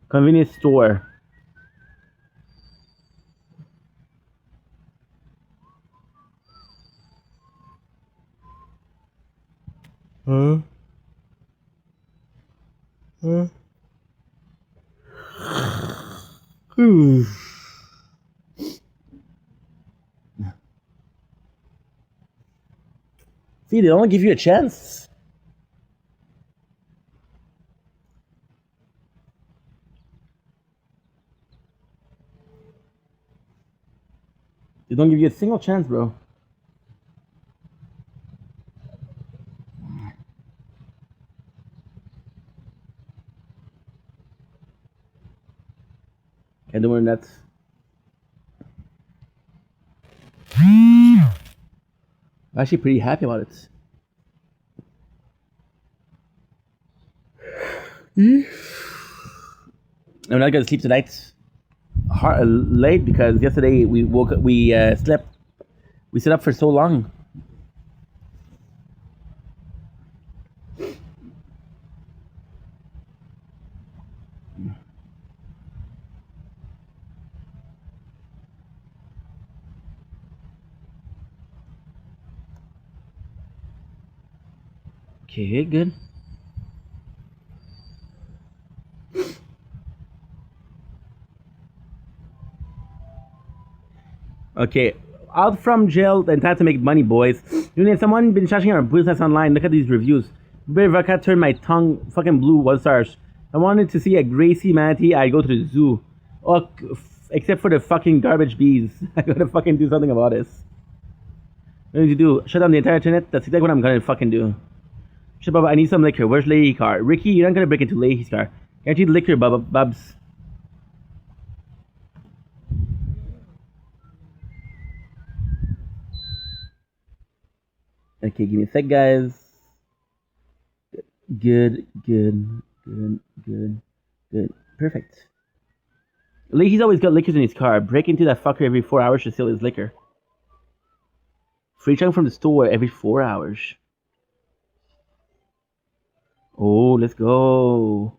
Convenience store. Huh? Huh? See, they don't give you a chance. They don't give you a single chance, bro. Can't do more than that. I'm actually pretty happy about it. I'm not gonna sleep tonight late because yesterday we slept. We stayed up for so long. Okay, good. Okay, out from jail and time to make money, boys. You need someone been trashing our business online. Look at these reviews. Better if I can't turn my tongue fucking blue 1 stars. I wanted to see a Gracie manatee. I go to the zoo. Oh, except for the fucking garbage bees. I gotta fucking do something about this. What did you do? Shut down the entire internet? That's exactly what I'm gonna fucking do. Shut up, I need some liquor. Where's Lady car? Ricky, you're not gonna break into Lady's car. Can't you liquor, Bubs? Okay, give me a sec, guys. Good. Perfect. He's always got liquors in his car. Break into that fucker every 4 hours to steal his liquor. Free chunk from the store every 4 hours. Oh, let's go.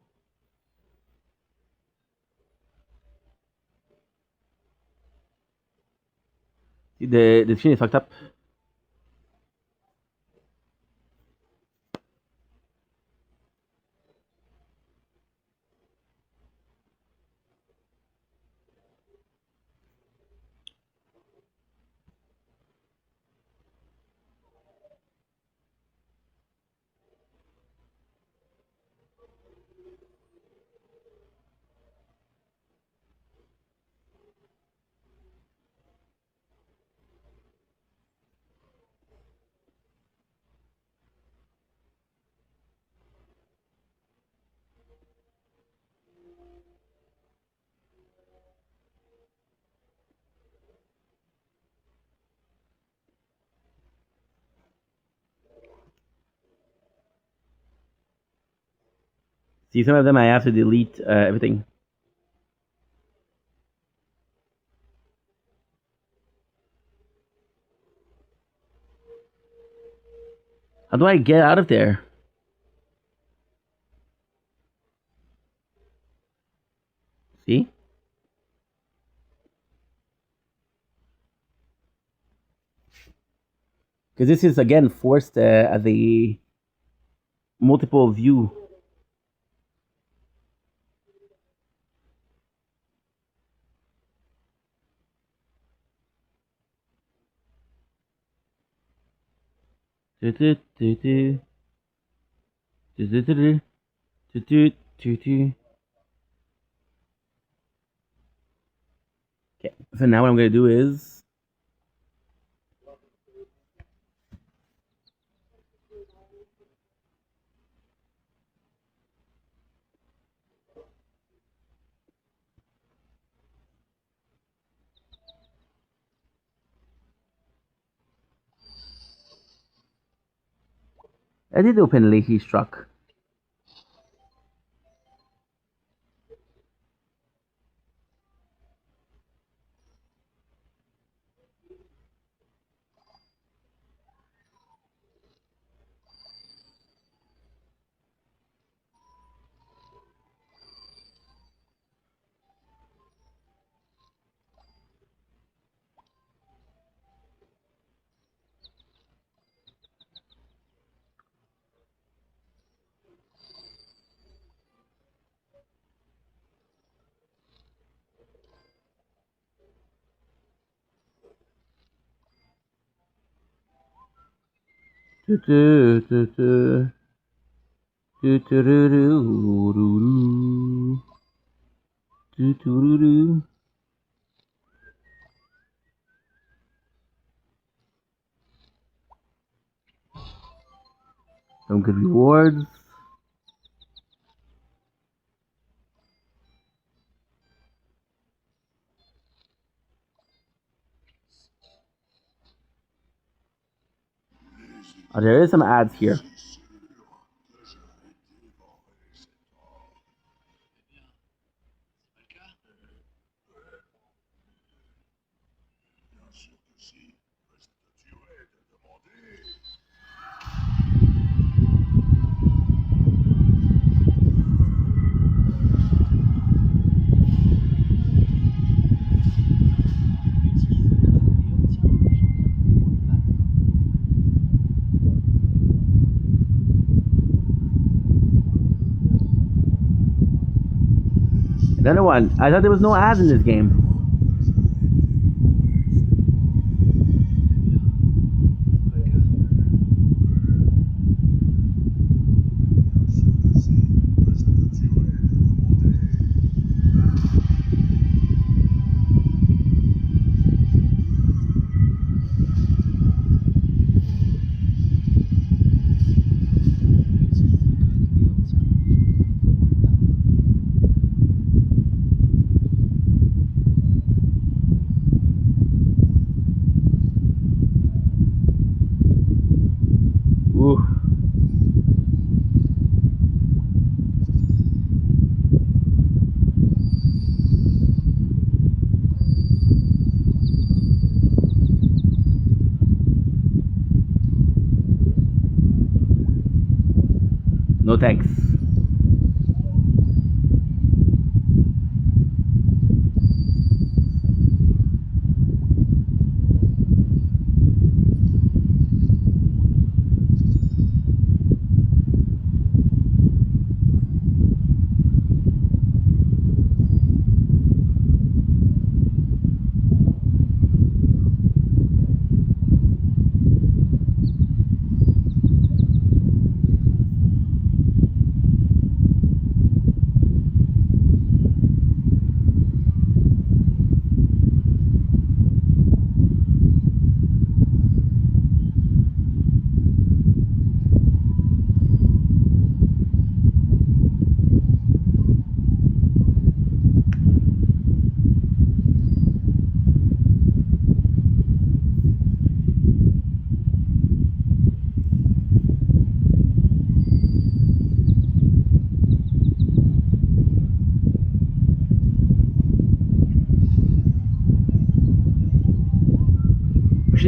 The screen is fucked up. See, some of them I have to delete everything. How do I get out of there? See? Because this is again forced as a multiple view. Okay. So now what I'm gonna do is I did open Leahy Struck. Some good rewards. Oh, there is some ads here. Another one. I thought there was no ads in this game. Ooh. No thanks.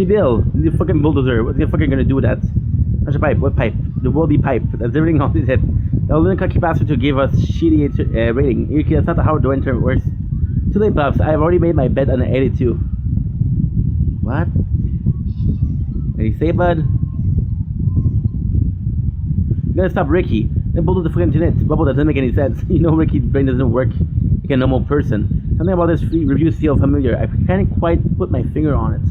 Actually, Bill, the fucking bulldozer. What's the fucking gonna do with that? That's a pipe. What pipe? The worldy pipe. That's everything on his head. The Olympic cocky bastard to give us shitty rating. Yuki, that's not how the winter works. Too late, Bubs. I've already made my bet on an 82. What? What did you say, bud? You gotta stop Ricky. Then bulldozer the fucking internet. Bubble, that doesn't make any sense. You know Ricky's brain doesn't work like a normal person. Something about this review feels familiar. I can't quite put my finger on it.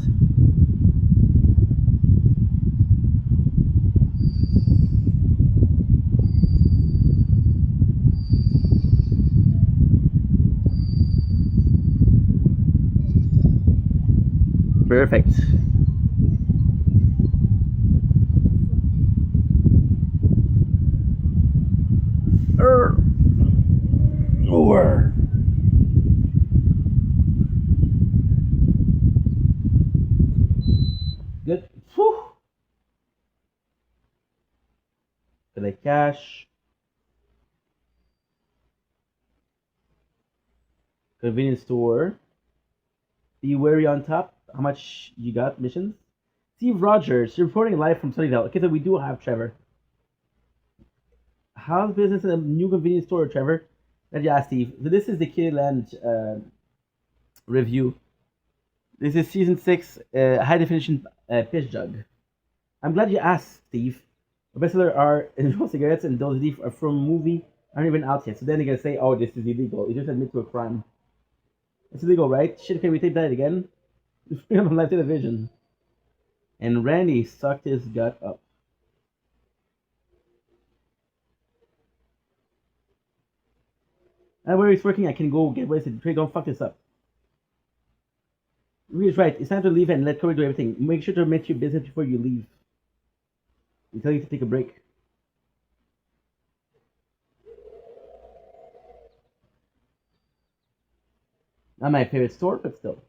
Perfect. Over. Good. Whew. Collect cash. Convenience store. Be wary on top. How much you got? Missions? Steve Rogers, reporting live from Sunnydale. Okay, so we do have Trevor. How's business in a new convenience store, Trevor? Yeah, Steve. So this is the Kittyland review. This is season 6, high definition pitch jug. I'm glad you asked, Steve. The bestseller are individual cigarettes, and those leaf are from movie aren't even out yet. So then they're gonna say, "Oh, this is illegal." You just admit to a crime. It's illegal, right? Shit, can we take that again? Freedom on live television. And Randy sucked his gut up. And where he's working, I can go get wasted. Trey, don't fuck this up. He's right. It's time to leave and let Corey do everything. Make sure to admit your business before you leave. We tell you to take a break. Not my favorite store, but still.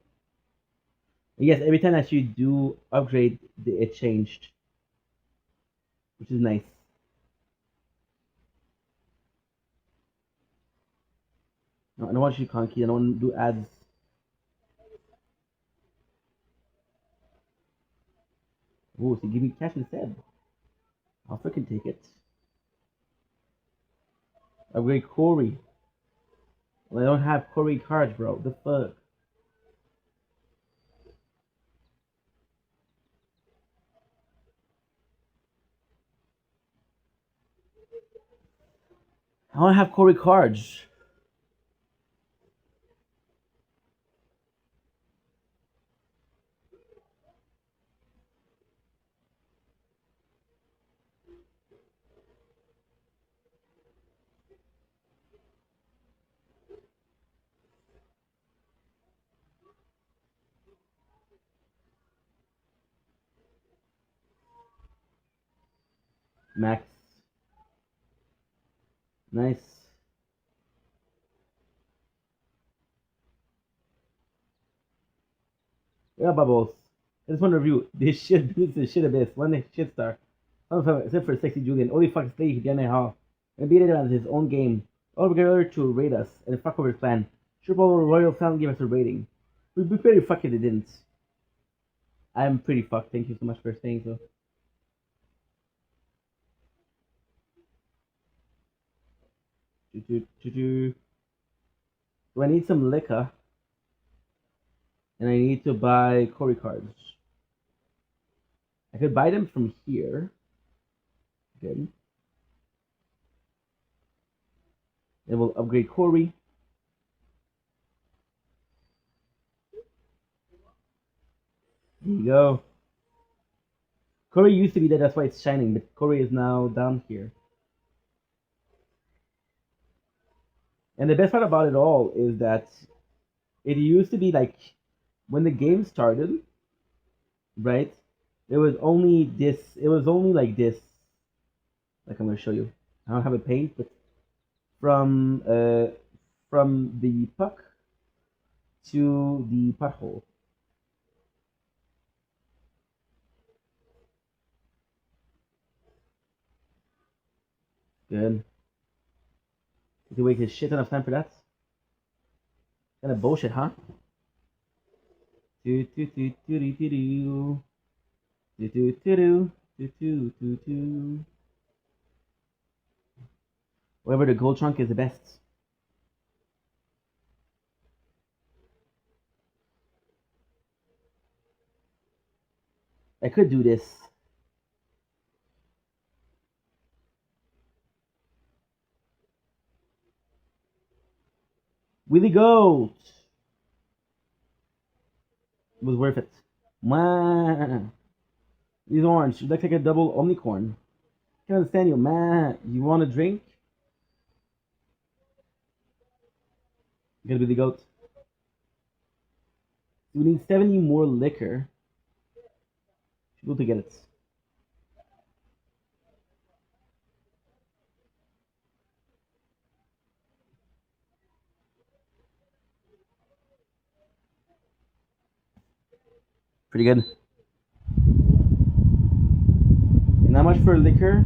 Yes, every time that you do upgrade, it changed. Which is nice. No, I don't want you conky. I don't want to do ads. Oh, so give me cash instead. I'll freaking take it. Upgrade Corey. Well, I don't have Corey cards, bro. The fuck? I don't have Corey cards. Max. Nice. Yeah, Bubbles. I just want to review. This shit is a shit abyss. One shit star. Except for Sexy Julian. Only fucking stay again and how. And beat it on his own game. All together to rate us and fuck over his plan. Triple Royal Sound gave us a rating. We'd be pretty fucked if they didn't. I'm pretty fucked. Thank you so much for saying so. Do I need some liquor? And I need to buy Corey cards. I could buy them from here. Good. Then we'll upgrade Corey. There you go. Corey used to be there, that's why it's shining, but Corey is now down here. And the best part about it all is that it used to be like when the game started, right? It was only this. It was only like this. Like I'm gonna show you. I don't have a paint, but from the puck to the pothole. Good. Did you wait his shit enough time for that? Kind of bullshit, huh? Do. Whatever, the gold trunk is the best. I could do this. Willy Goat! It was worth it. Man. He's orange. He looks like a double omnicorn. I can't understand you, man. You want a drink? You gotta be the goat. We need 70 more liquor. Should go to get it. Pretty good. Not much for liquor.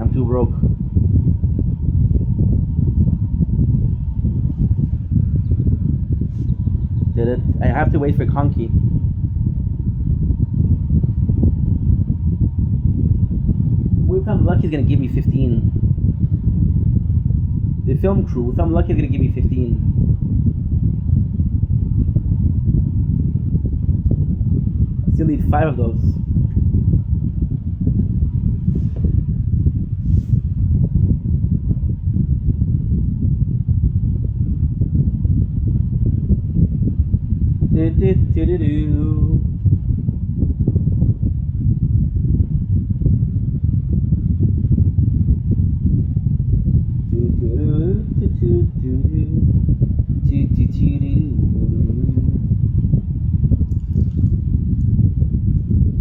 I'm too broke. Did it? I have to wait for Conky. If I'm lucky, he's gonna give me 15. The film crew, if I'm lucky, is gonna give me 15. I still need 5 of those. Do-do-do-do-do.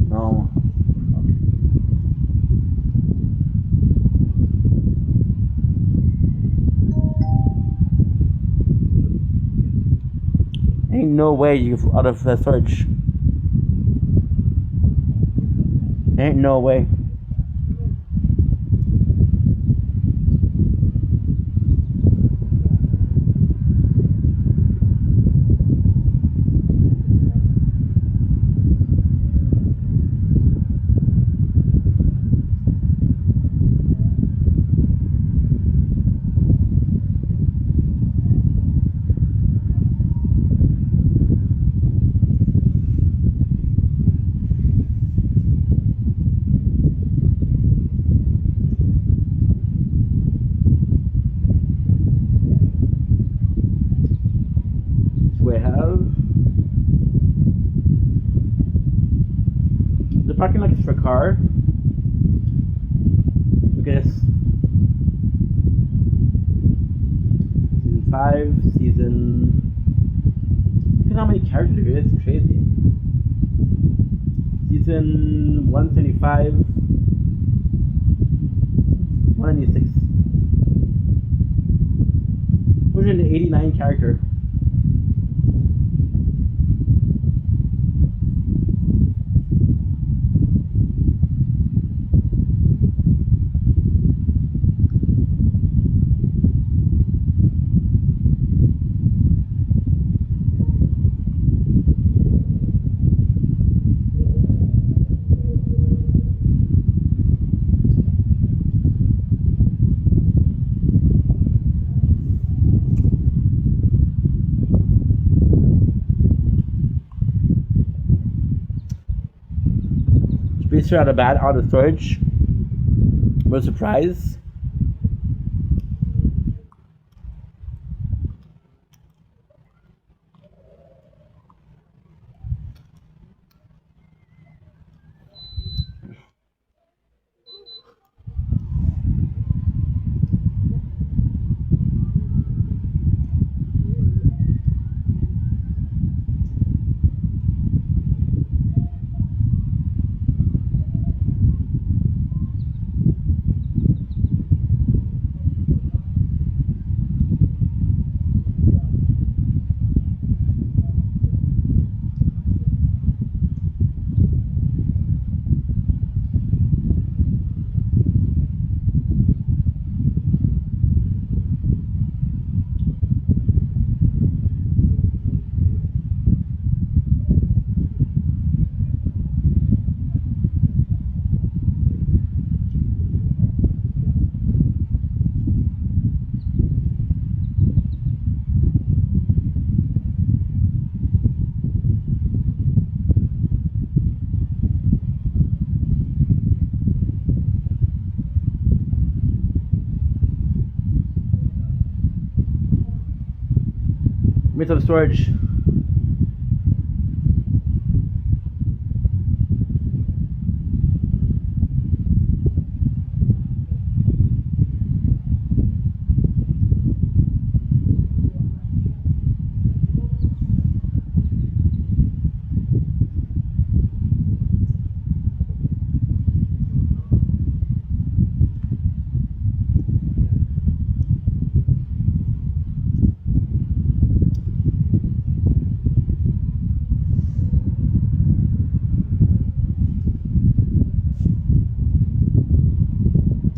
No. Ain't no way you're out of storage. Ain't no way. Parking lot is for car. Look at this. Season 5, look at how many characters there is, it's crazy. Season 175, 196. 189 character. Straight out of bad out of storage. What a surprise. me some storage.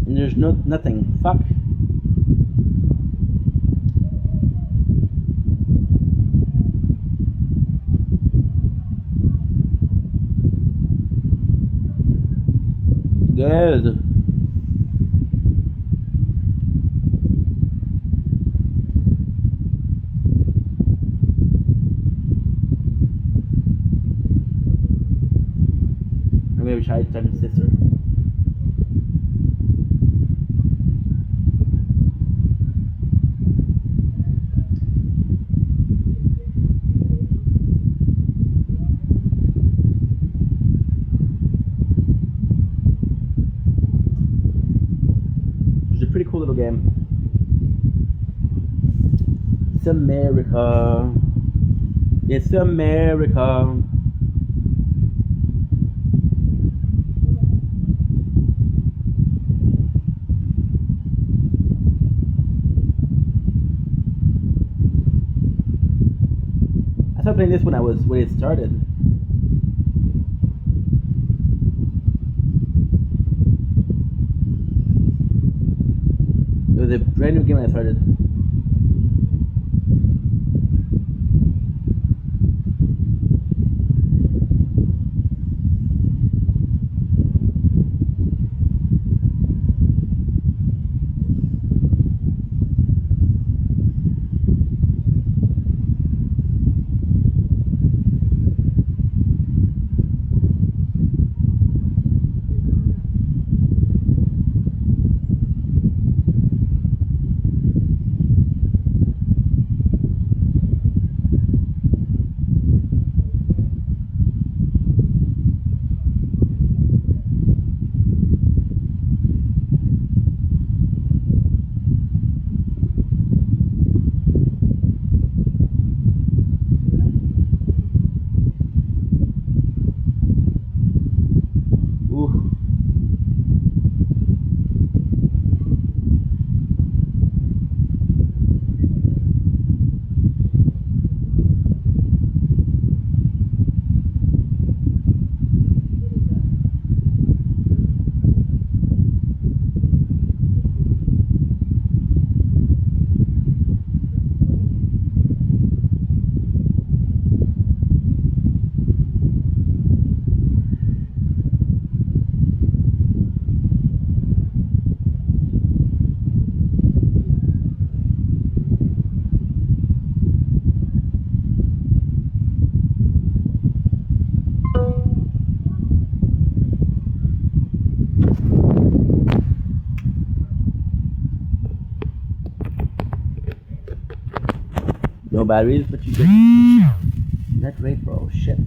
There's nothing. Fuck. Good. I'm gonna try to talk to sister. Pretty cool little game. It's America. It's America. I started playing this when it started. It was a brand new game when I started. No batteries, but you get. That's great, bro. Shit.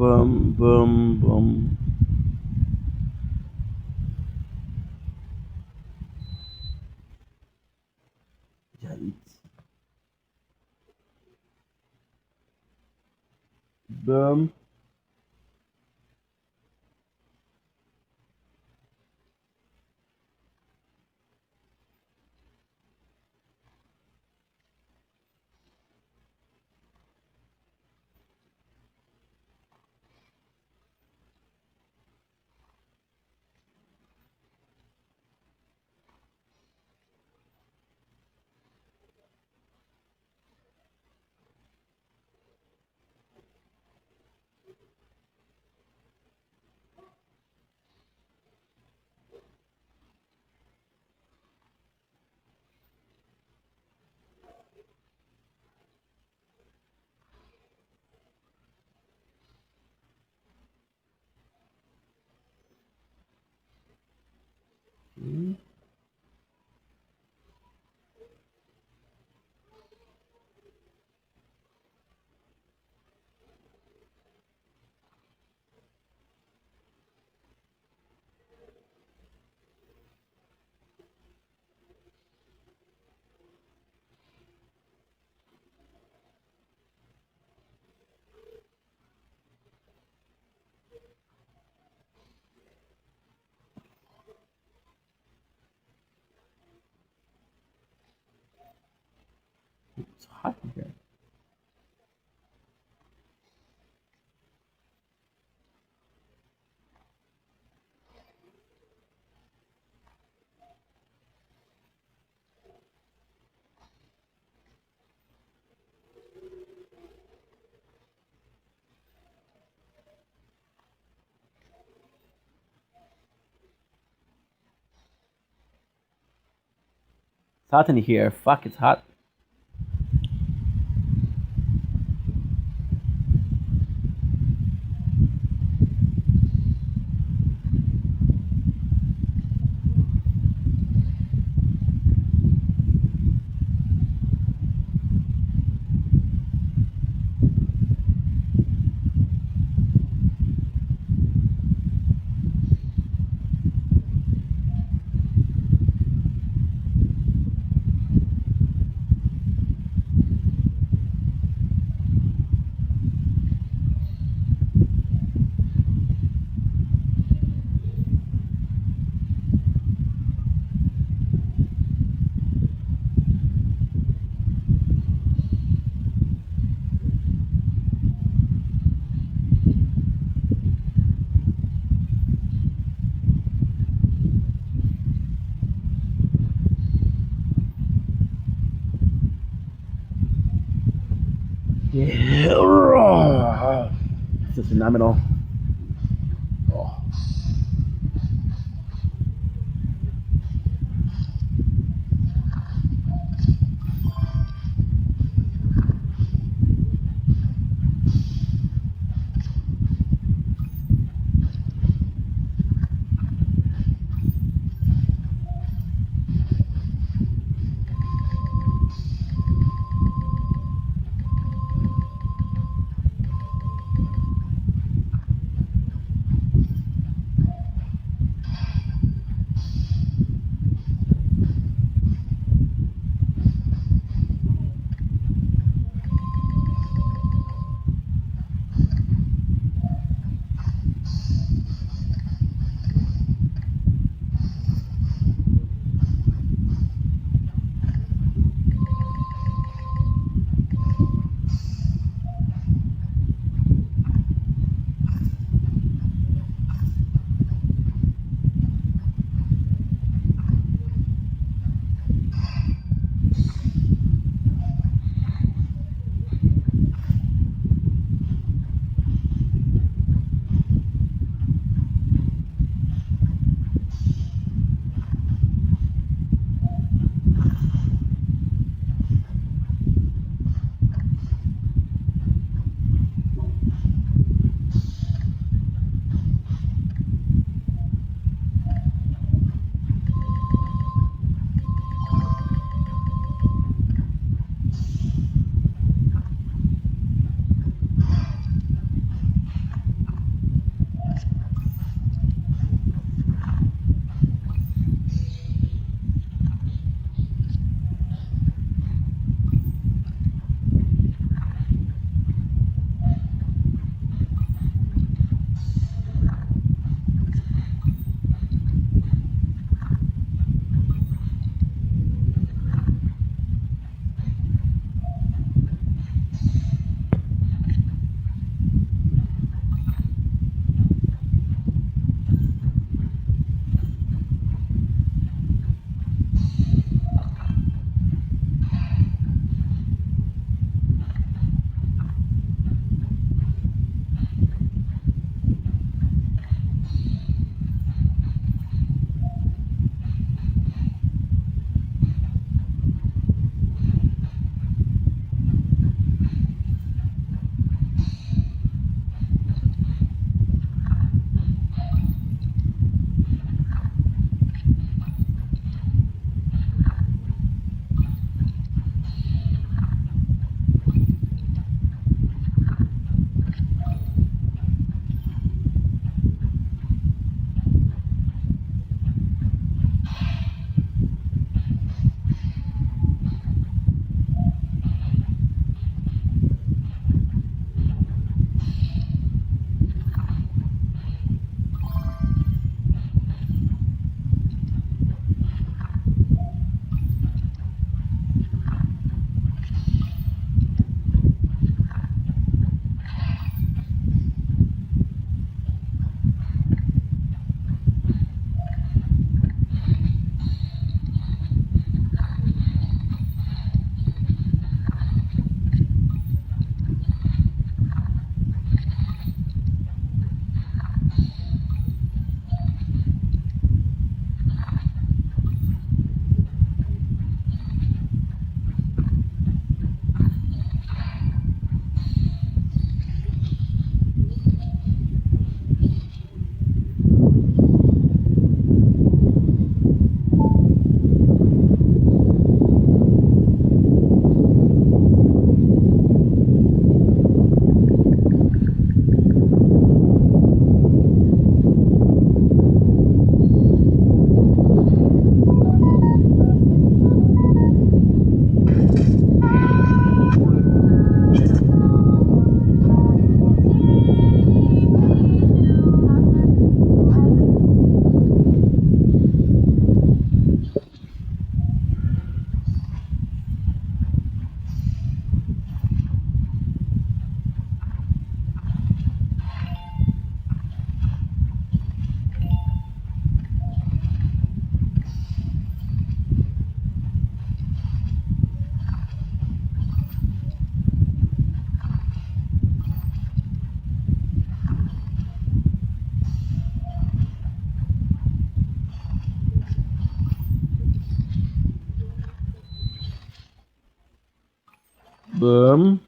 boom, boom, boom. Yikes. Boom. It's hot in here. It's hot in here. Fuck, it's hot. Yeah. This is phenomenal. Oh. Boom.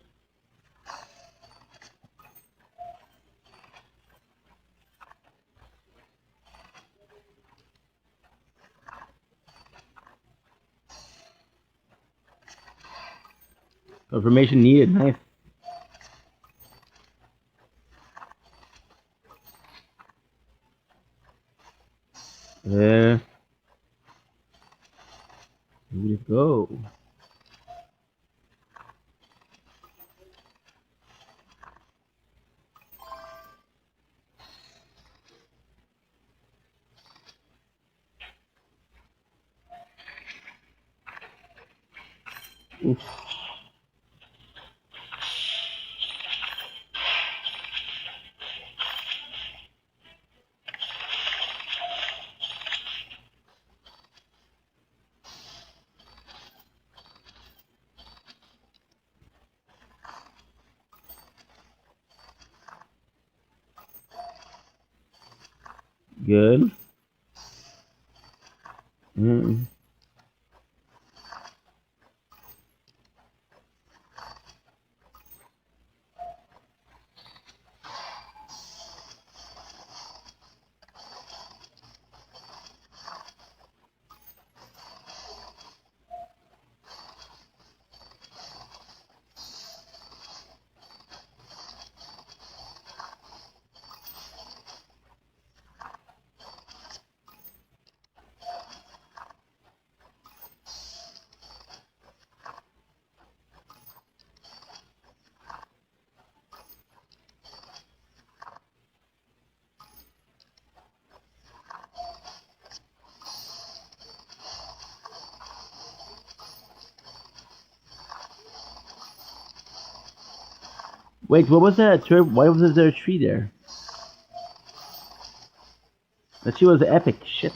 Confirmation needed. Nice. There. Here we go. Oof. Good. Mm. Wait, what was that? Why was there a tree there? That tree was epic. Shit.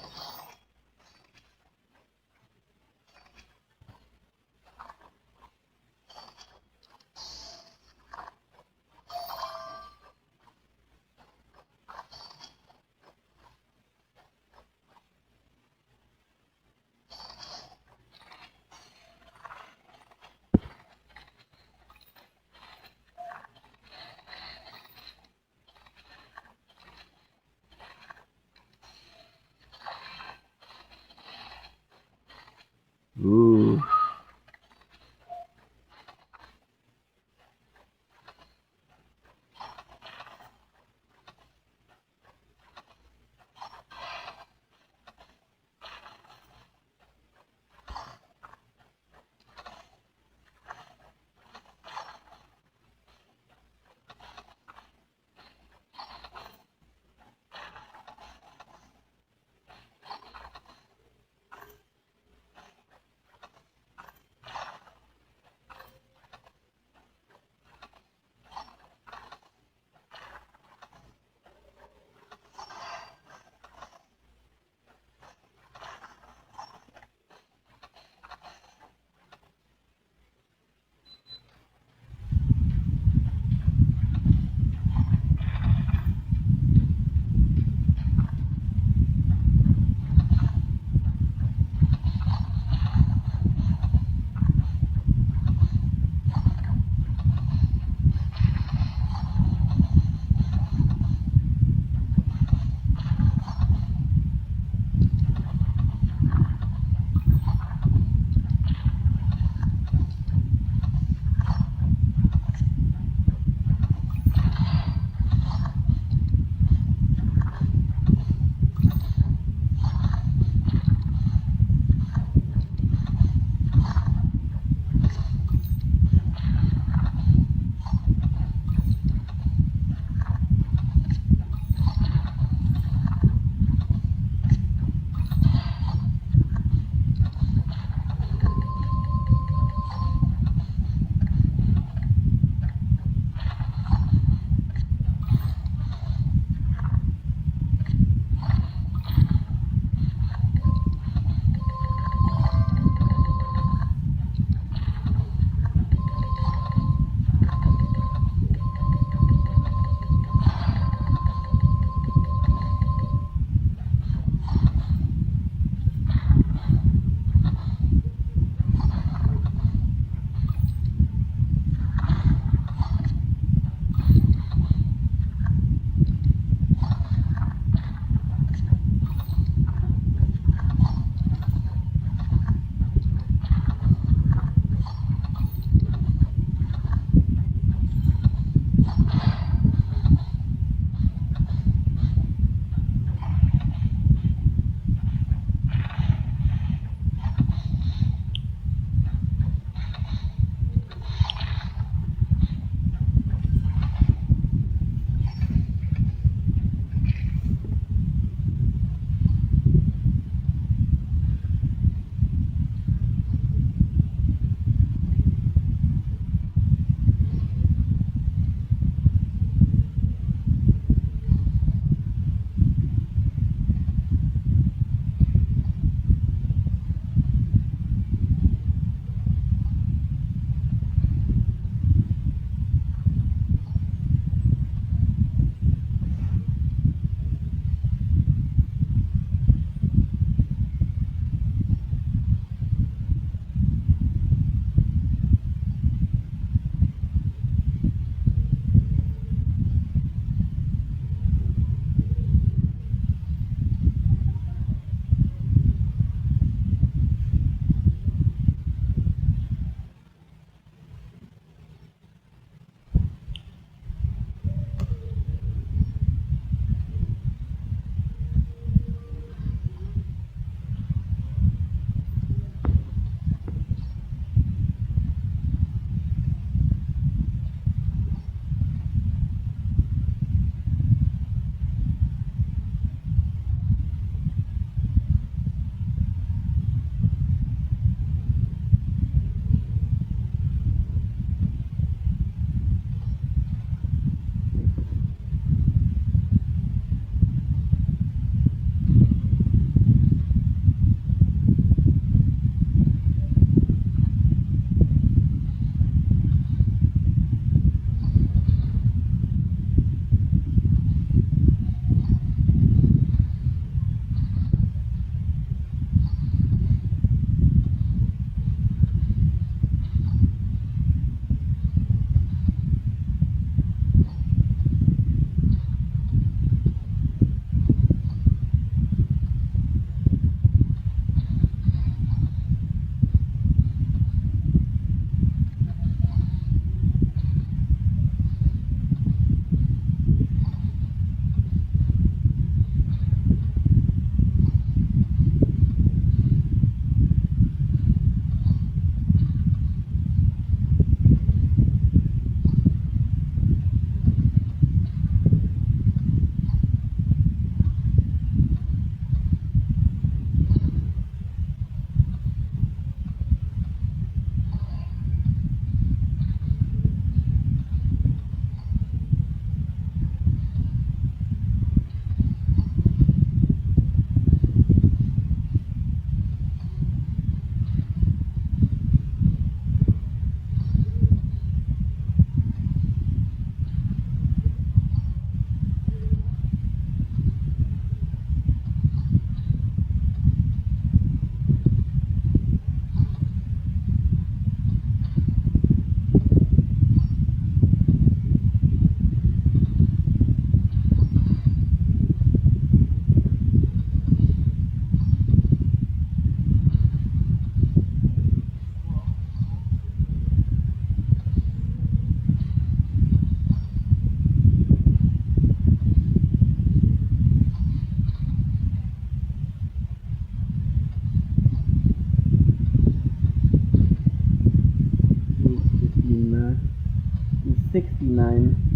69.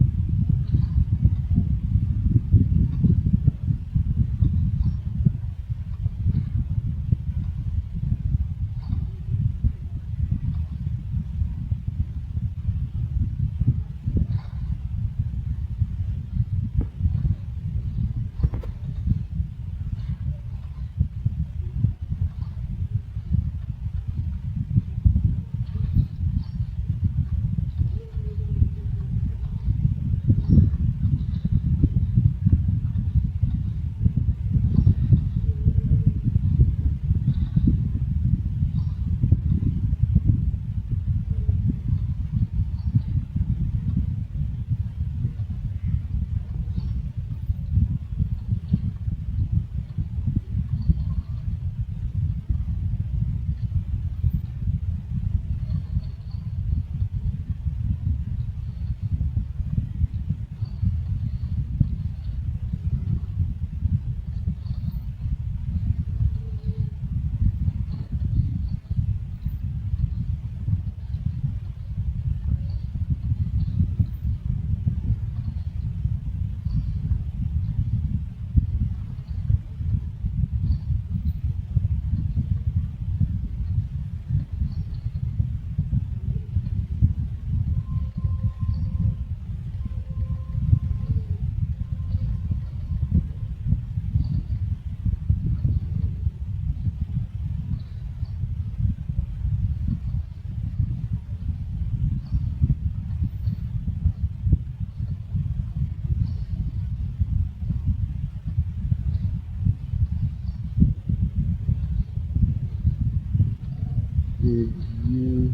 Did you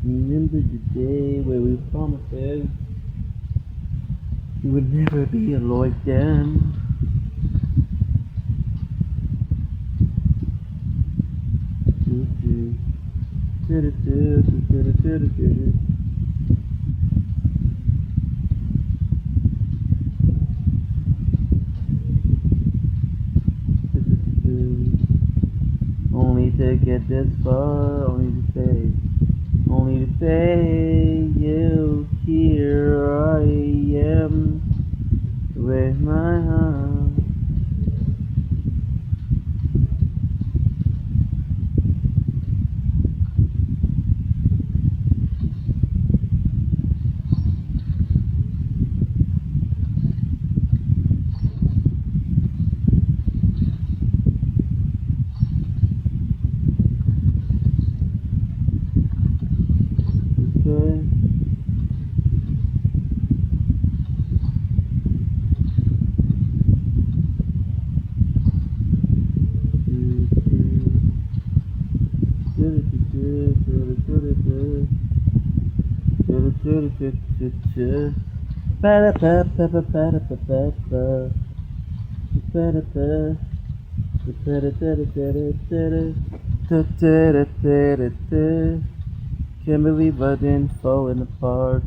remember the day where we promised we would never be alone again? Only to get this far, only to say you here I am with my heart. Okay. Can't believe I've been falling apart.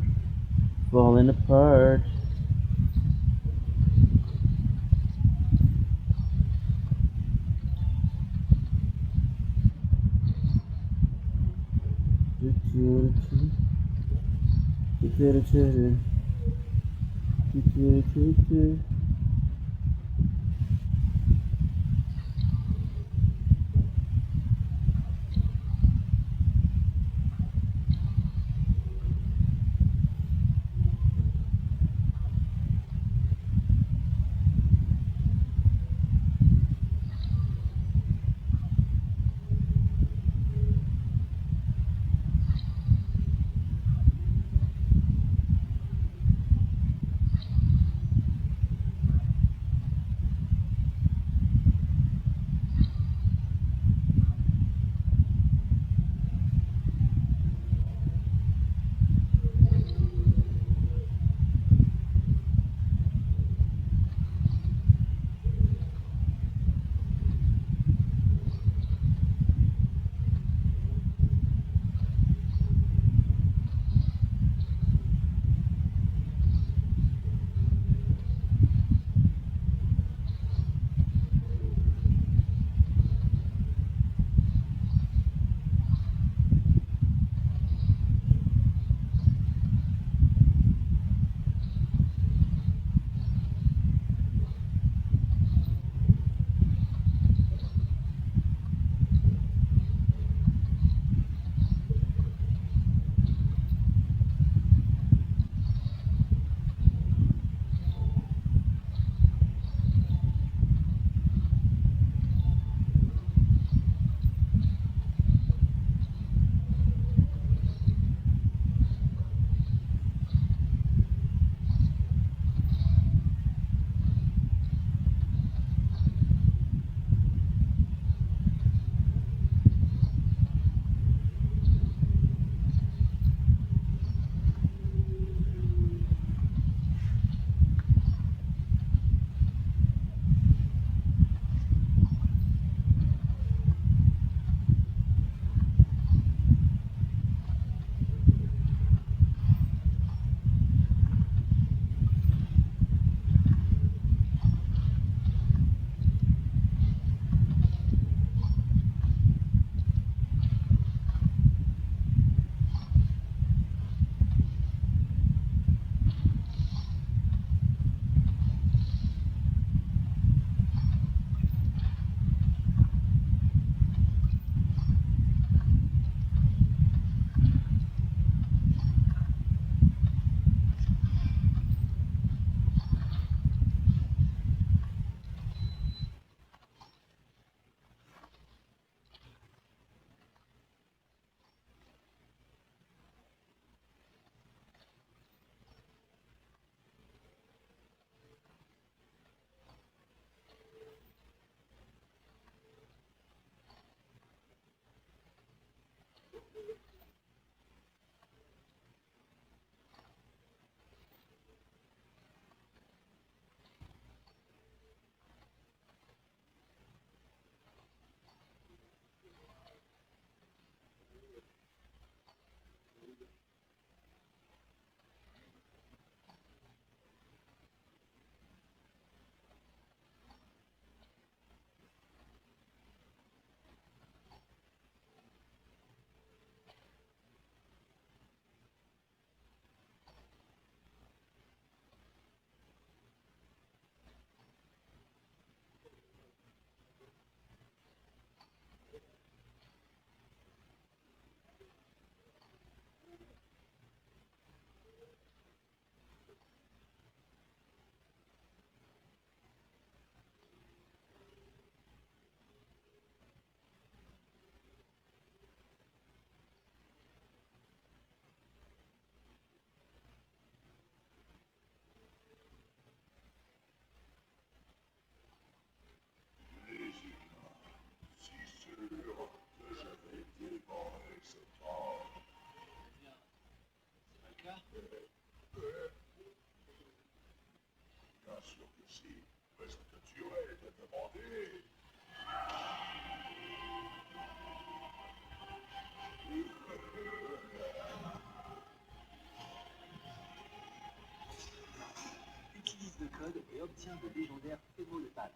obtient de légendaires fémaux de pâte.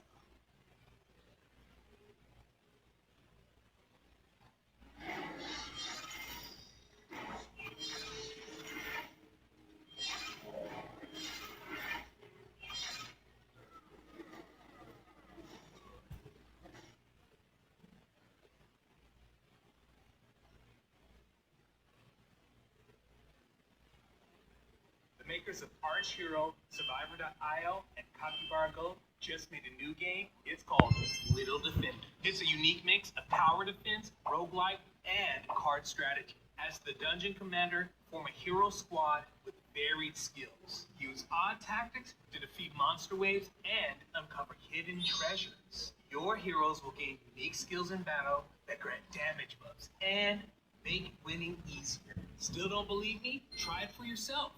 The makers of Arch Hero, Survivor.io, and Capybara Go just made a new game. It's called Little Defender. It's a unique mix of tower defense, roguelike, and card strategy. As the dungeon commander, form a hero squad with varied skills. Use odd tactics to defeat monster waves and uncover hidden treasures. Your heroes will gain unique skills in battle that grant damage buffs and make winning easier. Still don't believe me? Try it for yourself.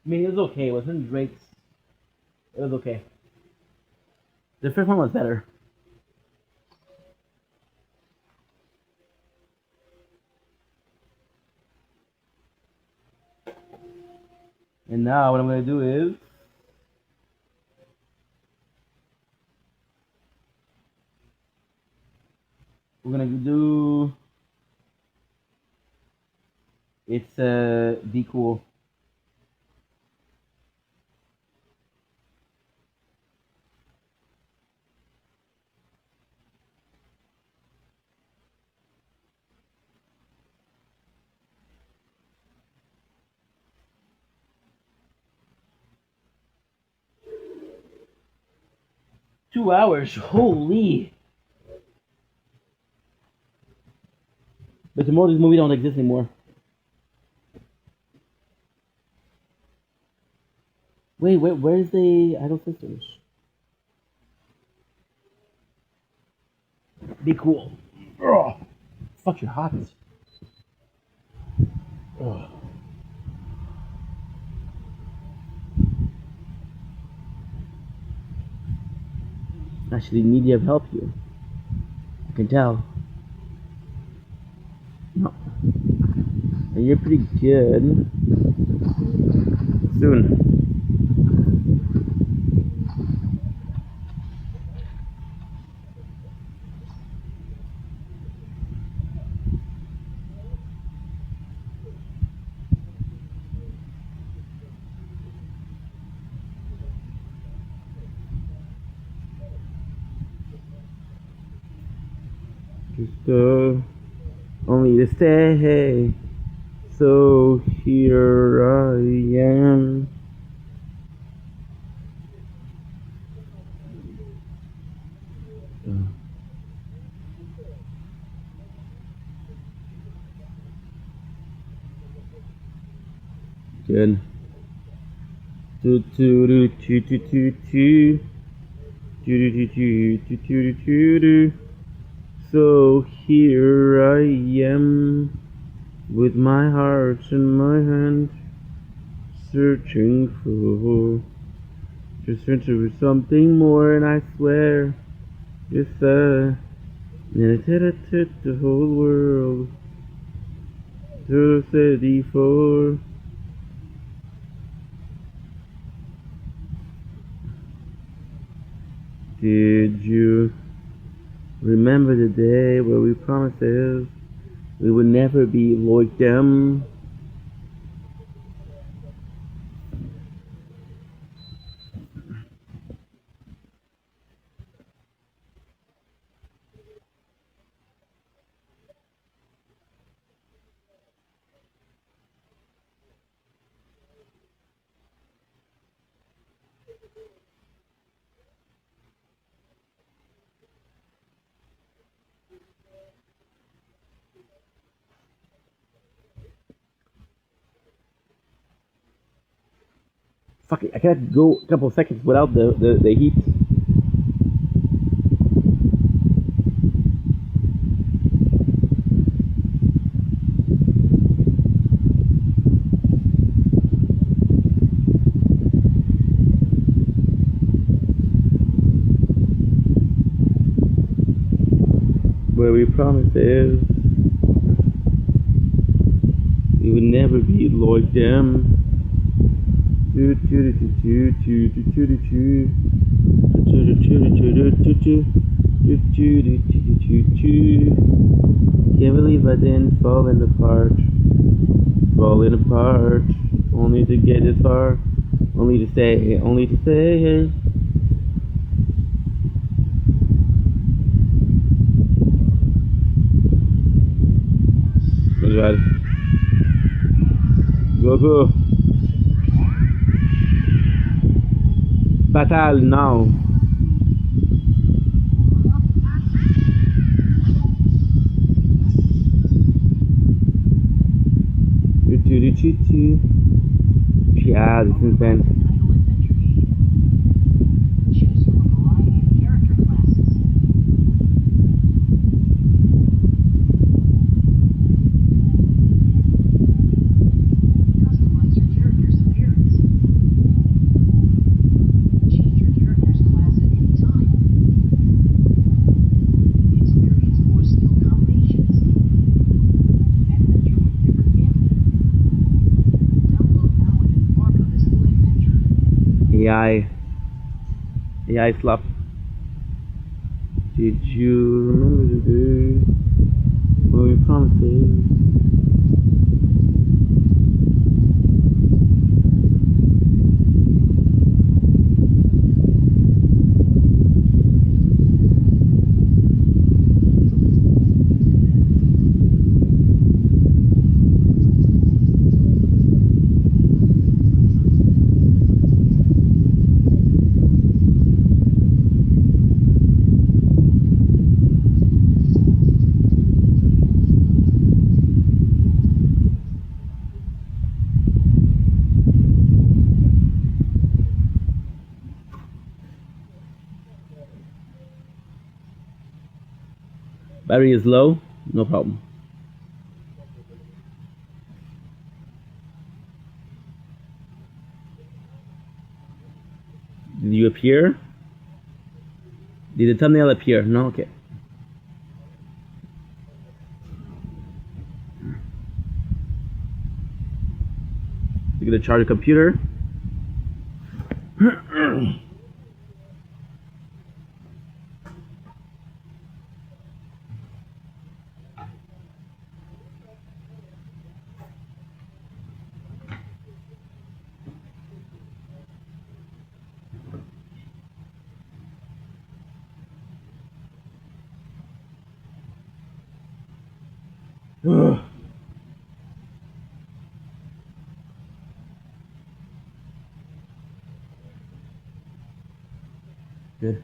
I mean, it was okay. It wasn't Drake's. It was okay. The first one was better. And now what I'm gonna do is we're gonna do be cool. $2, holy! But tomorrow this movie don't exist anymore. Wait, where's the Idol Sisters? Be cool. Ugh. Fuck, you're hot. Ugh. Actually, media have helped you. I can tell. No. And you're pretty good. Soon. Just only to stay. So here I am. Good. Do do do do do do do do do do do do do do. So here I am, with my heart in my hand, searching for something more, and I swear, it's the whole world to city for. Did you remember the day where we promised we would never be like them? Fuck it, I can't go a couple of seconds without the heat. promises. We would never be like them. Do do do do do do do do do. Can't believe I didn't falling apart. Falling apart. Only to get this far. Only to stay. Only to stay. Good. Go go. Fatal now. Yeah, this is insane. AI slap. Did you remember the day when we promised it? Battery is low, no problem. Did you appear? Did the thumbnail appear? No? Okay. You're gonna charge a computer. Good.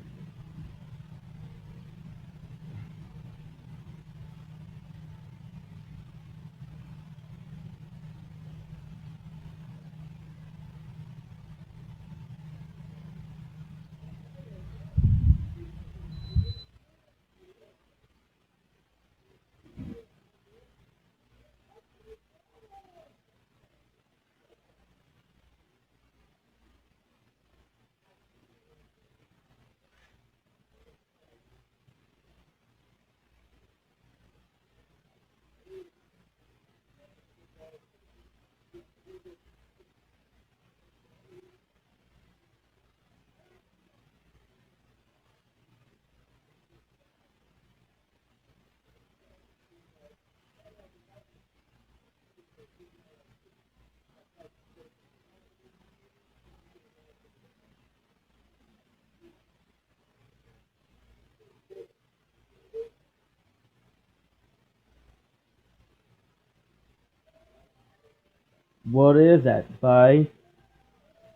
What is that? Bye.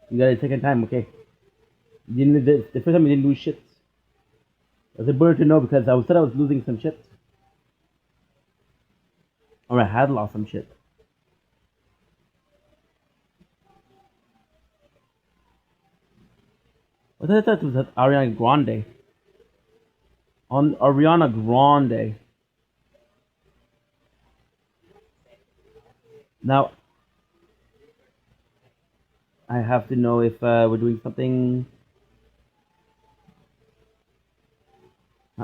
You got it second time, okay. You didn't, the first time you didn't lose shit. It's important to know because I said I was losing some shit. Or I had lost some shit. I thought it was Ariana Grande. On Ariana Grande. Now, I have to know if we're doing something.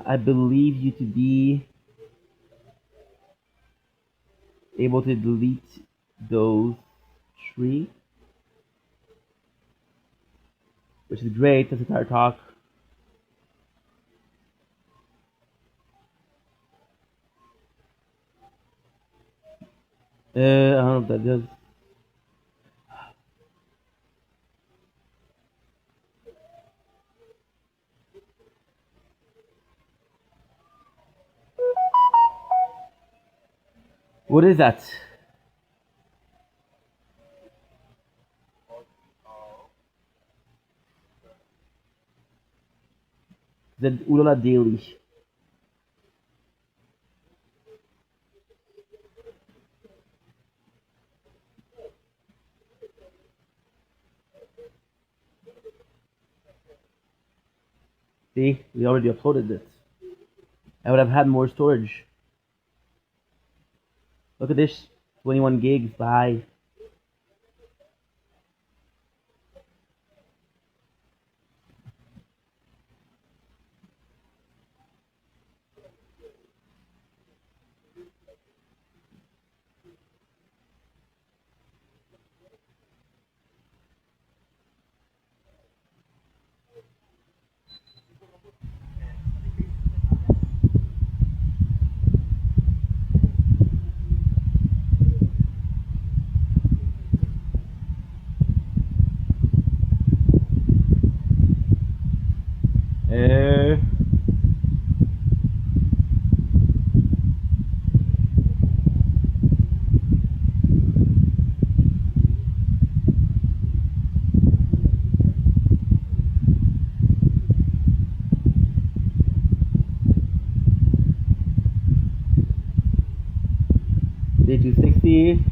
I believe you to be able to delete those 3, which is great. That's a tire talk. I don't know what that does. What is that? The Ulala Daily. See, we already uploaded this. I would have had more storage. Look at this, 21 gigs. Bye. Day 260.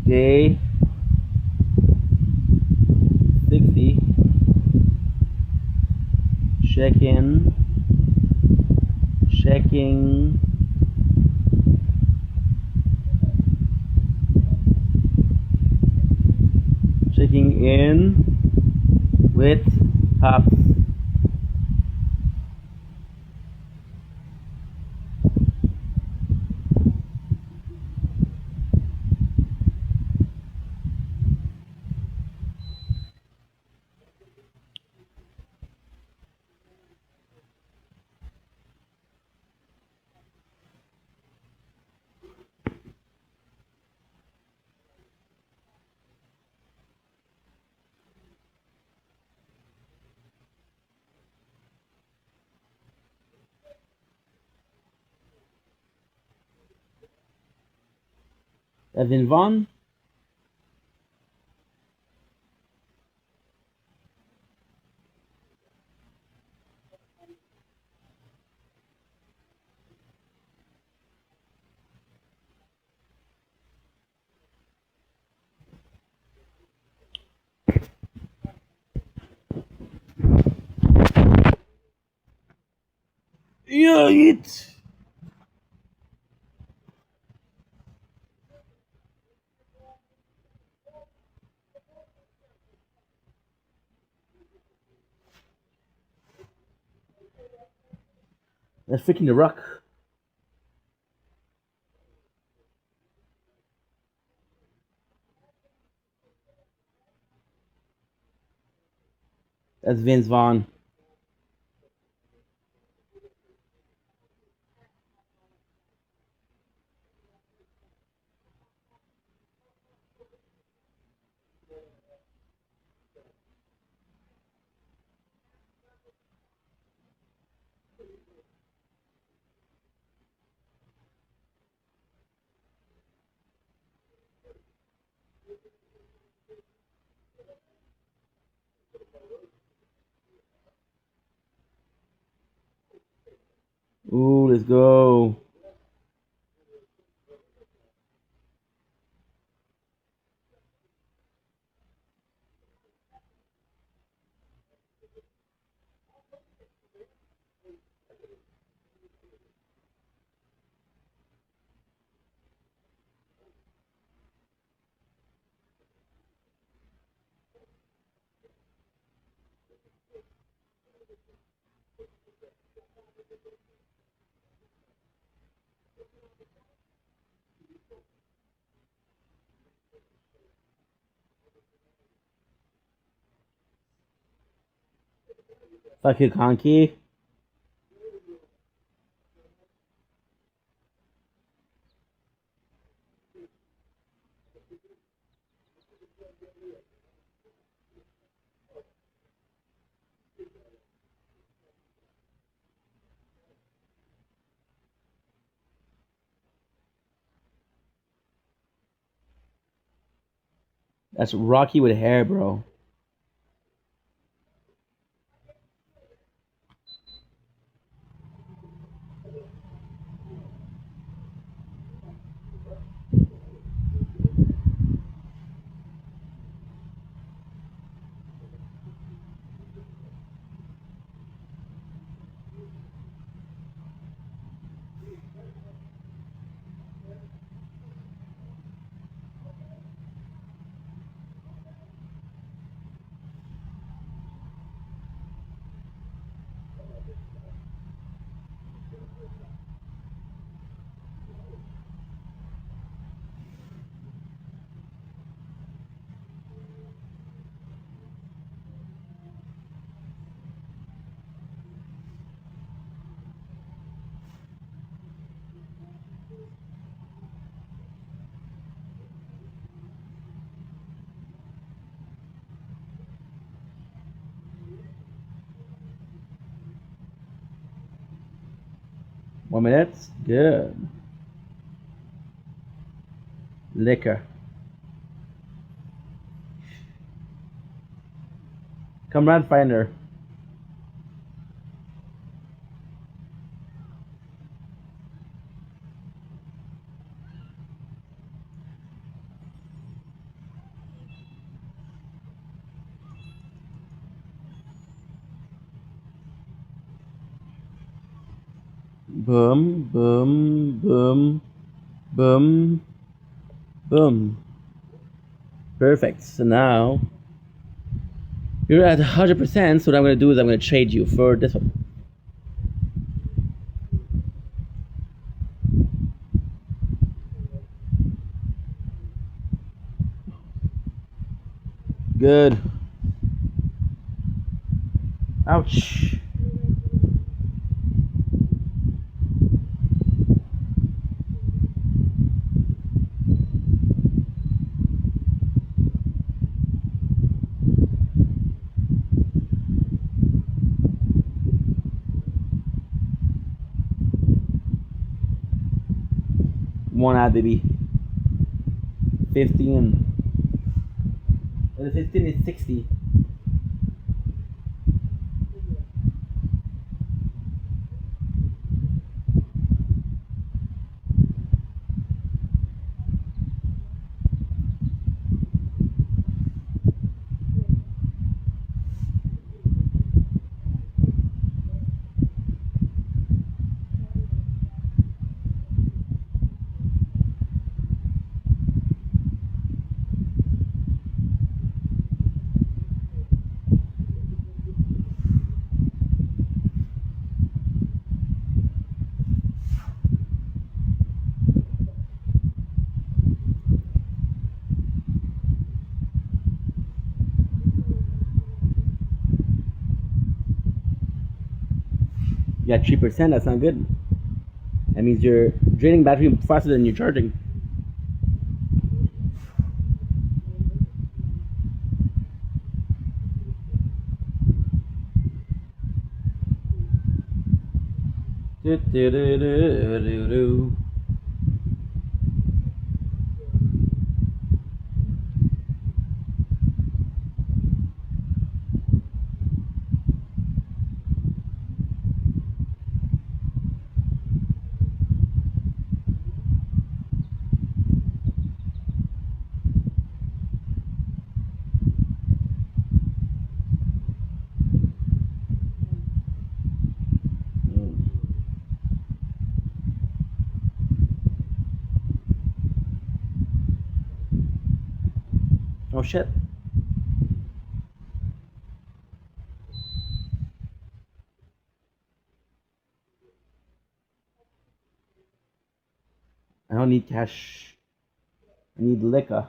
Day 60. Checking. Checking in with Pops. Evan Vaughn. Yeah, it. That's freaking the rock. That's Vince Vaughn. Ooh, let's go. Fuck you, Conky. That's Rocky with hair, bro. One minute. Good. Liquor. Come round, finder. Boom, boom, boom, boom, boom. Perfect. So now you're at 100%. So what I'm going to do is I'm going to trade you for this one. Good. Ouch. One ad, baby. 15. The 15 is 60. You got 3%. That's not good. That means you're draining battery faster than you're charging. Do, do, do, do, do, do. Oh shit. I don't need cash. I need liquor.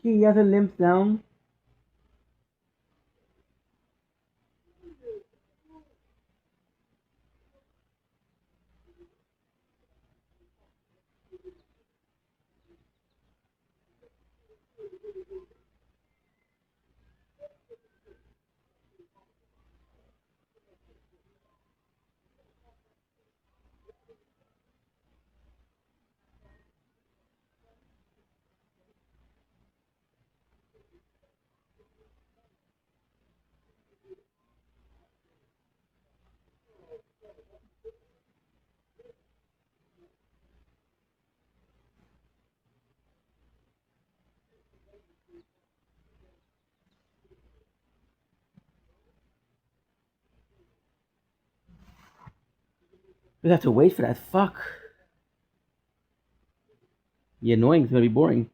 Okay, you have to limp down. We have to wait for that. Fuck. Yeah, annoying. It's gonna be boring.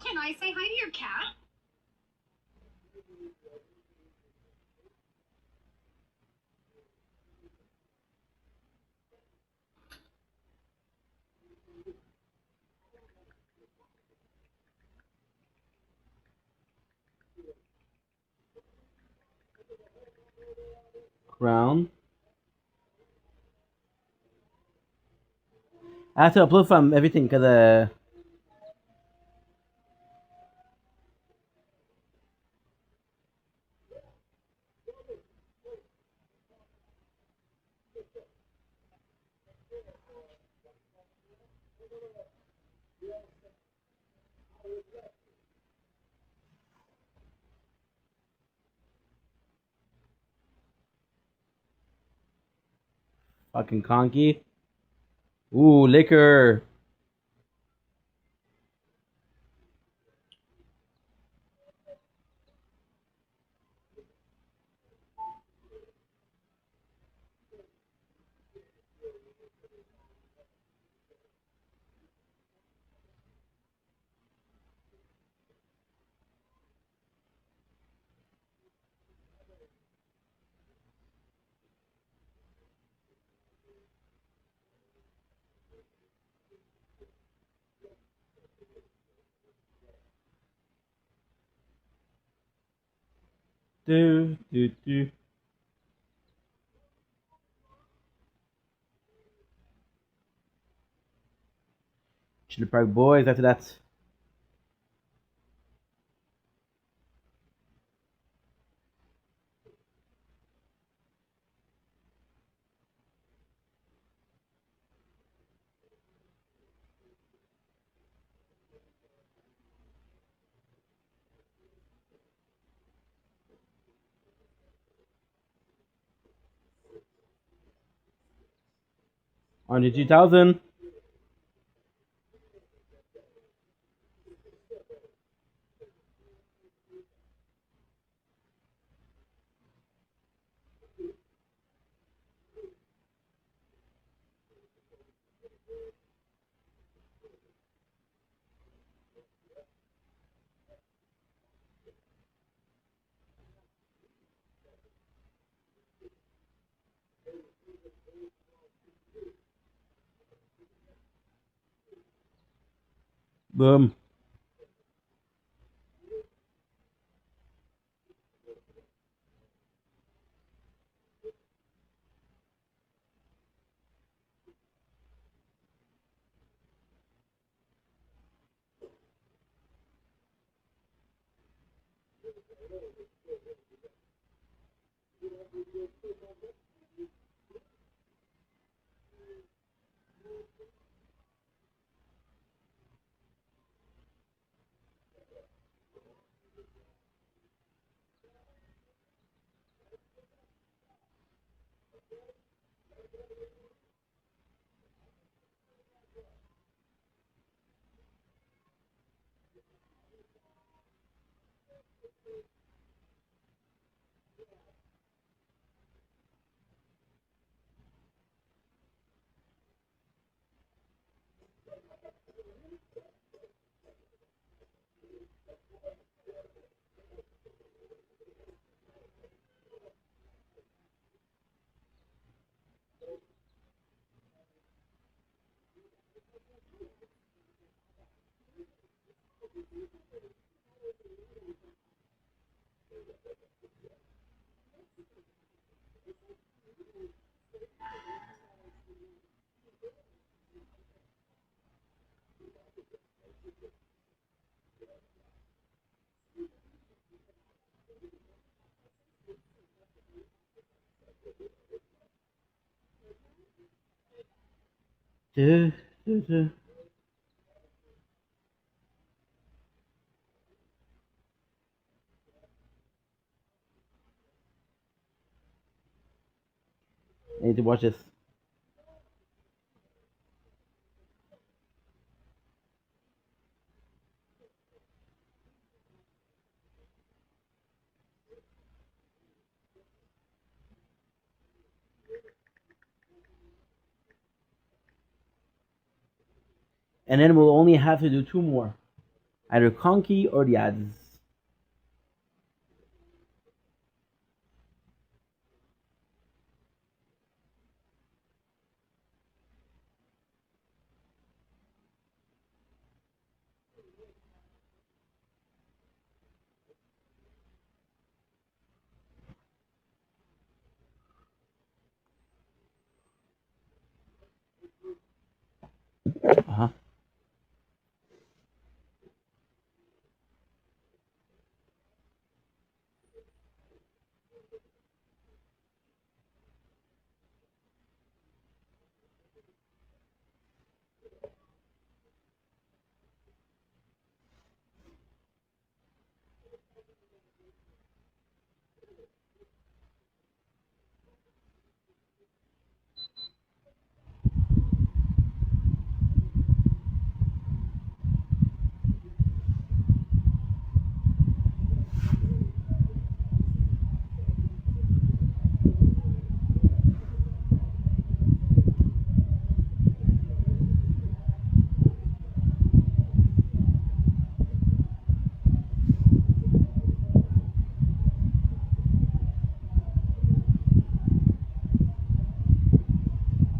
Can I say hi to your cat? Crown. I have to upload from everything because fucking conky. Ooh, liquor. Do do do. Chili Park Boys. After that. On the 2000. Boom. Do do do. I need to watch this. And then we'll only have to do 2 more. Either Conky or the ads. Uh-huh.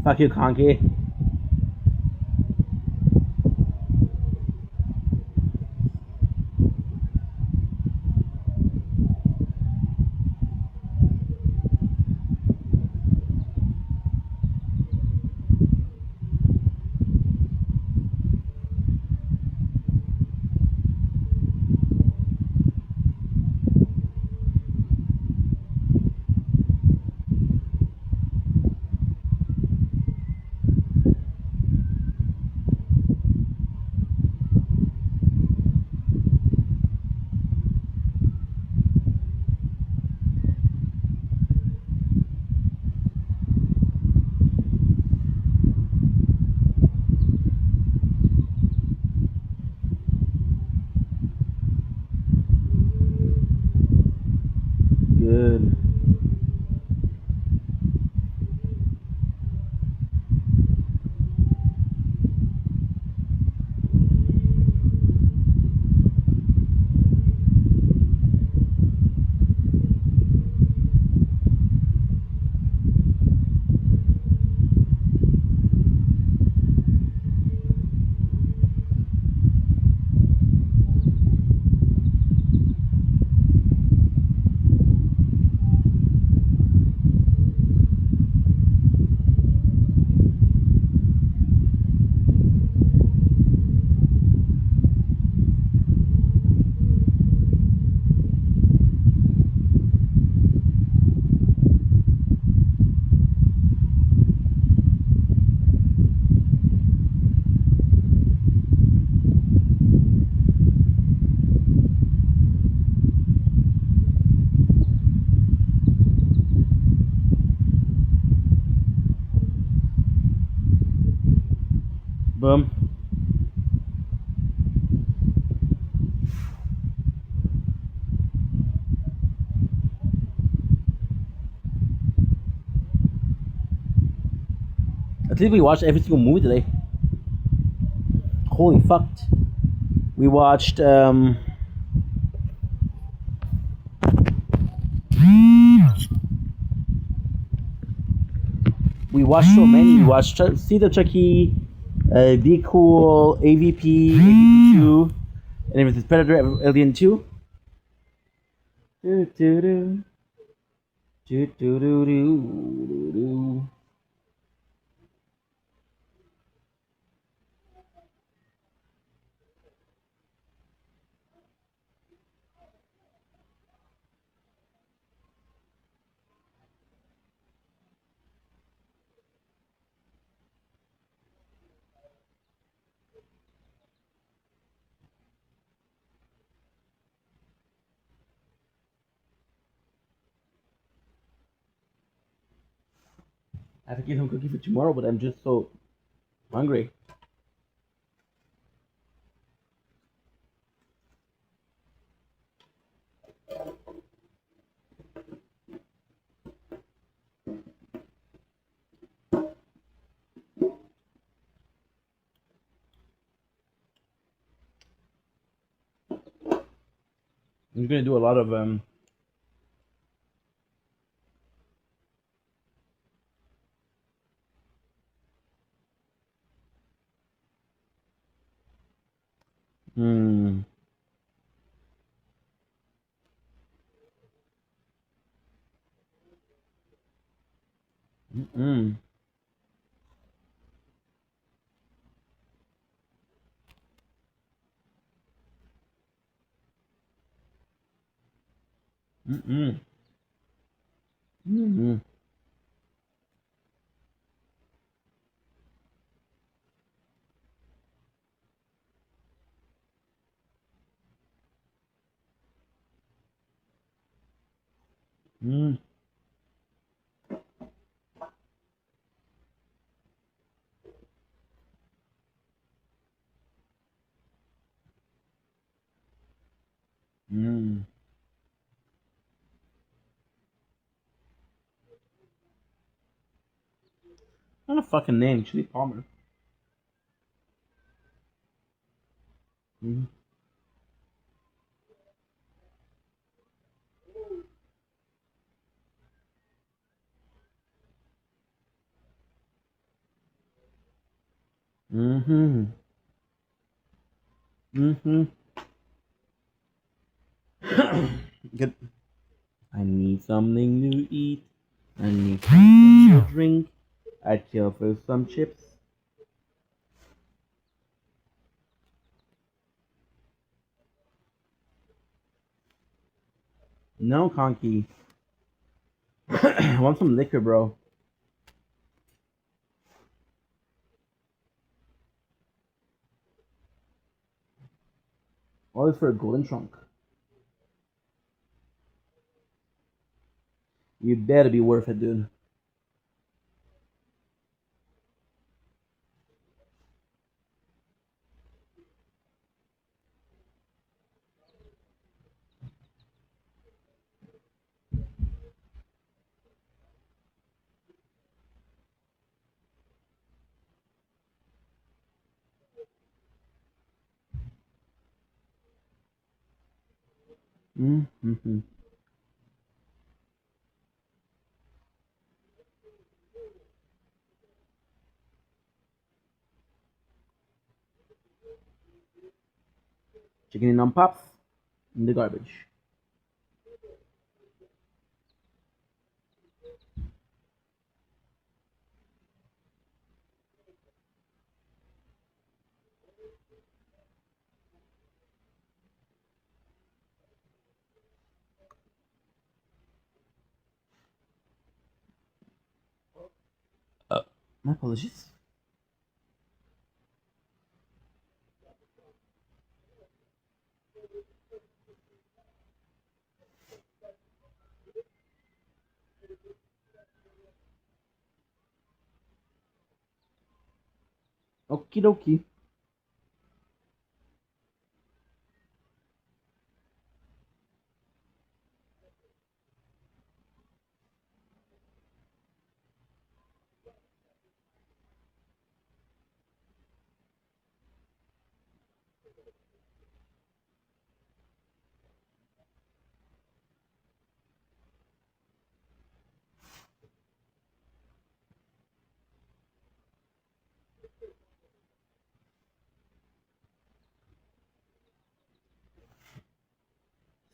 Fuck you, Conky. Boom. I think we watched every single movie today. Holy fuck. We watched so many. We watched Seed of Chucky, Be Cool, AVP, AVP2, and it was Predator Alien 2. Do do do. Do do do do do. I have to get some cookie for tomorrow, but I'm just so hungry. I'm gonna do a lot of mm, mm, mm, mm, mm, mm. Not a fucking name, Chili Palmer. Mm, mm-hmm. Mm-hmm. Good. I need something to eat. I need something to drink. I'd kill for some chips. No, Conky. I want some liquor, bro. All this for a golden trunk. You better be worth it, dude. Mm-hmm. Chicken in on pops in the garbage. My apologies. Okie dokie.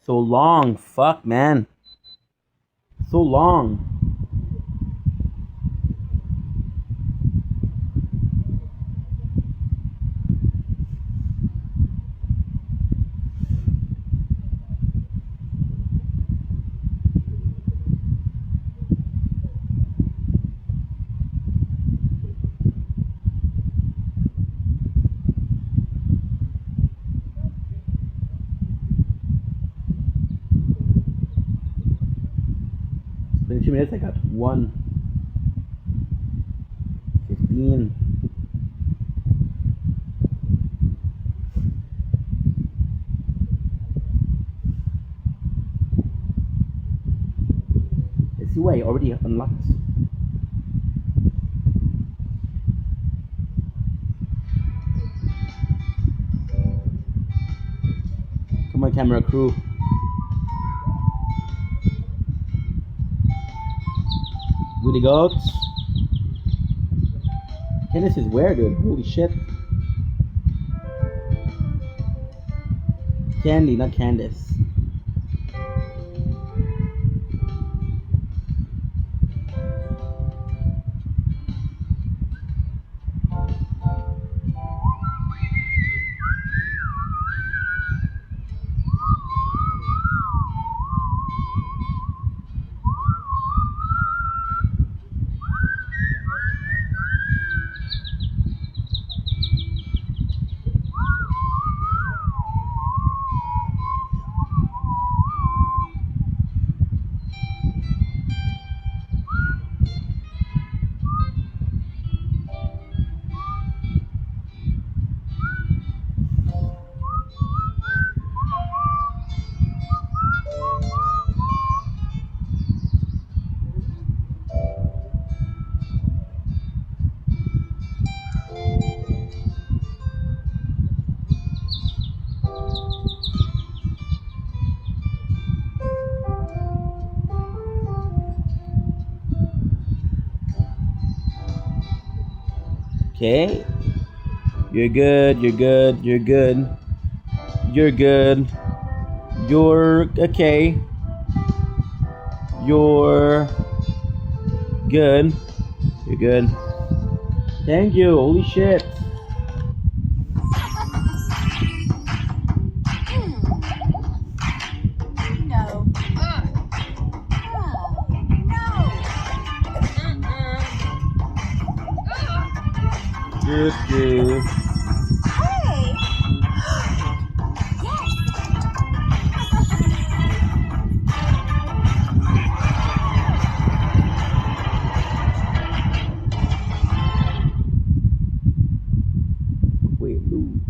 So long, fuck, man. So long. In 2 minutes, I got 1:15. Let's see why I already unlocked. Come on, camera crew. Really goat. Candace is where, dude? Holy shit. Candy, not Candace. Okay. You're good, you're good, you're good. You're good. You're okay. You're good. You're good. Thank you. Holy shit. No. Good, good. Hey. Wait, Lou.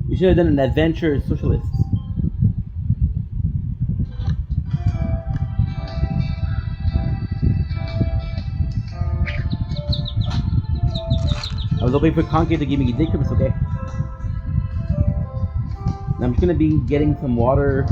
We should have done an adventure socialist. I was hoping for Conky to give me a dick, but it's okay. Now I'm just gonna be getting some water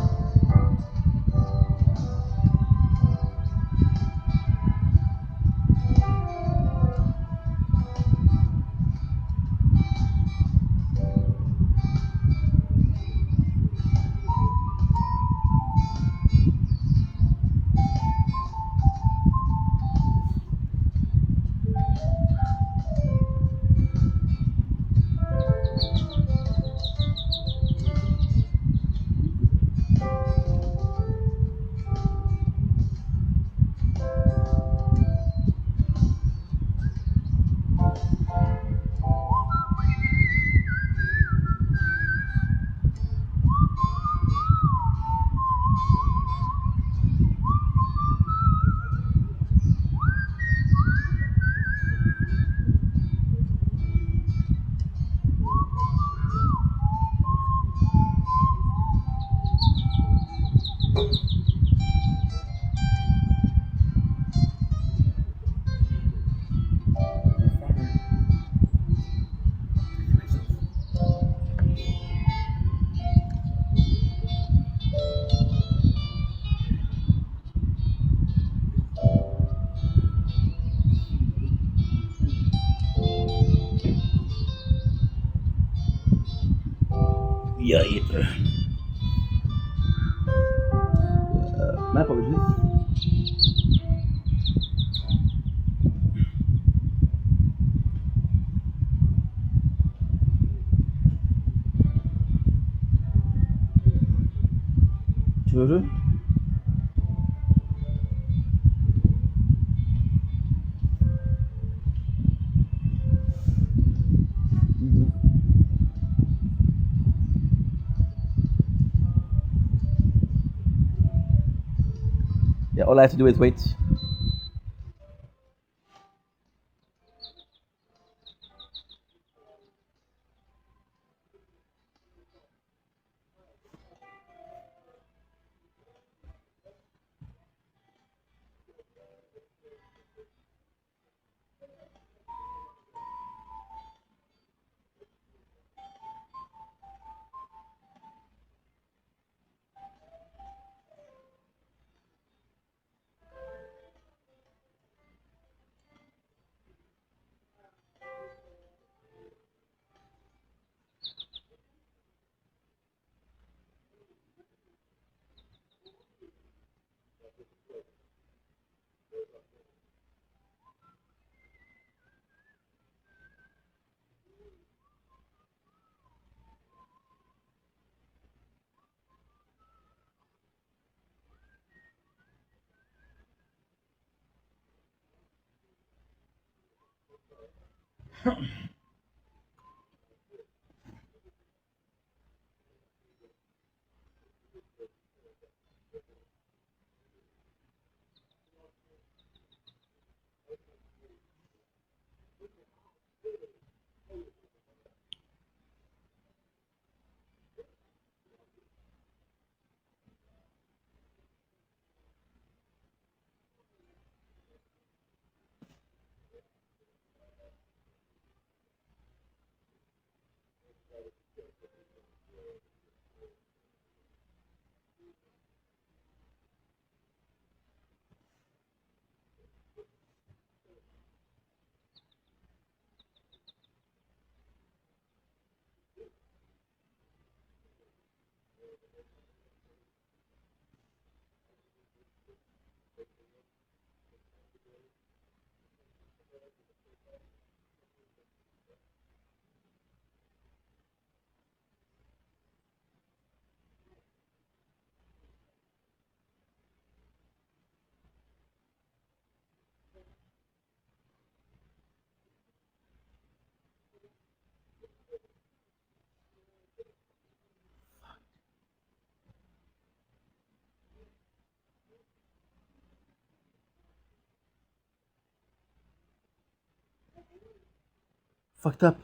Yeah. My apologies. Sure. Yeah, all I have to do is wait. Fucked up.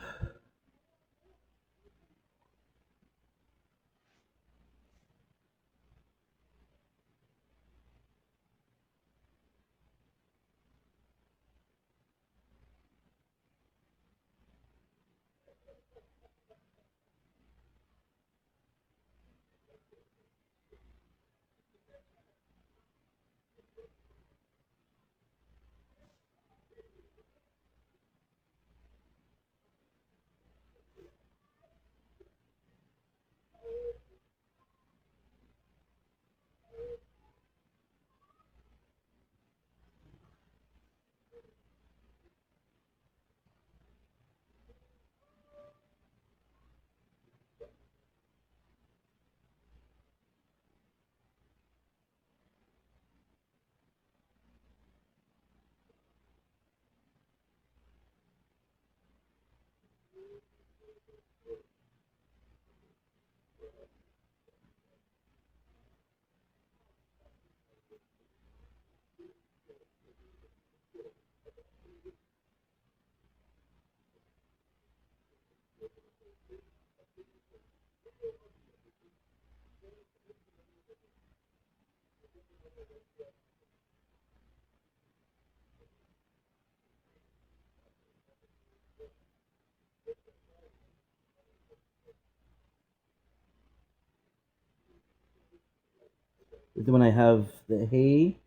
This is when I have the hay.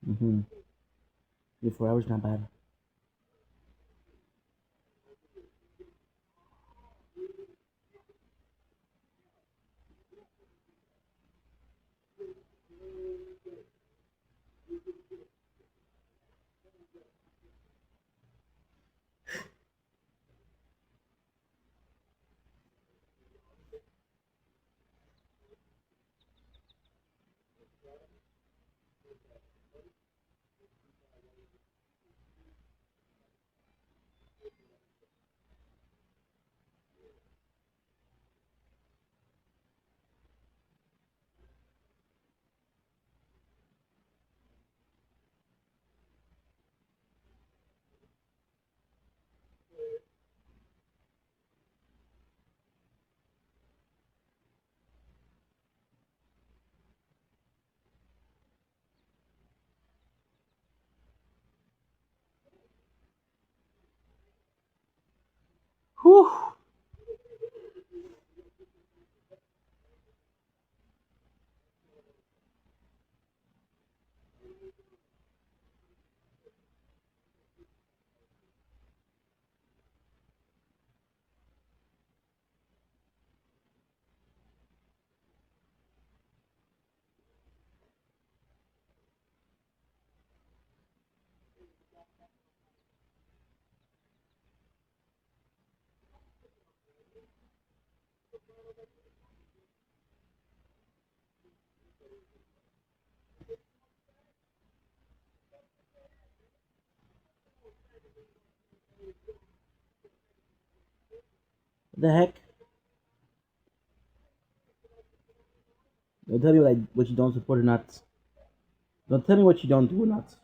Mm-hmm. 4 hours, not bad. Whew. What the heck? Don't tell me what you don't support or not. Don't tell me what you don't do or not.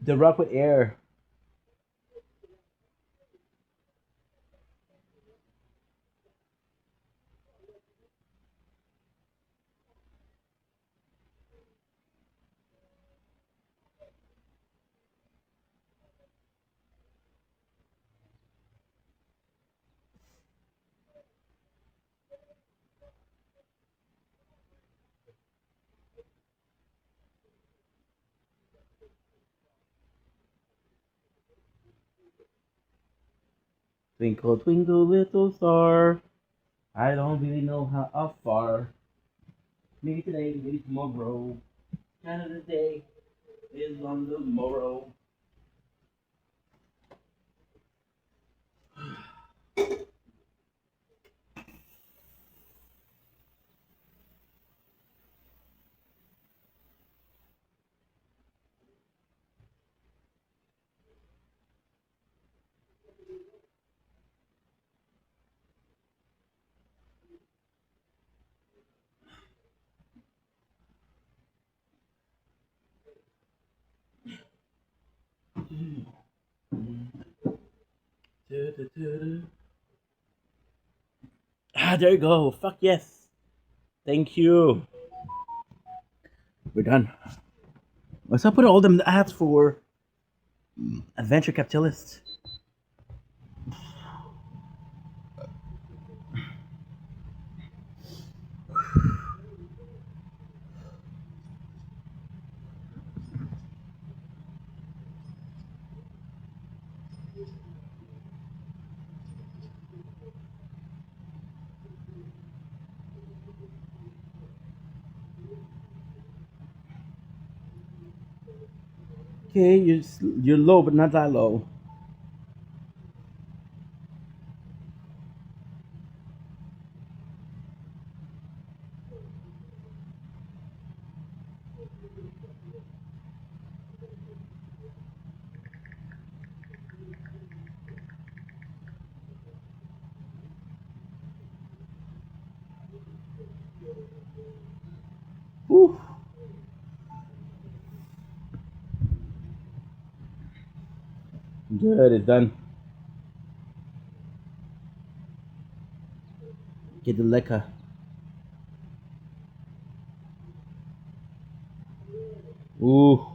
The rock with air. Twinkle, twinkle, little star. I don't really know how far. Maybe today, maybe tomorrow. Kind of the day is on the morrow. Ah, there you go. Fuck yes. Thank you. We're done. What's up with all them ads for adventure capitalists? Okay, you're low, but not that low. Whew. Good, it's done. Get the liquor. Ooh.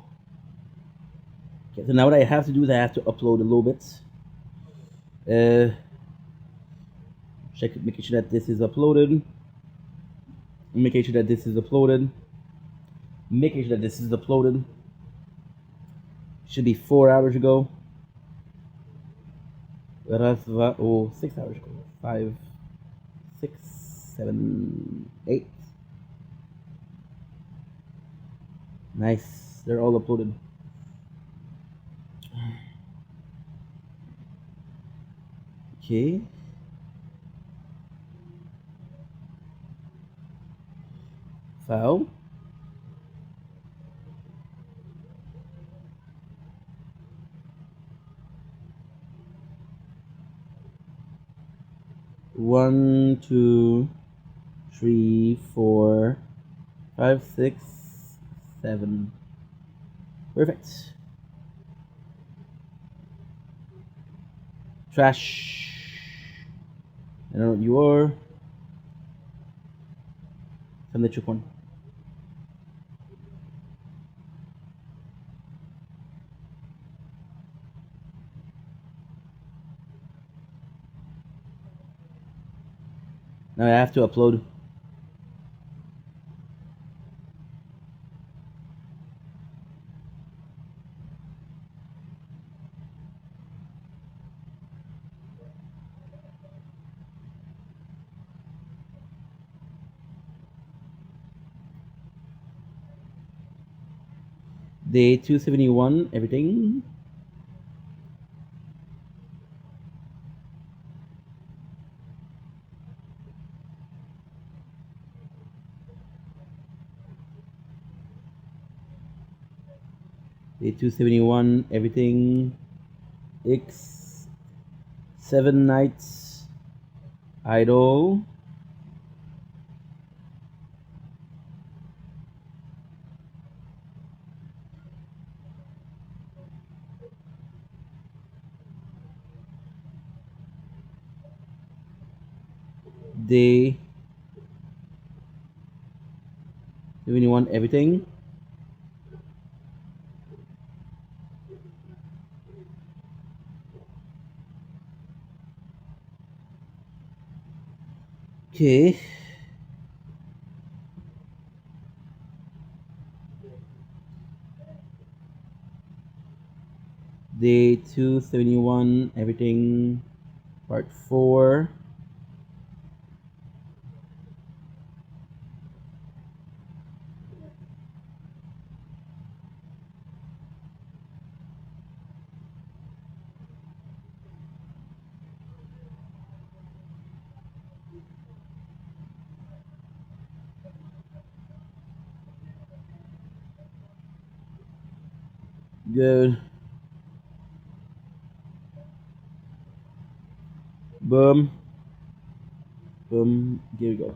Okay, so now what I have to do is I have to upload a little bit. Making sure that this is uploaded. Making sure that this is uploaded. Making sure that this is uploaded. Should be 4 hours ago. Oh, 6 hours ago. 5, 6, 7, 8. Nice. They're all uploaded. Okay. File. One, 2, 3, 4, 5, 6, 7. Perfect. Trash. I don't know what you are. Send the trick one. Now I have to upload. Day 271, everything. Day 271, everything. X 7 nights. Idle. Day 71, everything. Okay. Day 271, everything. Part 4. Good. Boom. Boom. Here we go.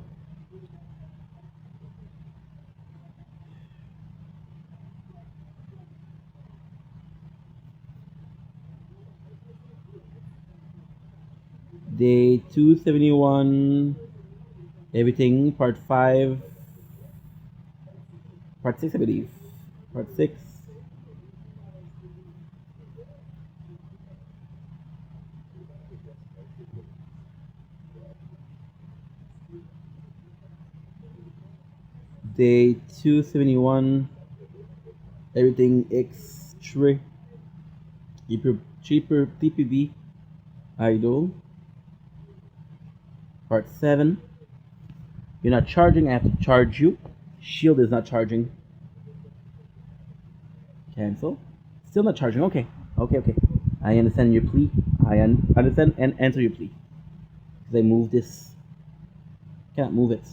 Day 271, everything. Part 5. Part 6, I believe. Part 6. Day 271, everything X3. Cheaper TPB. Idle. Part 7. You're not charging, I have to charge you. Shield is not charging. Cancel. Still not charging. Okay. Okay. I understand your plea. I understand and answer your plea. Because I move this. Can't move it.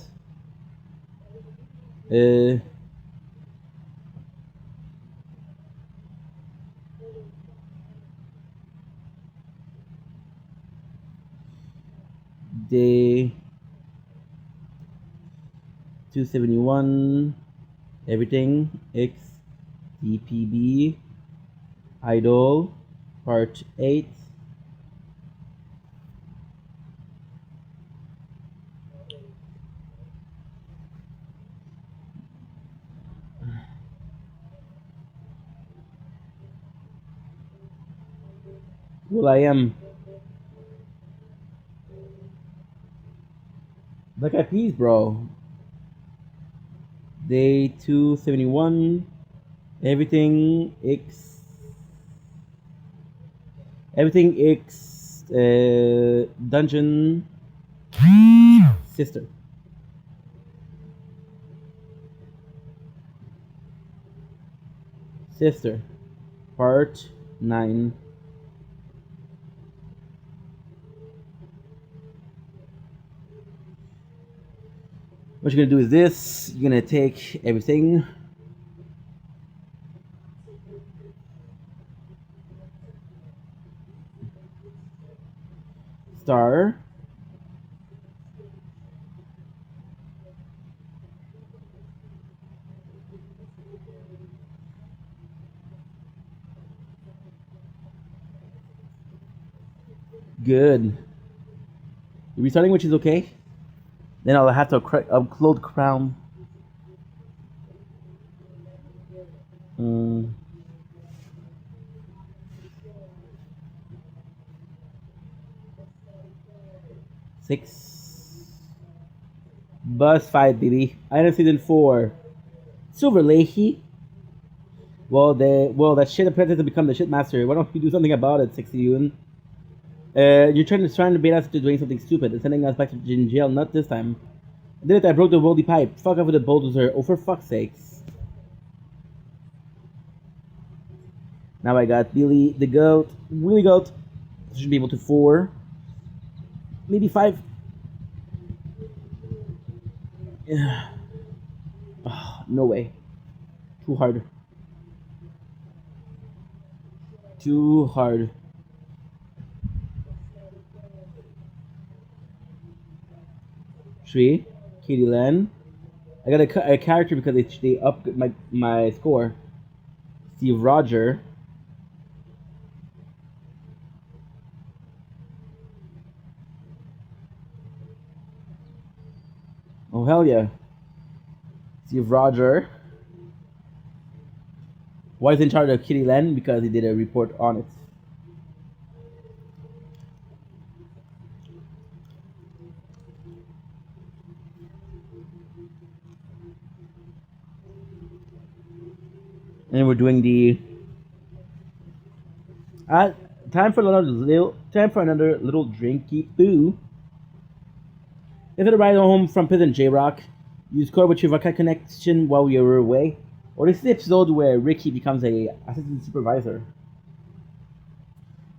Day 271. Everything. X. DPB. Idol. Part 8. Well, I am. Black Eyed Peas, bro. Day 271. Everything X. Everything X. Dungeon. Sister. Sister. Part 9. What you're gonna do is this. You're gonna take everything. Star. Good. Restarting, which is okay. Then I'll have to upload crown. 6. Bus fight, baby. Item season 4. Silver Leahy. Well, that shit apprentice to become the shit master. Why don't you do something about it, 60 Yun? You're trying to bait us into doing something stupid and sending us back to jail. Not this time. I did it. I broke the moldy pipe. Fuck off with the bulldozer. Oh, for fuck's sakes. Now I got Billy the goat. Willy goat. Should be able to 4. Maybe 5. Oh, no way. Too hard. Too hard. Tree. Katie Lan. I got a character because they upped my score. Steve Roger. Oh, hell yeah. Steve Roger. Why is in charge of Kitty Len? Because he did a report on it. And we're doing the time for another little drinky boo. If it arrived home from prison, J-Rock, you score with your vodka connection while you were away, or this is the episode where Ricky becomes a assistant supervisor.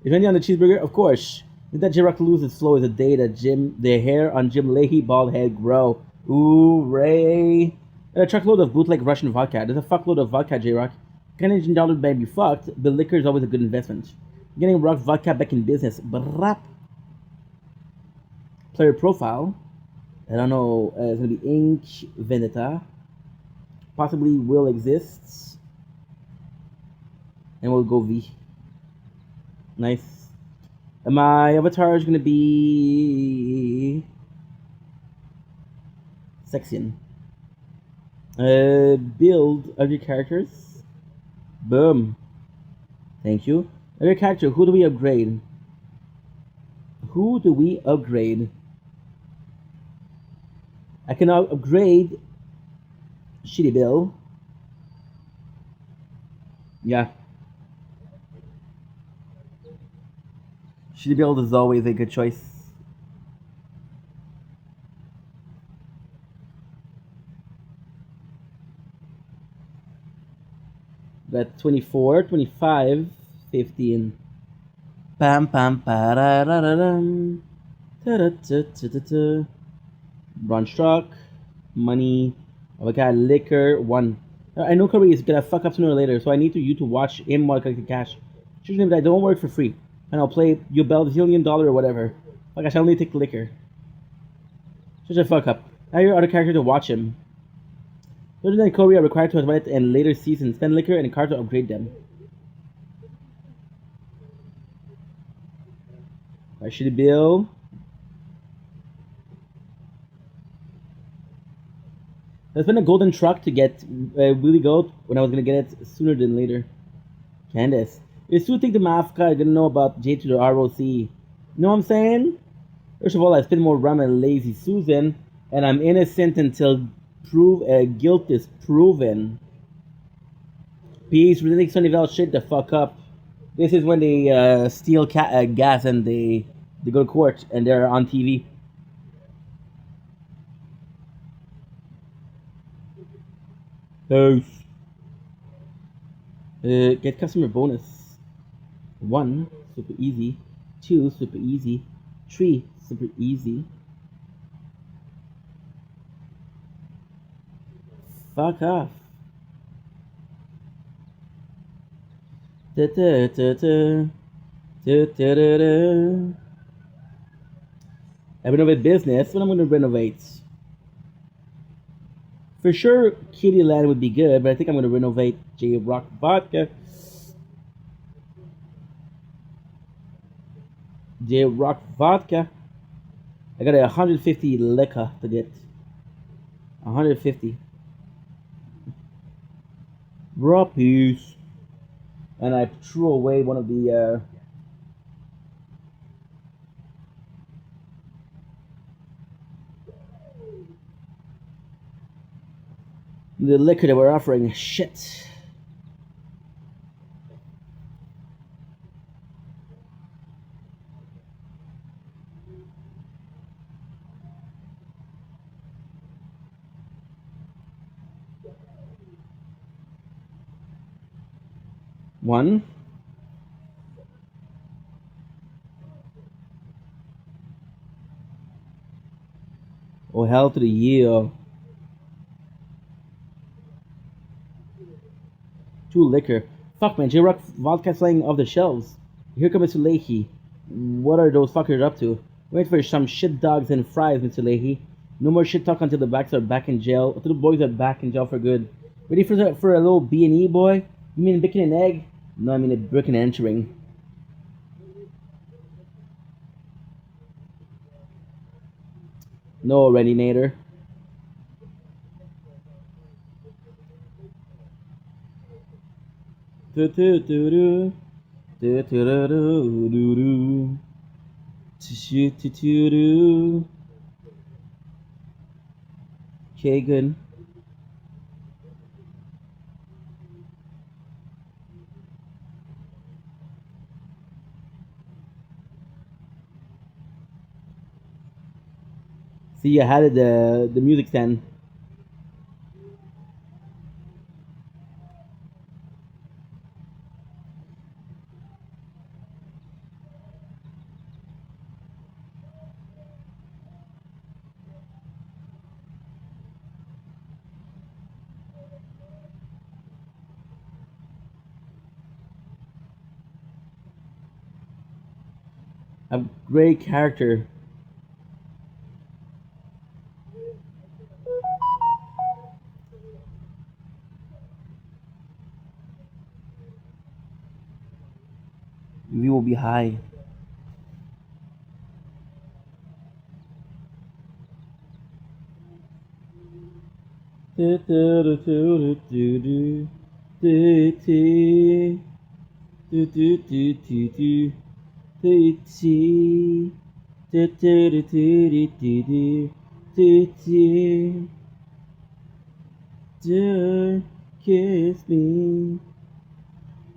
If anything on the cheeseburger, of course. Did that J-Rock lose its flow is the day that the hair on Jim Leahy bald head grow. Ooh, Ray. And a truckload of bootleg Russian vodka. There's a fuckload of vodka, J-Rock. Canadian dollar may be fucked, but liquor is always a good investment. Getting rock vodka back in business. Brap. Player profile. I don't know. It's gonna be Ink, Vendetta. Possibly will exists. And we'll go V. Nice. And my avatar is gonna be Sexion. Build of your characters. Boom. Thank you. Other character, who do we upgrade? Who do we upgrade? I can now upgrade Shitty Bill. Yeah. Shitty Bill is always a good choice. Got 24, 25, 15. Pam pam pararararam. Ta-da-ta-ta-ta-ta. Bronze truck, money. Oh, we got liquor, 1. I know Kirby is gonna fuck up sooner or later, so I need you to watch him while collecting cash. Choose him that don't work for free. And I'll play you bell $1 zillion or whatever. Like I shall only take liquor. Such a fuck up. Now your other character to watch him. Children and Korea are required to admit in later seasons, spend liquor and a card to upgrade them. I should bill. I spent a golden truck to get Willy Goat when I was gonna get it sooner than later. Candace. You still think the Mafka are gonna know about J to the ROC. You know what I'm saying? First of all, I spend more rum than lazy Susan, and I'm innocent until guilt is proven. Peace, really Sunnyvale shit the fuck up. This is when they steal gas and they go to court and they're on TV. House. Get customer bonus. 1, super easy. 2, super easy. 3, super easy. Fuck off. Da-da-da-da. Da-da-da-da. I renovate business. What I'm gonna renovate? For sure, Kitty Land would be good, but I think I'm gonna renovate J Rock Vodka. J Rock Vodka. I got 150 liquor to get. 150. Raw piece. And I threw away one of the liquor that we're offering. Shit. One. Oh, hell to the year. 2 liquor. Fuck, man. J-Rock vodka flying off the shelves. Here comes Mr. Leahy. What are those fuckers up to? Wait for some shit dogs and fries, Mr. Leahy. No more shit talk until the backs are back in jail. Until the boys are back in jail for good. Ready for a little B&E, boy? You mean bacon and egg? No, I mean a brick and entering. No, Randy Nader. Do-do-do-do. Do-do-do-do-do-do. Do-do-do-do. Okay, good. See, I had the music stand. A great character. We will be high. Kiss me,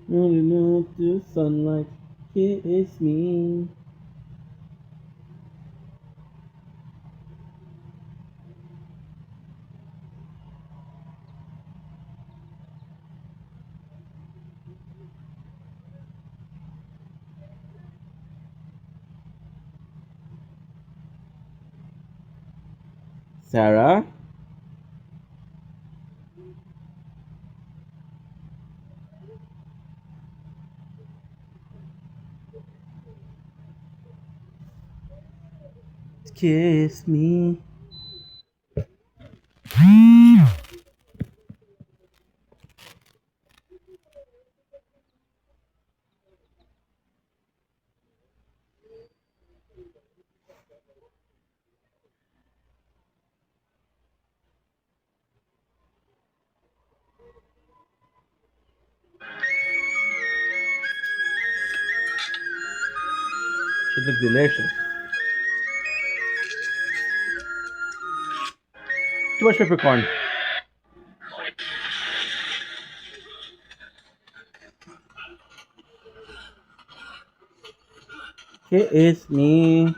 running up the sunlight. Kiss me. Sarah? Kiss me. Should look delicious. Too much peppercorn. Kiss me.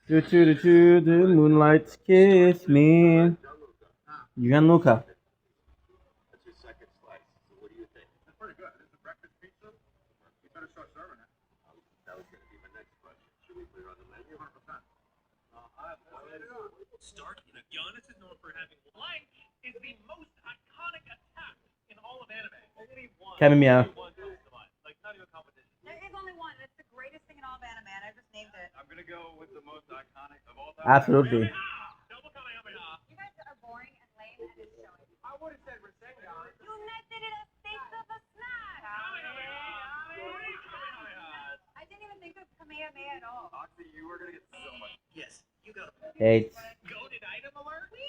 Do the moonlight. Kiss me. Gianluca. That's your second slice. So what do you think? That's pretty good. It's a breakfast pizza. You better start serving it. That was going to be my next question. Should we put it on the menu? 100%. Start in a Giannis is known for having blank is the most iconic attack in all of anime. Only one. Kamimiya. One comes to mind. Like not even competition. There is only one, and it's the greatest thing in all of anime, and I just named it. I'm going to go with the most iconic of all time. Absolutely. Double Kamehameha. You guys are boring and lame, and it's showing. I would have said Rasengan. You netted it a state of a snack. I didn't even think of Kamehameha at all. Oxy, you were going to get so much. Yes, you go. 8. Goated item alert. Wee.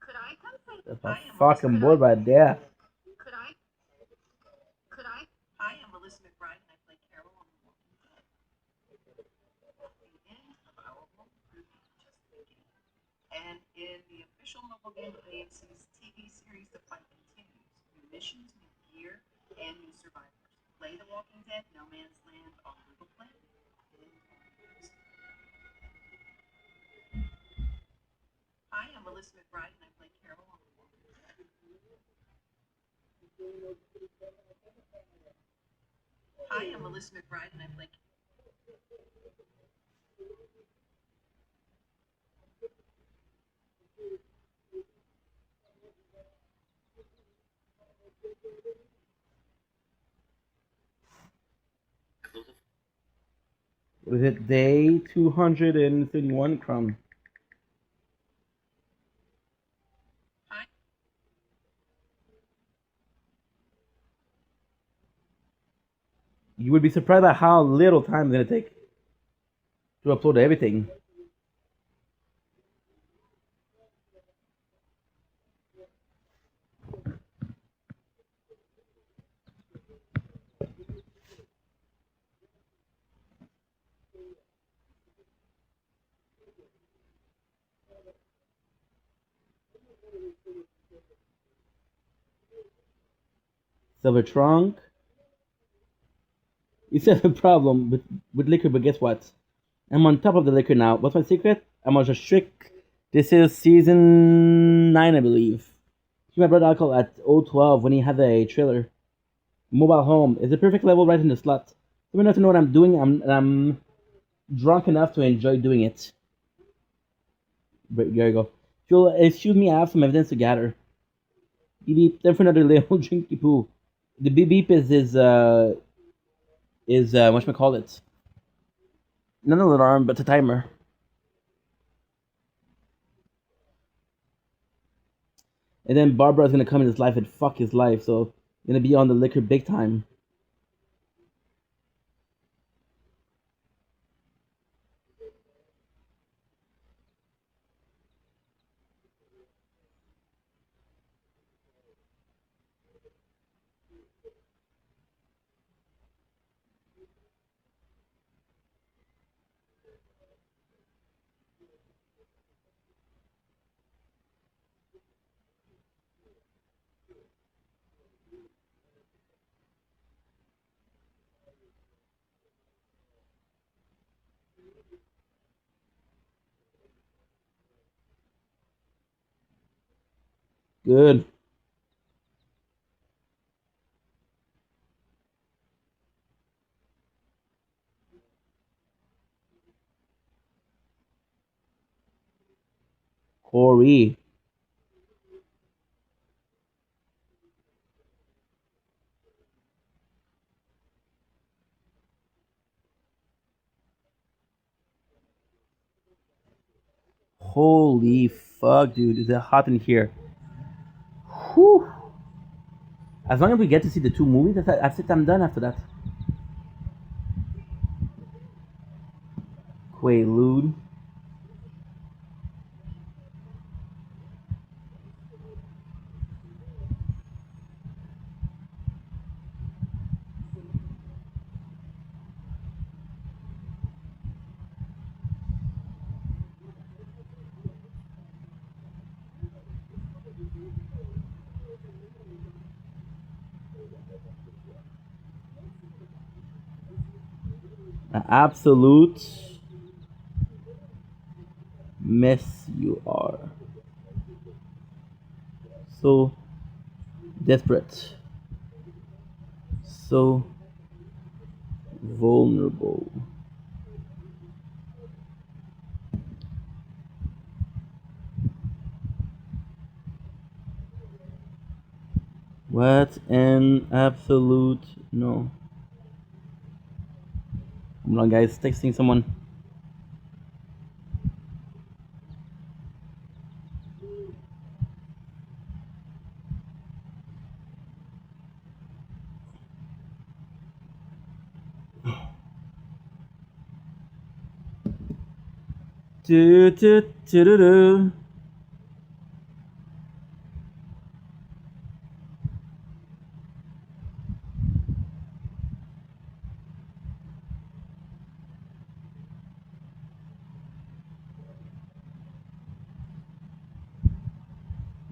Could I come say That's a fucking board right there. Could I? I am Melissa McBride, and I play Carol on The Walking Dead. The end of our home movie, just thinking. And in the official mobile game of AMC's TV series, The Fight Continues. New missions, new gear, and new survivors. Play The Walking Dead, No Man's Land on Google Play. Hi, I'm Melissa McBride, and I play Carol on The Walking Dead. Hi, I'm Melissa McBride, and I play. Was it day 231 crumb? Hi. You would be surprised at how little time it's gonna take to upload everything. Silver trunk. You still have a problem with liquor, but guess what? I'm on top of the liquor now. What's my secret? I'm on a strict. This is season 9, I believe. He brought alcohol at 012 when he had a trailer. Mobile home is the perfect level right in the slot. So enough to know what I'm doing. I'm drunk enough to enjoy doing it. But there you go. If you'll excuse me, I have some evidence to gather. Beep beep. Then for another little drinky poo. The beep beep is whatchamacallit? Not an alarm, but a timer. And then Barbara's gonna come in his life and fuck his life, so gonna be on the liquor big time. Good. Corey. Holy fuck, dude. Is it hot in here? Whew. As long as we get to see the 2 movies, that's it. I'm done after that. Quaalude. An absolute mess you are. So desperate. So vulnerable. What an absolute no. Come on, guys, texting someone. Do, do, do, do, do.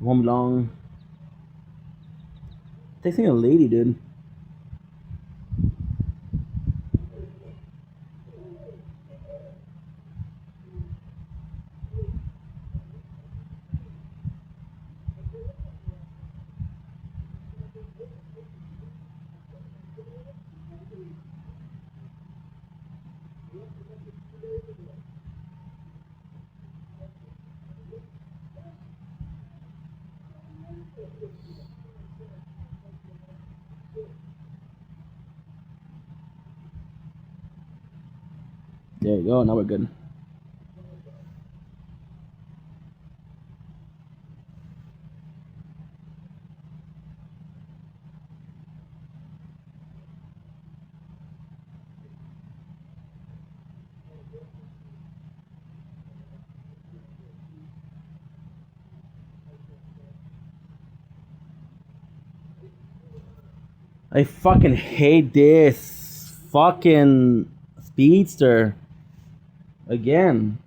Home long. Texting a lady, dude. There you go. Now we're good. I fucking hate this fucking speedster again.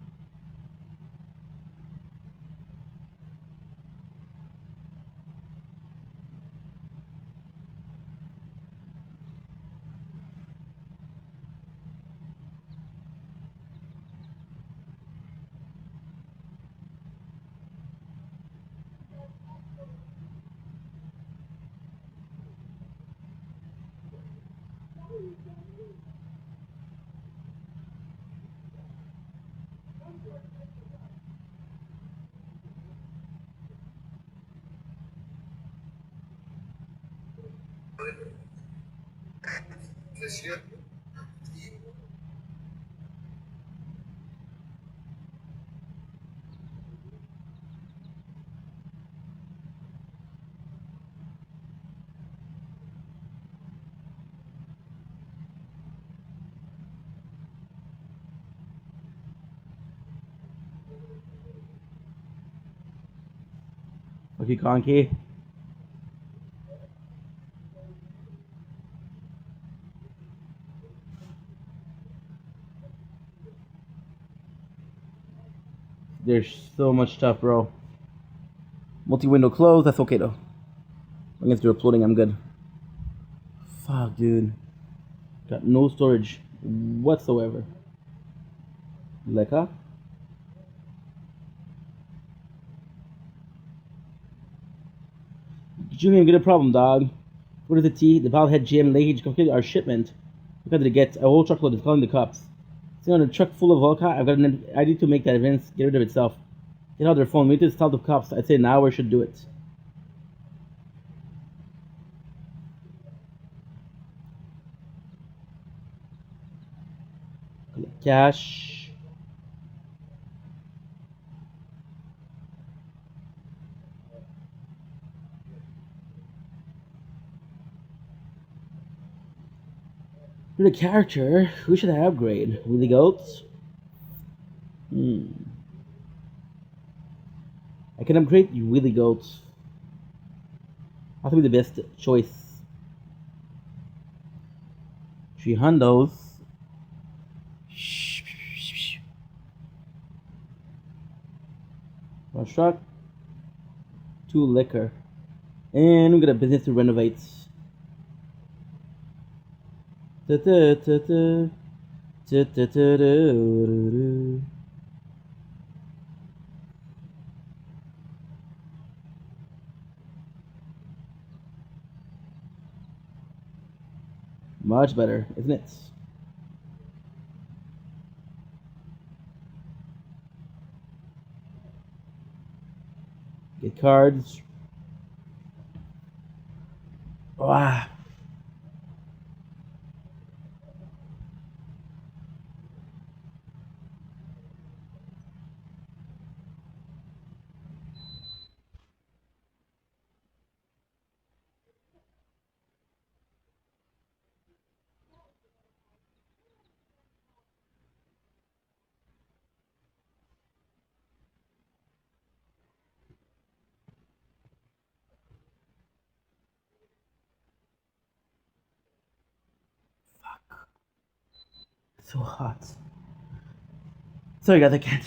Okay, Conky. There's so much stuff, bro. Multi-window closed. That's okay, though. As long as they're uploading, I'm good. Fuck, dude. Got no storage whatsoever. Leka? Junior, get a problem, dog. What is the T? The bobblehead GM Leahy completed our shipment. Because they get a whole truckload of calling the cops. Sitting on a truck full of vodka, I've got an ID to make that event get rid of itself. Get out their phone. We need to tell the cops. I'd say now we should do it. Collect cash. For the character, who should I upgrade? Willy Goats? I can upgrade Willy Goats. That would be the best choice. 3 hundos. One truck. 2 liquor. And we got a business to renovate. Much better, isn't it? Get cards. Wow. Fuck. It's so hot. Sorry guys, I can't.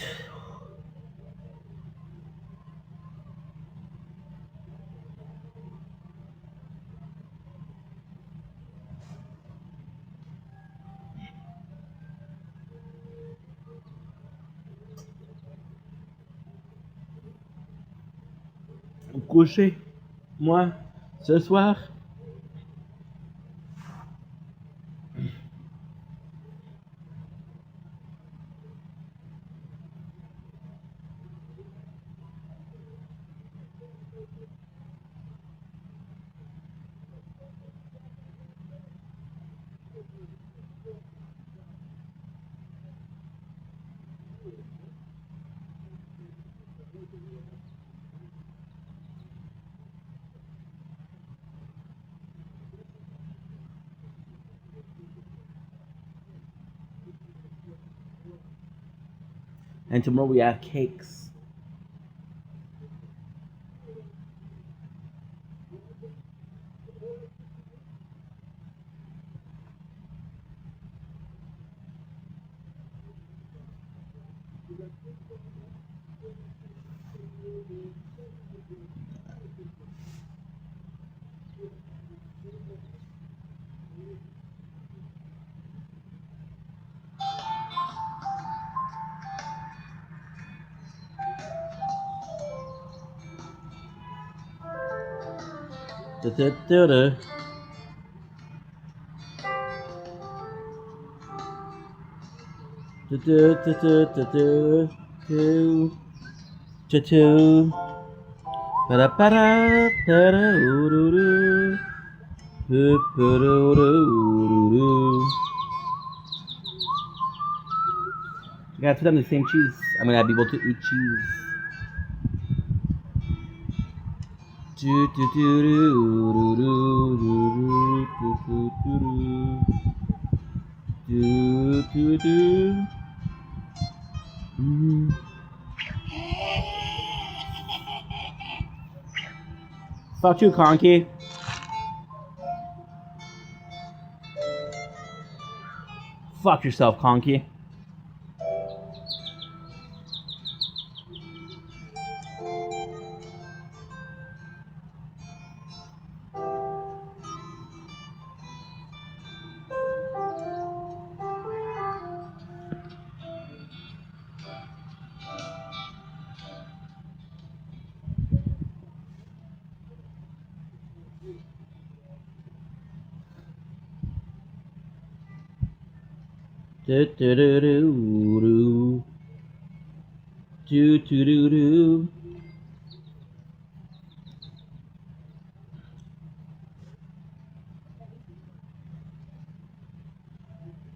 Coucher, moi, ce soir. And tomorrow we have cakes. Da, da, da, da. Da, da, da, da, da, da. Two. Two. Para para para ururu. You gotta put them the same cheese. I'm gonna be able to eat cheese. Do do do do do do do do do. Fuck you, Conky. Fuck yourself, Conky. Do do do do do. Do do do do.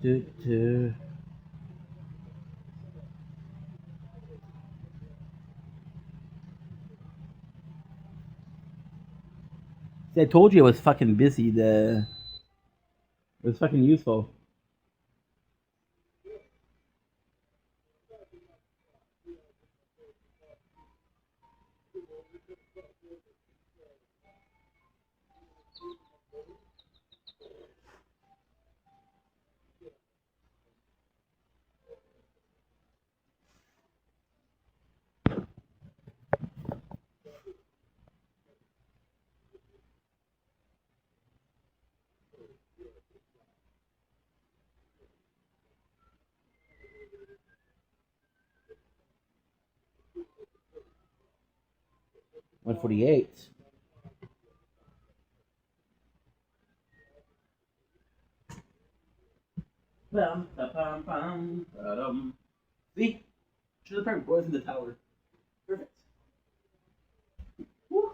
Do do. See, I told you I was fucking busy. It was fucking useful. $148. Bum, ba-bum, bum, ba-dum. See? Should have parked boys in the tower. Perfect. Woo.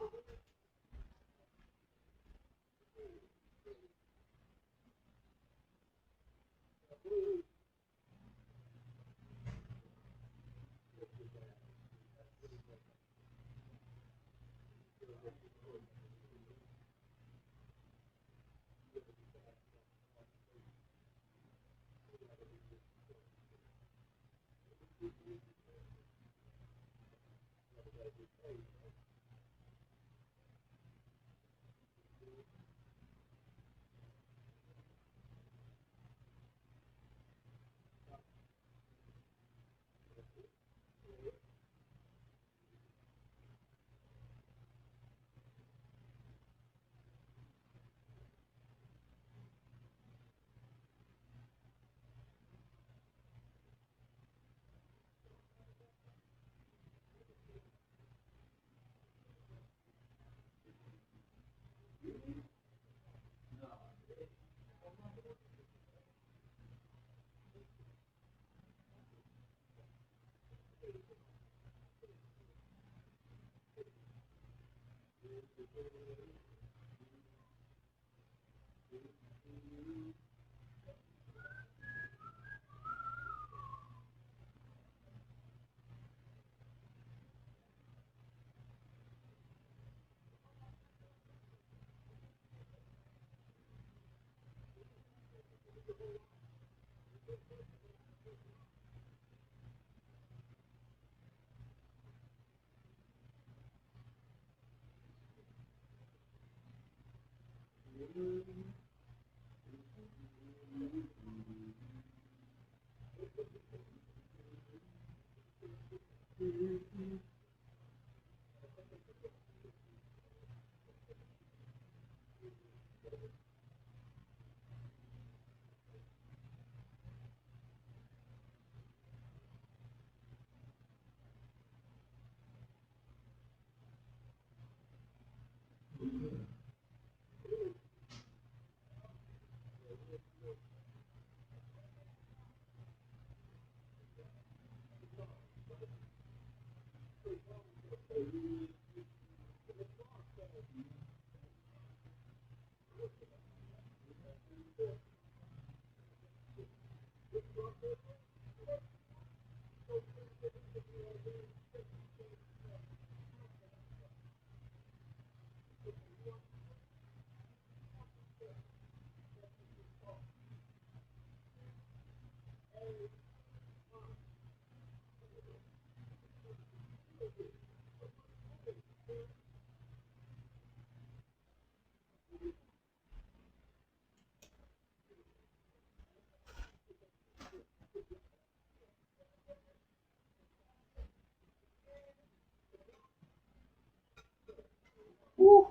Woo.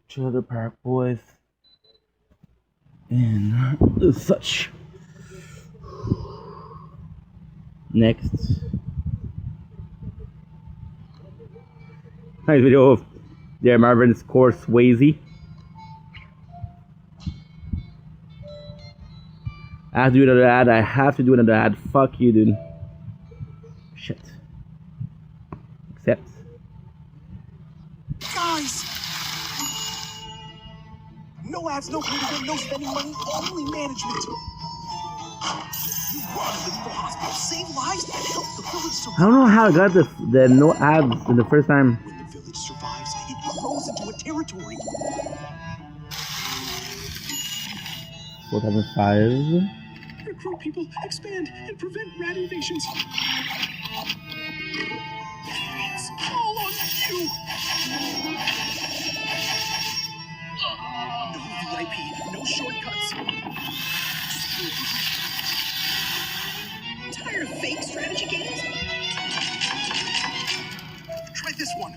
Trailer Park Boys and such. Next. Nice video of Marvin's course Swayze. I have to do another ad. I have to do another ad. Fuck you, dude. Shit. Accept. Guys! No ads, no pay-to-win, no spending money, only management. You run to the hospital, save lives, and help the village survive. I don't know how I got the no ads in the first time. When the village survives, it grows into a territory. 4005. Recruit people, expand, and prevent rat invasions. It's all on you. No VIP, no shortcuts. Tired of fake strategy games? Try this one.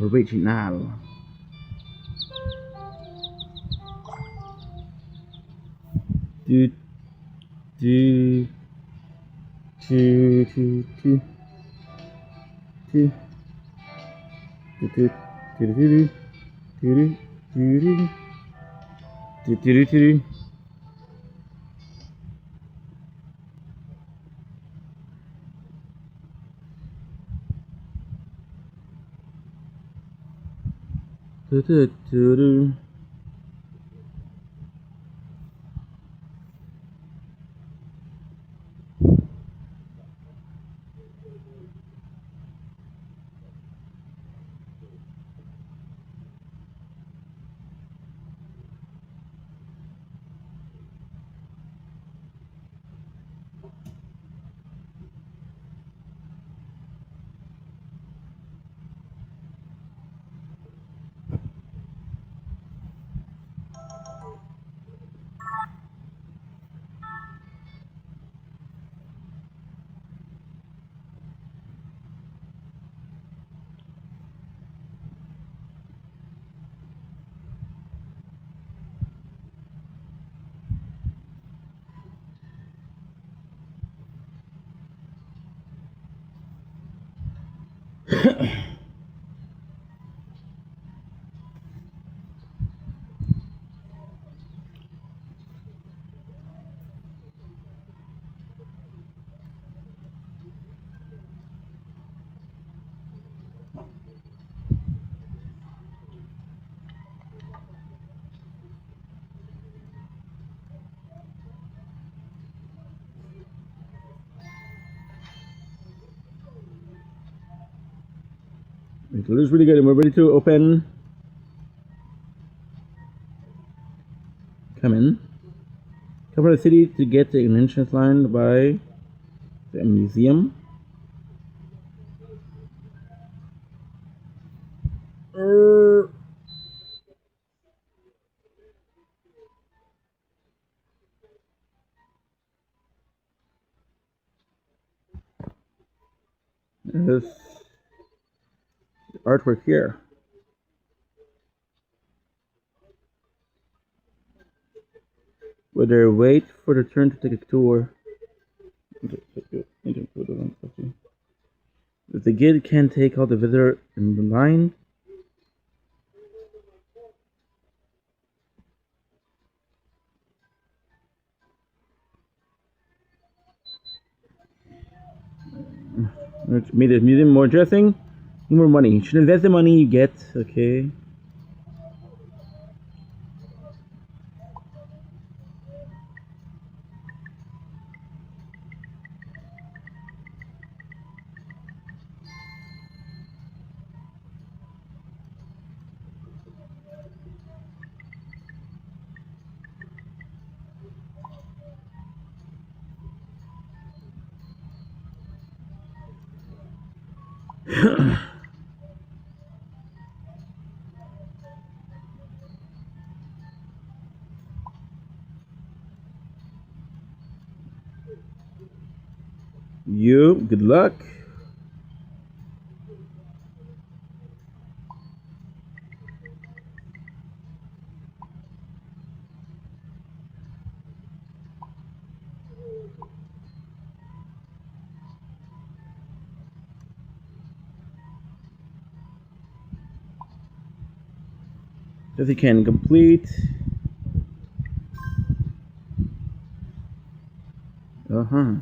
Original. Do do do do do do do do do do do do do. It looks really good, and we're ready to open. Come in. Come from the city to get the entrance line by the museum. This artwork here. Would there wait for the turn to take a tour? If the guide can take out the visitor in the line. Made the museum more interesting. More money. You should invest the money you get, okay? You, good luck. 50 can complete. Uh-huh.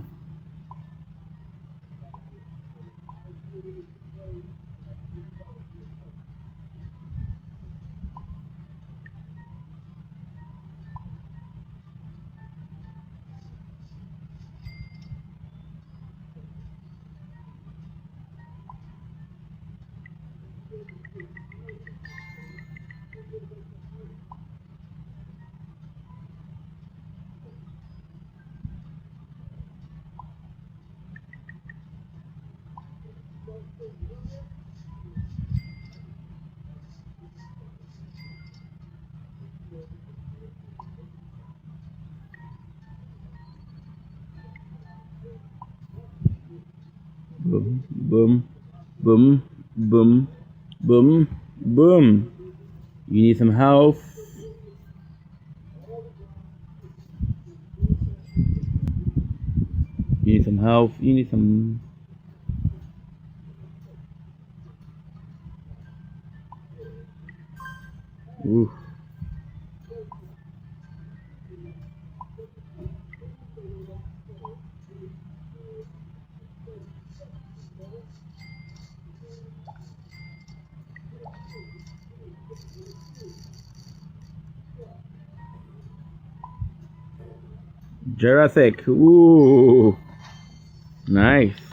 Boom, boom, boom, boom, boom, boom. You need some health. You need some health. You need some. Ooh. Jurassic. Ooh. Nice.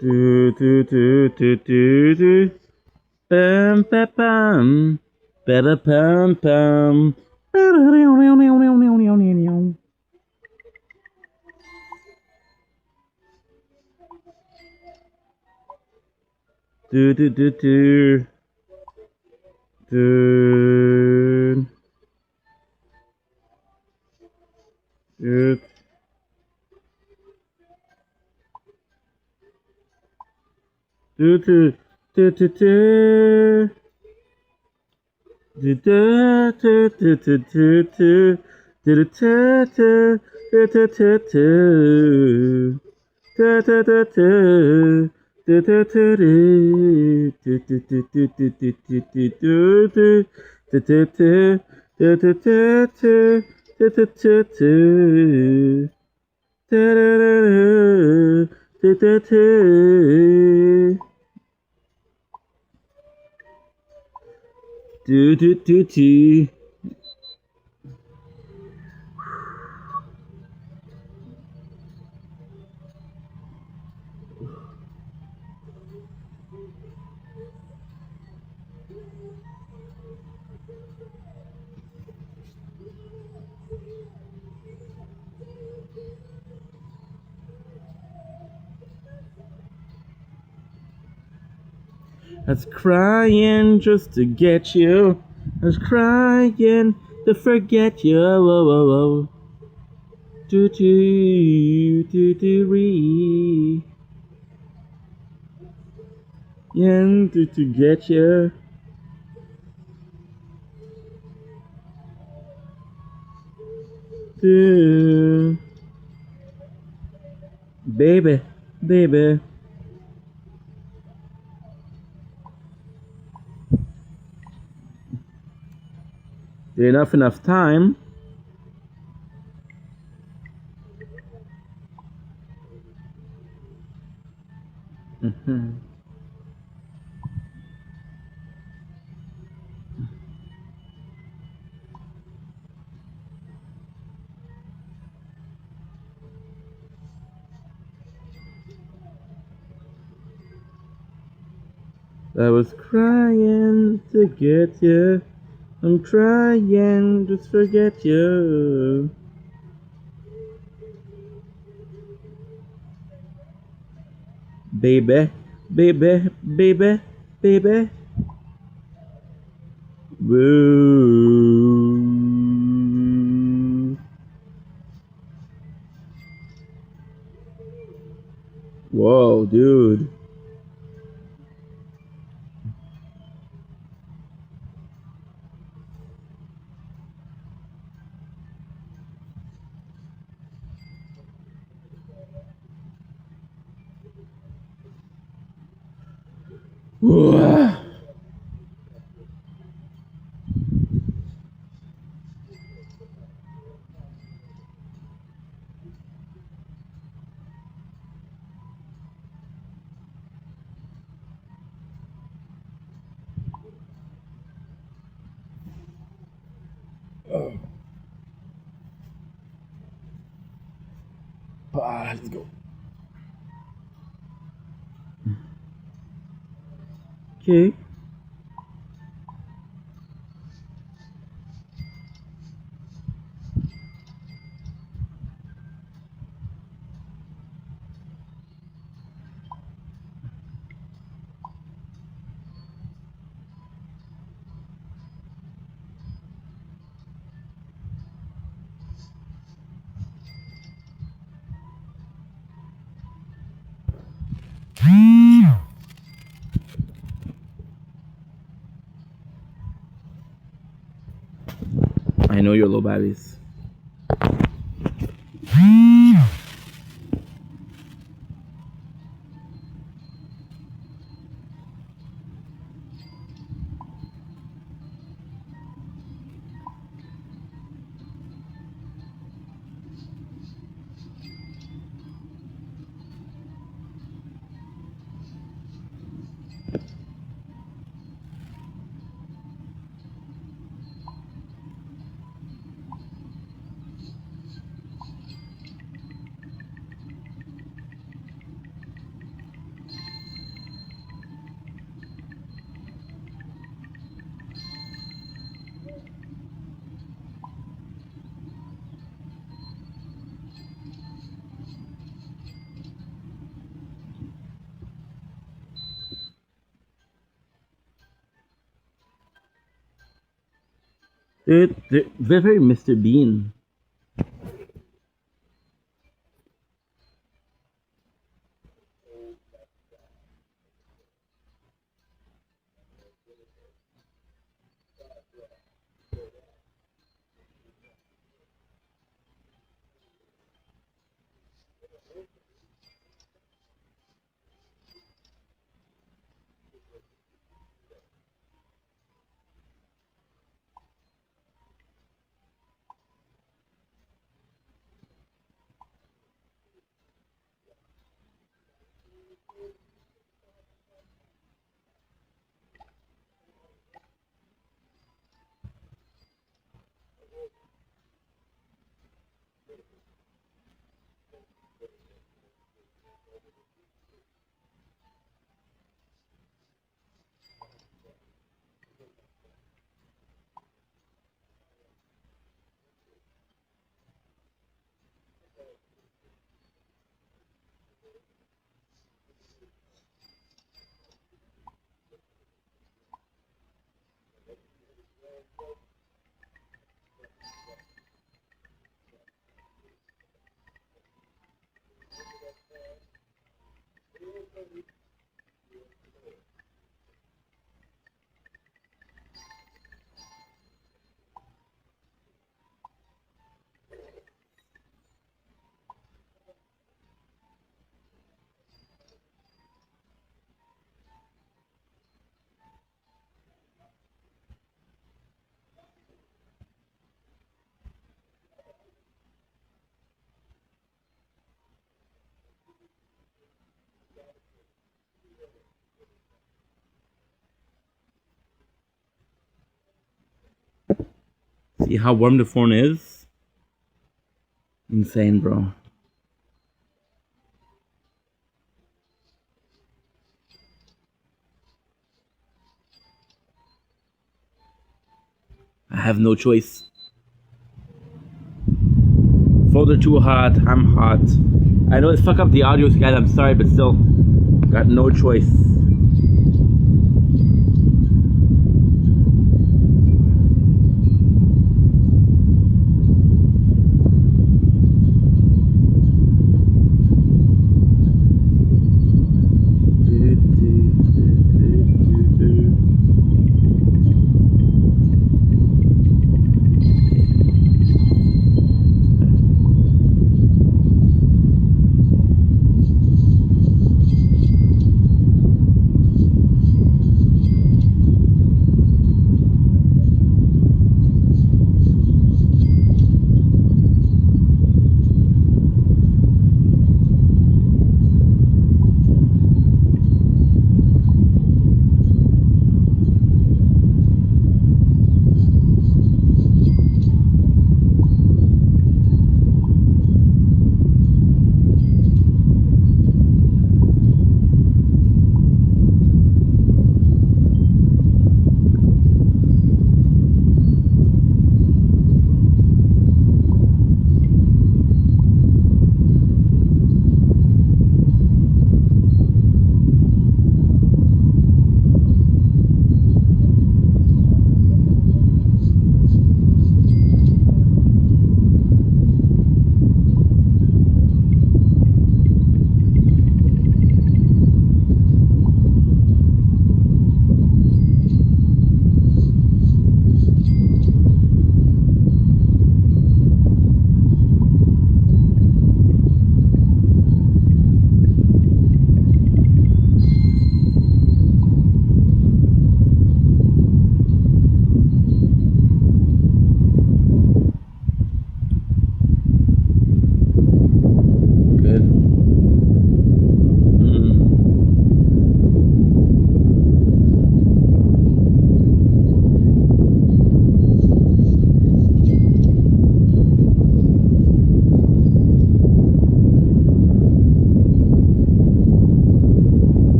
Do do do do do do. Bum ba bum. Bada pum pum. Do do do do. Do. Do. Do do do do do. Do do do do do do do. Do do do do do do do. Da da da da. Da da da da. Do do do do do do do do do. Da da da. Da da da da. Da da da da. Da da da da. Da da da. Do do do do. I was crying just to get you. I was crying to forget you. Whoa, whoa, whoa. Do do do do re. Yeah, to get you. Do. Baby, baby. enough time. I was crying to get you. I'm trying to forget you. Baby, baby, baby, baby. Woo. Whoa, dude. Let's go. Okay. I know your low baddies. They're very Mr. Bean. See how warm the phone is? Insane, bro. I have no choice. Phones are too hot. I'm hot. I know it's fuck up the audio, guys. I'm sorry, but still, got no choice.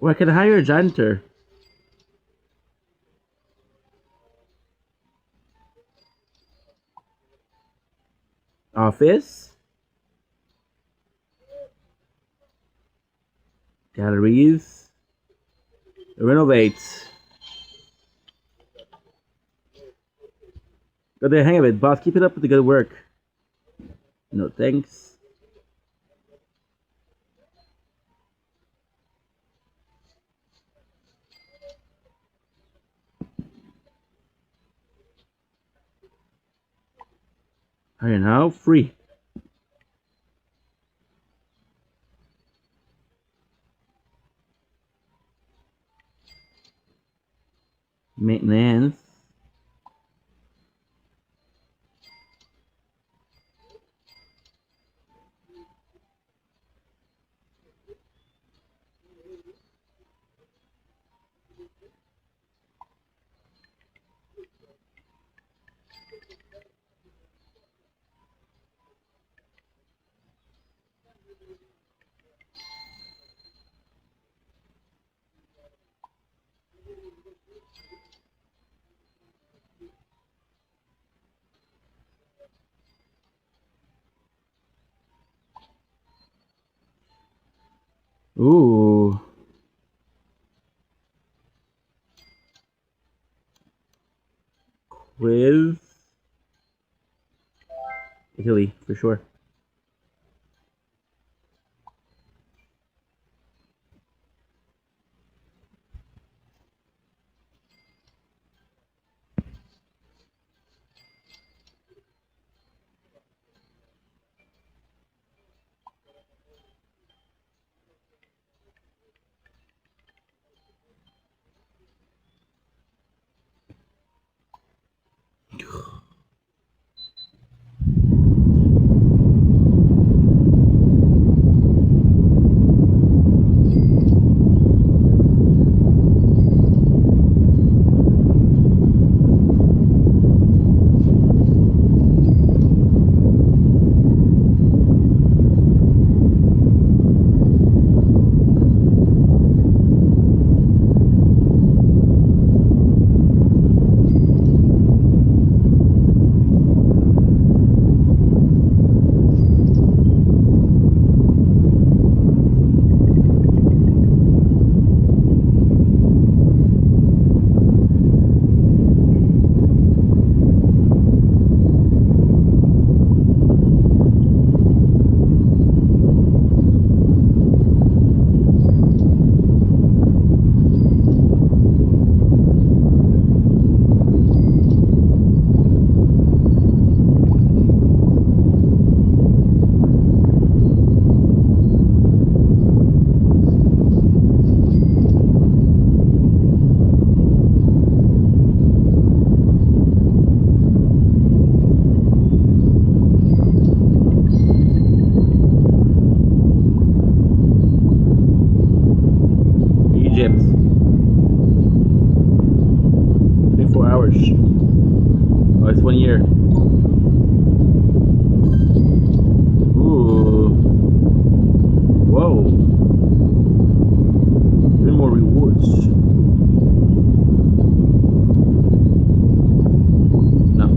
Or I can hire a janitor. Office. Galleries. Renovate. Got the hang of it, boss. Keep it up with the good work. No thanks. Hire now, free. Maintenance. Ooh. Quiz. Italy, for sure. Egypt. 24 hours. Oh, it's 1 year. Ooh. Whoa. Three more rewards. No.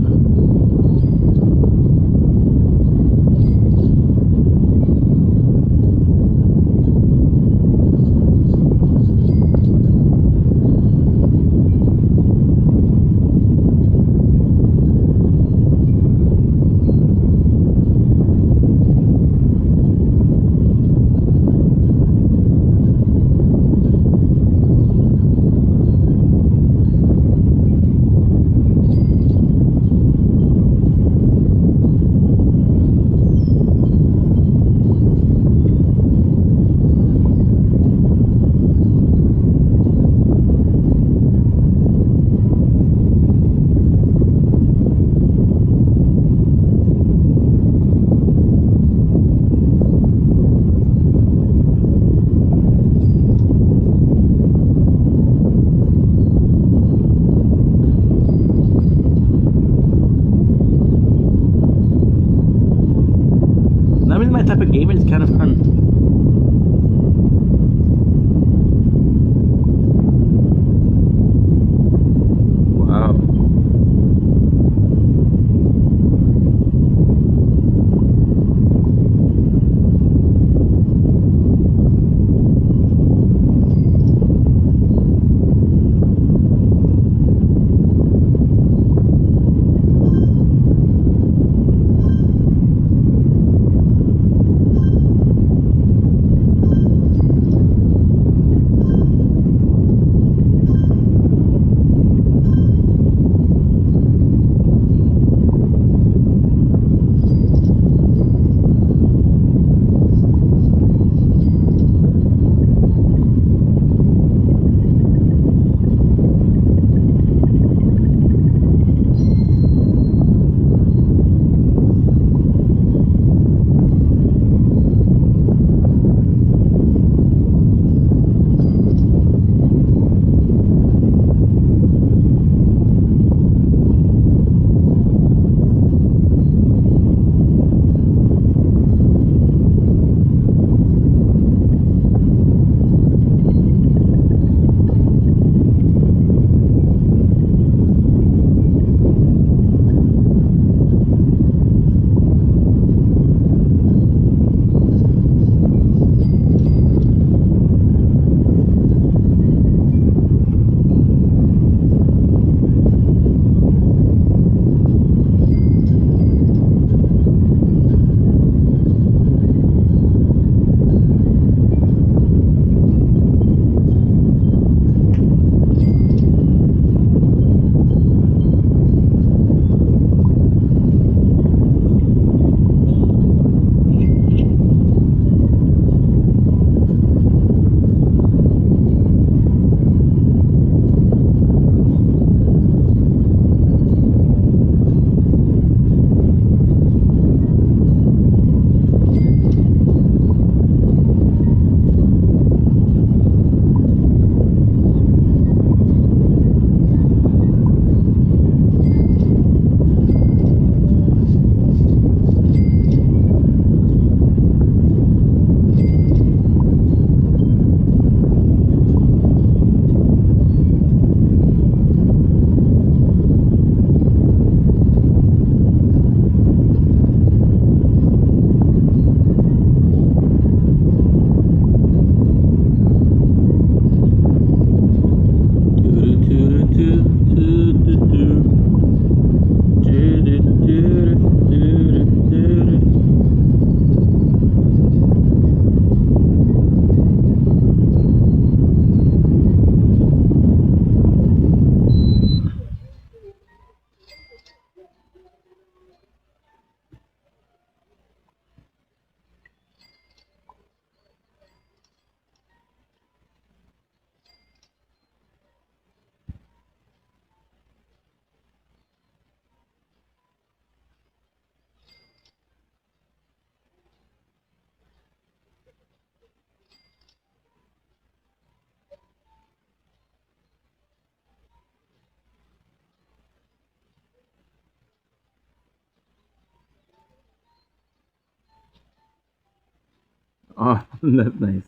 Oh, that's nice.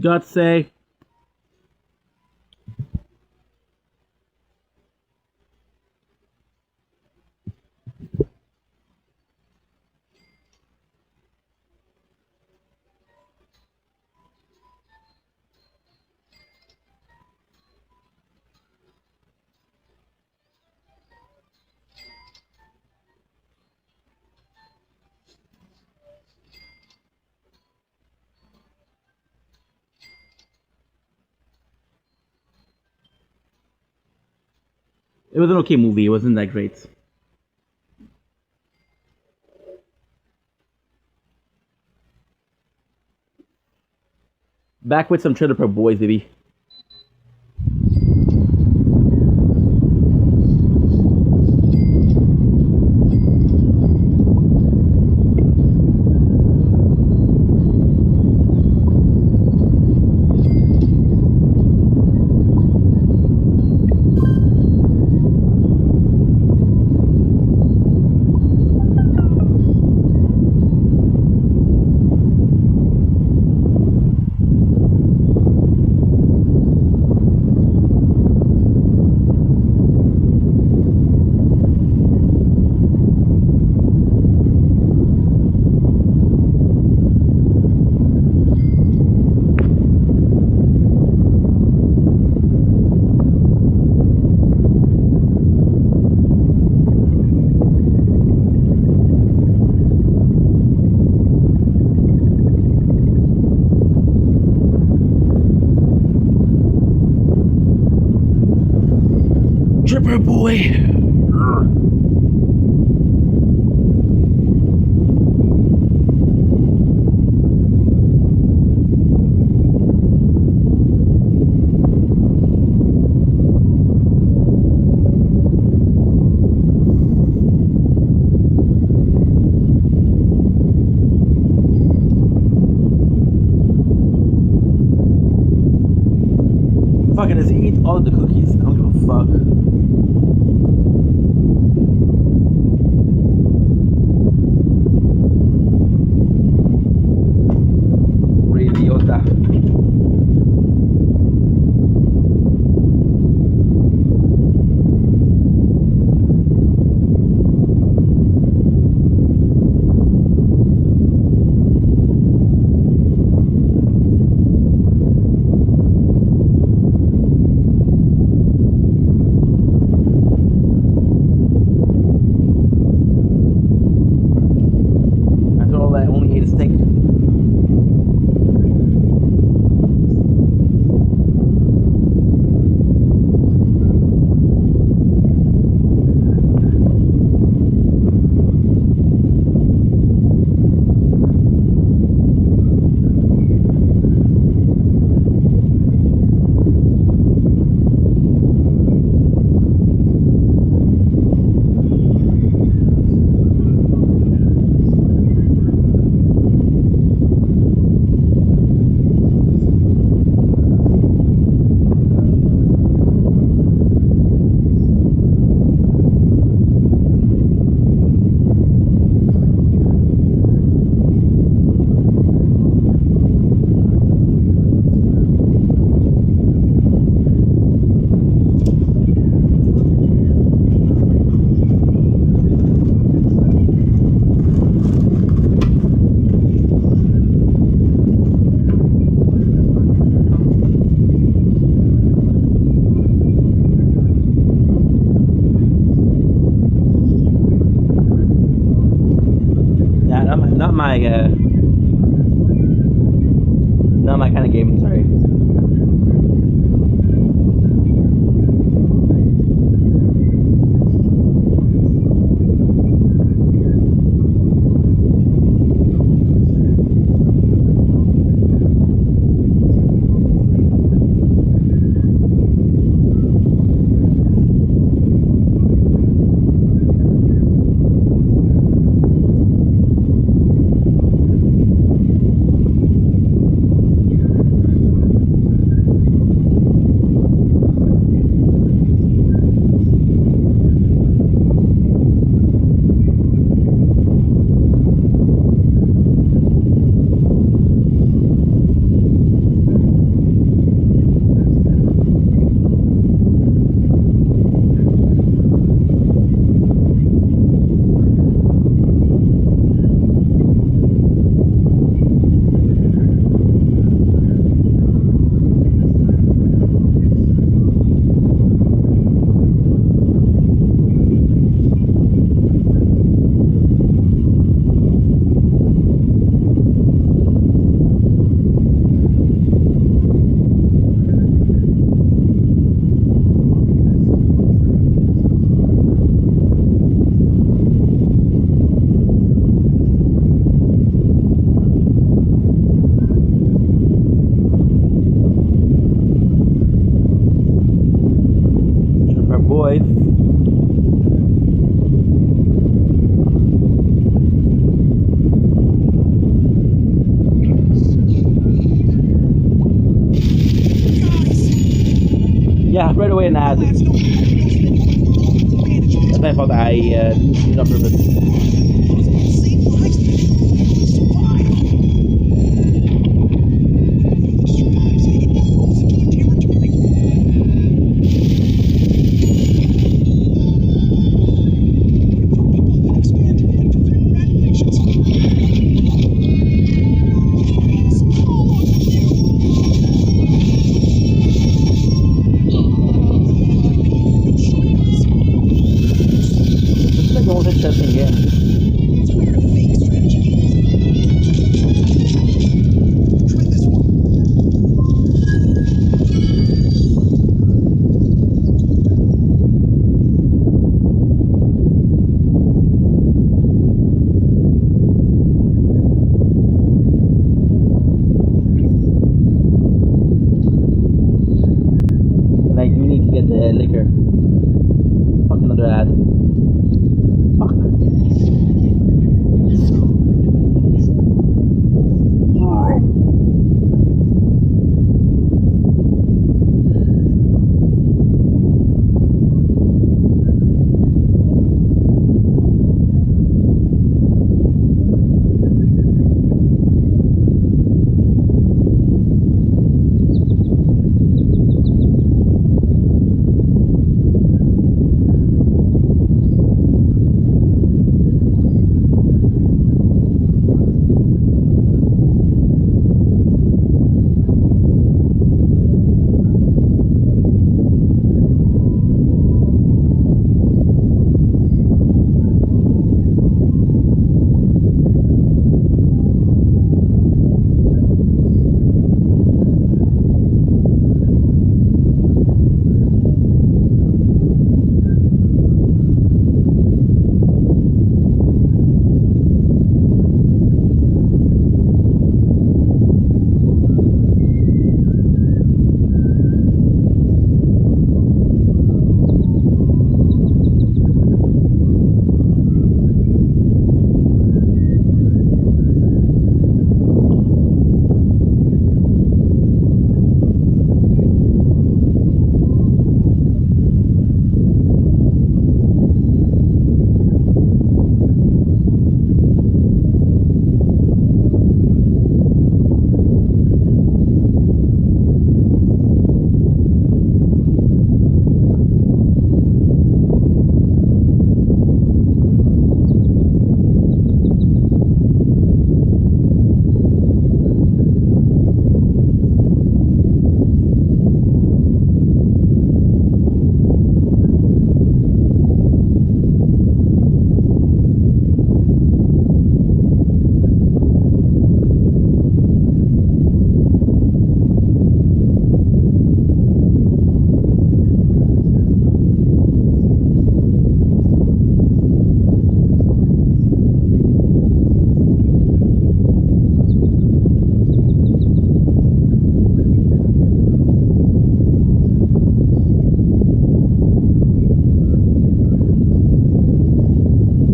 God say. It was an okay movie. It wasn't that great. Back with some Trailer Park Boys, baby. Tripper boy. Fucking just eat all the cookies. I don't give a fuck. Idiota. After all that, I only ate a steak. Not my kind of game. Sorry. boys. Yeah, right away an ad. That's my fault. I didn't do it on purpose. This is like the most interesting game. And I do need to get the liquor. Fuck another ad. Fuck.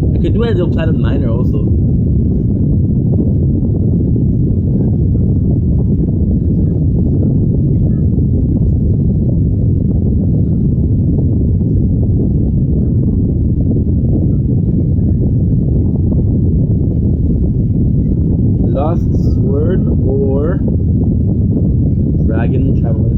I could do it as a platinum miner also. Lost Sword or Dragon Traveler.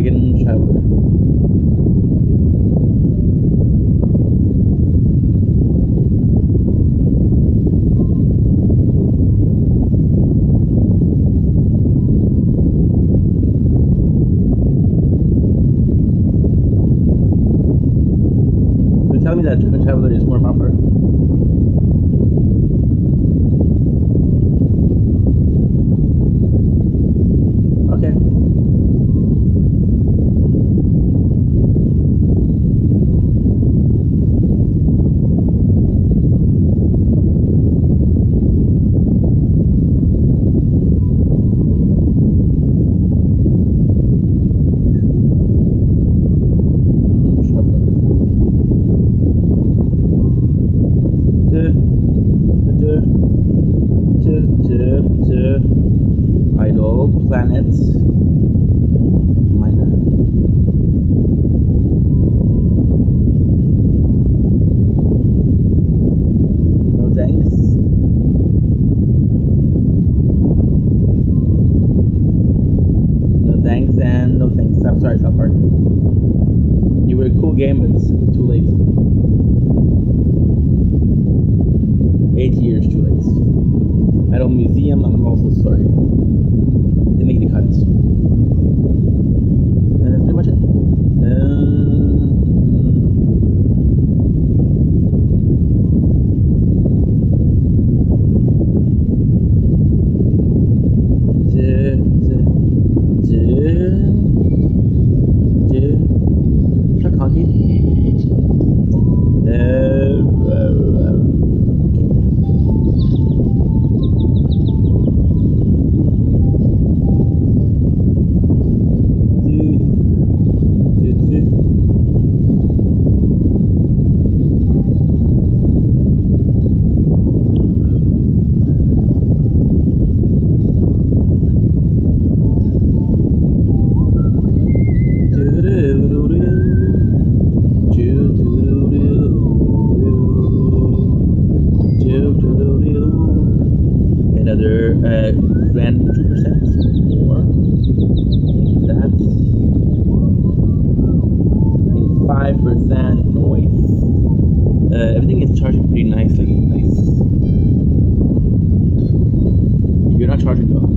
Dragon Traveler. You're telling me that Dragon Traveler is more popular? Okay. Idle planets minor. No thanks. No thanks and no thanks. I'm sorry, South Park. You were a cool game, but it's too late. 8 years too late. Idle Museum, I'm also sorry. They make the cuts. And that's pretty much it. Click on another grand 2% more. Take that. 5% noise. Everything is charging pretty nicely. Nice. You're not charging though.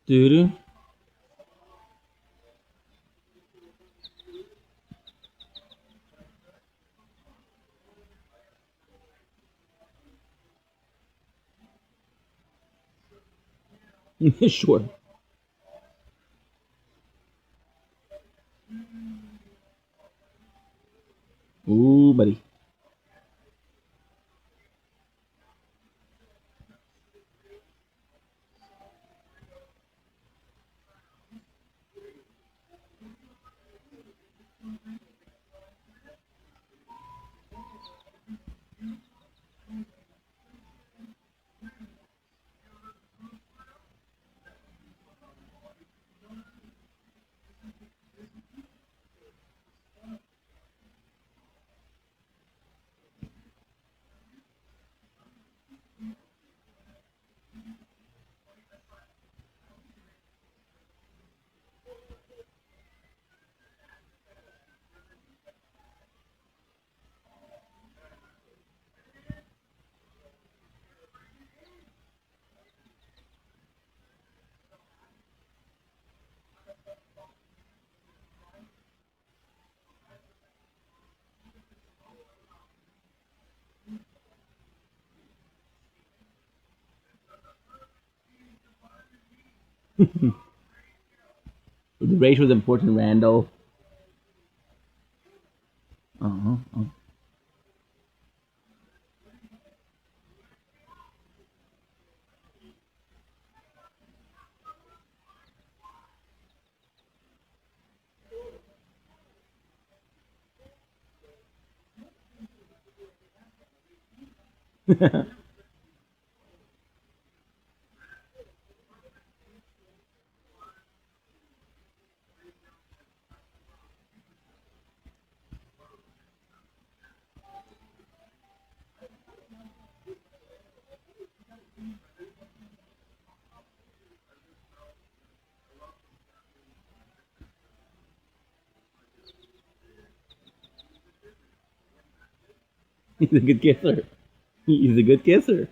Doo-doo. Sure. Ooh, buddy. The race was important, Randall. Uh-huh. He's a good kisser. He's a good kisser.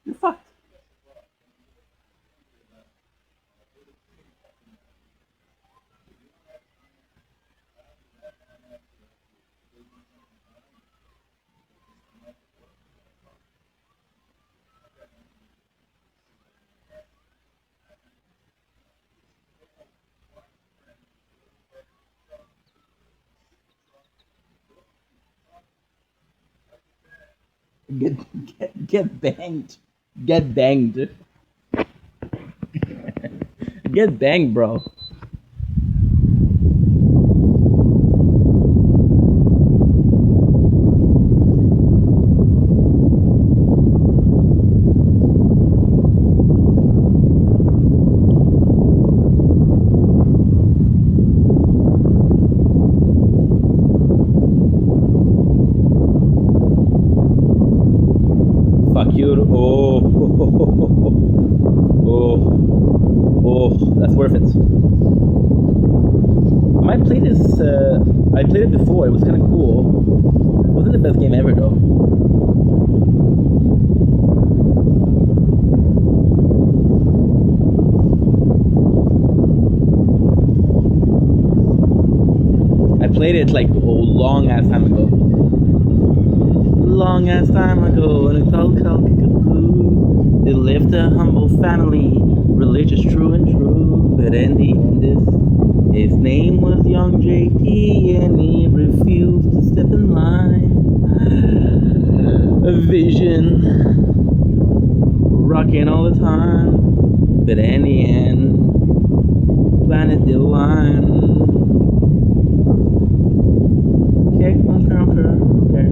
You're fucked. Get banged. Get banged. Get banged, bro. Fuck you. Oh, that's worth it. I might play this. I played it before. It was kind of cool. It wasn't the best game ever, though. I played it like a long ass time ago. Long ass time ago in a cold kickapoo, they lived a humble family, religious, true and true. But in the end, his name was young JT, and he refused to step in line. A vision, rocking all the time. But in the end, planet did line. Okay, okay.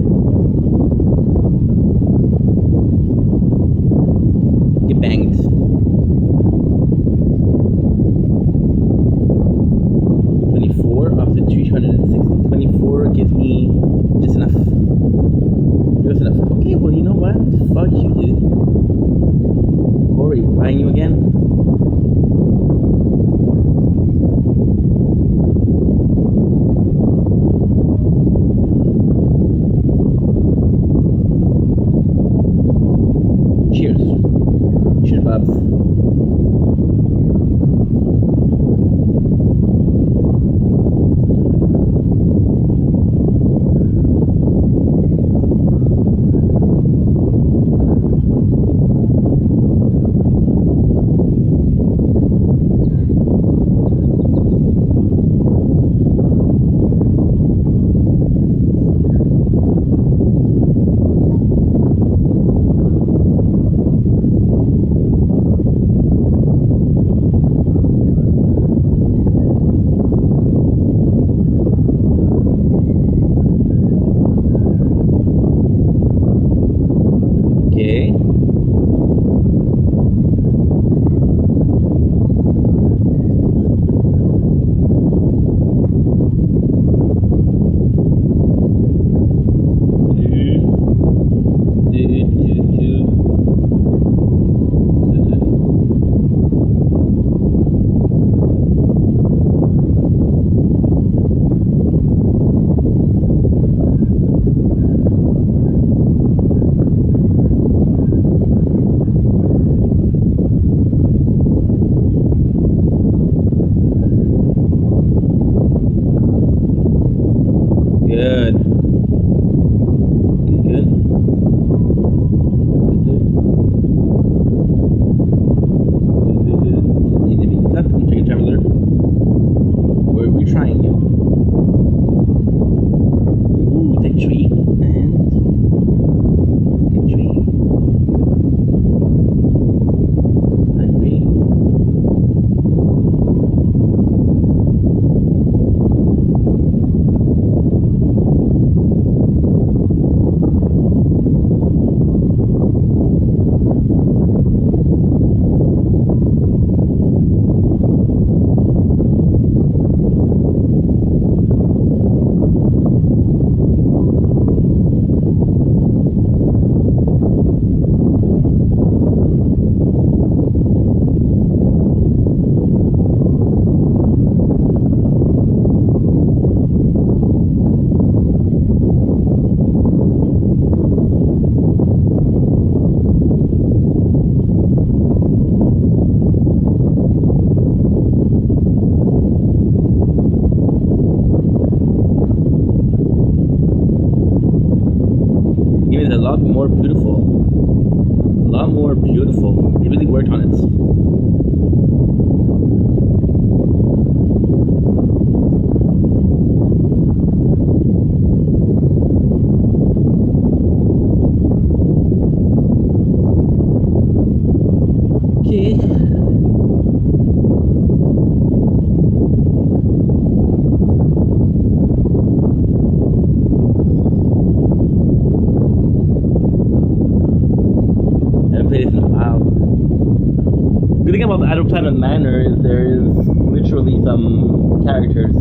kind of manner is there is literally some characters.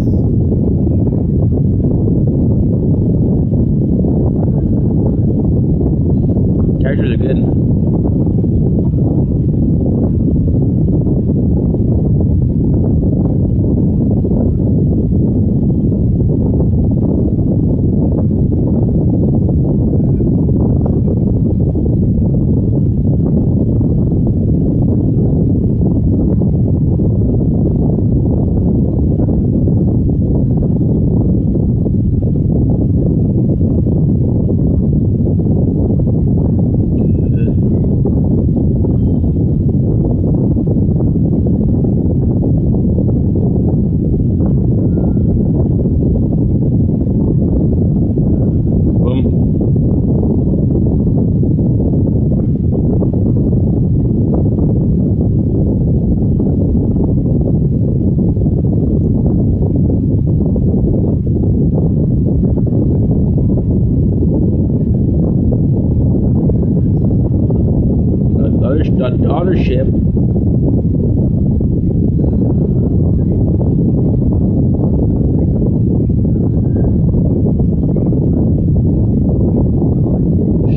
Characters are good. The daughter ship.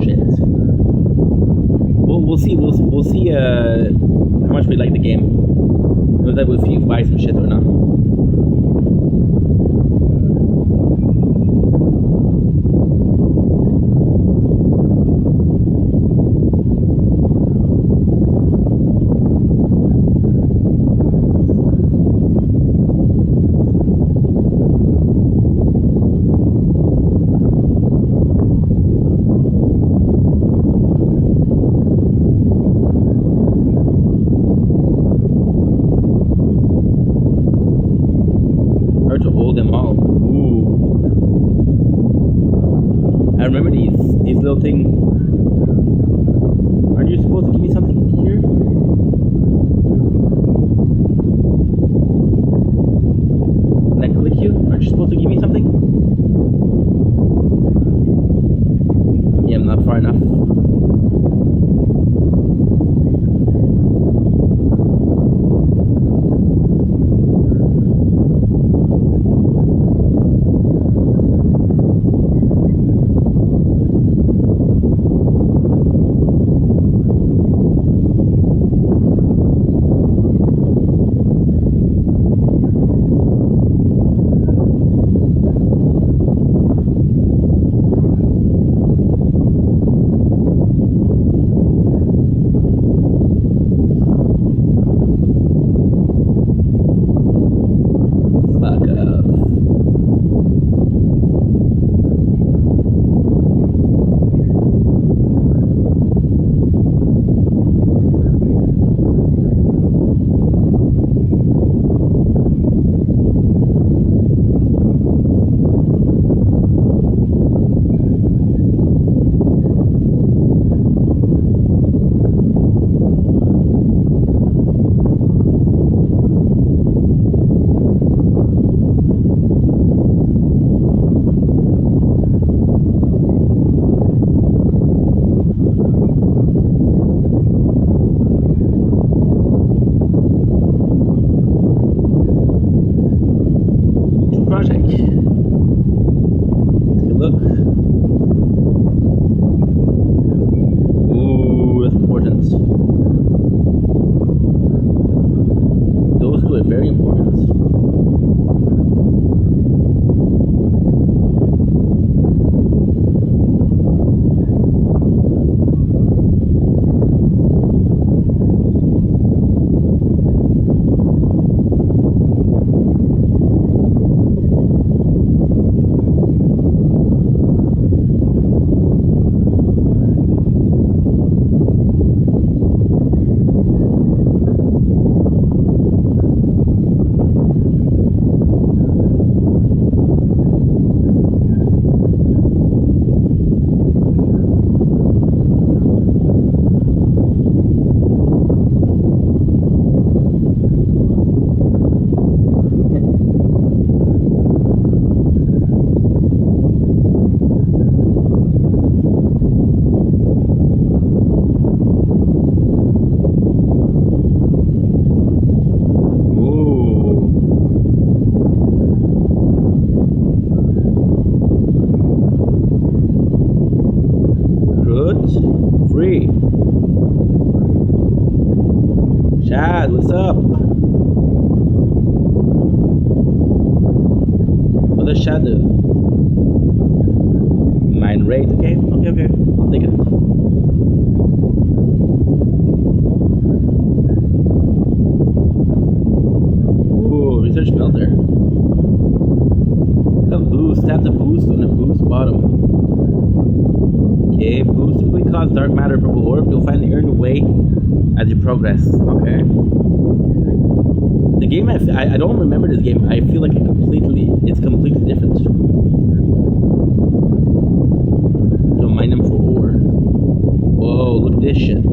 Shit. We'll see. We'll see. How much we like the game. Whether we'll buy some shit or not. I remember these little things. Aren't you supposed to give me something here? When I click you, aren't you supposed to give me something? Yeah, I'm not far enough. Chad, what's up? What does Chad do? Mine raid, okay, okay. I'll take it. Ooh, research smelter. Boost, tap the boost on the boost bottom. Okay, boost typically cause dark matter purple orb. You'll find the earned away as you progress. Okay. The game, I don't remember this game. I feel like it's completely different. Don't mine them for ore. Whoa, look at this shit.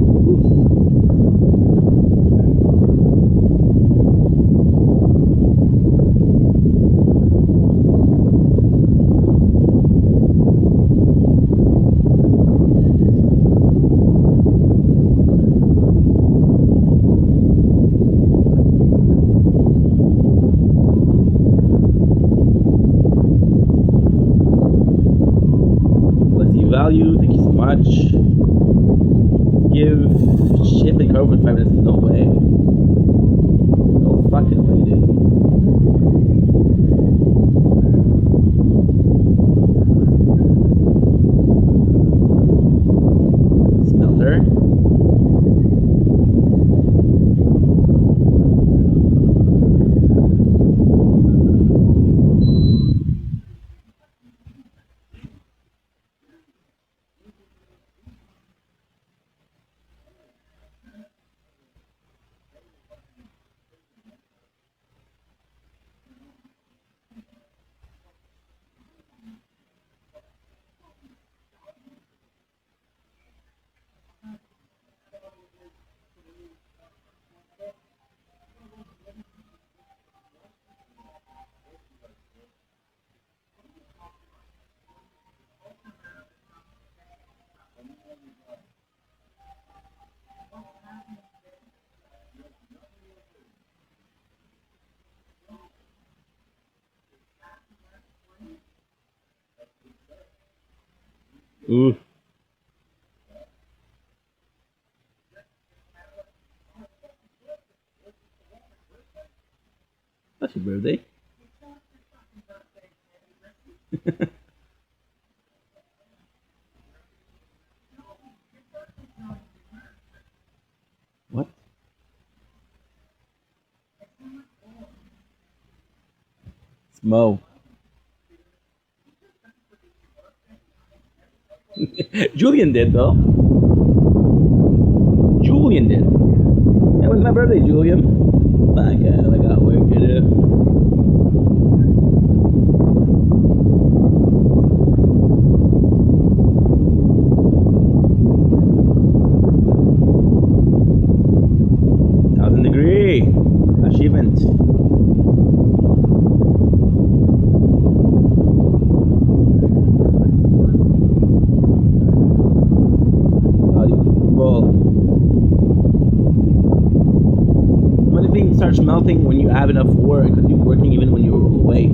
Value, thank you so much. Give ship and cargo for 5 minutes. No way. No fucking way, dude. Smelter. Ooh. That's your birthday. What? Smo. Julian did though. Julian did. That was my birthday, Julian. Fuck, I got work to do. Achievement. Well, when the thing starts melting when you have enough ore, it continue working even when you're away.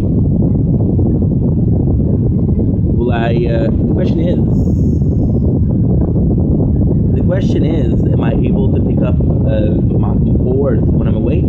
Will the question is, am I able to pick up ores when I'm away?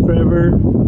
hold forever.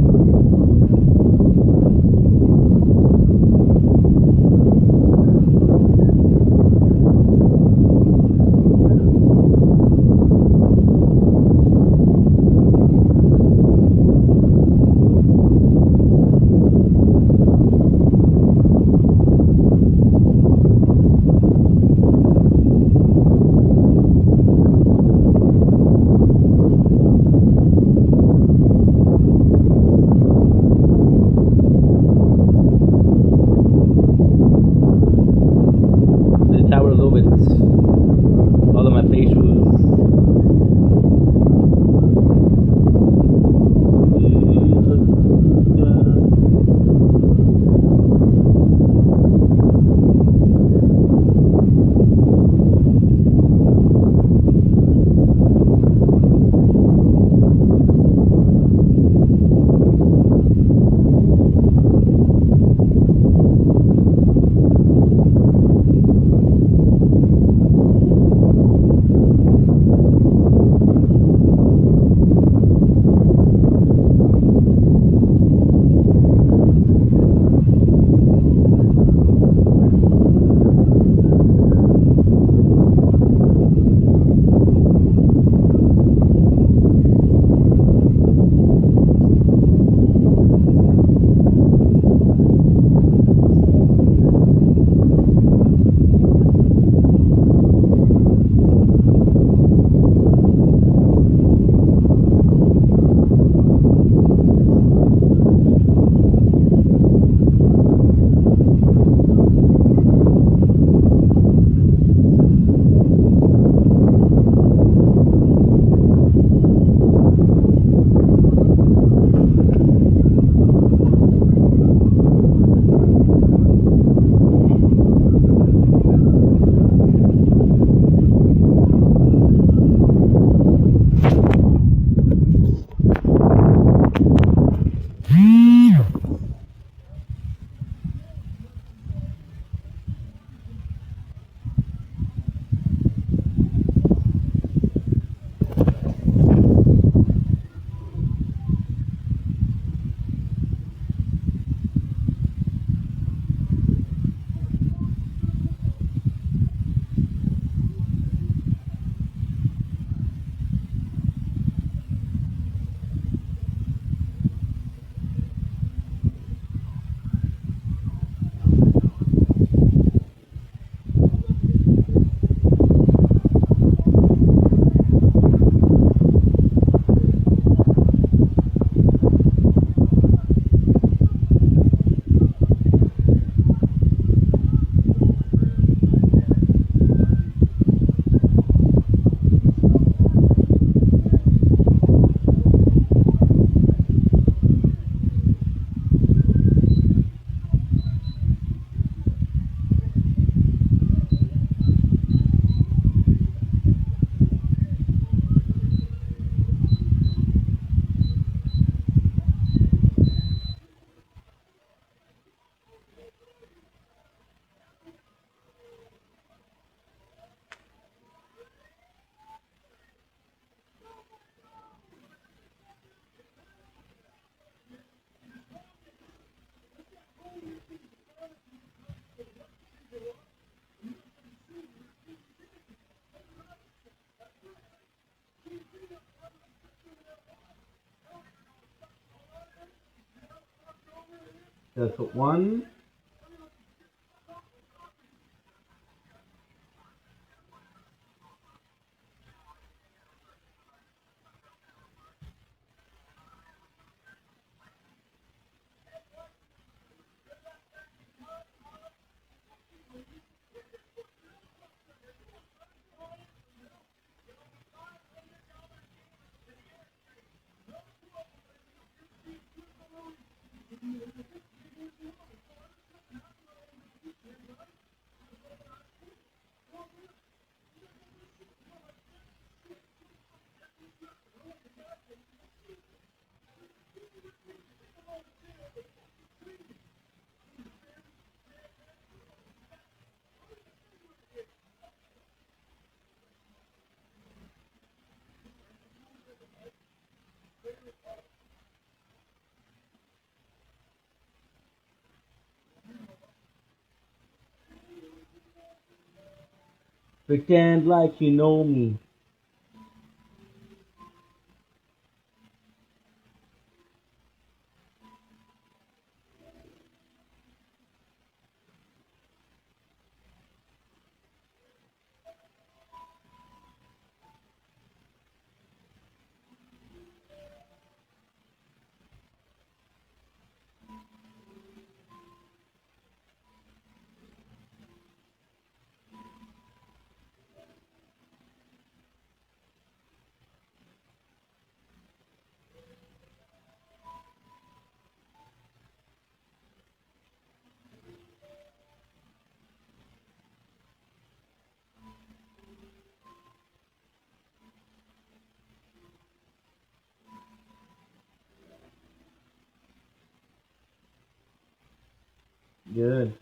Let's put one. Pretend like you know me. Good.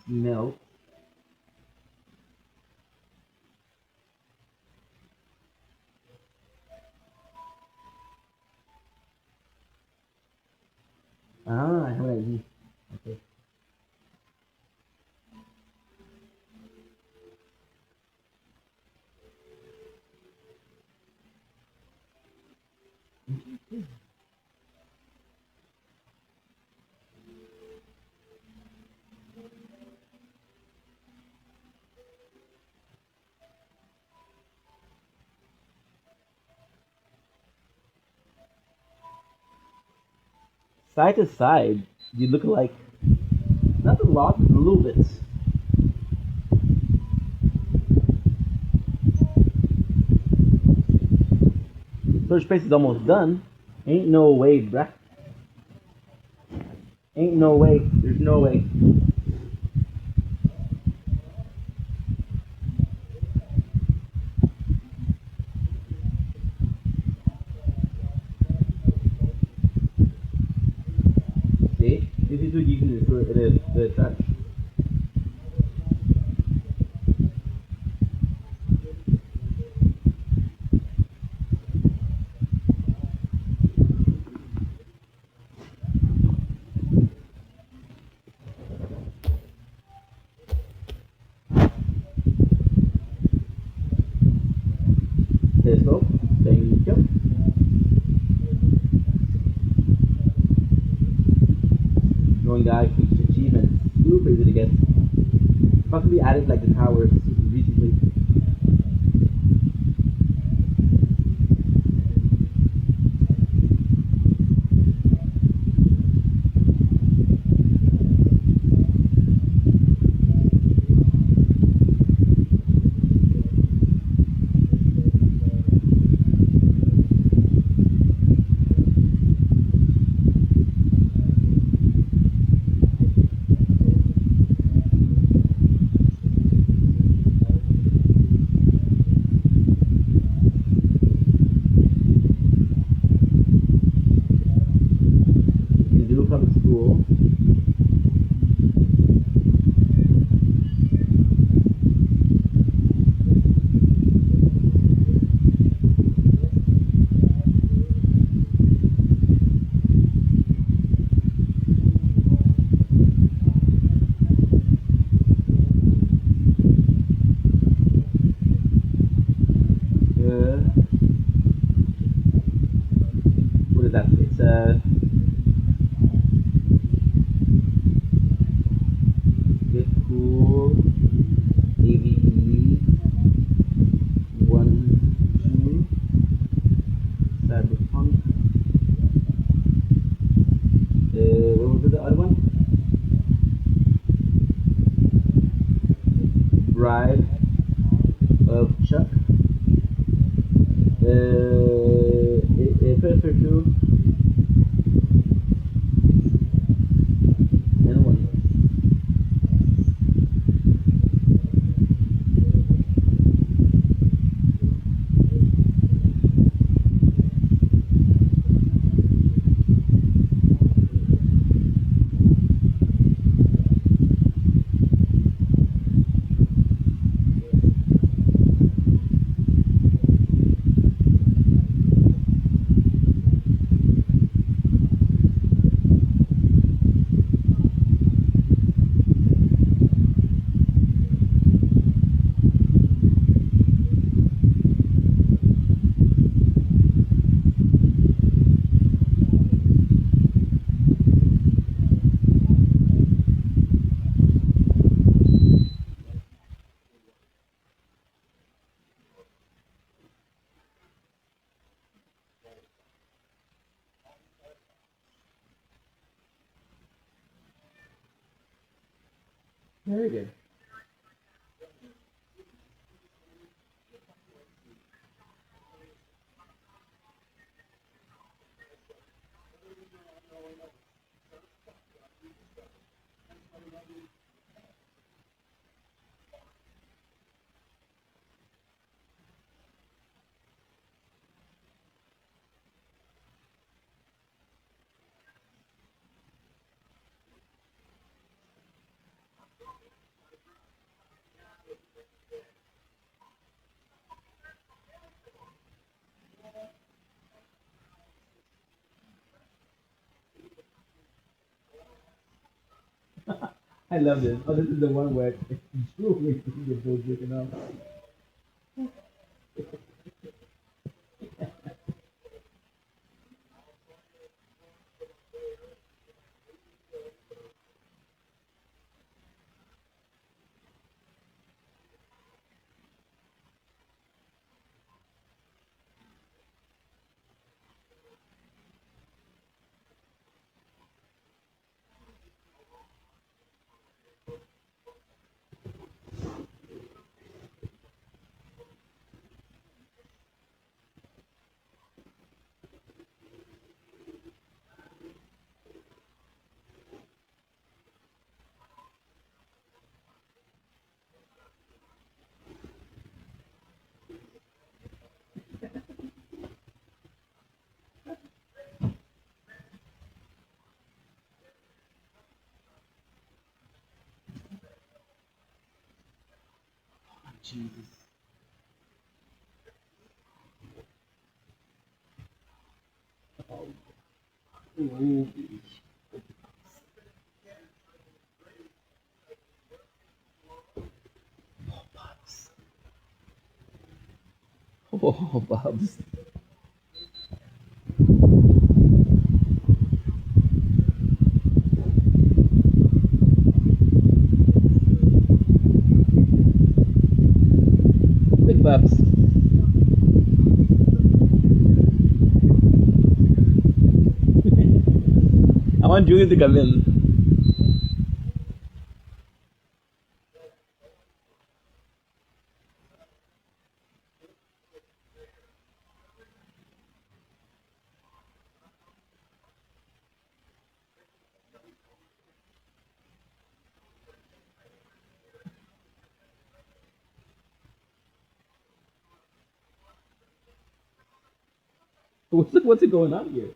Milk. Ah, I have an idea. Okay. Side to side, you look alike. Not a lot, but a little bit. Search space is almost done. Ain't no way, bruh. Ain't no way. There's no way. See? This is what you can do. It is the trash. Telescope. Thank you. Knowing that I've reached achievement. Super easy to get. Possibly added like the towers recently. You do public school. What is that? It's get cool. AVE 1, 2. Cyberpunk. What was the other one? Bride of Chuck. Prepare 2. Very good. I love this. Oh, this is the one where Drew makes the bullshit, you know. Jesus. Oh. Ooh. Oh, Bubs. Oh, Bubs. Big Bubs. I want Julie to come in. What's going on here?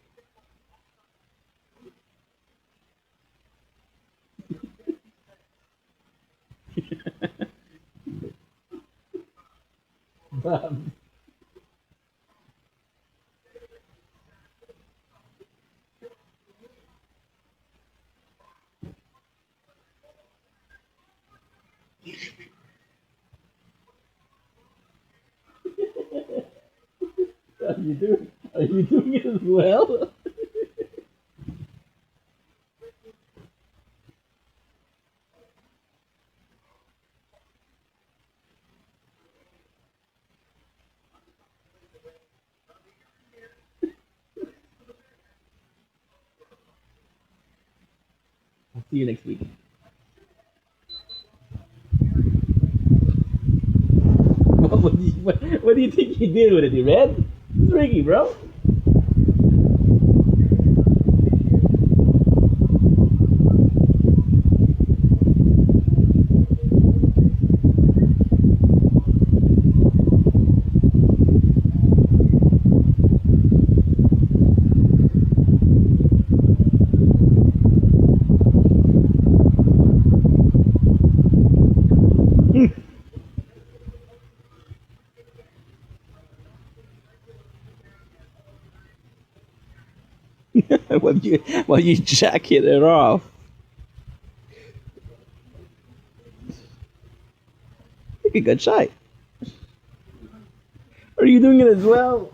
Bubs. Are you doing it as well? I'll see you next week. What do you think he did with it? He read? It's Ricky, bro. while you jacket it off. Take a good shot. Are you doing it as well?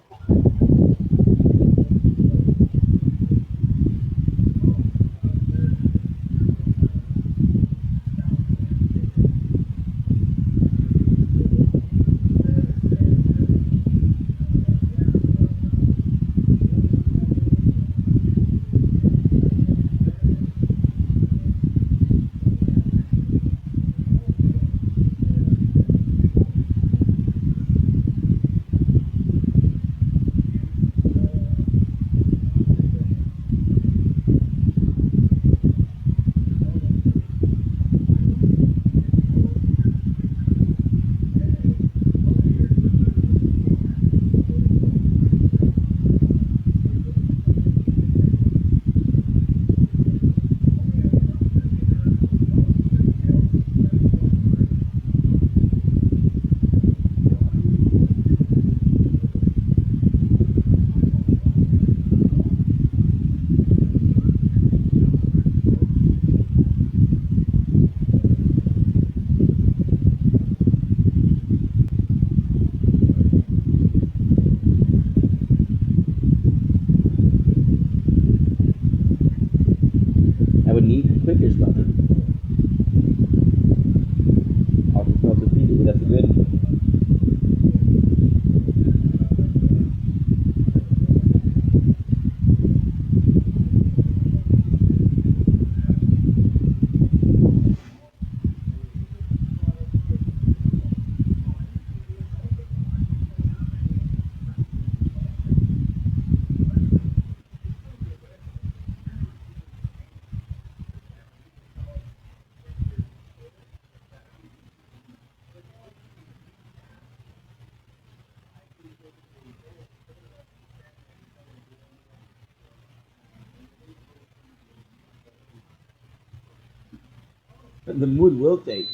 The mood will change.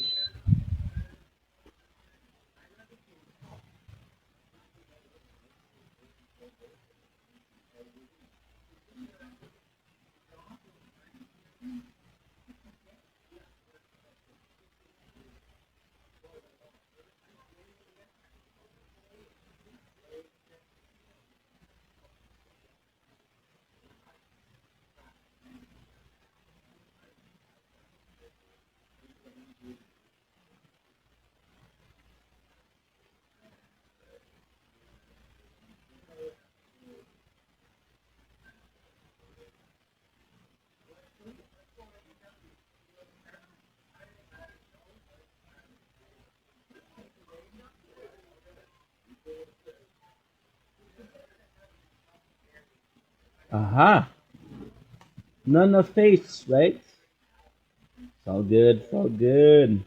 Aha. None of face, right? It's all good. It's all good.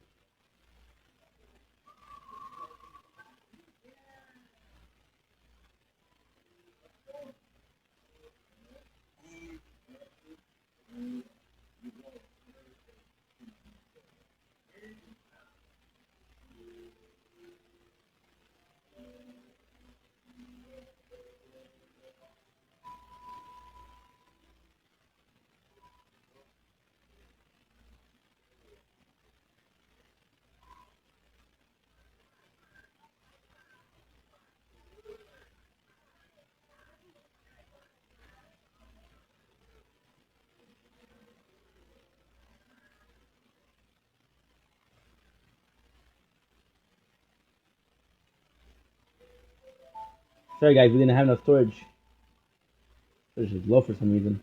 Sorry guys, we didn't have enough storage. Storage is low for some reason.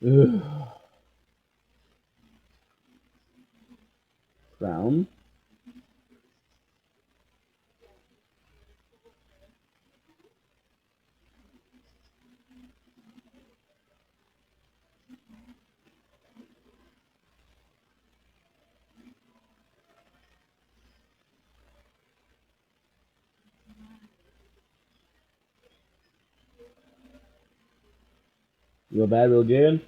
Ugh. Brown. Real bad, real good.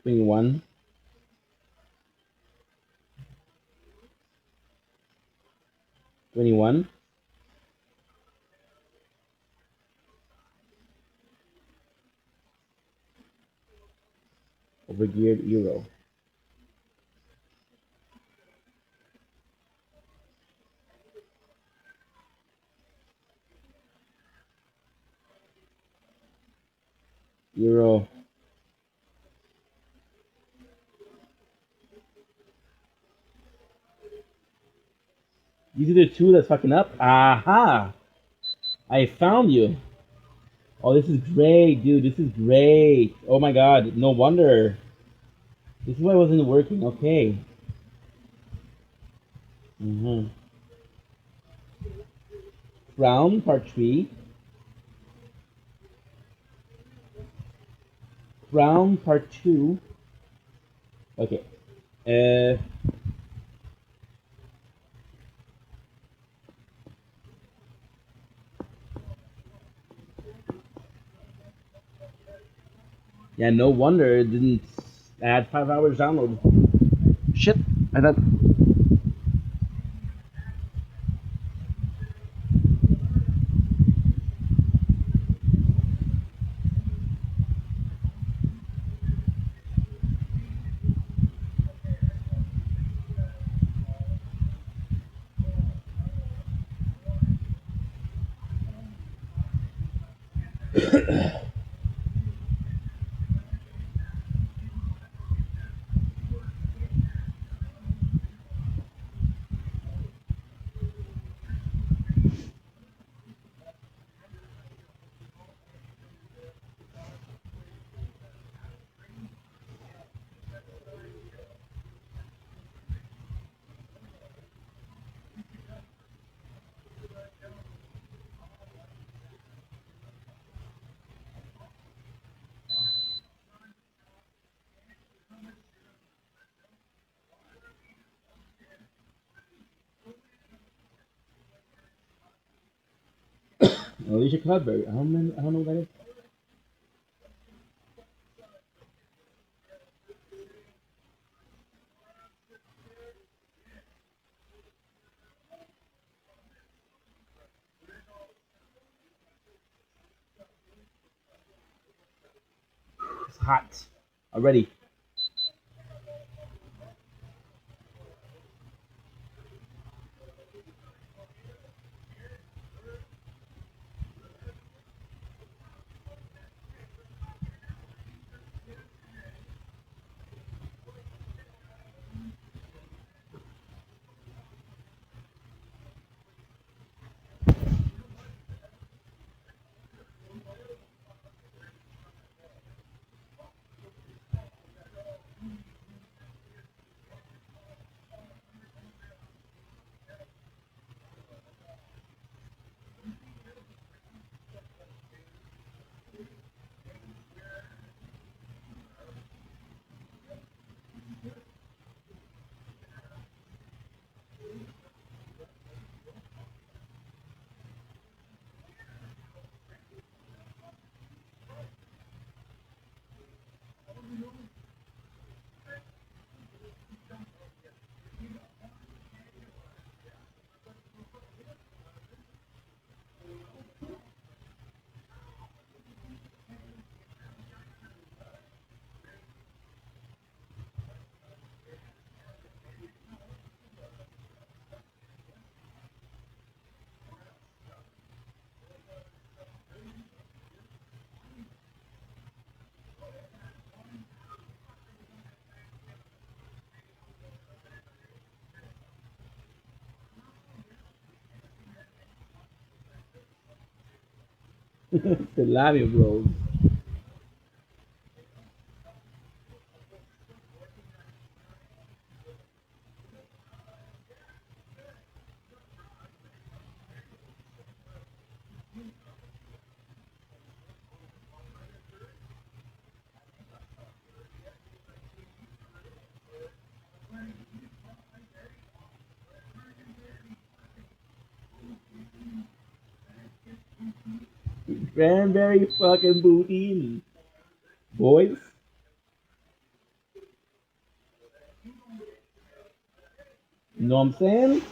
Swing one. $21. Overgeared euro. Euro. These are the two that's fucking up. Aha! I found you. Oh, this is great, dude. This is great. Oh my god. No wonder. This is why it wasn't working. Okay. Crown, part 3. Crown, part 2. Okay. Yeah, no wonder it didn't add 5 hours download. Shit. I thought. Alicia Cudberry. I don't know what that is. It's hot already. The Lamio Bros. Cranberry fucking Boudin. Boys. You know what I'm saying?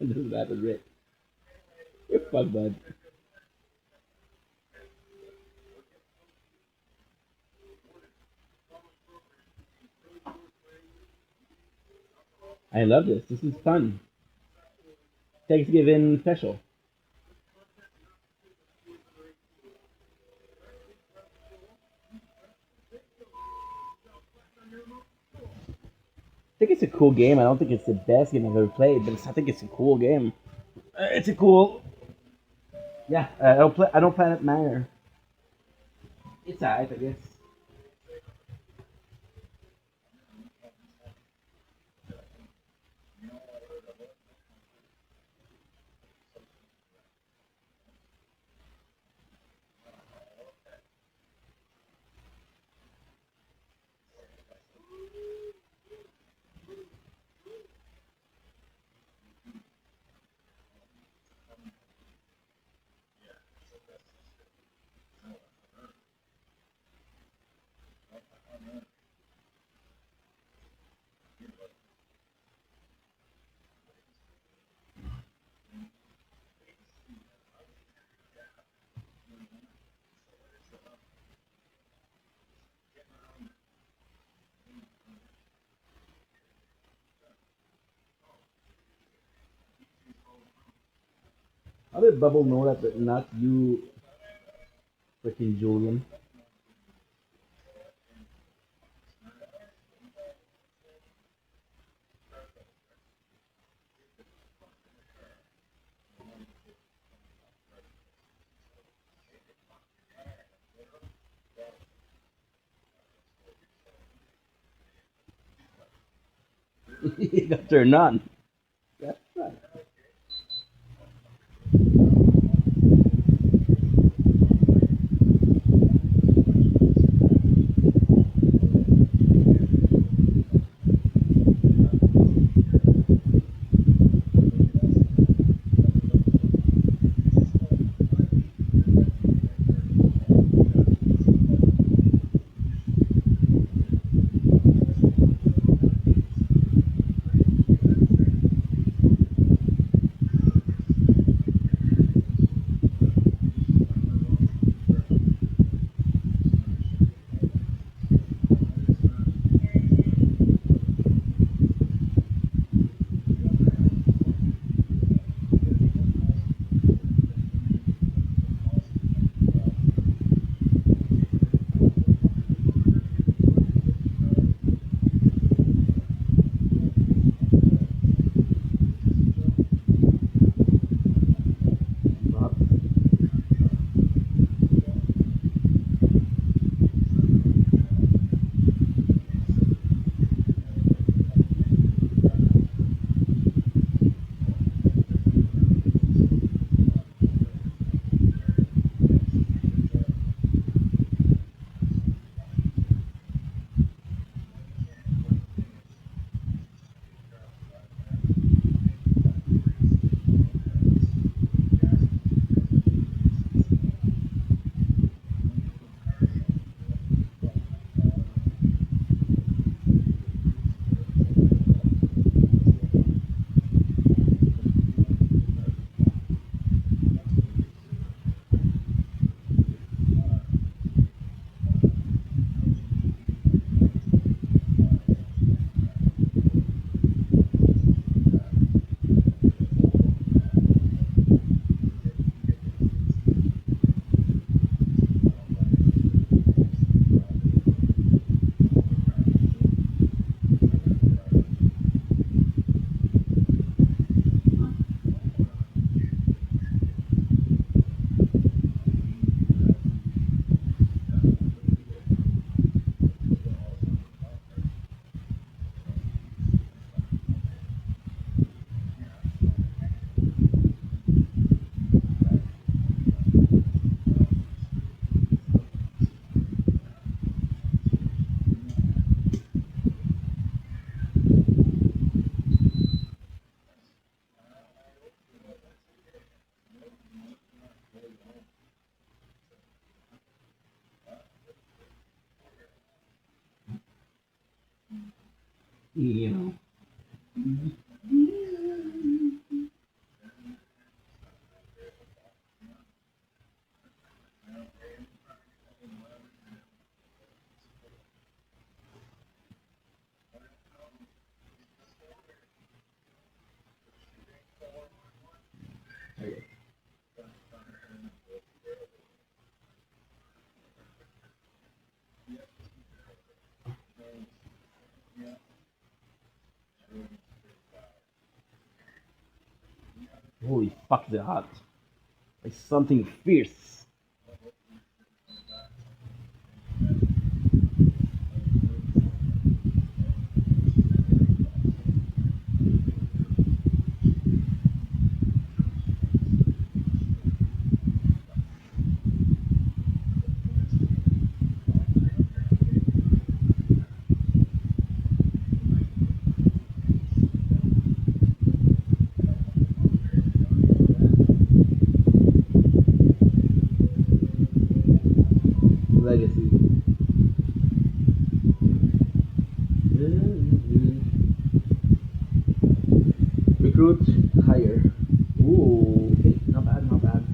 This is that is it. You're fucked, bud. I love this. This is fun. Thanksgiving special. I think it's a cool game. I don't think it's the best game I've ever played, but I think it's a cool game. It's a cool. Yeah, I don't play. I don't play it Manor. It's alright, I guess. How did Bubble know that not you, freaking Julian? He got turned on. That's right. Yeah. Holy fuck, they're hot. Like something fierce. Legacy. Recruit higher. Ooh, okay, not bad, not bad.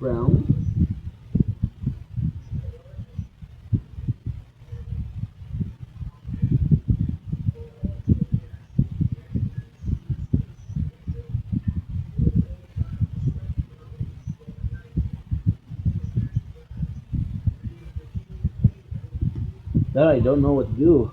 Brown. That I don't know what to do.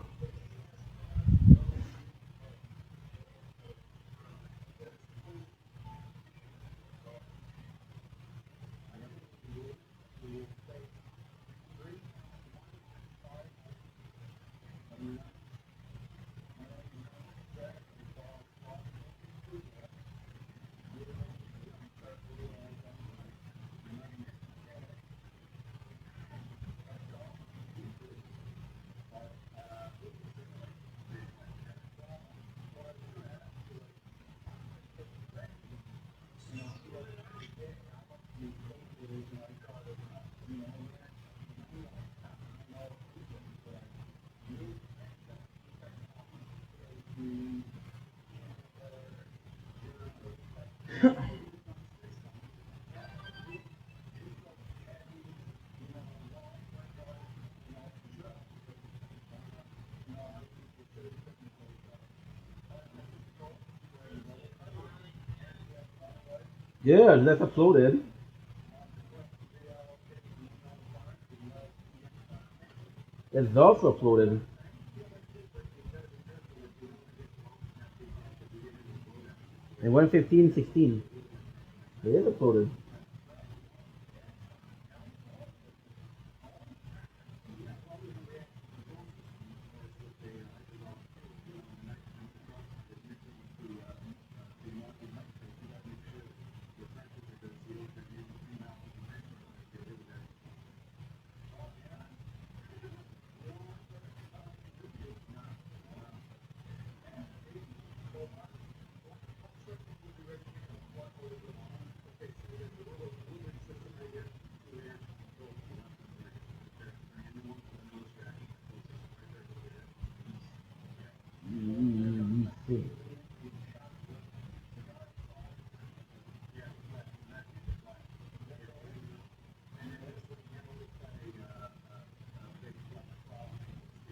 Yeah, that's uploaded. It's also uploaded. And 1:15:16. It is uploaded.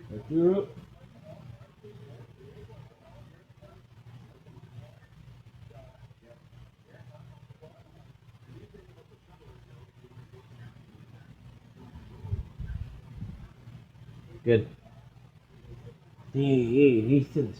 Thank you. Good. He said.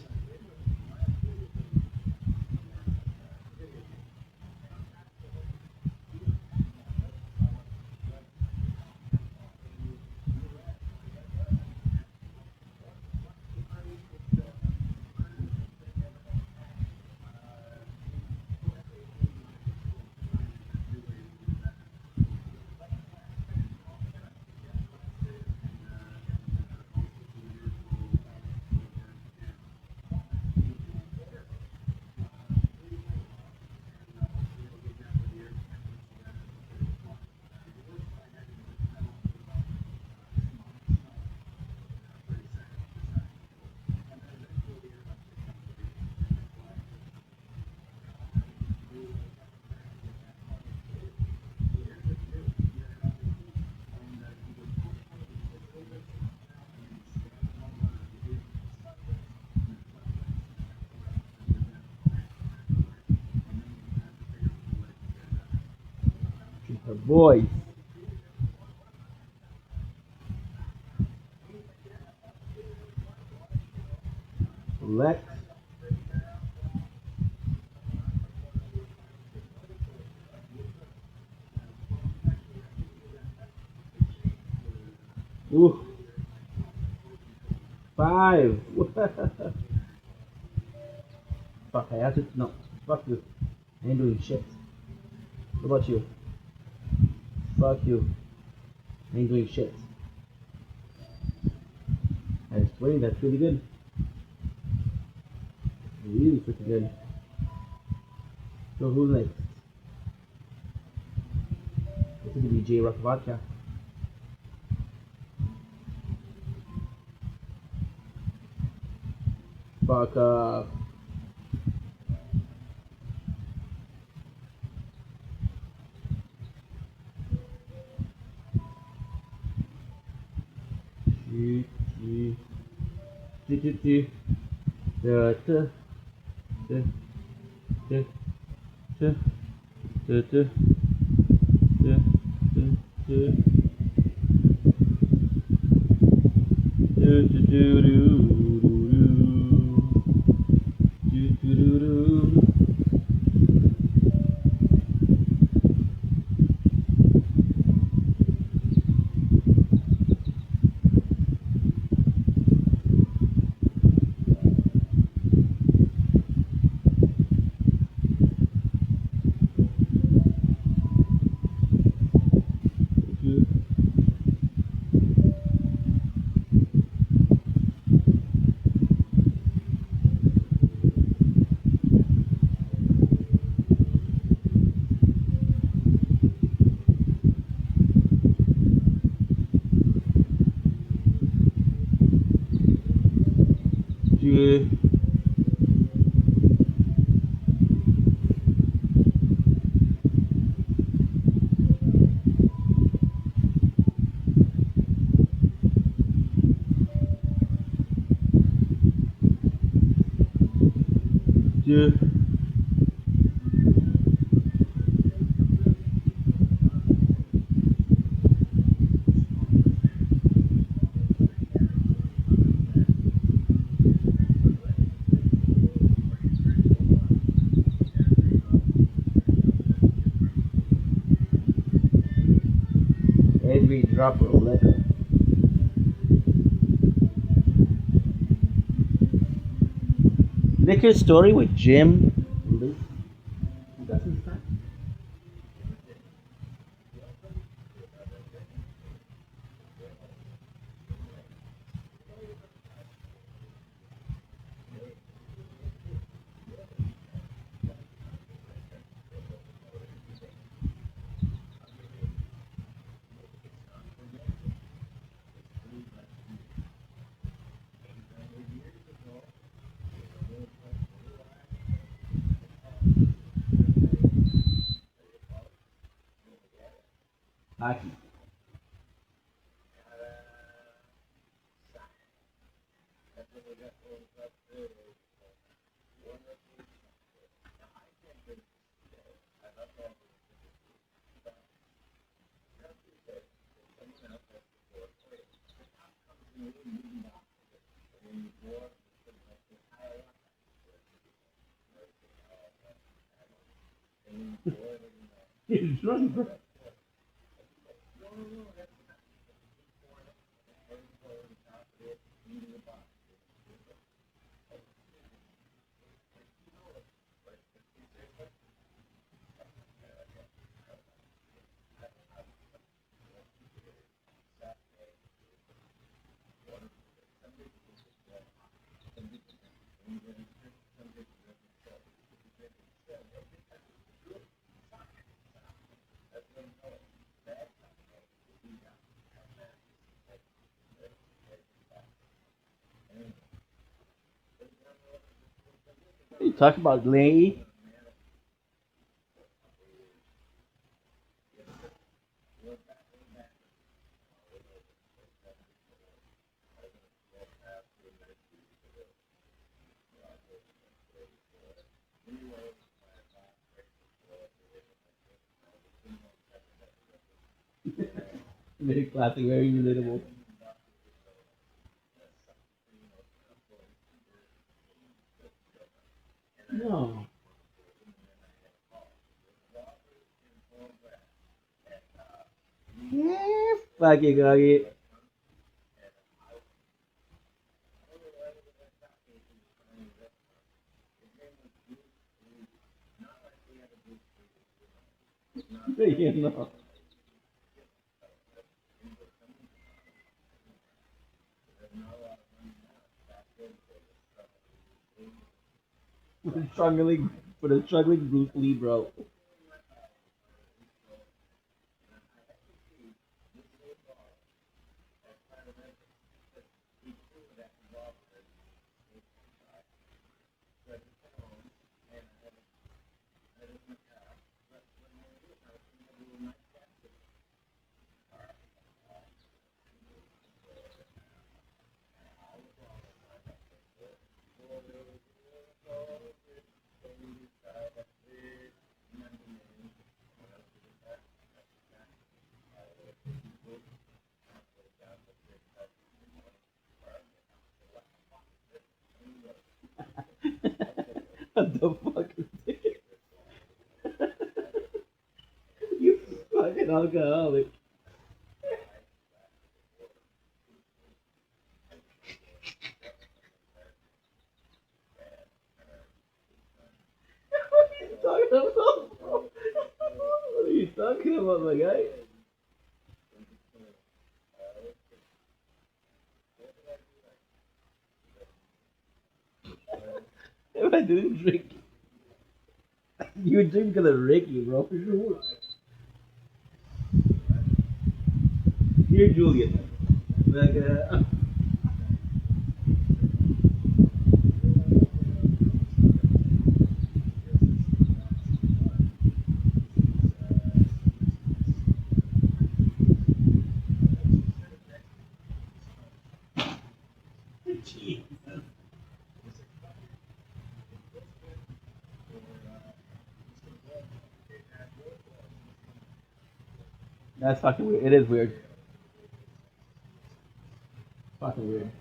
Her voice. Select. Ooh. 5. Fuck, I have to. No. Fuck you. I ain't doing shit. What about you? Fuck you. I ain't doing shit. That's 20, that's really good. Really freaking good. So who's next? This is gonna be J Rock Vodka. Fuck Every drop of liquor. Liquor story with Jim. Hockey. He's drunk, bro. You talk about lady. Very classic, very relatable. No. Fuck it, Goggy. You know. For the struggling Bruce Lee, bro. What the fuck is this? You fucking alcoholic. What are you talking about, bro? What are you talking about, my guy? If I didn't drink, you would drink because of Ricky, bro, for sure. You're Julian. Like, Jesus. That's fucking weird. It is weird. Fucking weird.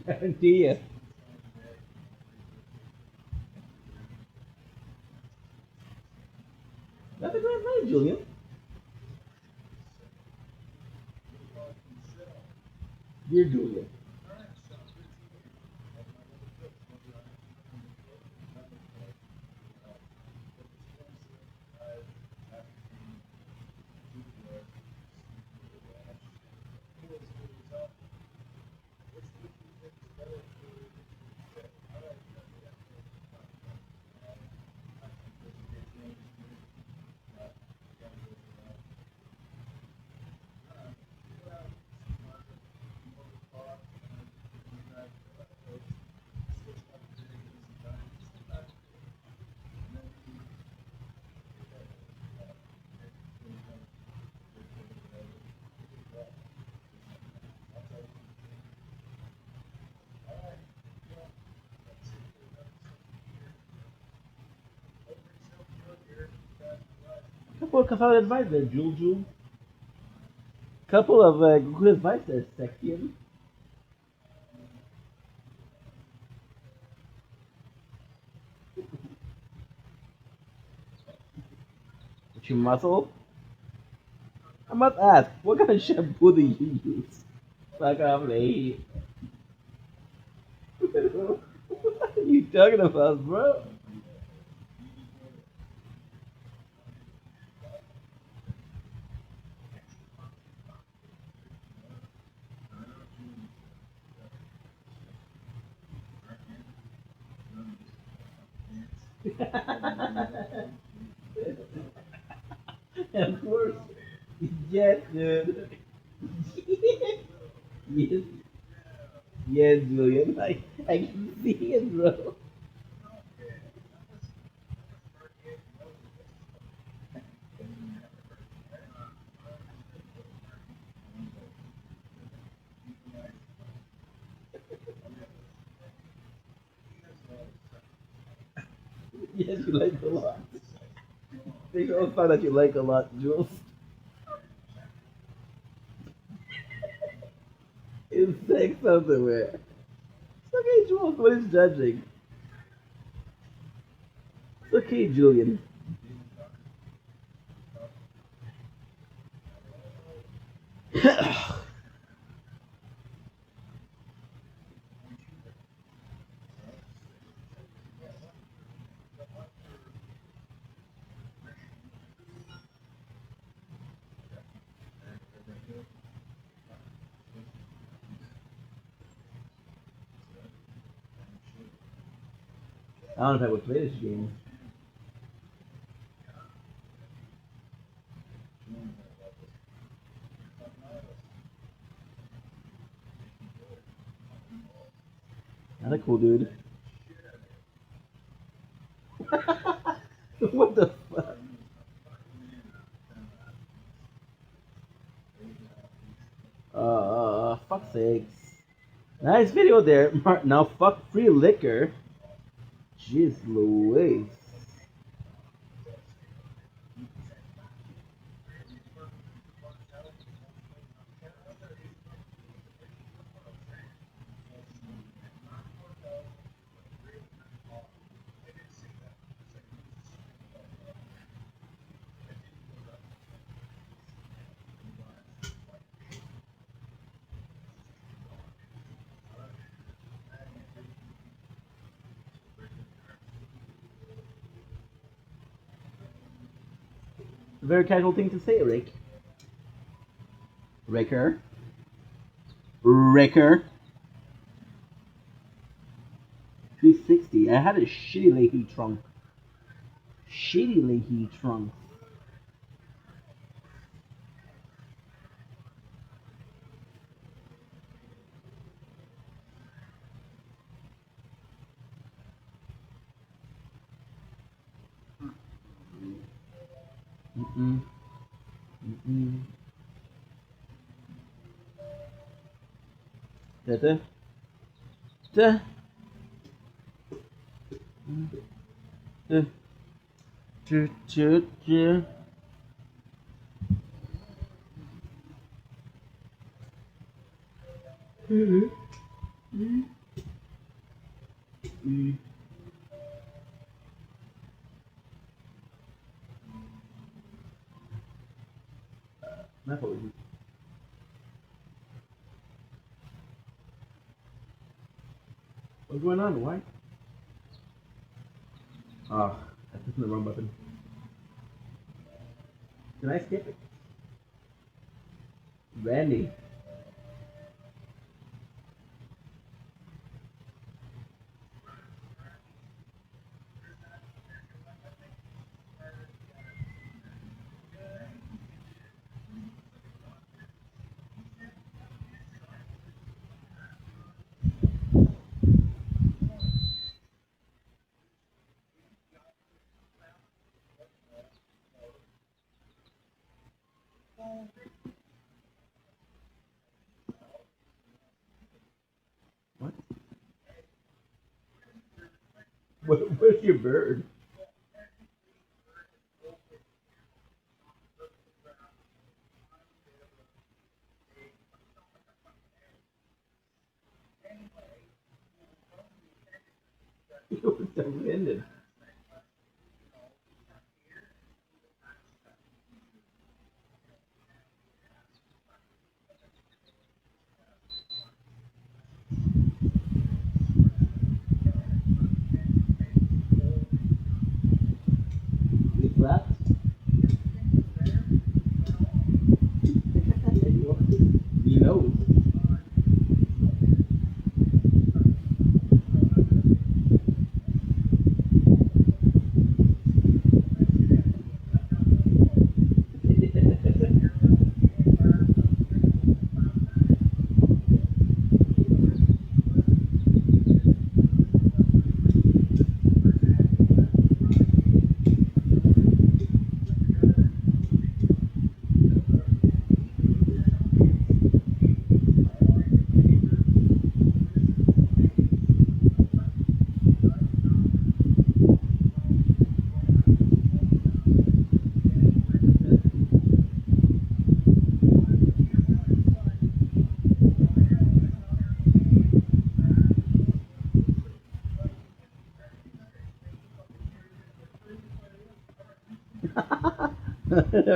Guarantee you. That's a great night, Julian. You're Julian. Couple of consolidated advice there, Jul. Couple of good advice there, Sexian. Did you muscle? I must ask, what kind of shampoo do you use? Fuck off, lady. What are you talking about, bro? Of course. Yes, dude. Yes. Yes, Julian. I can see it, bro. Yes, you like a lot. They all find that you like a lot, Jules. It's sex everywhere. It's okay, Jules. What is judging? It's okay, Julian. I don't know if I would play this game. Not a cool dude. What the fuck? Fuck sakes. Nice video there. Now fuck free liquor. Jeez Louise. A very casual thing to say, Rick. Ricker. Ricker. 360. I had a shitty Leahy trunk. Shitty Leahy trunk. Mm-mm. Mm-mm. Da-da. Da. Da. Choo-choo-choo. Not what we- What's going on? Why? Ah, I pressed the wrong button. Can I skip it? Randy. What? Where's your bird? It was offended. You flat? He knows.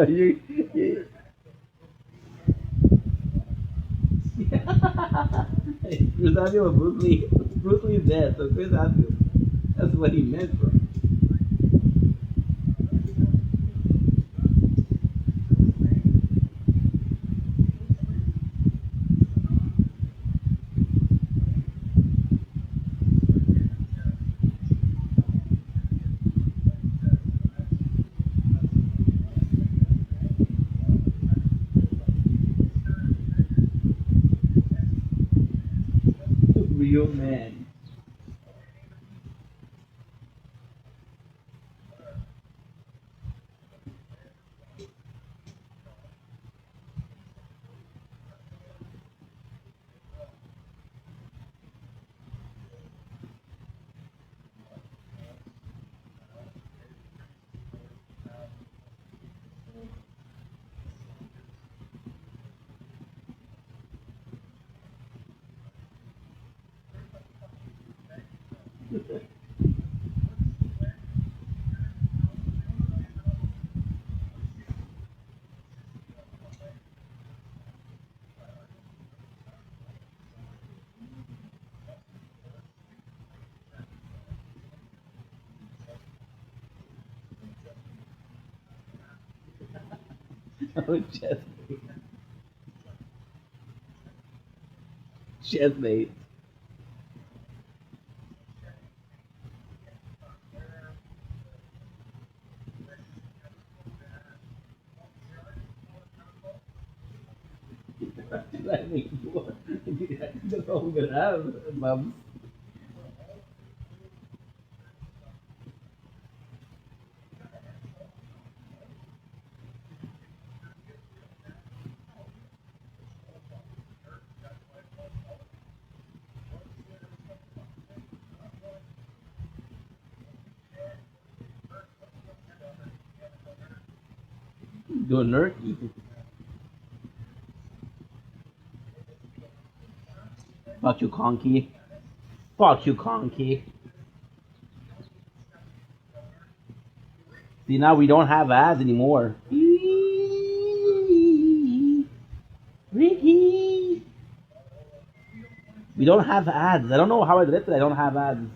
you, Chris Avio was Bruce Lee. Bruce Lee's dead, so Chris Avio. That's what he meant, bro. Real man. Oh, chessmate. I mean, that's all we're gonna have, Mom. Doing nerky. Fuck you, Conky. Fuck you, Conky. See, now we don't have ads anymore. Ricky. We don't have ads. I don't know how I did it. I don't have ads.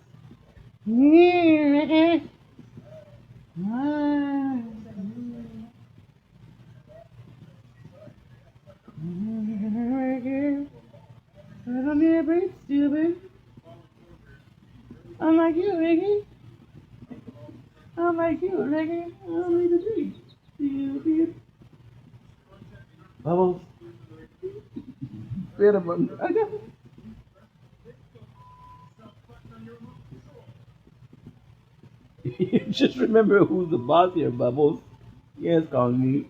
I don't need a break, stupid. I'm like you, Ricky. I'm like you, Ricky. I don't need a drink, stupid. Bubbles. Wait a minute. I got it. Just remember who's the boss here, Bubbles. Yes, Congy.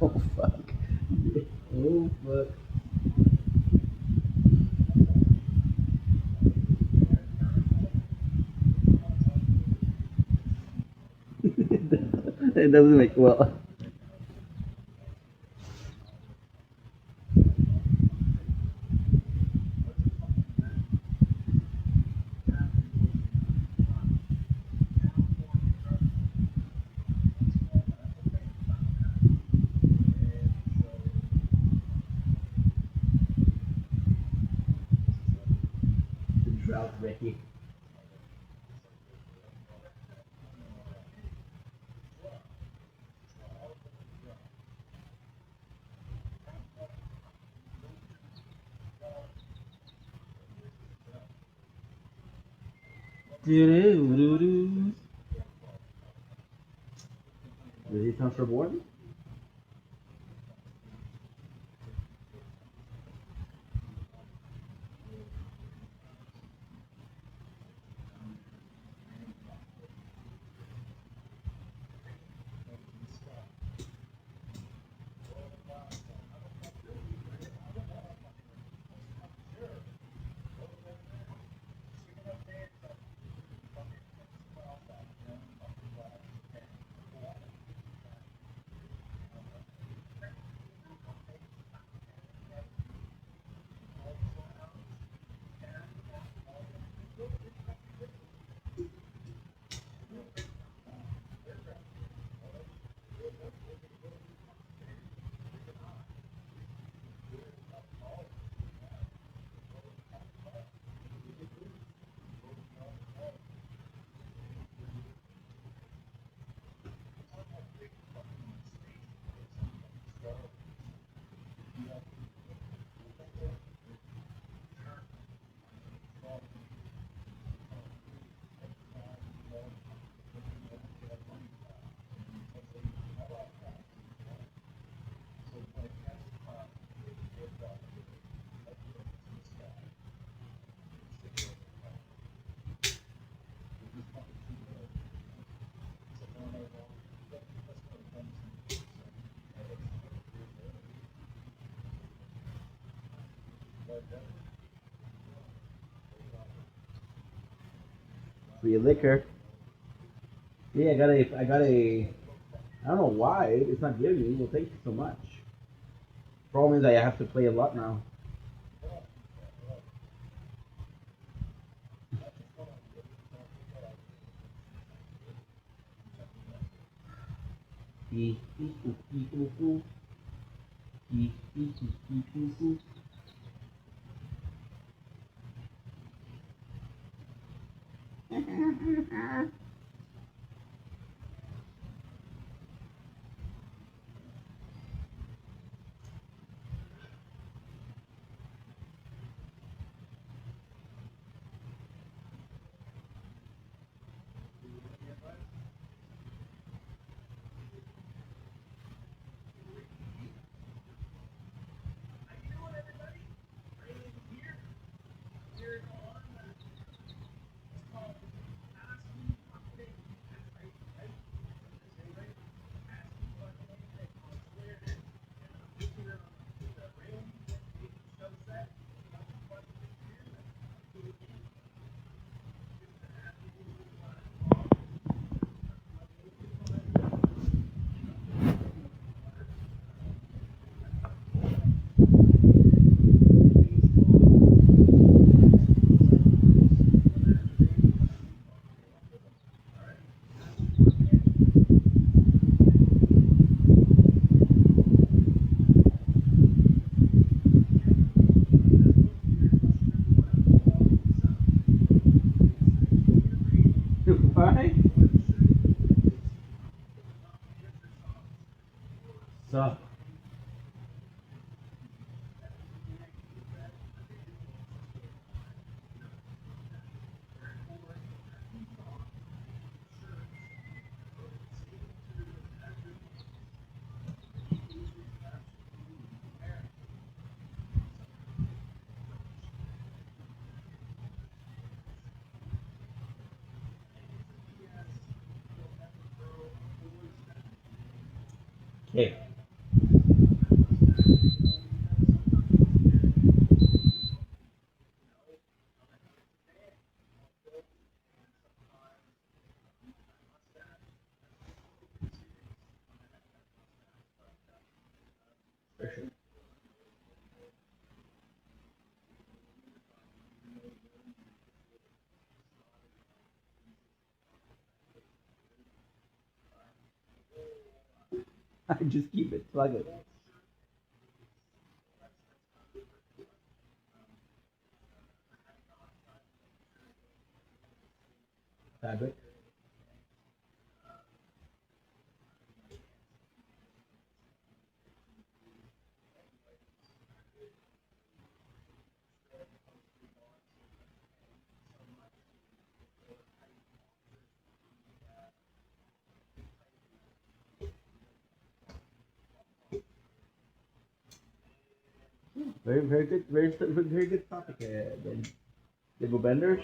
Oh fuck. Oh fuck. It doesn't make well. The drought, Ricky. Do-do-do-do. Resistance reward? Free liquor. Yeah, I got a. I don't know why it's not giving me. Well, thank you so much. Problem is I have to play a lot now. Why? Suck. Okay. For sure. I just keep it. Plug it. Fabric. Very good. Very good topic. Then the benders.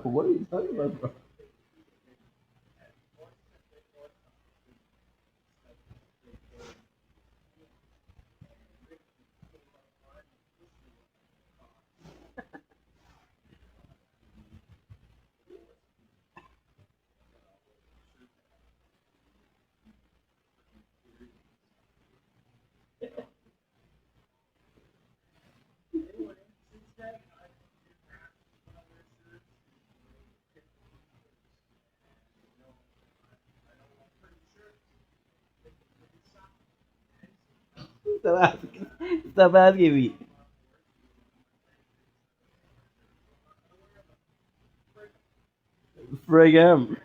What are you talking about, bro? Stop asking. Stop asking me. Frig him.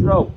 Rope.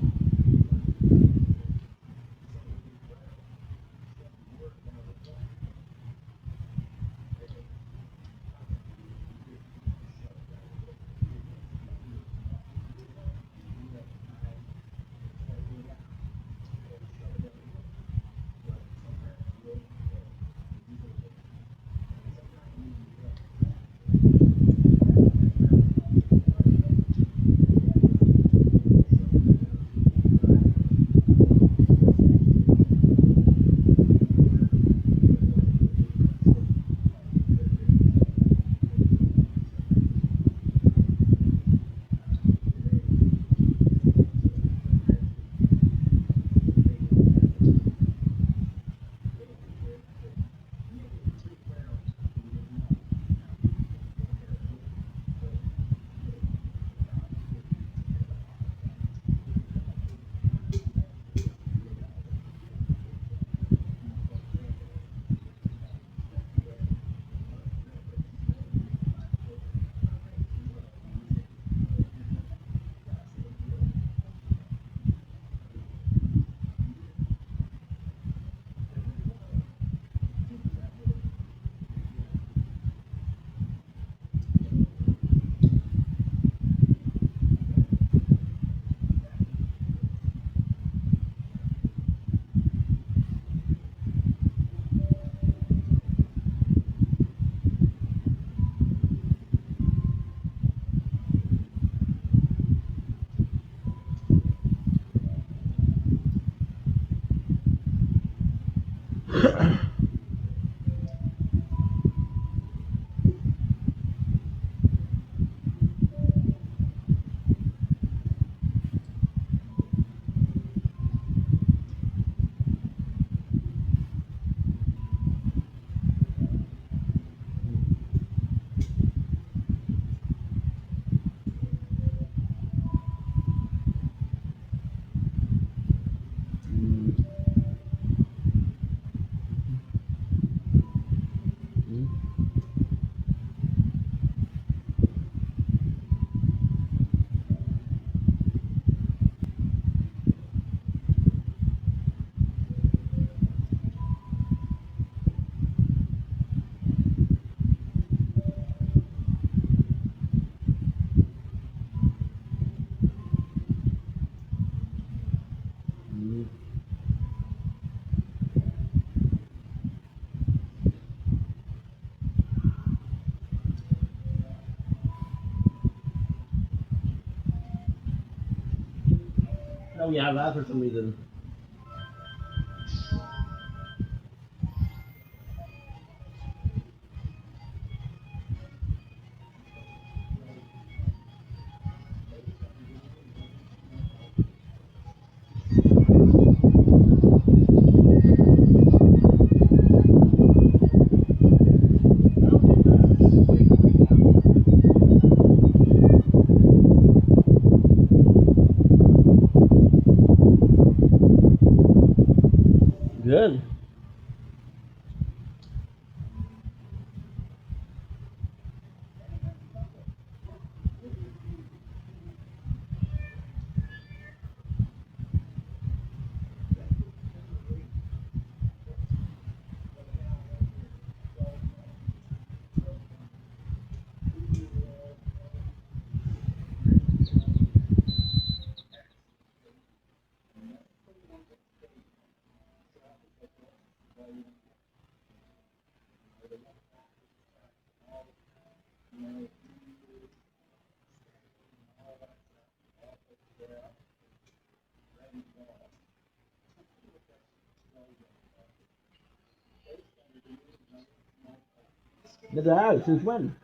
Oh yeah, that for some reason. Good. Never out since when?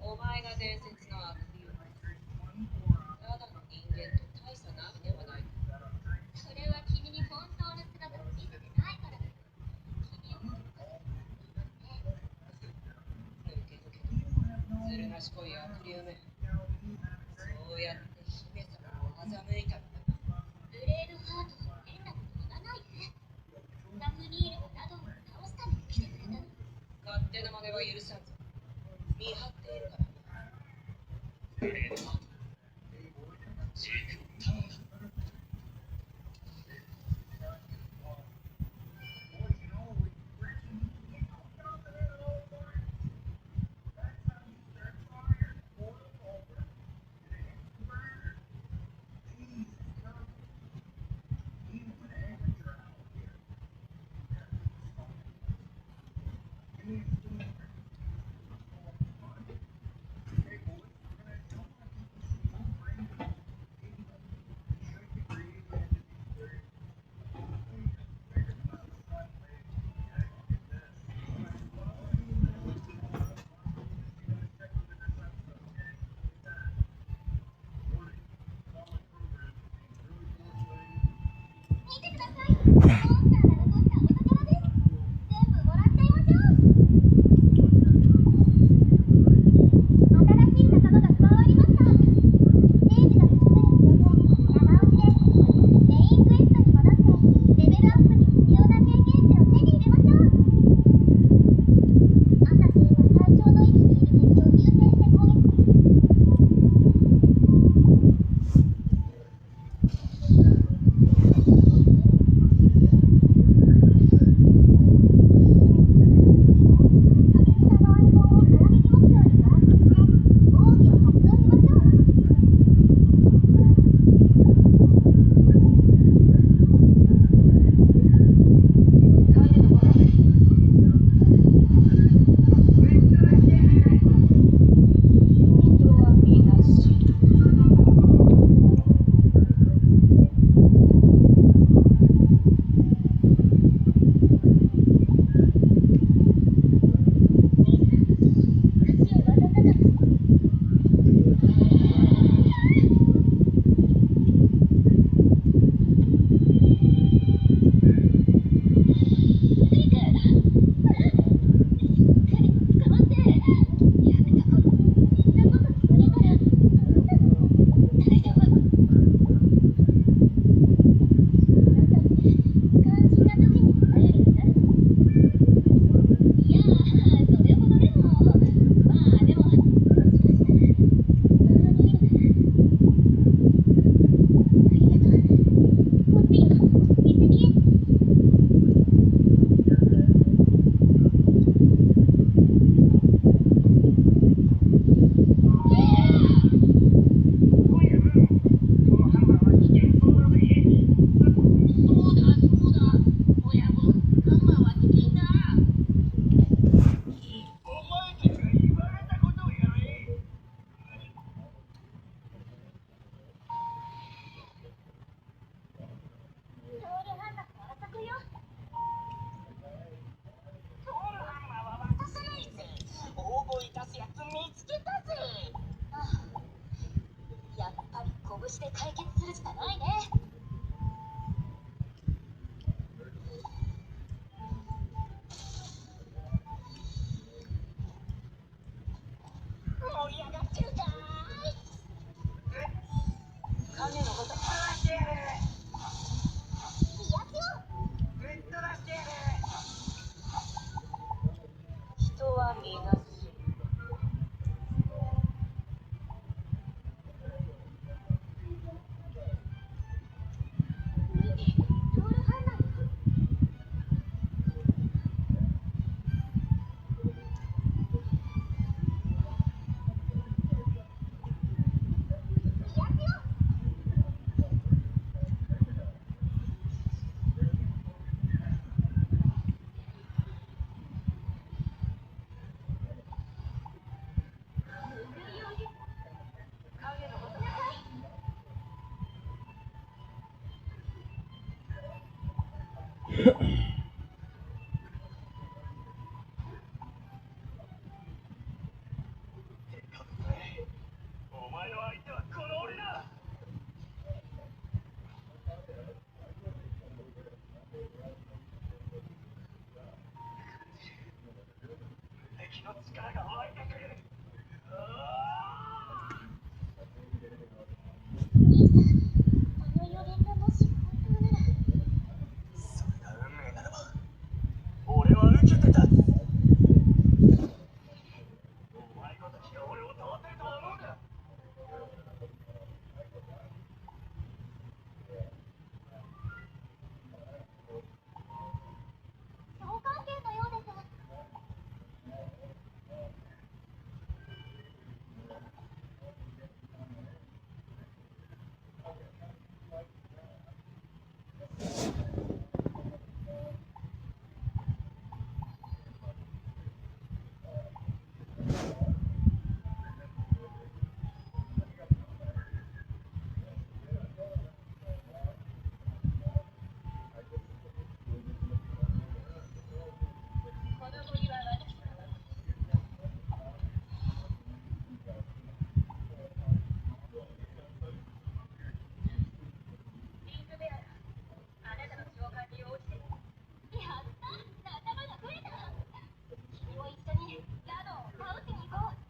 お前が伝説の悪友。ただの人間と大差ないではないか。それは君に本当の姿を見せてないからだ。君を見るからね。けどずる賢い悪友め。そうやって姫様を欺いたのだ。ブレードハートは変なこと言わないで。ダフニールがラドンを倒すために来てくれたの。勝手な真似は許さんぞ。見張っているから。ブレードハート。ジーク、頼んだ。すやつ見つけたぜ。やっぱり拳で解決するしかないね。盛り上がってるかい？影のことぶっ飛ばしてやる。いやつよ。ぶっ飛ばしてやる。人はみなし。お前の相手はこの俺だ。敵の力が湧いてくる。兄さん、あの予言がもし本当なら。それが運命ならば、俺は受けて立つ。お前ごときが俺を通せるとは思うな。相関係のようです。この鳥は私のもの。リングベアだ。あなたの召喚に応じて。やった、仲間が増えた。君も一緒にラノを倒しに行こう。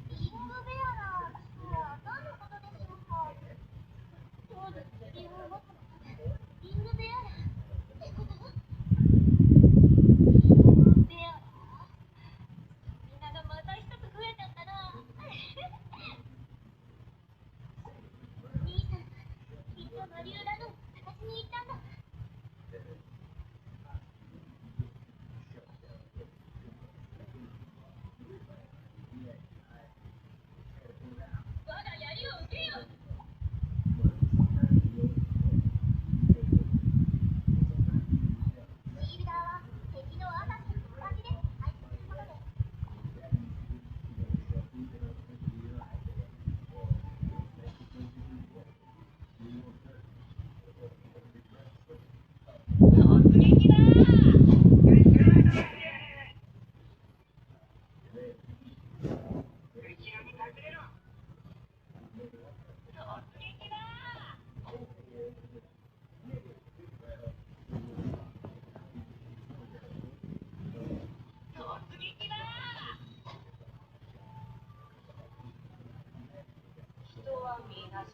リングベアラーとは何のことでしょうか？そうですね、理由を持つの。リングベアラーってこと？リングベアラー？みんながまた一つ増えちゃったな。兄さん、きっと魔竜ラノを探しに行ったんだ。我が槍を受けよ。シールダーは敵のアタックの感じで配置することです。突撃だー。人はみなし。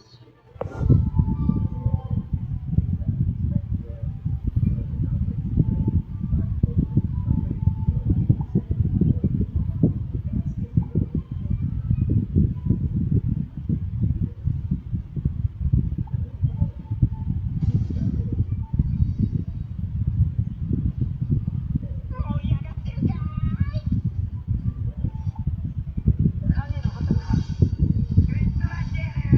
盛り上がってるかーい？影のことか。ぶっ飛ばしてやる。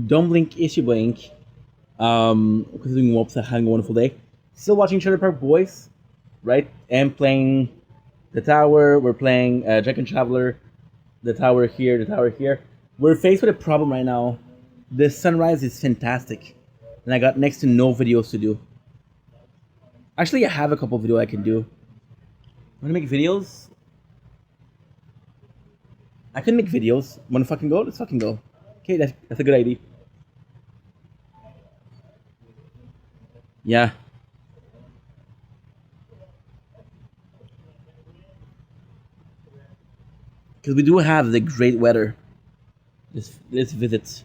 Don't blink, issue blink. Considering whoops, having a wonderful day. Still watching Trailer Park Boys, right? And playing the tower. We're playing Dragon Traveler. The tower here, the tower here. We're faced with a problem right now. The sunrise is fantastic, and I got next to no videos to do. Actually, I have a couple videos I can do. Want to make videos? I can make videos. Want to fucking go? Let's fucking go. Okay, that's a good idea. Yeah. Because we do have the great weather. This visit.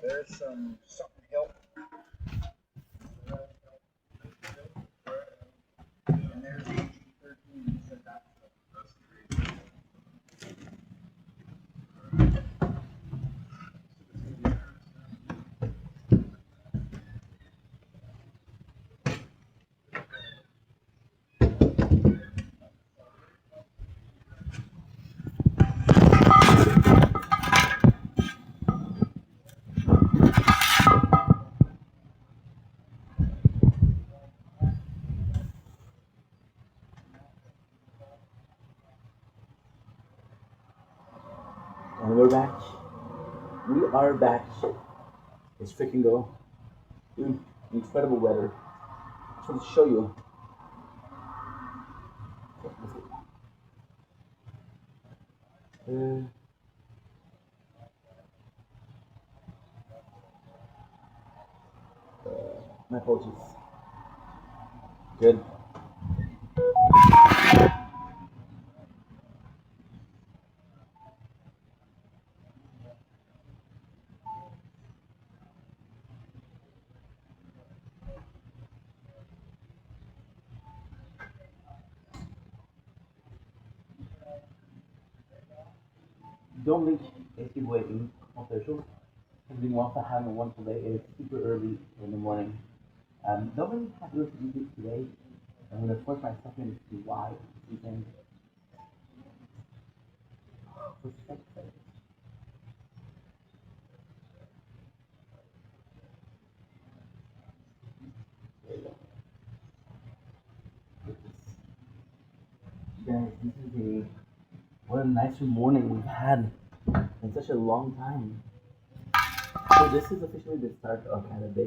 There's some something help. we're back. We are back. Let's freaking go. Dude, incredible weather. I just want to show you. My apologies. Good. Don't blink. It's keep waiting. Okay, sure. I've been one for having one today. It's super early in the morning. Don't really have to do this today. I'm gonna force myself into why this weekend. For sex sake. There you go. Guys, this is what a nice morning we've had in such a long time. So this is officially the start of Canada.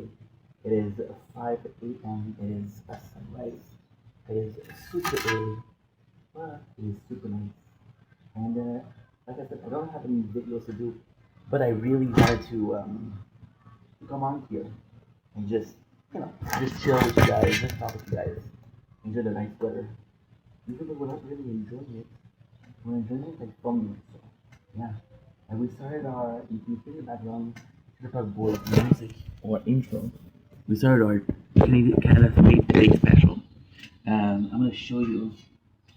It is 5 a.m. It is a sunrise. It is super early, but it is super nice. And like I said, I don't have any videos to do, but I really wanted to come on here and just, just chill with you guys, just talk with you guys, enjoy the nice weather. Even though we're not really enjoying it, we're enjoying it like filming it. So yeah, and we started our, you can hear the background, Trailer Park Boys music or intro. We started our Canada's Made Day special. I'm gonna show you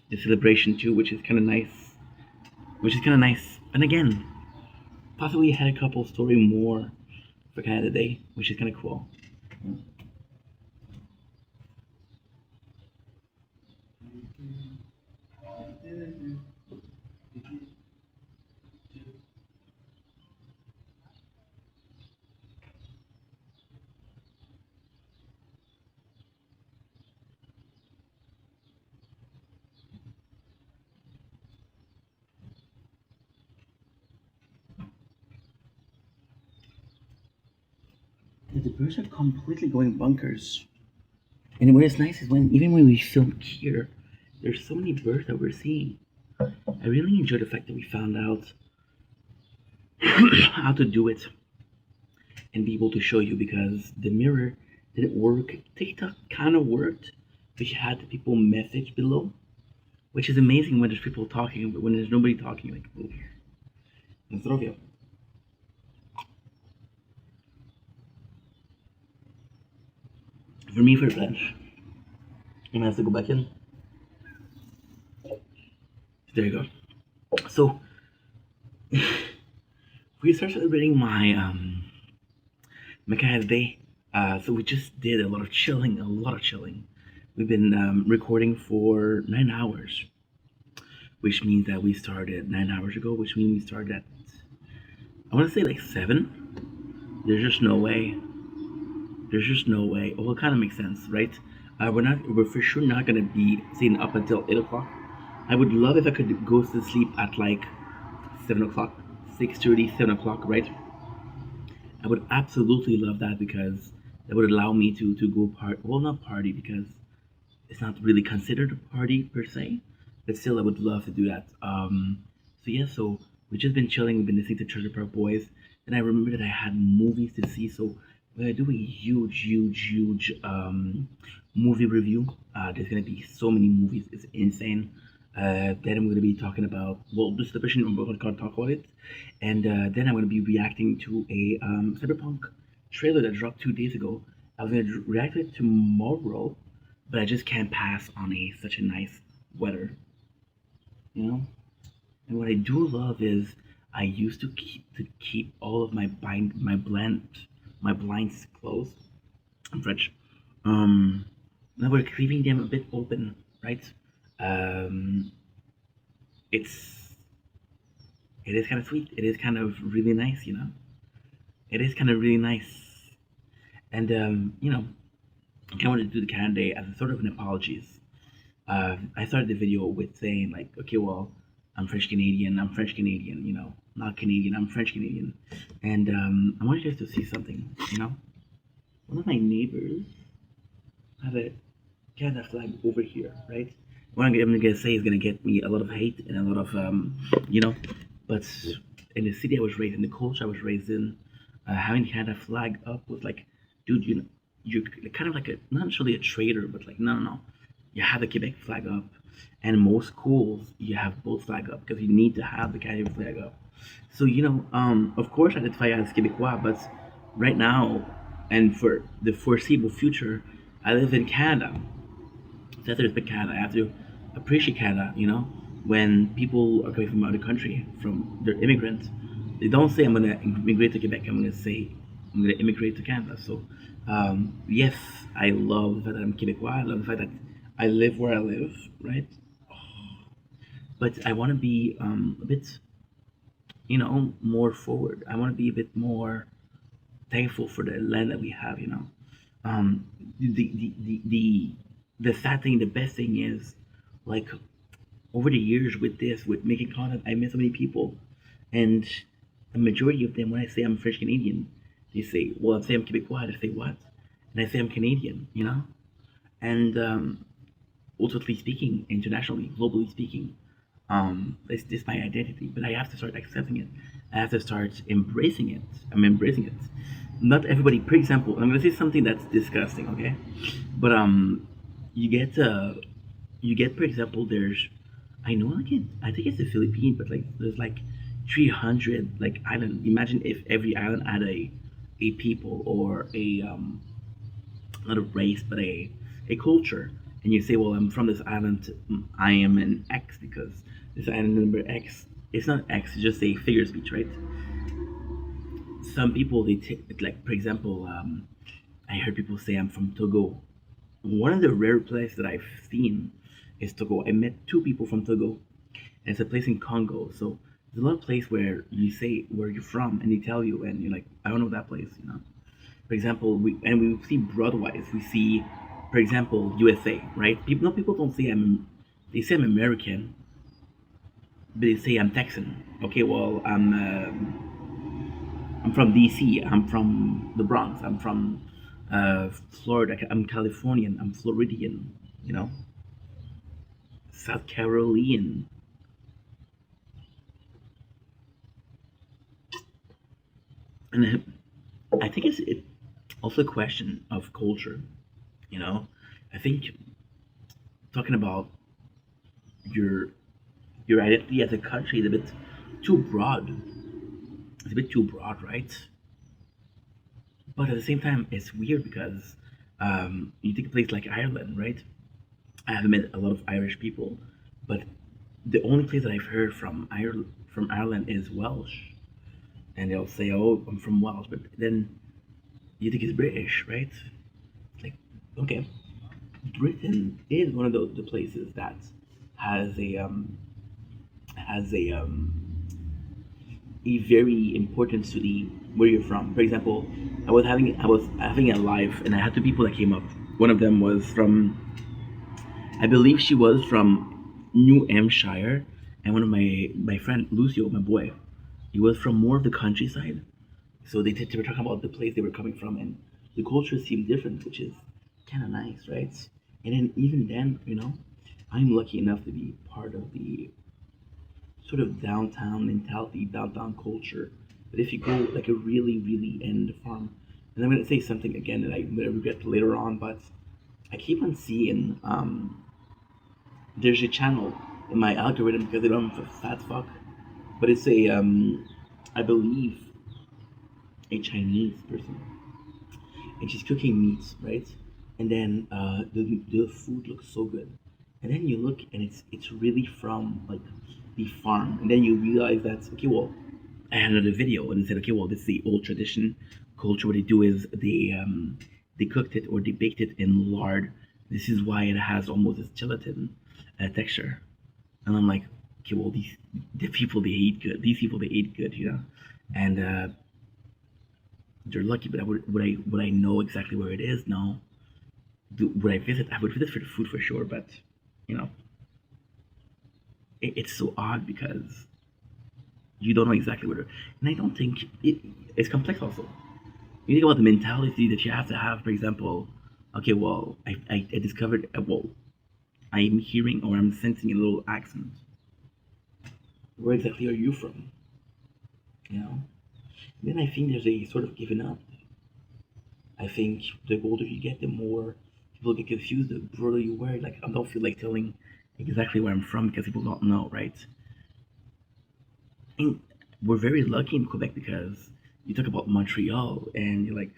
the celebration too, which is kind of nice. And again, possibly had a couple story more for Canada Day, which is kind of cool. The birds are completely going bonkers. And what is nice is even when we film here, there's so many birds that we're seeing. I really enjoy the fact that we found out how to do it and be able to show you, because the mirror didn't work. TikTok kind of worked, but you had the people message below, which is amazing when there's people talking, but when there's nobody talking, like, oof. Zdrowie. For me, for lunch, I'm gonna have to go back in. There you go. So we start celebrating my Canada Day. So we just did a lot of chilling. We've been recording for 9 hours, which means that we started 9 hours ago, which means we started at, I want to say like 7. There's just no way. Well, it kind of makes sense, right? We're for sure not gonna be staying up until 8 o'clock. I would love if I could go to sleep at like 7 o'clock, 6:30, 7 o'clock, right? I would absolutely love that, because that would allow me to go not party, because it's not really considered a party per se, but still I would love to do that. So we've just been chilling. We've been listening to Trailer Park Boys, and I remember that I had movies to see, so we're gonna do a huge movie review. There's gonna be so many movies, it's insane. Then I'm gonna be talking about, the celebration, I'm gonna talk about it, and then I'm gonna be reacting to a Cyberpunk trailer that dropped 2 days ago. I was gonna react to it tomorrow, but I just can't pass on such a nice weather, And what I do love is I used to keep all of my blinds closed. I'm French. Now we're leaving them a bit open, right? It is kind of sweet. It is kind of really nice, It is kind of really nice, and I kind of wanted to do the Canada Day as a sort of an apologies. I started the video with saying like, okay, well, I'm French Canadian, not Canadian. I'm French Canadian, and I want you guys to see something. You know, one of my neighbors have a Canada flag over here, right? What I'm gonna say is gonna get me a lot of hate and a lot of you know, but in the city I was raised in, the culture I was raised in, having Canada flag up was like, dude, you know, you're kind of like a not necessarily a traitor, but like no, you have the Quebec flag up, and most schools you have both flag up because you need to have the Canadian flag up. So you know, of course I identify as Quebecois, but right now and for the foreseeable future, I live in Canada. So I have to respect Canada. I have to appreciate Canada. You know, when people are coming from other country, from they're immigrants, they don't say I'm gonna immigrate to Quebec. I'm gonna say I'm gonna immigrate to Canada. So yes, I love the fact that I'm Quebecois. I love the fact that I live where I live, right? But I want to be a bit, you know, more forward. I want to be a bit more thankful for the land that we have. You know, um, the sad thing, the best thing is, like over the years with this, with making content, I met so many people, and a majority of them, when I say I'm French Canadian, they say, "Well, I say I'm Quebecois." They say, "What?" And I say I'm Canadian. You know, and ultimately speaking, internationally, globally speaking, it's just my identity. But I have to start accepting it. I have to start embracing it. I'm embracing it. Not everybody. For example, I'm gonna say something that's disgusting, okay? But you get for example, there's I know like I think it's the Philippines, but like there's like 300 like island. Imagine if every island had a people or a not a race, but a culture. And you say, well, I'm from this island. I am an X because this island number X. It's not X. It's just a figure speech, right? Some people they take like for example, I heard people say I'm from Togo. One of the rare places that I've seen is Togo. I met two people from Togo. And it's a place in Congo. So there's a lot of place where you say where you're from and they tell you and you're like, I don't know that place, you know. For example, we see broadwise. We see, for example, USA, right? People don't say they say I'm American, but they say I'm Texan. Okay, well I'm from DC. I'm from the Bronx. I'm from Florida. I'm Californian. I'm Floridian. You know, South Carolinian. And I think it's also a question of culture. You know, I think talking about your your identity as a country is a bit too broad. It's a bit too broad, right? But at the same time, it's weird because you take a place like Ireland, right? I haven't met a lot of Irish people, but the only place that I've heard from Ireland is Welsh, and they'll say, "Oh, I'm from Welsh," but then you think it's British, right? Like, okay, Britain is one of the places that has a very importance to the where you're from. For example, I was having a live and I had two people that came up. One of them was from I believe she was from New Hampshire, and one of my friend Lucio, my boy, he was from more of the countryside. So they were talking about the place they were coming from, and the culture seemed different, which is kind of nice, right? And then even then, you know, I'm lucky enough to be part of the sort of downtown mentality, downtown culture. But if you go like a really end farm, and I'm gonna say something again that I'm gonna regret later on, but I keep on seeing there's a channel in my algorithm because they don't have a fat fuck, but it's a I believe a Chinese person, and she's cooking meats, right? And then the food looks so good, and then you look and it's really from like the farm, and then you realize that okay, well, I had another video and it said okay, well, this is the old tradition culture. What they do is they cooked it or they baked it in lard. This is why it has almost this gelatin texture, and I'm like, okay, well, the people they eat good. These people they eat good, you know, and they're lucky. But would I know exactly where it is? No. Would I visit? I would visit for the food for sure, but you know, it's so odd because you don't know exactly where. And I don't think it's complex also. You think about the mentality that you have to have. For example, okay, well, I discovered well, I'm hearing or I'm sensing a little accent. Where exactly are you from? You know. Then I think there's a sort of giving up. I think the older you get, the more people get confused. The broader you wear, like I don't feel like telling exactly where I'm from because people don't know, right? And we're very lucky in Quebec because you talk about Montreal and you're like,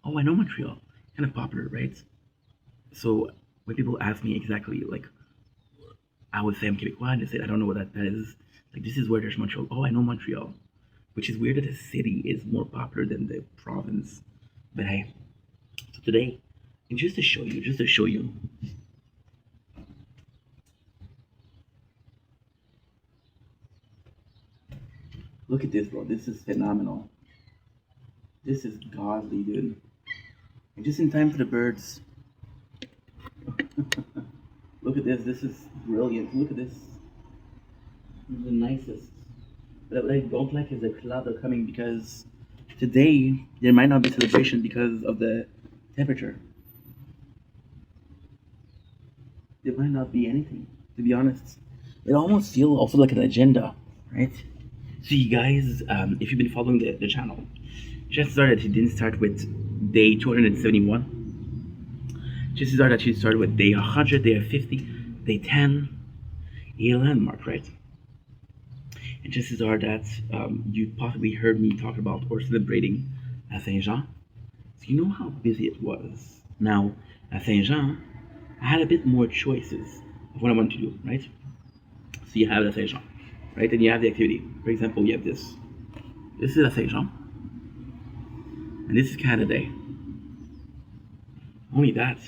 oh, I know Montreal, kind of popular, right? So when people ask me exactly, like, I would say I'm Quebecois, and they say I don't know what that is. Like, this is where there's Montreal. Oh, I know Montreal, which is weird that the city is more popular than the province. But hey, so today, and just to show you, look at this, bro. This is phenomenal. This is godly, dude. And just in time for the birds. Look at this. This is brilliant. Look at this. This is the nicest. But what I don't like is the clouds are coming because today there might not be celebration because of the temperature. There might not be anything, to be honest. It almost feels also like an agenda, right? So you guys, if you've been following the channel, chances are that you didn't start with day 271. Chances are that you started with day 100, day 50, day 10, a landmark, right? And chances are that you possibly heard me talk about or celebrating at Saint Jean. So you know how busy it was. Now, at Saint Jean, I had a bit more choices of what I wanted to do, right? So you have the Saint Jean, right? And you have the activity. For example, you have this. This is a Saint Jean. And this is Canada Day. Only that.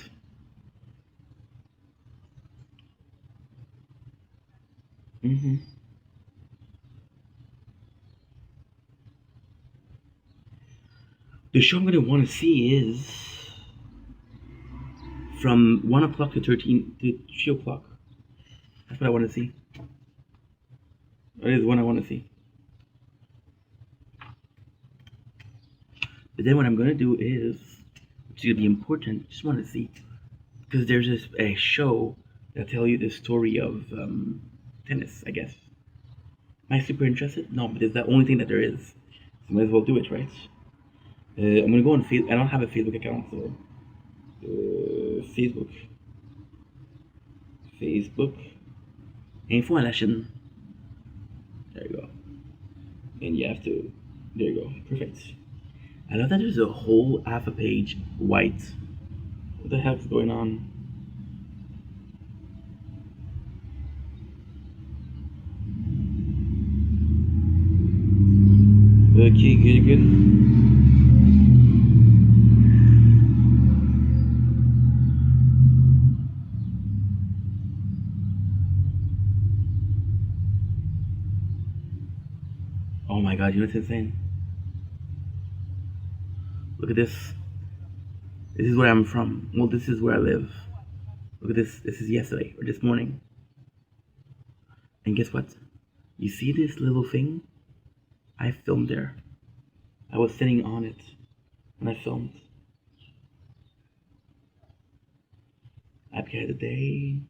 The show I'm going to want to see is from 1 o'clock to 3 o'clock. That's what I want to see. That is what I want to see. But then what I'm going to do is, which is going to be important, just want to see. Because there's a show that'll tell you the story of tennis, I guess. Am I super interested? No, but it's the only thing that there is. So might as well do it, right? I'm gonna go on Facebook. I don't have a Facebook account, so Facebook, info à la Chine. There you go. And you have to. There you go. Perfect. I love that there's a whole half a page white. What the heck's going on? Okay, good. Oh my god, you know what's insane? Look at this. This is where I'm from. Well, this is where I live. Look at this. This is yesterday or this morning. And guess what? You see this little thing? I filmed there. I was sitting on it when I filmed. Happy day.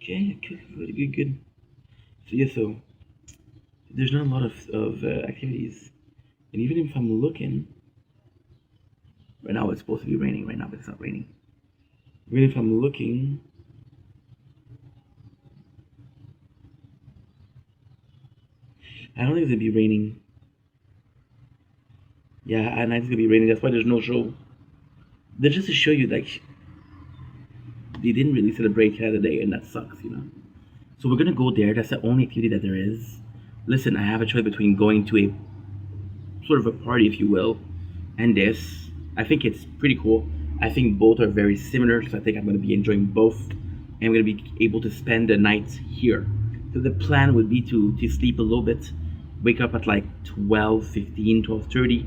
Okay, good. So yeah, so there's not a lot of activities, and even if I'm looking, right now it's supposed to be raining right now, but it's not raining. Even if I'm looking, I don't think it's gonna be raining. Yeah, at night it's gonna be raining. That's why there's no show. That's just to show you, like, they didn't really celebrate Canada Day, and that sucks, you know. So we're gonna go there. That's the only activity that there is. Listen, I have a choice between going to a sort of a party, if you will, and this. I think it's pretty cool. I think both are very similar, so I think I'm gonna be enjoying both, and I'm gonna be able to spend the night here. So the plan would be to sleep a little bit wake up at like 12:15, 12:30,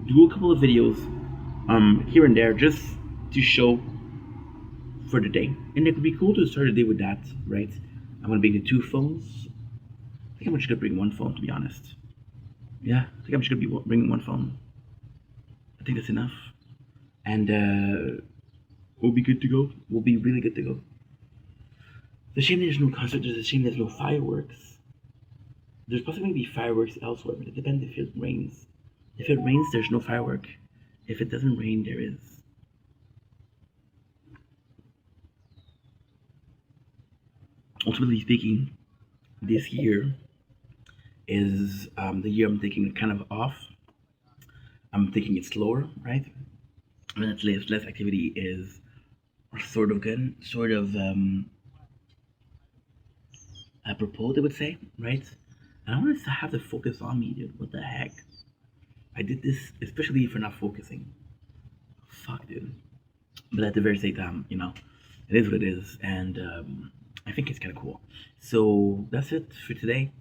do a couple of videos here and there just to show for the day. And it would be cool to start the day with that, right? I'm gonna bring the 2 phones. I think I'm just gonna bring 1 phone, to be honest. Yeah, I think I'm just gonna be bringing 1 phone. I think that's enough. And we'll be good to go. We'll be really good to go. The shame there's no concert, there's a shame there's no fireworks. There's possibly be fireworks elsewhere, but it depends if it rains. If it rains, there's no firework. If it doesn't rain, there is. Ultimately speaking, this year is the year I'm taking it kind of off. I'm taking it slower, right? When it's less activity is sort of good, sort of apropos, I would say, right? And I want to have the focus on me, dude. What the heck? I did this especially for not focusing. Fuck, dude. But at the very same time, you know, it is what it is, and I think it's kind of cool. So that's it for today.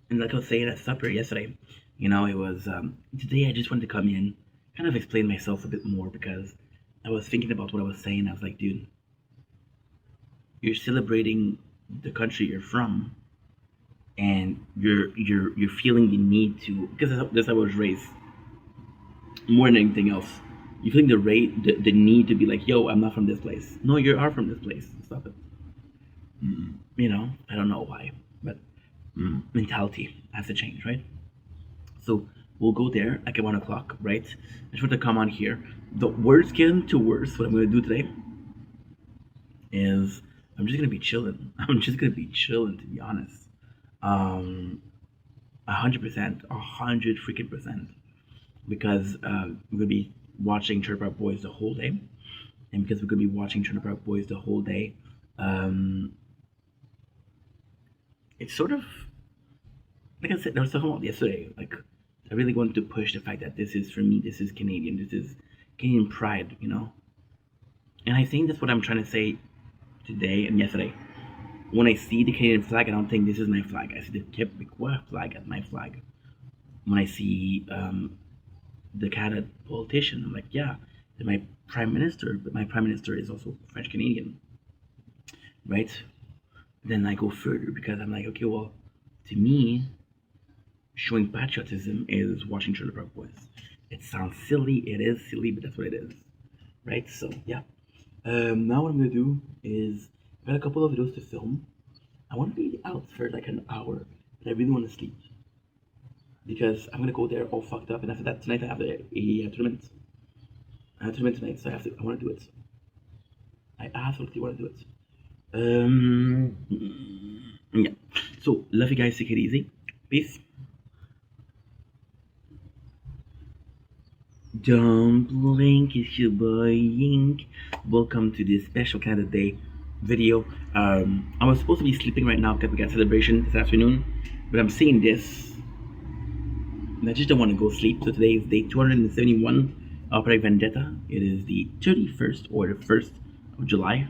And like I was saying at supper yesterday, you know, it was today. I just wanted to come in, kind of explain myself a bit more because I was thinking about what I was saying. I was like, dude, you're celebrating the country you're from, and you're feeling the need to, because that's how I was raised. More than anything else, you feeling the need to be like, yo, I'm not from this place. No, you are from this place. Stop it. You know, I don't know why, but mentality has to change, right? So we'll go there like at 1 o'clock, right? I just want to come on here. The worst came to worst, what I'm gonna do today is I'm just gonna be chilling. I'm just gonna be chilling, to be honest. 100%, 100 freaking percent, because we're gonna be watching Trailer Park Boys the whole day, and because we're gonna be watching Trailer Park Boys the whole day, it's sort of like I said, I was talking about yesterday. Like, I really want to push the fact that this is, for me, this is Canadian. This is Canadian pride, you know. And I think that's what I'm trying to say today and yesterday. When I see the Canadian flag, I don't think this is my flag. I see the Quebecois flag as my flag. When I see the Canada politician, I'm like, yeah, they're my prime minister, but my prime minister is also French Canadian, right? Then I go further because I'm like, okay, well, to me, showing patriotism is watching Trailer Park Boys. It sounds silly, it is silly, but that's what it is, right? So yeah. Now what I'm gonna do is I got a couple of videos to film. I want to be out for like an hour, but I really want to sleep because I'm gonna go there all fucked up, and after that tonight I have a tournament. I have a tournament tonight, so I want to do it. I absolutely want to do it. Yeah. So love you guys. Take it easy. Peace. Don't blink, it's your boy Yink. Welcome to this special Canada Day video. I was supposed to be sleeping right now because we got celebration this afternoon, but I'm seeing this and I just don't want to go sleep. So today is day 271 of Project Vendetta. It is the 31st or the 1st of July.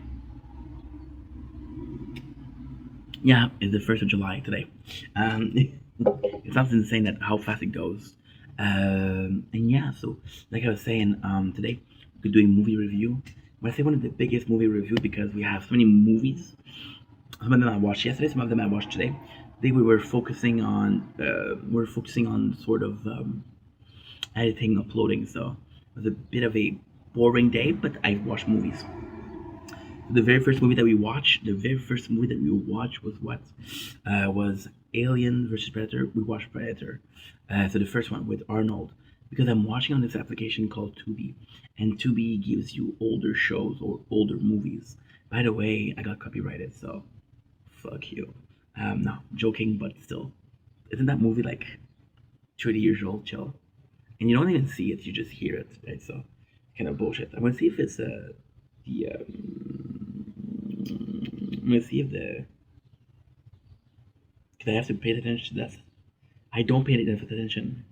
Yeah, it's the 1st of July today. It sounds insane that how fast it goes. And yeah, so like I was saying, today we're doing movie review. When I say one of the biggest movie review because we have so many movies. Some of them I watched yesterday, some of them I watched today. Today we were focusing on sort of editing, uploading. So it was a bit of a boring day, but I watched movies. The very first movie that we watched was what? Was Alien versus Predator. We watched Predator. So the first one with Arnold. Because I'm watching on this application called Tubi. And Tubi gives you older shows or older movies. By the way, I got copyrighted, so fuck you. No, joking, but still. Isn't that movie like 30 years old? Chill. And you don't even see it, you just hear it, right? So, kind of bullshit. I'm gonna see if it's I'm gonna see if because I have to pay attention to that. I don't pay enough attention.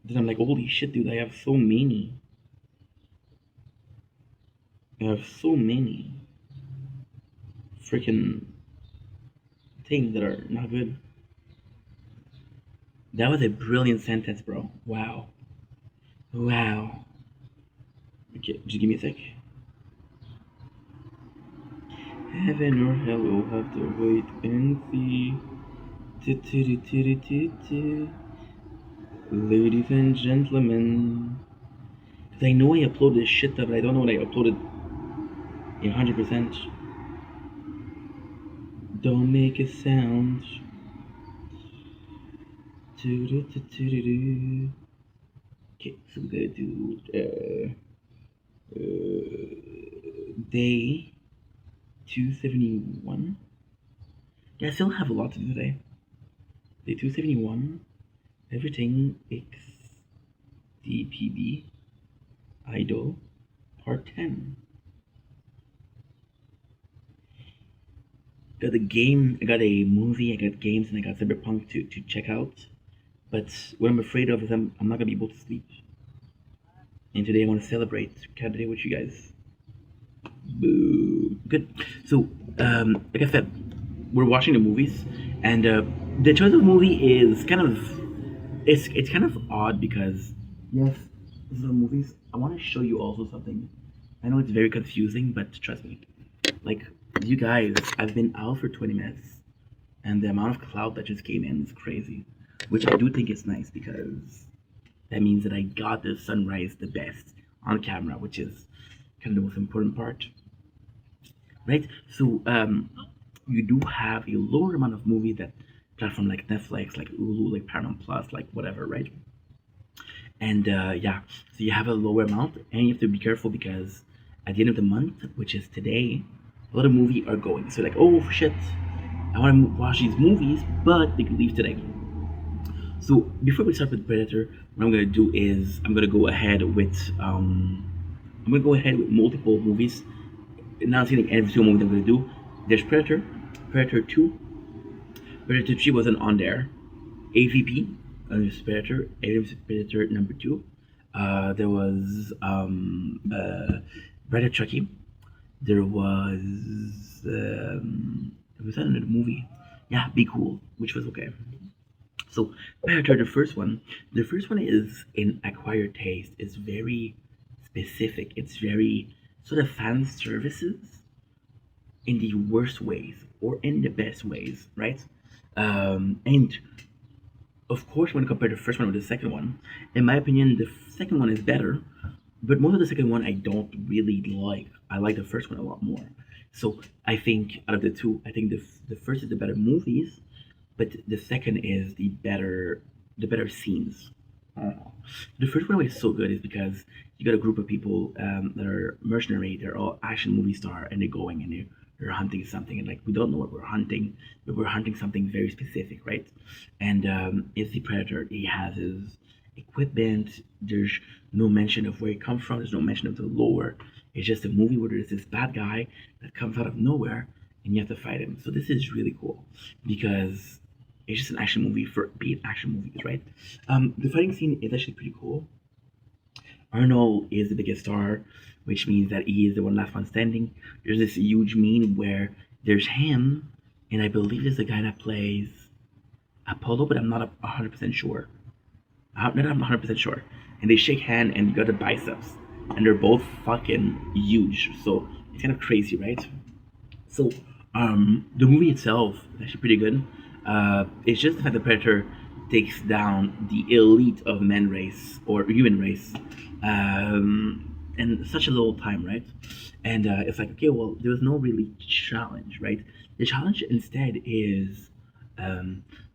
Then I'm like, holy shit, dude, I have so many. I have so many. freaking things that are not good. That was a brilliant sentence, bro. Wow. Wow. Okay, just give me a sec. Heaven or hell, we'll have to wait and see. Ladies and gentlemen. Because I know I uploaded this shit, but I don't know what I uploaded 100%. Don't make a sound. Okay, so we're gonna do day 271. Yeah, I still have a lot to do today. Day 271. Everything XDPB Idol Part 10. Got a game, I got a movie, I got games, and I got Cyberpunk to check out. But what I'm afraid of is I'm not gonna be able to sleep. And today I want to celebrate Cat Day with you guys. Boo. Good. So, like I said, we're watching the movies, and the choice of movie is kind of it's kind of odd because yes, these are movies. I want to show you also something. I know it's very confusing, but trust me, like you guys, I've been out for 20 minutes, and the amount of cloud that just came in is crazy, which I do think is nice because that means that I got the sunrise the best on camera, which is kind of the most important part, right? So you do have a lower amount of movies that platform like Netflix, like Hulu, like Paramount Plus, like whatever, right? And yeah, so you have a lower amount, and you have to be careful because at the end of the month, which is today, a lot of movies are going. So like, oh shit, I want to watch these movies, but they can leave today. So before we start with Predator, what I'm gonna do is I'm gonna go ahead with multiple movies. Not seeing every single movie I'm gonna do. There's Predator, Predator 2, Predator 3 wasn't on there. AVP, there's Predator, Aliens Predator number 2. There was Predator Chucky. There was that another movie? Yeah, Be Cool, which was okay. So Predator, the first one is an acquired taste. It's very specific. It's very sort of fan services in the worst ways or in the best ways, right? And of course, when you compare the first one with the second one, in my opinion, the second one is better. But most of the second one I don't really like. I like the first one a lot more. So I think out of the two, I think the first is the better movies, but the second is the better scenes. I don't know. The first one was so good is because you got a group of people that are mercenary. They're all action movie star, and they're going and they're hunting something, and like we don't know what we're hunting, but we're hunting something very specific, right? And it's the Predator. He has his equipment. There's no mention of where he comes from. There's no mention of the lore. It's just a movie where there's this bad guy that comes out of nowhere, and you have to fight him. So this is really cool because it's just an action movie for being action movies, right? The fighting scene is actually pretty cool. Arnold is the biggest star, which means that he is the last one standing. There's this huge meme where there's him, and I believe there's a guy that plays Apollo, but I'm not 100% sure. I'm not 100% sure. And they shake hand, and you got the biceps, and they're both fucking huge. So it's kind of crazy, right? So the movie itself is actually pretty good. It's just the fact that Predator takes down the elite of men race or human race in such a little time, right? And it's like, okay, well, there's no really challenge, right? The challenge instead is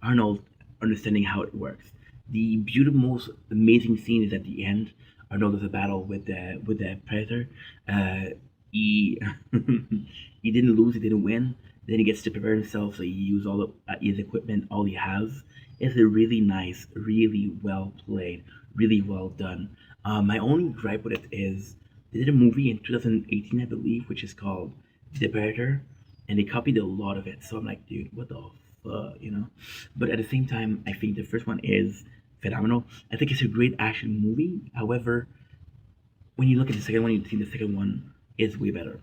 Arnold understanding how it works. The beautiful, most amazing scene is at the end. Arnold does a battle with the Predator. He he didn't lose, he didn't win. Then he gets to prepare himself, so he uses all of his equipment, all he has. It's a really nice, really well played, really well done. My only gripe with it is they did a movie in 2018, I believe, which is called The Predator, and they copied a lot of it. So I'm like, dude, what the fuck, you know? But at the same time, I think the first one is phenomenal. I think it's a great action movie. However, when you look at the second one, you think the second one is way better.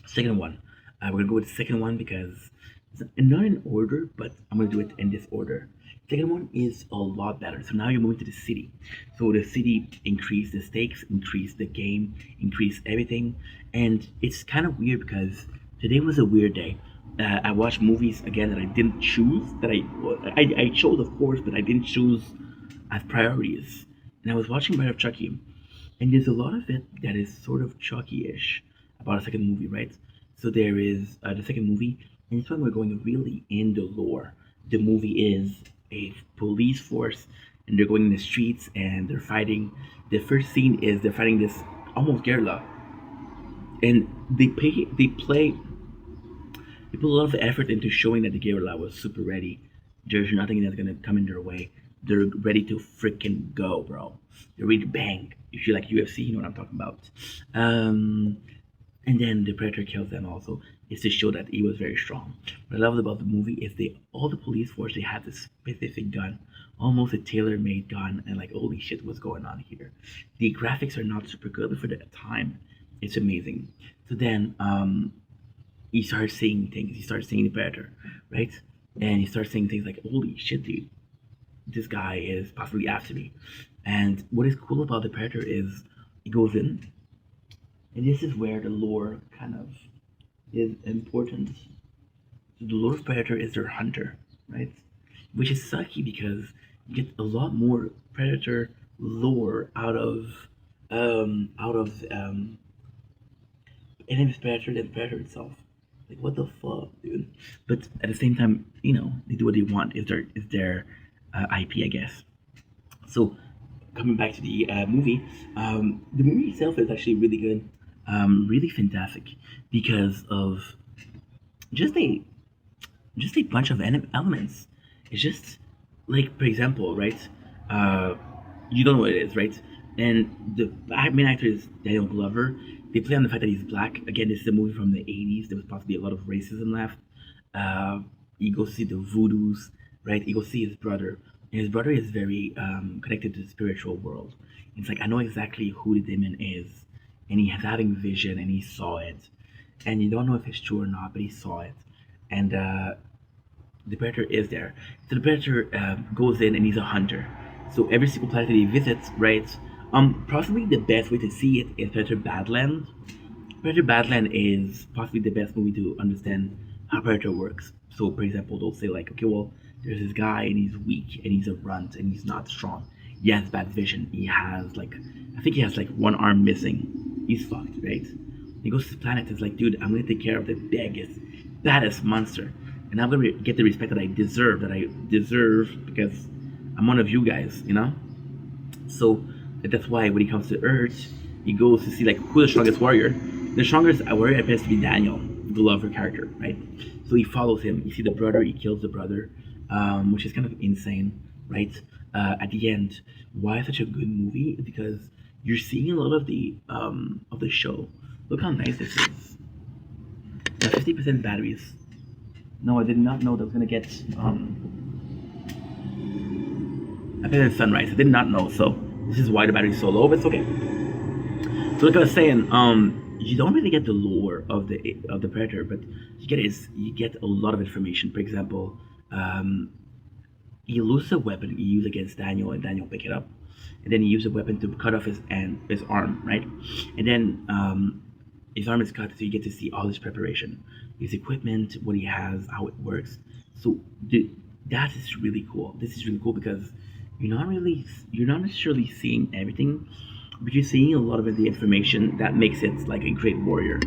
Second one, We're gonna go with the second one because it's not in order, but I'm gonna do it in this order. Second one is a lot better. So now you're moving to the city. So the city increase the stakes, increase the game, increase everything, and it's kind of weird because today was a weird day. I watched movies again that I didn't choose. I chose, of course, but I didn't choose as priorities. And I was watching Bride of Chucky, and there's a lot of it that is sort of Chucky-ish about a second movie, right? So there is the second movie, and this one we're going really in the lore. The movie is a police force, and they're going in the streets and they're fighting. The first scene is they're fighting this almost guerrilla, and they put a lot of effort into showing that the guerrilla was super ready. There's nothing that's gonna come in their way. They're ready to freaking go, bro. They're ready to bang. If you like UFC, you know what I'm talking about. Um, and then the Predator kills them also. It's to show that he was very strong. What I loved about the movie is all the police force, they had this specific gun, almost a tailor-made gun, and like holy shit, what's going on here? The graphics are not super good, but for the time, it's amazing. So then he starts seeing things. He starts seeing the Predator, right? And he starts saying things like, "Holy shit, dude! This guy is possibly after me." And what is cool about the Predator is he goes in, and this is where the lore kind of is important. So the lore of Predator is their hunter, right? Which is sucky because you get a lot more Predator lore out of enemy's Predator than Predator itself. Like what the fuck, dude? But at the same time, they do what they want. Is their IP, I guess. So coming back to the movie itself is actually really good, really fantastic because of just a just a bunch of elements. It's just like, for example, right? Uh, you don't know what it is, right? And the main actor is Daniel Glover. They play on the fact that he's black. Again, this is a movie from the '80s. There was possibly a lot of racism left. You go see the voodoos, right? You go see his brother, and his brother is very connected to the spiritual world. It's like I know exactly who the demon is, and he has having vision, and he saw it, and you don't know if it's true or not, but he saw it, and the predator is there. So the predator goes in and he's a hunter. So every single planet that he visits, right? Possibly the best way to see it is Predator Badland. Predator Badland is possibly the best movie to understand how Predator works. So, for example, they'll say like, okay, well, there's this guy and he's weak and he's a runt and he's not strong. He has bad vision. He has like, I think he has like one arm missing. He's fucked, right? He goes to the planet and is like, dude, I'm gonna take care of the biggest, baddest monster, and I'm gonna get the respect that I deserve because I'm one of you guys, you know. So that's why when he comes to Earth, he goes to see like who's the strongest warrior. The strongest warrior appears to be Daniel, the Glover character, right? So he follows him. You see the brother, he kills the brother, which is kind of insane, right? At the end, why such a good movie? Because you're seeing a lot of the show. Look how nice this is. 50% batteries. No, I did not know that I was gonna get. I bet it's sunrise. I did not know, so this is why the battery's so low, but it's okay. So like I was saying, you don't really get the lore of the predator, but you get a lot of information. For example, he loses a weapon he used against Daniel, and Daniel pick it up, and then he used a weapon to cut off his arm, right? And then his arm is cut, so you get to see all his preparation, his equipment, what he has, how it works. So that is really cool. This is really cool because you're not necessarily seeing everything, but you're seeing a lot of the information that makes it like a great warrior.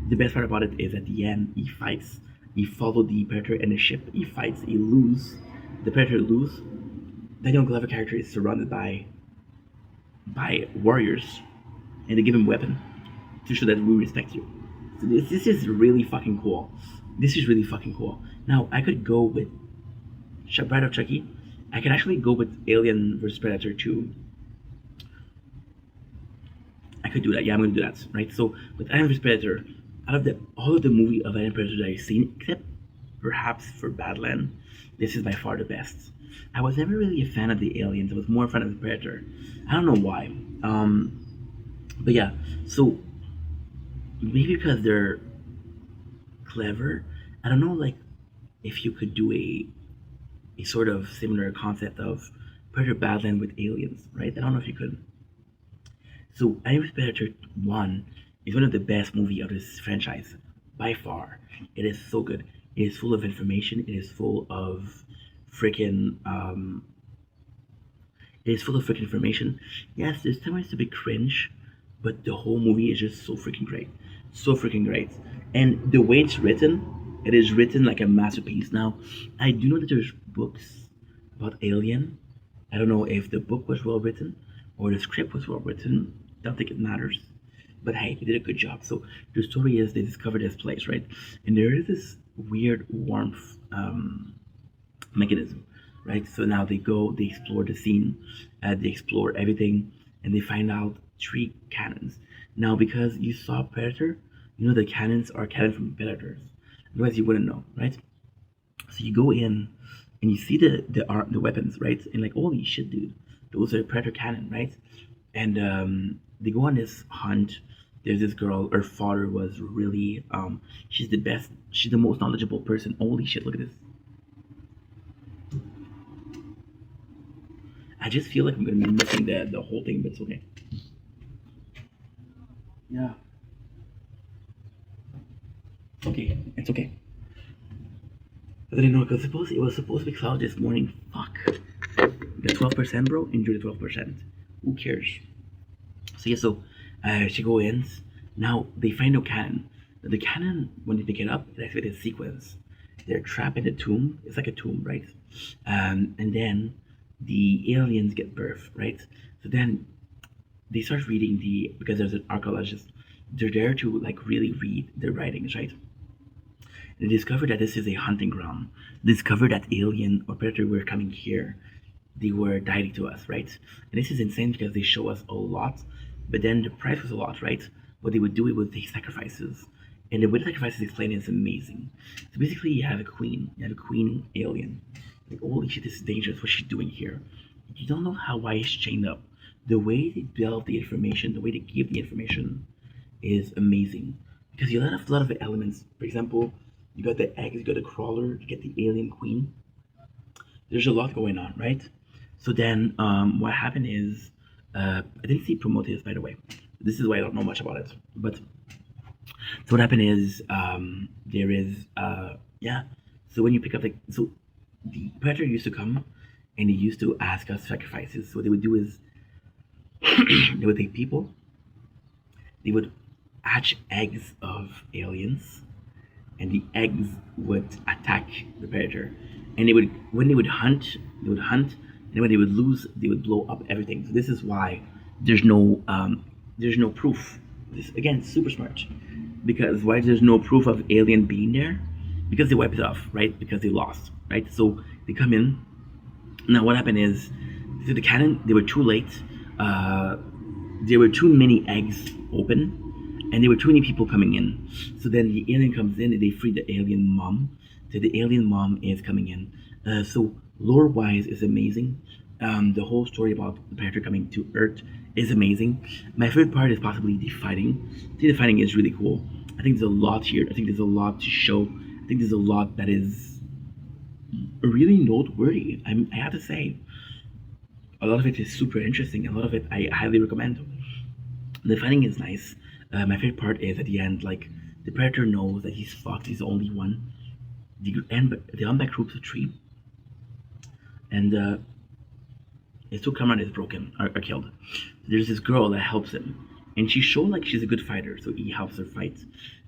The best part about it is at the end he fights. He followed the predator and the ship. He fights. He lose. The predator lose. Daniel Glover character is surrounded by warriors, and they give him a weapon to show that we respect you. So this is really fucking cool. This is really fucking cool. Now I could go with Bride of Chucky. I could actually go with Alien vs Predator 2. I could do that. Yeah, I'm gonna do that. Right. So with Alien vs Predator, out of all of the movie of Alien Predator that I've seen, except perhaps for Badland, this is by far the best. I was never really a fan of the aliens. I was more a fan of the Predator. I don't know why. But yeah. So maybe because they're clever. I don't know, like if you could do a sort of similar concept of Predator Badland with aliens, right? I don't know if you could. So Alien Predator 1 is one of the best movie of this franchise by far. It is so good. It is full of information. It is full of freaking it is full of freaking information. Yes, there's times to be cringe, but the whole movie is just so freaking great. So freaking great. And the way it's written, it is written like a masterpiece. Now, I do know that there's books about Alien. I don't know if the book was well written or the script was well written. Don't think it matters. But hey, they did a good job. So the story is they discovered this place, right? And there is this weird warmth mechanism, right? So now they go, they explore the scene, they explore everything, and they find out 3 cannons. Now, because you saw Predator, you know the cannons are cannon from Predators. Otherwise, you wouldn't know, right? So you go in and you see the weapons, right? And like, holy shit, dude, those are Predator cannon, right? And they go on this hunt. There's this girl. Her father was really, she's the best. She's the most knowledgeable person. Holy shit, look at this. I just feel like I'm gonna be missing the whole thing, but it's okay. Yeah. Okay, it's okay. I didn't know because it was supposed to be cloudy this morning. Fuck. The 12%, bro. Enjoy the 12%. Who cares? So yeah, so she go in. Now they find no cannon. The cannon, when they pick it up, it activates a sequence. They're trapped in a tomb. It's like a tomb, right? And then the aliens get birth, right? So then they start reading because there's an archaeologist. They're there to like really read the writings, right? They discover that this is a hunting ground. They discover that alien or predator were coming here. They were guiding to us, right? And this is insane because they show us a lot, but then the price was a lot, right? What they would do, it would take sacrifices. And the way the sacrifices explained is amazing. So basically you have a queen alien. Like, holy shit, this is dangerous. What's she doing here? You don't know why she's chained up. The way they delve the information, the way they give the information is amazing. Because you have a lot of elements. For example, you got the eggs, you got the crawler, you get the alien queen. There's a lot going on, right? So then what happened is, I didn't see promoted, by the way. This is why I don't know much about it. But so what happened is, there is, yeah. So when you pick up so the predator used to come and they used to ask us sacrifices. So what they would do is, they would take people, they would hatch eggs of aliens, and the eggs would attack the predator. And when they would hunt, and when they would lose, they would blow up everything. So this is why there's no proof. This again, super smart. Because why there's no proof of alien being there? Because they wiped it off, right? Because they lost, right? So they come in. Now what happened is, so the cannon, they were too late. There were too many eggs open, and there were too many people coming in. So then the alien comes in and they free the alien mom. So the alien mom is coming in. So lore-wise is amazing. The whole story about the predator coming to Earth is amazing. My favorite part is possibly the fighting. I think the fighting is really cool. I think there's a lot here. I think there's a lot to show. I think there's a lot that is really noteworthy. I have to say, a lot of it is super interesting. A lot of it I highly recommend. The fighting is nice. My favorite part is at the end, like the predator knows that he's fucked. He's the only one. The unback groups of 3, and his 2 comrades are killed. There's this girl that helps him, and she shows like she's a good fighter, so he helps her fight,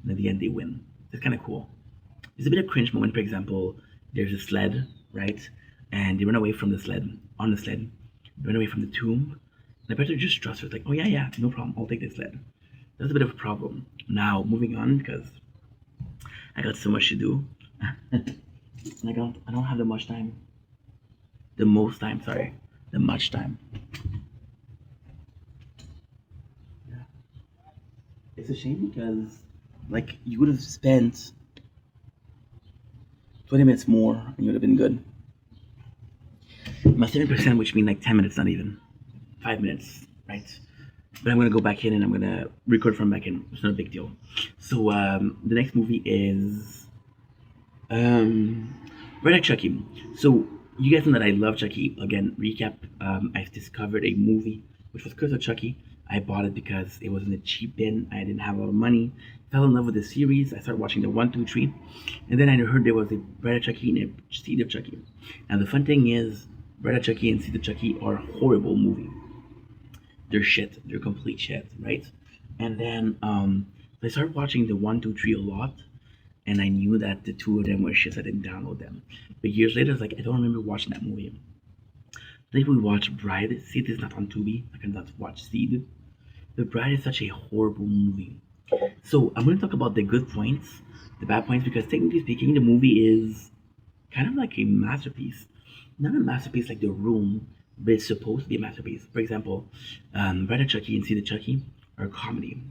and at the end they win. It's kind of cool. There's a bit of cringe moment. For example, there's a sled, right, and they run away from the sled. On the sled, they run away from the tomb. And the predator just trusts her, like, oh yeah, no problem, I'll take this sled. That's a bit of a problem. Now moving on, because I got so much to do. And I don't have the much time. The much time. Yeah. It's a shame because, like, you would have spent 20 minutes more and you would have been good. My 7%, which means like 10 minutes, not even 5 minutes, right? but I'm gonna go back in and I'm gonna record from back in. It's not a big deal. So the next movie is Red Chucky. So you guys know that I love Chucky. Again, recap. I've discovered a movie which was Curse of Chucky. I bought it because it was in a cheap bin. I didn't have a lot of money. Fell in love with the series. I started watching the 1, 2, 3, and then I heard there was a Bride of Chucky and a Seed of Chucky. Now the fun thing is, Bride of Chucky and Seed of Chucky are horrible movies. They're shit. They're complete shit, right? And then I started watching the 1, 2, 3 a lot, and I knew that the two of them were shit. So I didn't download them. But years later, I was like, I don't remember watching that movie. Then we watched Bride. Seed is not on Tubi. I cannot watch Seed. The Bride is such a horrible movie. So I'm going to talk about the good points, the bad points, because technically speaking, the movie is kind of like a masterpiece. Not a masterpiece like The Room, but it's supposed to be a masterpiece. For example, Bride of Chucky and Seed of Chucky are a comedy.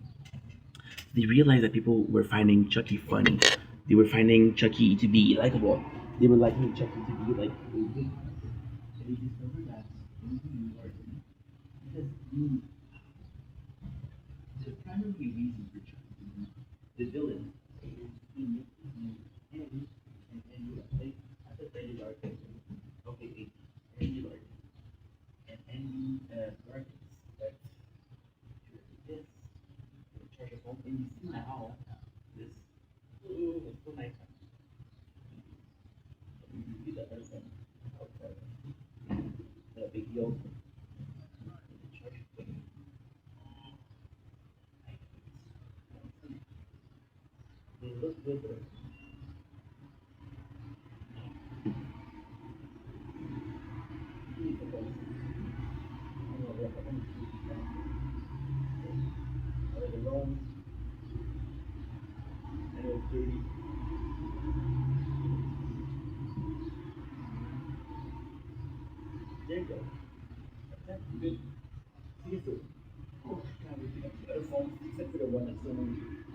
They realized that people were finding Chucky funny. They were finding Chucky to be likable. They were liking Chucky to be like a good person. And they discovered that in the origin, because the primary reason for Chucky, the villain, is in and like I said Andy Larkin. Okay, Andy Larkin. And Andy Larkin, right? This charge home, and you see now this. Ooh, it's so nice. You see the person outside. The big yolk. They look good though. There you go. That's good. See you. Oh, God, we pick up the other phones except for the one that's still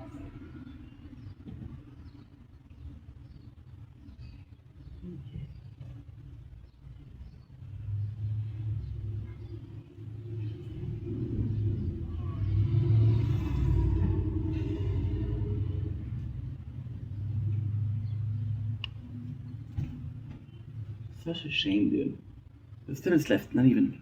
outside. Okay. Such a shame, dude. There's students left, not even.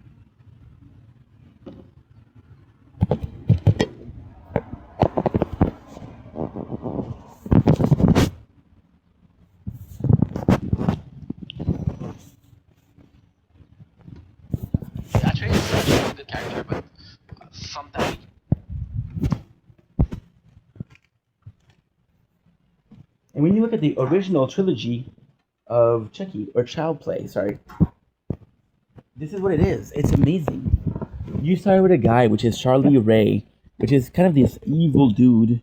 Actually, it's a good character, but sometimes. And when you look at the original trilogy of Chucky, or Child Play, sorry, this is what it is. It's amazing. You start with a guy, which is Charlie Ray, which is kind of this evil dude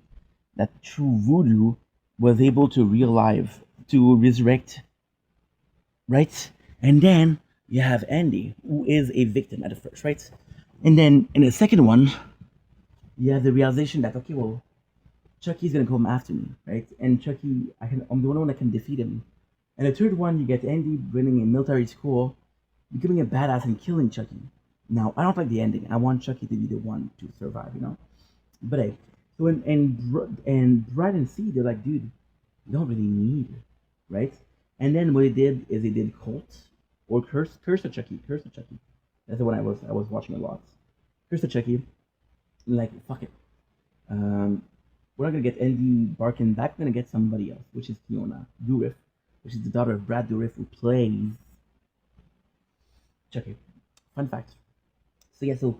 that through voodoo was able to to resurrect, right? And then you have Andy, who is a victim at the first, right? And then in the second one, you have the realization that, okay, well, Chucky's gonna come after me, right? And Chucky, I'm the only one that can defeat him. And the third one, you get Andy running a military school, becoming a badass and killing Chucky. Now, I don't like the ending. I want Chucky to be the one to survive, you know? But hey, so and Brad and C, they're like, dude, you don't really need, right? And then what they did is they did Cult or Curse of Chucky. That's the one I was watching a lot. Curse of Chucky. Like, fuck it. We're not gonna get Andy Barkin back. We're gonna get somebody else, which is Fiona Dourif, which is the daughter of Brad Dourif, who plays Chucky. Fun fact. So yeah, so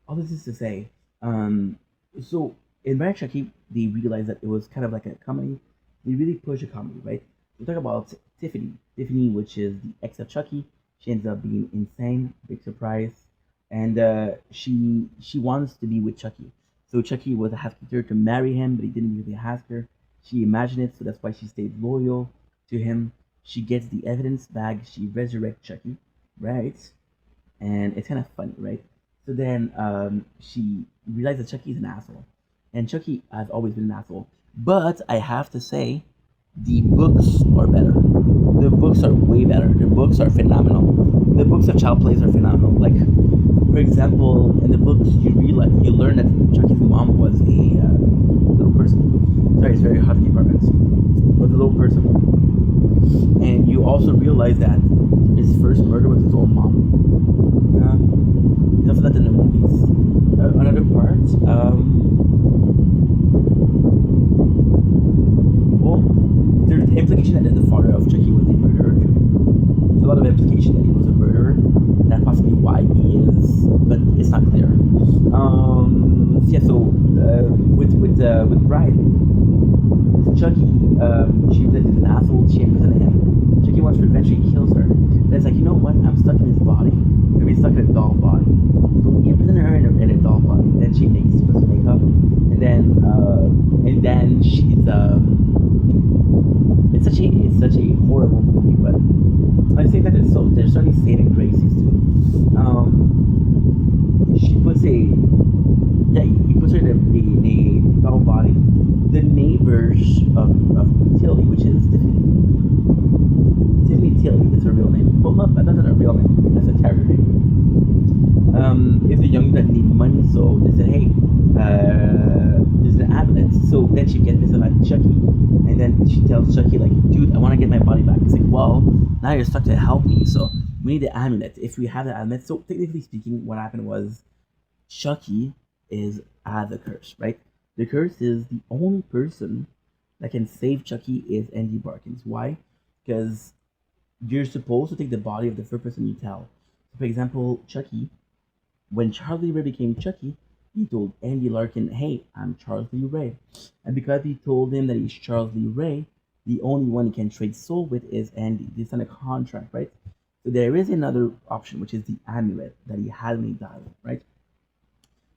all this is to say, so in Bride Chucky, they realized that it was kind of like a comedy. They really push a comedy, right? We talk about Tiffany, which is the ex of Chucky. She ends up being insane, big surprise, and she wants to be with Chucky. So Chucky was asking her to marry him, but he didn't really ask her. She imagined it, so that's why she stayed loyal to him. She gets the evidence back. She resurrects Chucky, right? And it's kind of funny, right? So then she realizes that Chucky is an asshole, and Chucky has always been an asshole. But I have to say, the books are better. The books are way better. The books are phenomenal. The books of Child Plays are phenomenal. Like For example, in the books, you learn that Chucky's mom was a little person. Sorry, it's very hot in the apartment. Was a little person, and you also realize that his first murder was his own mom. You also that in the movies. Another part. Well, there's the implication that the father of Chucky was a murderer. There's a lot of implication that he was a murderer. That's possibly why he is, but it's not clear. With Bride, Chucky, she says he's an asshole. She imprisoned him. Chucky wants revenge. She kills her. And it's like, you know what? I'm stuck in his body. Maybe stuck in a doll body. So he imprisoned her in a doll body. Then she makes makeup, and then she's it's such a horrible movie, but I think that there's certainly saving graces too. He puts her in a doll body. The neighbors of Tilly, which is Tiffany Tilly, that's her real name. Well, not that's not her real name. That's a character name. Is a young that need money, so they said, hey, there's an amulet. So then she gets this about Chucky, and then she tells Chucky, like, dude, I want to get my body back. It's like, well, now you're stuck to help me, so we need the amulet. If we have the amulet, so technically speaking, what happened was Chucky is the curse, right? The curse is the only person that can save Chucky is Andy Barkins. Why? Because you're supposed to take the body of the first person you tell. For example, Chucky, when Charlie Ray became Chucky, he told Andy Larkin, hey, I'm Charles Lee Ray. And because he told him that he's Charles Lee Ray, the only one he can trade soul with is Andy. They signed a contract, right? So there is another option, which is the amulet that he had when he died, right?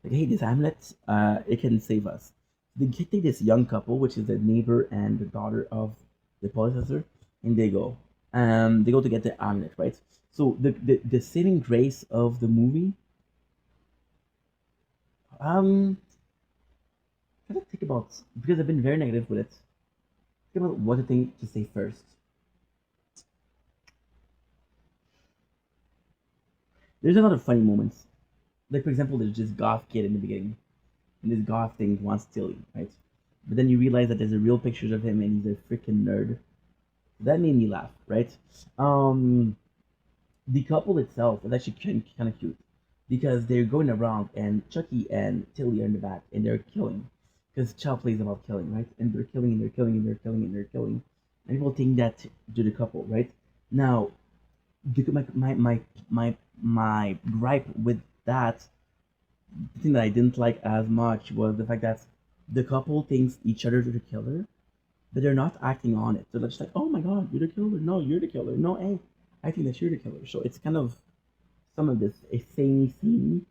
Like, hey, this amulet, it can save us. They take this young couple, which is the neighbor and the daughter of the police officer, and they go to get the amulet, right? So the saving grace of the movie, I gotta think about, because I've been very negative with it. Think about what to think to say first. There's a lot of funny moments. Like, for example, there's this goth kid in the beginning, and this goth thing wants Tilly, right? But then you realize that there's a real pictures of him, and he's a freaking nerd. That made me laugh, right? The couple itself is actually kind of cute because they're going around, and Chucky and Tilly are in the back, and they're killing, because Chow plays about killing, right? And they're killing, and they're killing, and they're killing, and they're killing, and people think that to the couple, right? Now, my gripe with that, the thing that I didn't like as much was the fact that the couple thinks each other is the killer, but they're not acting on it. So they're just like, oh my god, you're the killer. No, you're the killer. No, hey, I think that you're the killer. So it's kind of some of this a samey scene,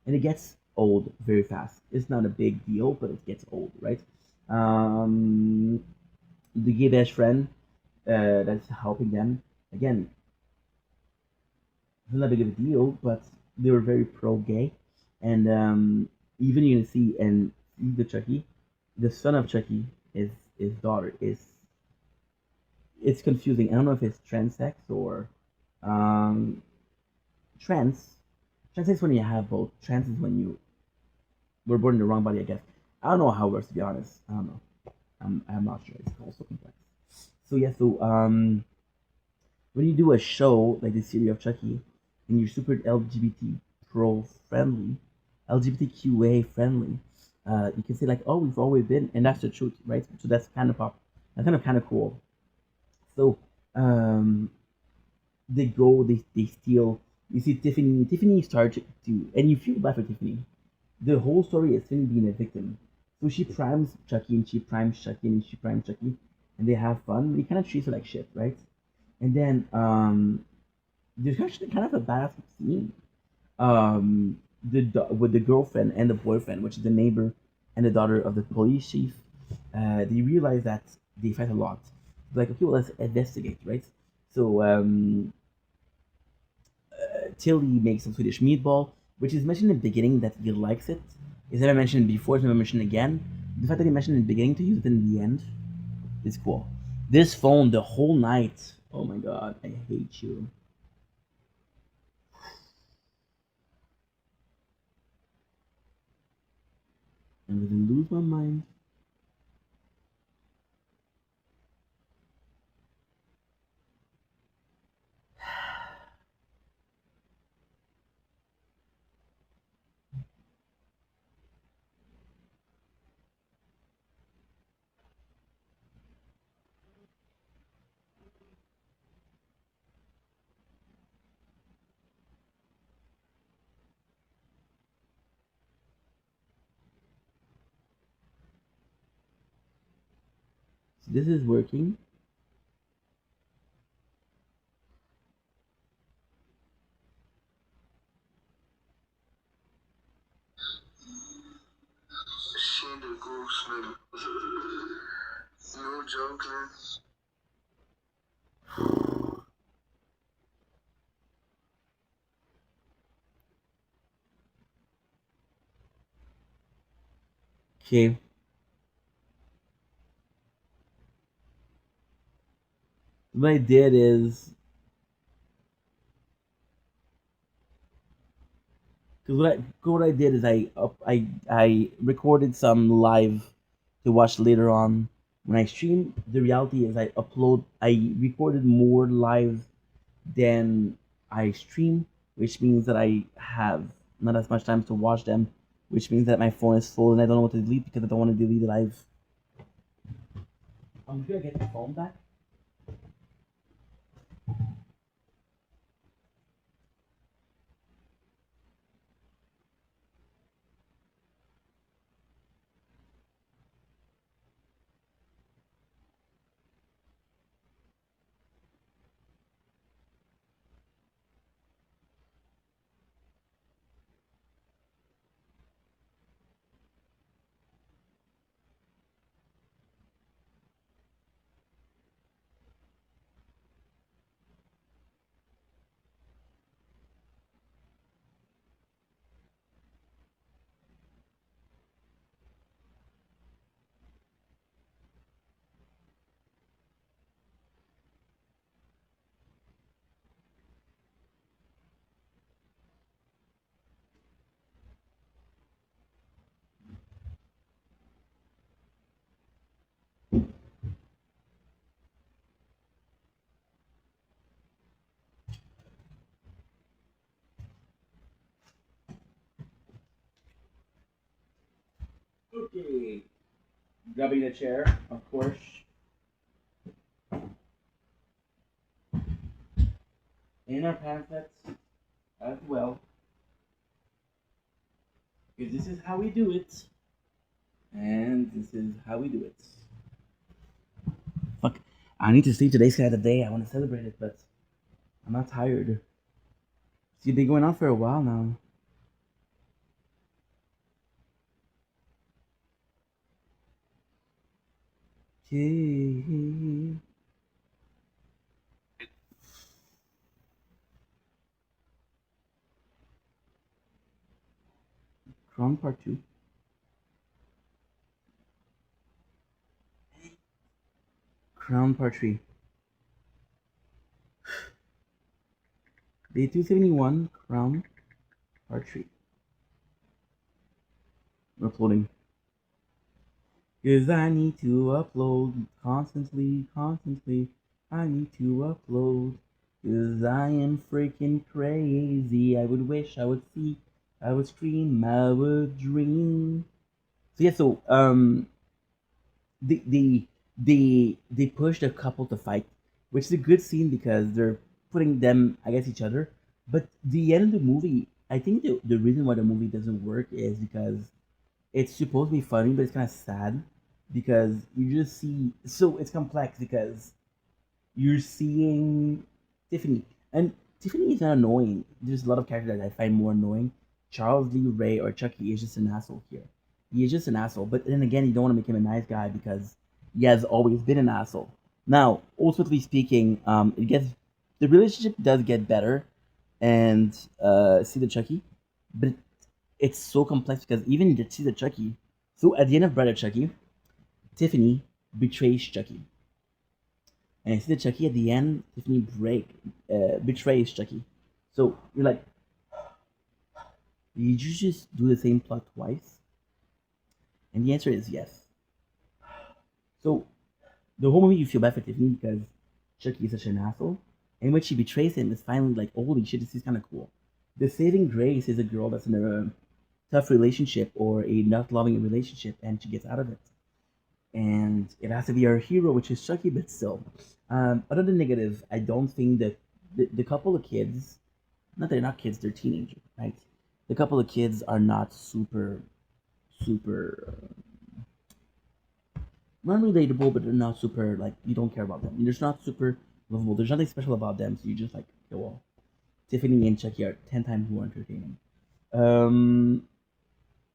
and it gets old very fast. It's not a big deal, but it gets old, right? The gay best friend that's helping them, again, it's not big of a deal, but they were very pro-gay, and even you can see and the Chucky, the son of Chucky, his daughter is. It's confusing. I don't know if it's transsex or trans. Trans is when you have both. Trans is when you were born in the wrong body, I guess. I don't know how it works, to be honest. I don't know. I'm not sure. It's also complex. So yeah. So when you do a show like the series of Chucky, and you're super LGBT pro friendly, LGBTQA friendly, you can say like, oh, we've always been, and that's the truth, right? So that's kind of pop. That's kind of cool. So they steal. You see Tiffany starts to, and you feel bad for Tiffany. The whole story is Tiffany being a victim. So she primes Chucky, and she primes Chucky, and she primes Chucky, and they have fun. But he kind of treats her like shit, right? And then there's actually kind of a badass scene. With the girlfriend and the boyfriend, which is the neighbor and the daughter of the police chief, they realize that they fight a lot. Like, okay, well, let's investigate, right? So Tilly makes some Swedish meatball, which is mentioned in the beginning that he likes it. It's never mentioned before, it's never mentioned again. The fact that he mentioned in the beginning to use it in the end is cool. This phone the whole night. Oh my god, I hate you. I'm gonna lose my mind. So this is working. Shit, the goose, man. No joke, man. Okay. What I did is, because what I did is I recorded some live to watch later on. When I stream, the reality is I recorded more live than I stream, which means that I have not as much time to watch them, which means that my phone is full and I don't know what to delete because I don't want to delete it live. I'm gonna get the phone back. Okay. Grabbing the chair, of course. In our pamphlets as well. Because this is how we do it. And this is how we do it. Fuck. I need to sleep today's kind of day. I want to celebrate it, but I'm not tired. See, been going on for a while now. Okay. Crown Part 2. Crown Part 3. Day 271, Crown Part 3. Uploading. Cause I need to upload constantly. I need to upload. Cause I am freaking crazy. I would wish I would see, I would scream, I would dream. So yeah, they pushed a couple to fight, which is a good scene because they're putting them against each other. But the end of the movie, I think the reason why the movie doesn't work is because it's supposed to be funny, but it's kind of sad because you just see. So it's complex because you're seeing Tiffany, and Tiffany is not annoying. There's a lot of characters that I find more annoying. Charles Lee Ray or Chucky is just an asshole here. He is just an asshole, but then again, you don't want to make him a nice guy because he has always been an asshole. Now, ultimately speaking, it gets the relationship does get better, and see the Chucky, but it's so complex because even to see the Chucky. So at the end of Brother Chucky, Tiffany betrays Chucky. And I see the Chucky at the end, Tiffany betrays Chucky. So you're like, did you just do the same plot twice? And the answer is yes. So the whole movie you feel bad for Tiffany because Chucky is such an asshole. And when she betrays him, it's finally like, holy shit, this is kind of cool. The saving grace is a girl that's in a tough relationship or a not loving relationship, and she gets out of it. And it has to be our hero, which is Chucky, but still. Other than negative, I don't think that the couple of kids, not they're not kids, they're teenagers, right? The couple of kids are not super, super, not relatable, but they're not super, like, you don't care about them. They're just not super lovable. There's nothing special about them, so you just like, okay, well, Tiffany and Chucky are 10 times more entertaining.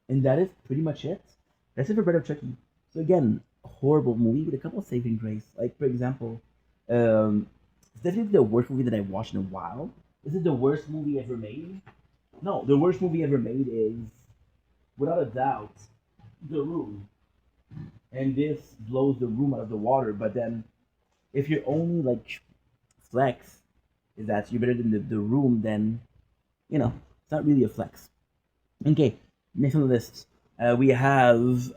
And that is pretty much it. That's it for Bread of Chucky. So again, a horrible movie with a couple of saving grace. Like for example, it's definitely the worst movie that I've watched in a while. Is it the worst movie ever made? No, the worst movie ever made is, without a doubt, The Room. And this blows The Room out of the water. But then, if your only like flex is that you're better than the Room, then it's not really a flex. Okay, next on the list, we have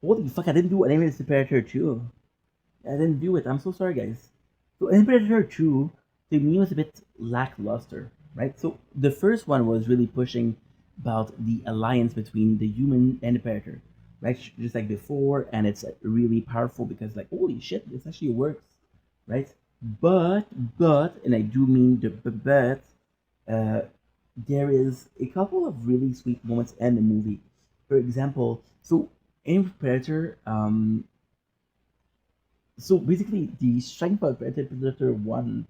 holy fuck! I didn't do Animated Separator 2. I didn't do it. I'm so sorry, guys. So Animated 2 to me was a bit lackluster, right? So the first one was really pushing about the alliance between the human and the predator, right? Just like before, and it's really powerful because like holy shit, this actually works, right? But and I do mean the but, there is a couple of really sweet moments in the movie. For example, so in Predator, so basically the strength of Predator 1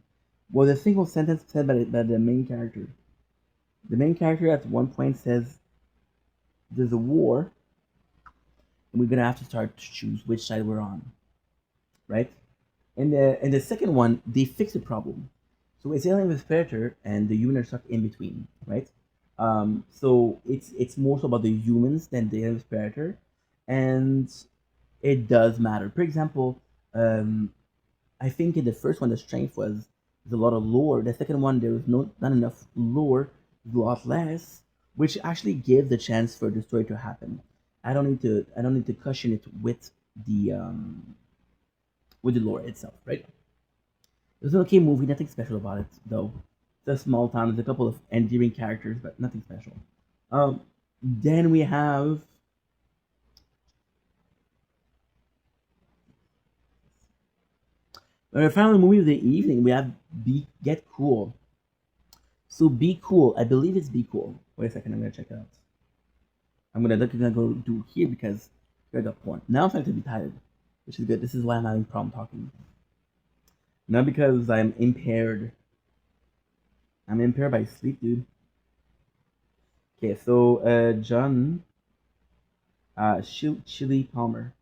was a single sentence said by the main character. The main character at one point says, "There's a war, and we're gonna have to start to choose which side we're on." Right? And the second one, they fix the problem. So it's alien with Predator, and the human are stuck in between, right? So it's more so about the humans than the alien with Predator, and it does matter. For example, I think in the first one the strength was there's a lot of lore. The second one there was not enough lore, a lot less, which actually gives the chance for the story to happen. I don't need to cushion it with the lore itself, right? It was an okay movie, nothing special about it though. It's a small town. There's a couple of endearing characters, but nothing special. Then we have our final movie of the evening. We have Get Cool. So Be Cool, I believe it's Be Cool. Wait a second, I'm gonna check it out. I'm gonna go do here because I got porn. Now I'm starting to be tired, which is good. This is why I'm having problem talking. Not because I'm impaired. I'm impaired by sleep, dude. Okay, so John Chili Palmer.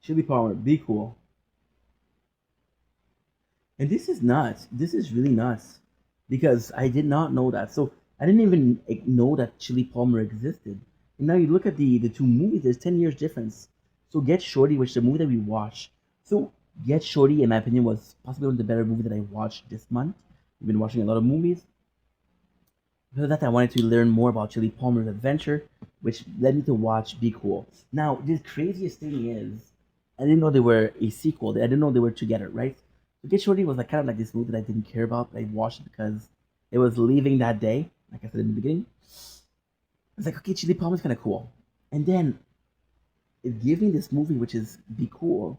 Chili Palmer, Be Cool. And this is nuts. This is really nuts. Because I did not know that. So I didn't even know that Chili Palmer existed. And now you look at the two movies, there's 10 years difference. So Get Shorty, which is the movie that we watched. So Get Shorty, in my opinion, was possibly one of the better movies that I watched this month. I've been watching a lot of movies. Because of that, I wanted to learn more about Chili Palmer's adventure, which led me to watch Be Cool. Now, the craziest thing is, I didn't know they were a sequel. I didn't know they were together, right? So Get Shorty was like kind of like this movie that I didn't care about. I watched it because it was leaving that day, like I said in the beginning. I was like, okay, Chili Palmer's kind of cool. And then it gave me this movie, which is Be Cool.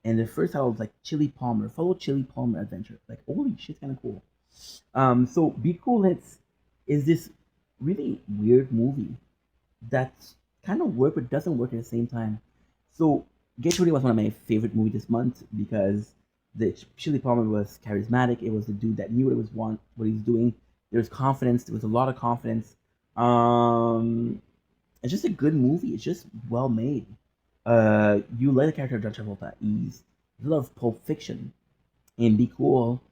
And the first title was like Chili Palmer, follow Chili Palmer adventure. Like, holy shit, kind of cool. So Be Cool is this really weird movie that kind of works but doesn't work at the same time. So Get Shorty was one of my favorite movies this month because the Chili Palmer was charismatic. It was the dude that knew what he's doing. There was confidence. There was a lot of confidence. It's just a good movie. It's just well made. You let the character of John Travolta at ease. There's a lot of Pulp Fiction. And Be Cool,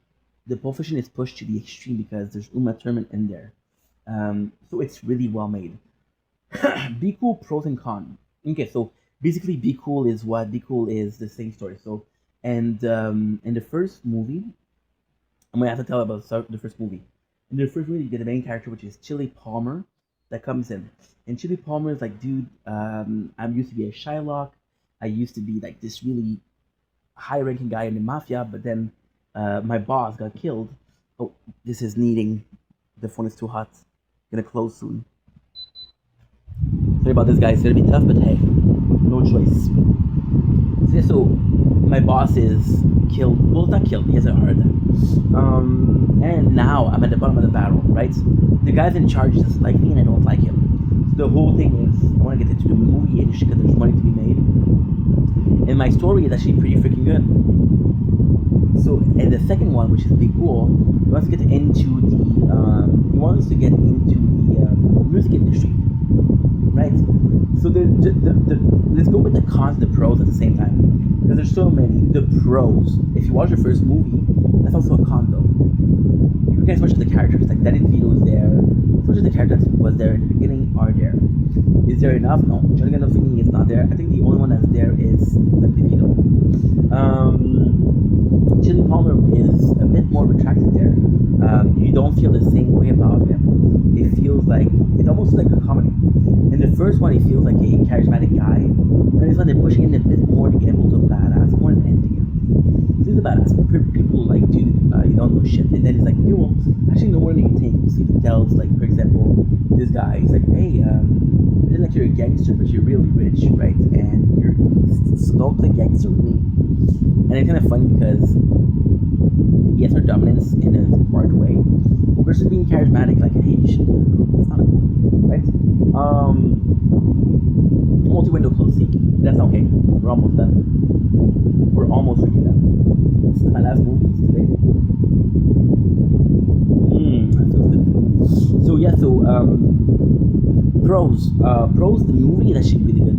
the Pulp Fiction is pushed to the extreme because there's Uma Thurman in there. So it's really well made. Be Cool pros and cons. Okay, so basically Be Cool is what? Be Cool is the same story. So and in the first movie, I'm gonna have to tell about the first movie. In the first movie, you get the main character, which is Chili Palmer, that comes in. And Chili Palmer is like, dude, I used to be a Shylock. I used to be like this really high-ranking guy in the mafia, but then my boss got killed. Oh, this is needing. The phone is too hot. Gonna close soon. Sorry about this, guys. It's gonna be tough, but hey, no choice. So my boss is killed. Well, not killed. He has a heart attack. And now I'm at the bottom of the barrel, right? The guy's in charge doesn't like me, and I don't like him. So the whole thing is, I want to get into the movie industry because there's money to be made. And my story is actually pretty freaking good. So, and the second one, which is big cool, he wants to get into the music industry, right? So let's go with the cons and the pros at the same time, because there's so many. The pros, if you watch the first movie, that's also a con though. You can switch to the characters, like Danny DeVito is there. Switch to the characters that was there in the beginning are there. Is there enough? No. Johnny Gandolfini is not there. I think the only one that's there is Danny DeVito. Chili Palmer is a bit more retracted there. You don't feel the same way about him. It feels like, it's almost like a comedy. In the first one, he feels like a charismatic guy. And it's like they're pushing him a bit more to get him to a badass, more than anything else. So he's a badass. People like, dude, you don't know shit. And then he's like, you will actually know more than you think. So he tells, like, for example, this guy, he's like, hey, I feel like you're a gangster, but you're really rich, right? And you're east, so don't play gangster with me. And it's kind of funny because he has her dominance in a smart way versus being charismatic, like, hey, you should, it's not cool, right? Multi-window close seek. That's okay. We're almost done. We're almost freaking done. This is my last movie today. That feels good. So yeah, pros. The movie is actually really good.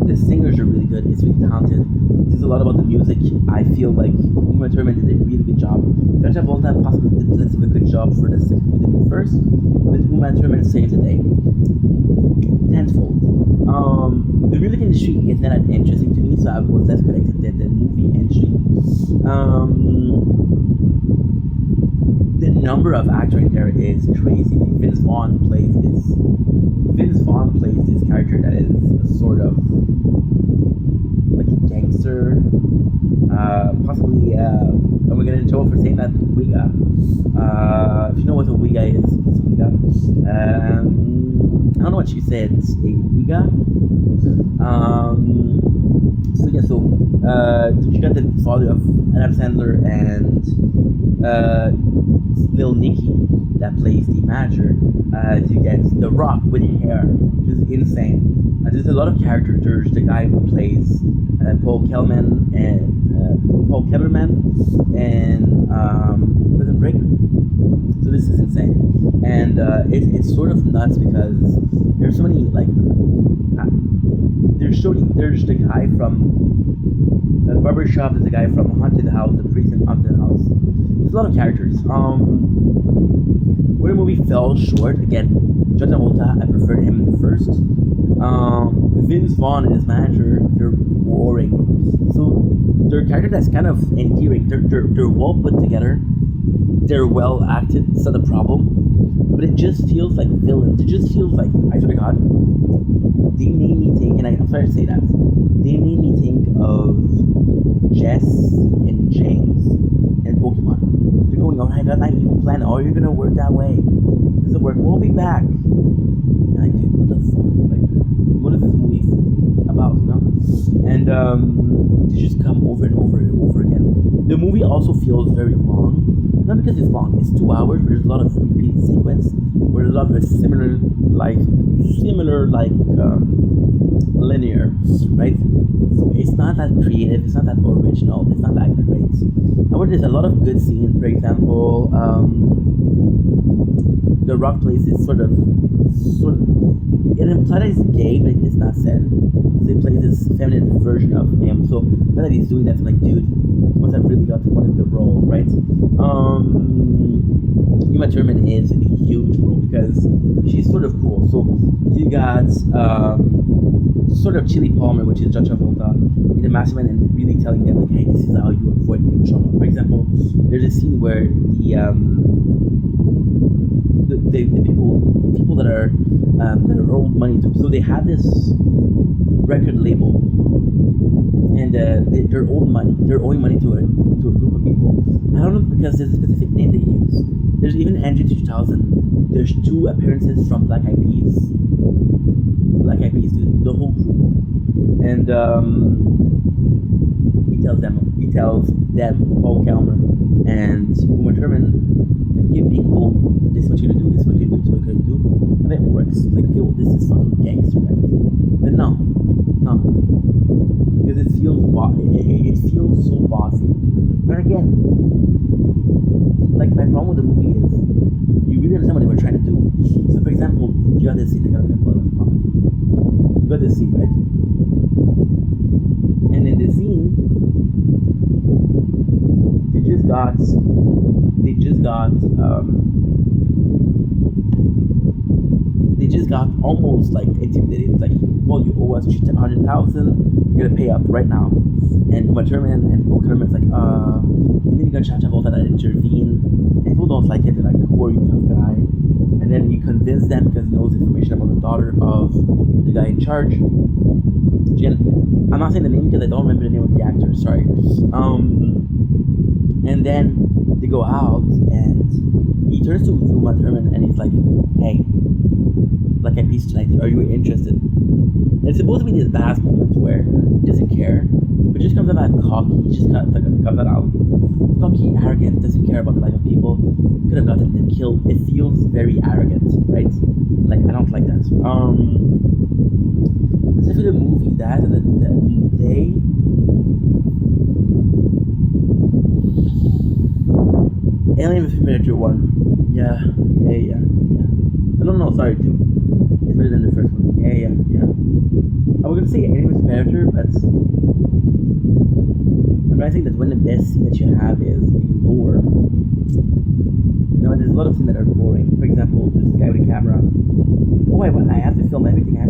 The singers are really good. It's really talented. There's a lot about the music. I feel like Uma Thurman did a really good job. John Travolta possibly did less of a good job for the second than the first, but Uma Thurman saved the day. Tenfold. The music industry is not that interesting to me, so I was less connected than the movie industry. The number of actors in there is crazy. Like Vince Vaughn plays this character that is sort of like a gangster. Possibly, and we're gonna trouble for saying that Wiga. If you know what a Wiga is, it's a Wiga. I don't know what you said. A Wiga. You got the father of Adam Sandler and Lil Nicky that plays the manager. You get The Rock with hair, which is insane. There's a lot of characters. There's the guy who plays Paul Kellerman and Prison Break. So this is insane, and it's sort of nuts because there's so many like there's the guy from Barbershop, there's the guy from Haunted House, the priest in Haunted House. There's a lot of characters. Where the movie fell short, again, John Travolta, I preferred him in the first. Vince Vaughn and his manager, they're boring. So they're a character that's kind of endearing. They're well put together. They're well acted. It's not a problem. But it just feels like villains. It just feels like, I swear to God, they made me think, and I'm sorry to say that, they made me think of Jess and James and Pokemon. They're going, oh, I got my evil plan. Oh, you're gonna work that way. Does it work? We'll be back. And I dude, what the fuck? Like, what is this movie about, you know? And they just come over and over and over again. The movie also feels very long. Not because it's long, it's 2 hours, but there's a lot of repeated sequence, where there's a lot of similar linear, right? So it's not that creative, it's not that original, it's not that great. However, there's a lot of good scenes. For example, The Rock plays is sort of it implies that he's gay, but it's not said. So he plays this feminine version of him. So now that he's doing that, I'm like, dude, he must have really got wanted the role, right? Uma Thurman is a huge role because she's sort of cool. So you got sort of Chili Palmer, which is John Travolta, in the Masterman, and really telling them like, hey, this is how you avoid getting in trouble. For example, there's a scene where the people that are owed money to. So they have this record label, and they're owed money. They're owing money to a group of people. I don't know because there's a specific name they use. There's even Andrew 2000. There's 2 appearances from Black Eyed Peas. Black Eyed Peas, dude, the whole crew, and he tells them, Paul Kalmer and Uma Thurman, okay, be cool. This is what you're gonna do. This is what you're gonna do. This is what you're gonna do, and it works. Like, okay, well, this is fucking gangster, right? But no, because it feels so bossy. But again, like my problem with the movie is you really understand what they were trying to do. So, for example, you got this scene. I got a pimple in the pocket. You got this scene, right? And in this scene, they just got almost like intimidated. Like, well, you owe us 100,000. You're gonna pay up right now. And Uma Thurman and Paul Kalmer's like, and then you got Cha Volta that intervene. And people don't like it. They're like, who are you, tough guy? And then you convince them because he knows information about the daughter of the guy in charge. I'm not saying the name because I don't remember the name of the actor. Sorry. And then they go out, and he turns to Uma Thurman and he's like, "Hey, Black Eyed Peas tonight. Are you interested?" And it's supposed to be this badass moment where he doesn't care, but just comes out that cocky. He just comes out cocky, arrogant, doesn't care about the life of people. Could have gotten them killed. It feels very arrogant, right? Like, I don't like that. Especially the movie that they. Alien vs Predator 1. Yeah. No, sorry, 2. It's better than the first one. Yeah. I was gonna say Alien vs Predator, but I think that one of the best things that you have is the lore. You know, there's a lot of things that are boring. For example, there's this guy with a camera. Oh, I have to film everything. Like,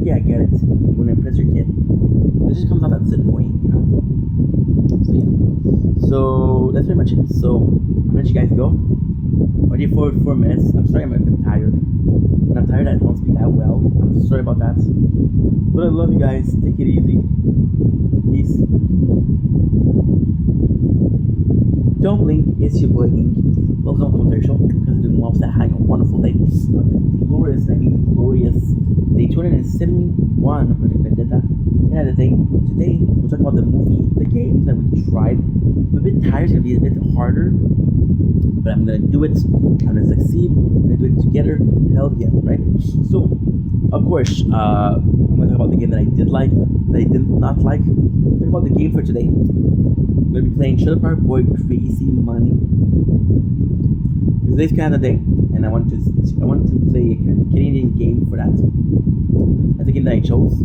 okay, I get it. You want to impress your kid. It just comes out that's annoying, you know. So yeah. So that's pretty much it. So I'm gonna let you guys go. Already 4 minutes. I'm sorry, I'm a bit tired. And I'm tired that I don't speak that well. I'm sorry about that. But I love you guys. Take it easy. Peace. Don't blink, it's your boy Ink. Welcome to their show, because we're doing mobs that having a wonderful day. Glorious 271 of Project Vendetta. Yeah, today we're talking about the movie, the game that we tried. I'm a bit tired, it's gonna be a bit harder, but I'm gonna do it. I'm gonna succeed. I'm gonna do it together. Hell yeah, right? So, of course, I'm gonna talk about the game that I did like, that I did not like. Talk about the game for today. We're gonna be playing Trailer Park Boy Crazy Money. Today's kind of the day, and I want to play a Canadian game for that. That's the game that I chose.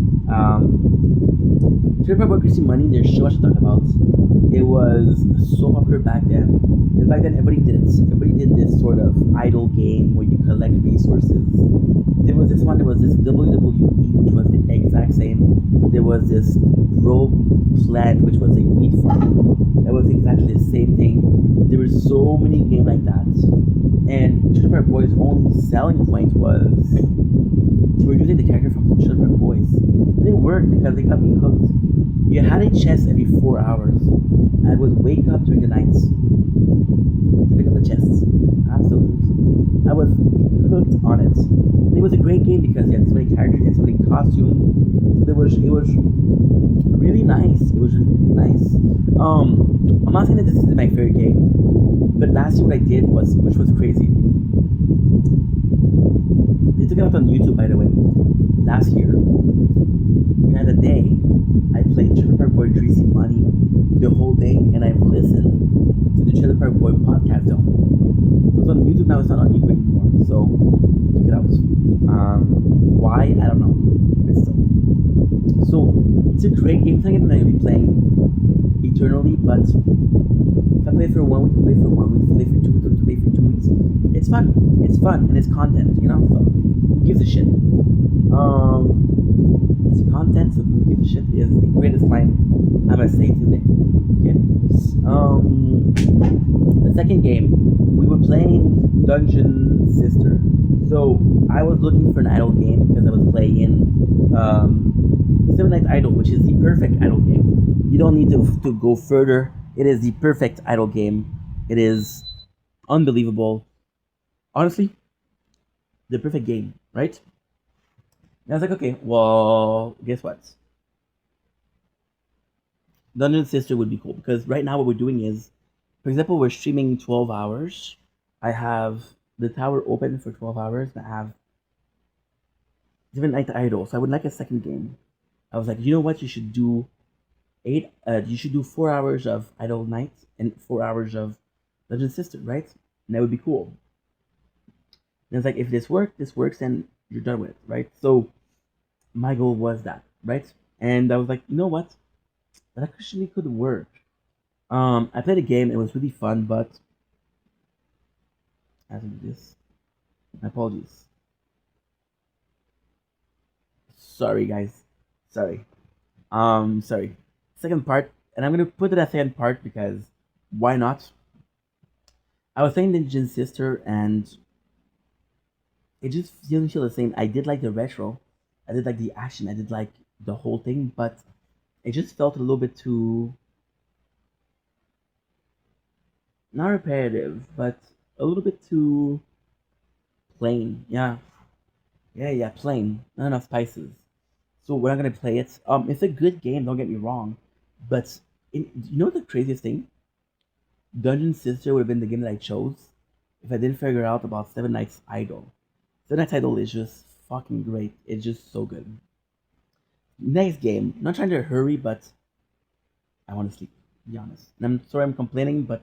Trailer Park Boy Crazy Money. There's so much to talk about. It was so popular back then. Because back then everybody did it. Everybody did this sort of idle game where you collect resources. There was this one. There was this WWE, which was the exact same. There was this Rogue Plant, which was a wheat farm. That was exactly the same thing. There were so many games like that. And Trailer Park Boys' only selling point was they were using the character from Trailer Park Boys. And it worked because they got me hooked. You had a chest every 4 hours. I would wake up during the nights to pick up the chests. Absolutely. I was hooked on it. And it was a great game because you had so many characters, you had so many costumes. So it was really nice. It was really nice. I'm not saying that this is my favorite game, but last year what I did was, which was crazy. They took it out on YouTube, by the way. Last year, we had a day. I played Trailer Park Boy Crazy Money the whole day, and I've listened to the Trailer Park Boy podcast. It was on YouTube now. It's not on YouTube anymore. So check it out. Why? I don't know. But still. So it's a great game. It's not a game that I'll be playing eternally, but if I play for 1 week, play for 1 week, play for 2 weeks, play for 2 weeks. It's fun. It's fun, and it's content, you know? So who gives a shit? It's content, so who gives a shit is the greatest line I'm gonna say today. Okay? The second game, we were playing Dungeon Sister. So I was looking for an idle game because I was playing in Seven Night Idol, which is the perfect idle game. You don't need to go further. It is the perfect idle game. It is unbelievable. Honestly, the perfect game, right? And I was like, okay, well, guess what? Dungeon Sister would be cool because right now what we're doing is, for example, we're streaming 12 hours. I have the tower open for 12 hours and I have Seven Night Idol. So I would like a second game. I was like, you know what? You should do you should do 4 hours of Idle Night and 4 hours of Dungeon Sister, right? And that would be cool. And it's like, if this works, then you're done with it, right? So my goal was that, right? And I was like, you know what? That actually could work. I played a game. It was really fun, but I have to do this. My apologies. Sorry, guys. Sorry. Sorry. Second part, and I'm gonna put it as second part because why not? I was playing Dungeon Sister, and it just didn't feel the same. I did like the retro, I did like the action, I did like the whole thing, but it just felt a little bit too not repetitive, but a little bit too plain. Yeah, yeah, plain. Not enough spices. So we're not gonna play it. It's a good game. Don't get me wrong, but you know the craziest thing? Dungeon Sister would have been the game that I chose if I didn't figure out about Seven Nights Idol. Seven Nights Idol is just fucking great. It's just so good. Next game. Not trying to hurry, but I want to sleep. To be honest. And I'm sorry I'm complaining, but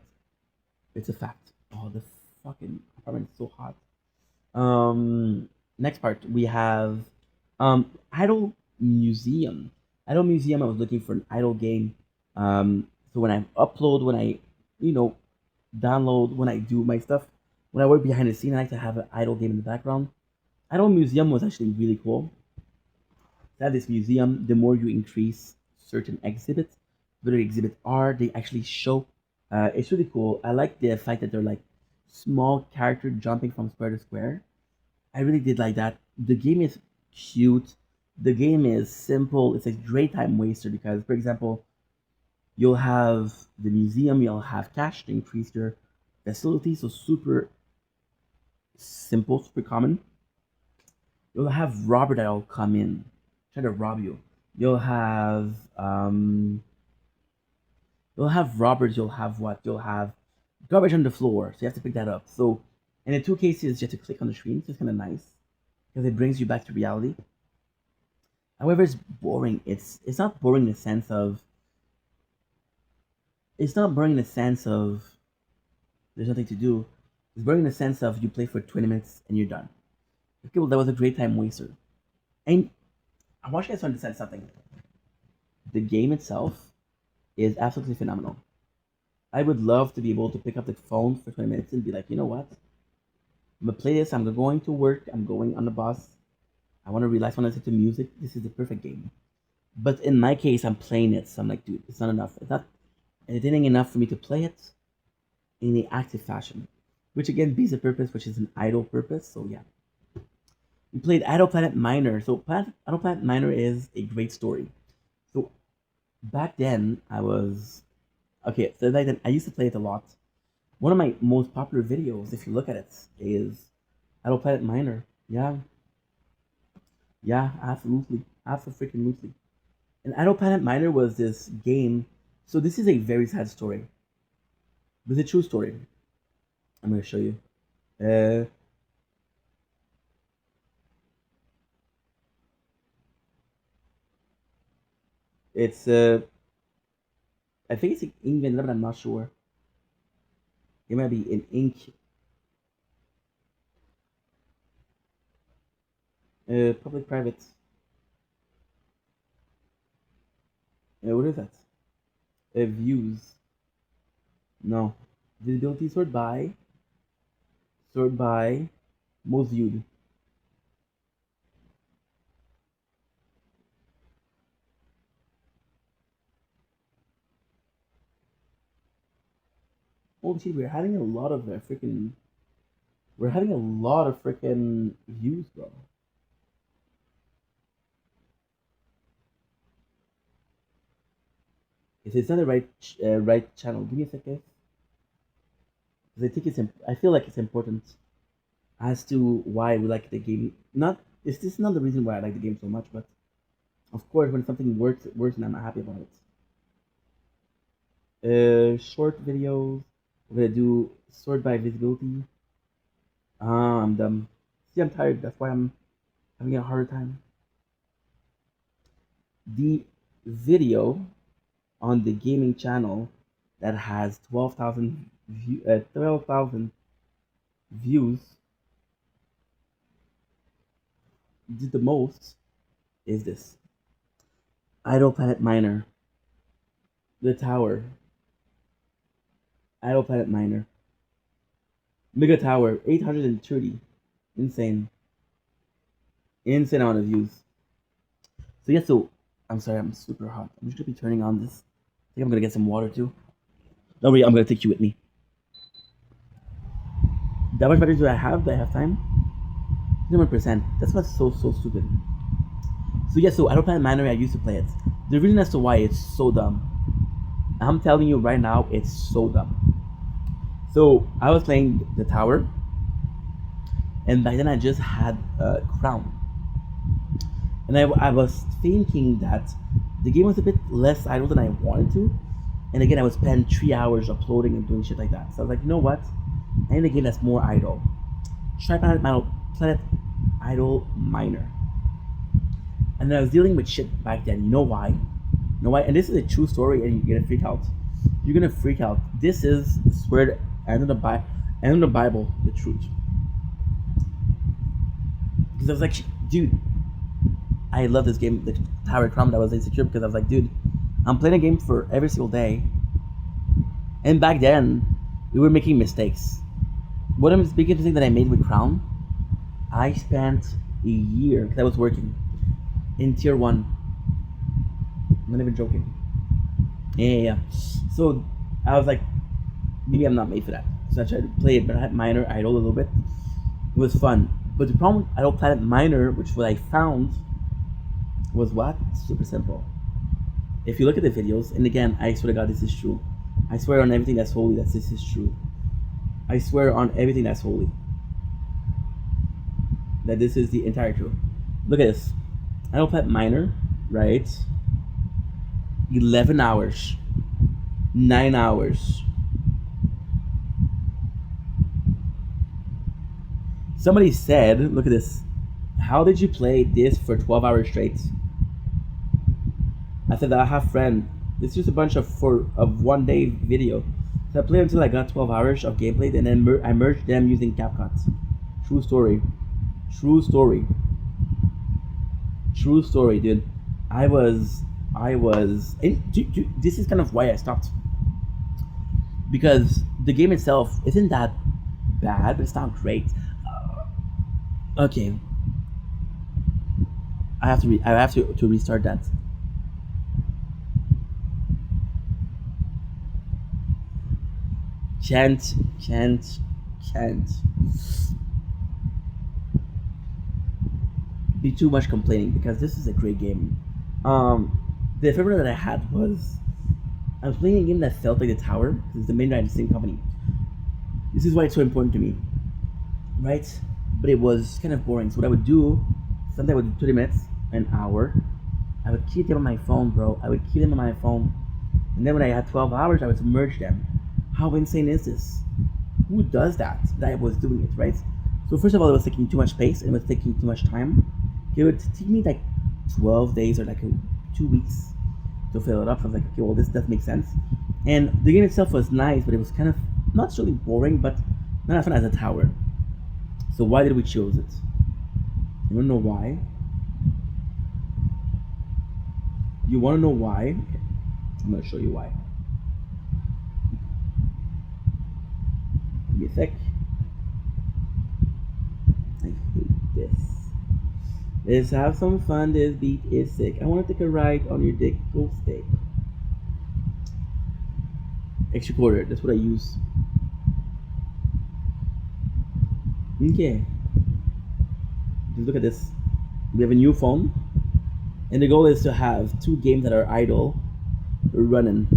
it's a fact. Oh, the fucking apartment is so hot. Next part we have Idol Museum. Idol Museum. I was looking for an idle game. So when I upload, when I, you know, download, when I do my stuff, when I work behind the scene, I like to have an idle game in the background. Idle Museum was actually really cool. At this museum, the more you increase certain exhibits, whether exhibit are, they actually show. It's really cool. I like the fact that they're like small character jumping from square to square. I really did like that. The game is cute. The game is simple. It's a great time waster because, for example, you'll have the museum, you'll have cash to increase your facility. So super simple, super common. You'll have robber that'll come in, try to rob you. You'll have you'll have robbers. You'll have what? You'll have garbage on the floor. So you have to pick that up. So in the two cases, you have to click on the screen. So it's kind of nice because it brings you back to reality. However, it's boring. It's not boring in the sense of it's not boring in the sense of there's nothing to do. It's boring in the sense of you play for 20 minutes and you're done. Okay, well, that was a great time waster. And I want you guys to understand something. The game itself is absolutely phenomenal. I would love to be able to pick up the phone for 20 minutes and be like, you know what? I'm gonna play this. I'm going to work. I'm going on the bus. I want to relax when I listen to music. This is the perfect game. But in my case, I'm playing it. So I'm like, dude, it's not enough. It's not entertaining enough for me to play it in the active fashion. Which again beats the purpose, which is an idle purpose. So yeah. We played Idle Planet Miner. So Idle Planet Miner is a great story. So back then I was okay. So back then I used to play it a lot. One of my most popular videos, if you look at it, is Idle Planet Miner. Yeah, yeah, absolutely, absolutely. And Idle Planet Miner was this game. So this is a very sad story. But it's a true story. I'm gonna show you. Uh, it's I think it's in England, but I'm not sure. It might be in ink. Public private. What is that? Views. No. Visibility sort by most viewed. holy shit, we're having a lot of we're having a lot of freaking views, bro. It's not the right channel. Give me a second. Because I think I feel like it's important as to why we like the game. This is not the reason why I like the game so much, but of course, when something works, it works, and I'm not happy about it. Short videos. We're gonna do sort by visibility. I'm dumb. See, I'm tired. That's why I'm having a hard time. The video on the gaming channel that has 12,000 views did the most is this Idle Planet Miner, the tower, Idle Planet Miner, Mega Tower, 830, insane amount of views. So yeah, so I'm sorry, I'm super hot. I'm just gonna be turning on this. I think I'm gonna get some water too. Don't worry, I'm gonna take you with me. That much battery do I have? Do I have time? 100%. That's what's so stupid. So yeah, so Idle Planet Miner, I used to play it. The reason as to why it's so dumb, I'm telling you right now, it's so dumb. So I was playing the tower, and by then I just had a crown, and I was thinking that the game was a bit less idle than I wanted to, and again I would spend 3 hours uploading and doing shit like that. So I was like, you know what? I need a game that's more idle. Try Planet Idle Miner. And I was dealing with shit back then. You know why? You know why? And this is a true story, and you're gonna freak out. You're gonna freak out. This is, I swear, end of the Bible, the truth. Because I was like, dude, I love this game, the Tower Crown. That was insecure because I was like, dude, I'm playing a game for every single day. And back then, we were making mistakes. One of the biggest mistakes that I made with Crown, I spent a year, because I was working, in tier 1. I'm not even joking. Yeah. So I was like, maybe I'm not made for that. So I tried to play it, but I had Miner Idle a little bit. It was fun. But the problem with Idle Planet Miner, which what I found, was what? Super simple. If you look at the videos, and again, I swear to God, this is true. I swear on everything that's holy that this is true. I swear on everything that's holy that this is the entire truth. Look at this. Idle Planet Miner, right? 11 hours. 9 hours. Somebody said, look at this. How did you play this for 12 hours straight? I said, I have friend. It's just a bunch of 1 day video. So I played until I got 12 hours of gameplay, and then I merged them using CapCut. True story. True story. True story, dude. I was. This is kind of why I stopped. Because the game itself isn't that bad, but it's not great. Okay. I have to restart that. Can't. Be too much complaining, because this is a great game. The favorite that I had was I was playing a game that felt like the tower, because it's the main right, the same company. This is why it's so important to me, right? But it was kind of boring. So what I would do, sometimes I would do 30 minutes, an hour. I would keep them on my phone, bro. I would keep them on my phone, and then when I had 12 hours, I would merge them. How insane is this? Who does that? That I was doing it, right? So first of all, it was taking too much space, and it was taking too much time. It would take me like 12 days or like 2 weeks to fill it up. I was like, okay, well, this does make sense. And the game itself was nice, but it was kind of not really boring, but not as fun as a tower. So why did we choose it? You don't know why? You want to know why? Okay. I'm going to show you why. Give me a sec. I hate this. Let's have some fun. This beat is sick. I want to take a ride on your dick. Go steak. Extra quarter. That's what I use. Okay. Just look at this. We have a new phone, and the goal is to have 2 games that are idle, running,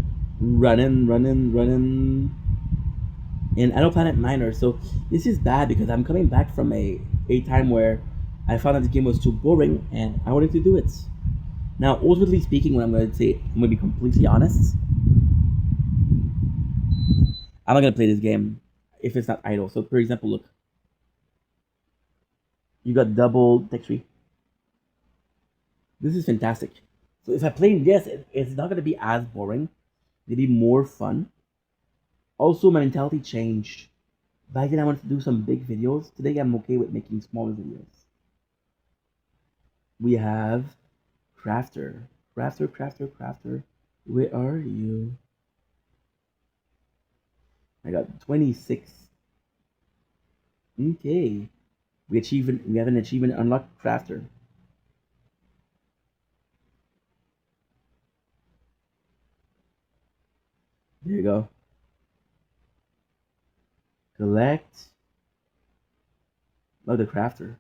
in Idle Planet Miner. So this is bad because I'm coming back from a time where I found that the game was too boring and I wanted to do it. Now, ultimately speaking, what I'm going to say, I'm going to be completely honest. I'm not going to play this game if it's not idle. So, for example, look. You got double tech tree. This is fantastic. So if I play this, it's not going to be as boring. It'll be more fun. Also, my mentality changed. Back then, I wanted to do some big videos. Today, I'm okay with making smaller videos. We have Crafter. Crafter. Where are you? I got 26. Okay. We have an achievement unlocked, Crafter. There you go. Collect. Oh, the Crafter.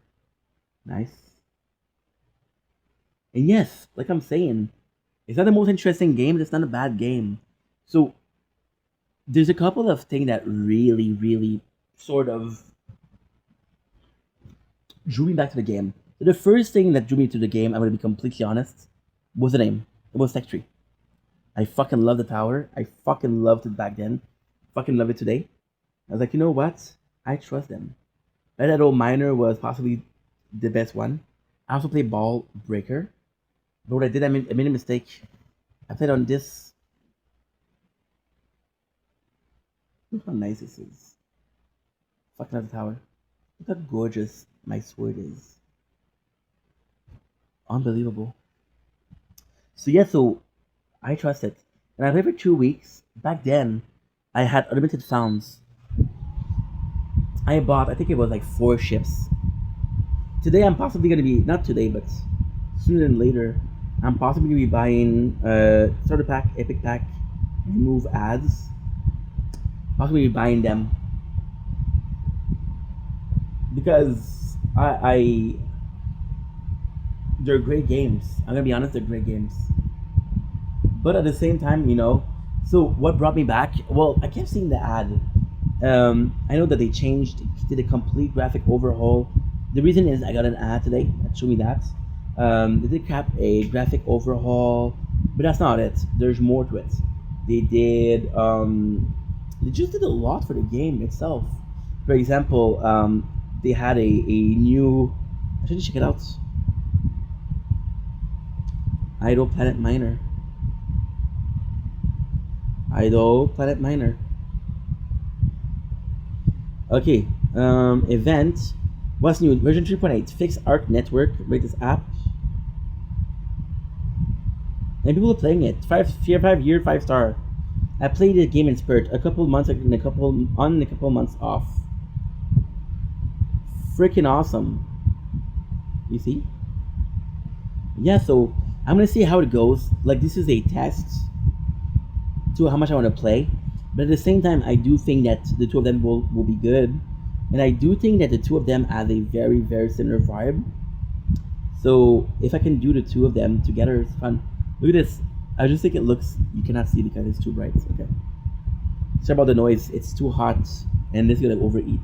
Nice. And yes, like I'm saying, it's not the most interesting game, but it's not a bad game. So there's a couple of things that really sort of drew me back to the game. So the first thing that drew me to the game, I'm gonna be completely honest, was the name. It was Tech Tree. I fucking love the power. I fucking loved it back then. Fucking love it today. I was like, you know what? I trust them. That old miner was possibly the best one. I also played Ball Breaker. But what I did, I made a mistake. I played on this. Look how nice this is. Fucking love the tower. Look how gorgeous my sword is. Unbelievable. So yeah, so I trust it. And I played for 2 weeks. Back then, I had unlimited sounds. I bought, I think it was like 4 ships. Today I'm possibly going to be, not today, but sooner than later, I'm possibly going to be buying starter pack, epic pack, remove ads. Possibly buying them. Because they're great games. I'm going to be honest, they're great games. But at the same time, you know, so what brought me back? Well, I kept seeing the ad. I know that they did a complete graphic overhaul. The reason is I got an ad today that showed me that. They did a graphic overhaul, but that's not it. There's more to it. They just did a lot for the game itself. For example, they had a new, I should check it out. Idle Planet Miner. Okay, event. What's new? Version 3.8. Fix Arc Network. Rate this app. And people are playing it. 5 star. I played the game in spurt. A couple months and a couple months off. Freaking awesome. You see? Yeah, so I'm gonna see how it goes. Like, this is a test to how much I want to play. But at the same time, I do think that the 2 of them will be good. And I do think that the 2 of them have a very similar vibe. So if I can do the 2 of them together, it's fun. Look at this. I just think it looks, you cannot see because it's too bright. Okay. Sorry about the noise. It's too hot and this is gonna overeat.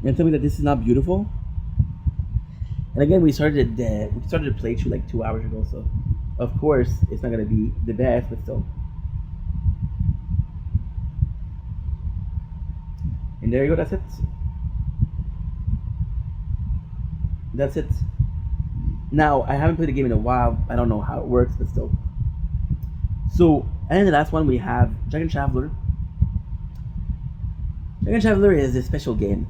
And tell me that this is not beautiful. And again, we started the playthrough like 2 hours ago, so of course it's not gonna be the best, but still. And there you go, that's it. That's it. Now, I haven't played the game in a while. I don't know how it works, but still. So, and then the last one we have Dragon Traveler. Dragon Traveler is a special game.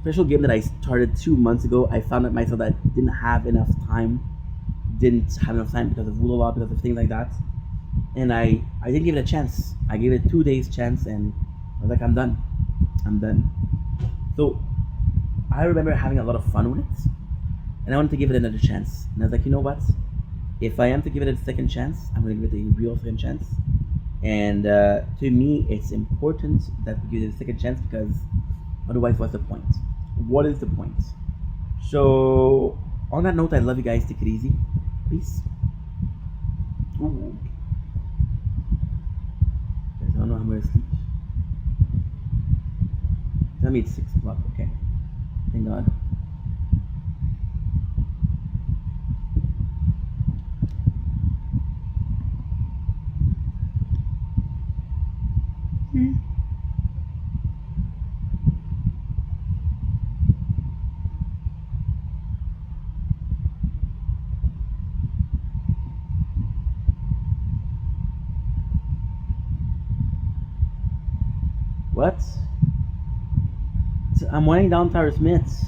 Special game that I started 2 months ago. I found out myself that I didn't have enough time. Because of Wulala, because of things like that. And I didn't give it a chance. I gave it 2 days chance and I was like, I'm done. So I remember having a lot of fun with it, and I wanted to give it another chance. And I was like, you know what? If I am to give it a second chance, I'm going to give it a real second chance. And to me, it's important that we give it a second chance because otherwise, what's the point? What is the point? So, on that note, I love you guys. Take it easy. Peace. Ooh. Guys, I don't know how I'm gonna sleep. Tell me it's 6 o'clock. Okay. Thank God. What? I'm winding down Tower Smiths.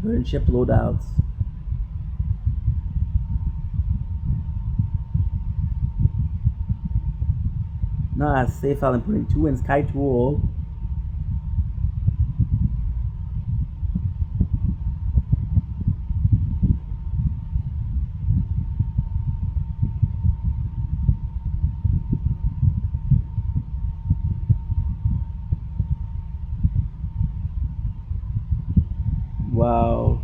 Burn ship loadouts. Nah, safe island putting 2 in Sky Tool. Wow.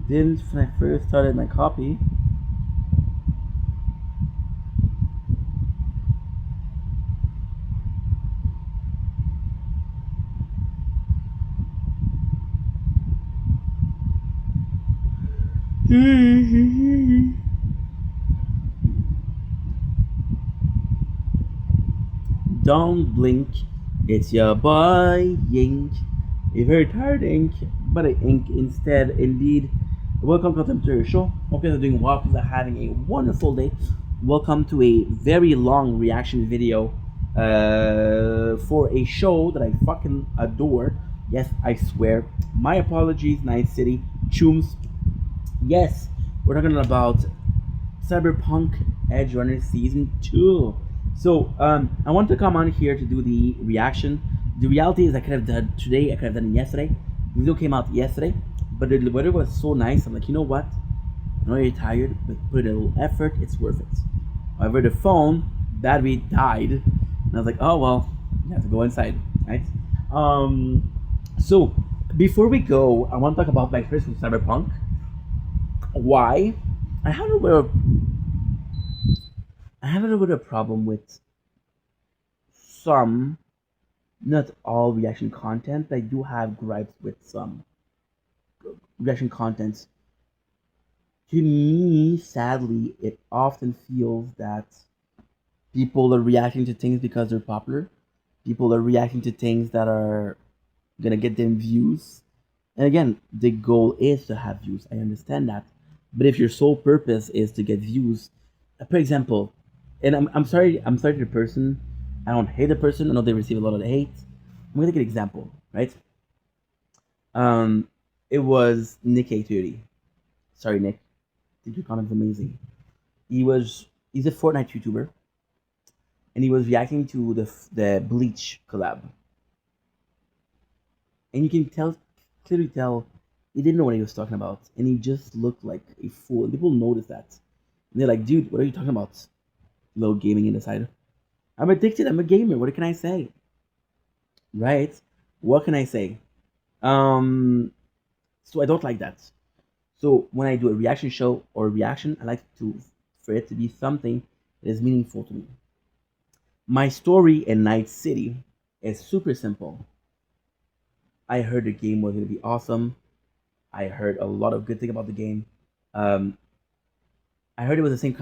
Didn't when I first started my copy. Don't blink, it's your boy Yink. A very tired ink, but I ink instead. Indeed. Welcome to the show. Hope you guys are doing well. Hope you are having a wonderful day. Welcome to a very long reaction video for a show that I fucking adore. Yes, I swear. My apologies, Night City. Chooms. Yes, we're talking about Cyberpunk Edge Runner Season 2. So, I want to come on here to do the reaction. The reality is I could have done today, I could have done it yesterday. The video came out yesterday, but the weather was so nice, I'm like, you know what? I know you're tired, but put a little effort, it's worth it. However, the phone battery died, and I was like, oh well, you have to go inside, right? So, before we go, I want to talk about my experience with Cyberpunk. Why? I have a little bit of problem with some, not all reaction content. I do have gripes with some reaction contents. To me, sadly, it often feels that people are reacting to things because they're popular. People are reacting to things that are gonna get them views. And again, the goal is to have views. I understand that. But if your sole purpose is to get views, for example, and I'm sorry to the person. I don't hate the person. I know they receive a lot of hate. I'm gonna take an example, right? Um, it was Nick 830. Sorry, Nick. I think your content's amazing. He's a Fortnite YouTuber, and he was reacting to the Bleach collab, and you can clearly tell he didn't know what he was talking about, and he just looked like a fool. And people noticed that, and they're like, "Dude, what are you talking about? Little gaming inside." I'm addicted. I'm a gamer. What can I say? Right? What can I say? So I don't like that. So when I do a reaction show or a reaction, I like for it to be something that is meaningful to me. My story in Night City is super simple. I heard the game was gonna be awesome. I heard a lot of good things about the game. Um, I heard it was the same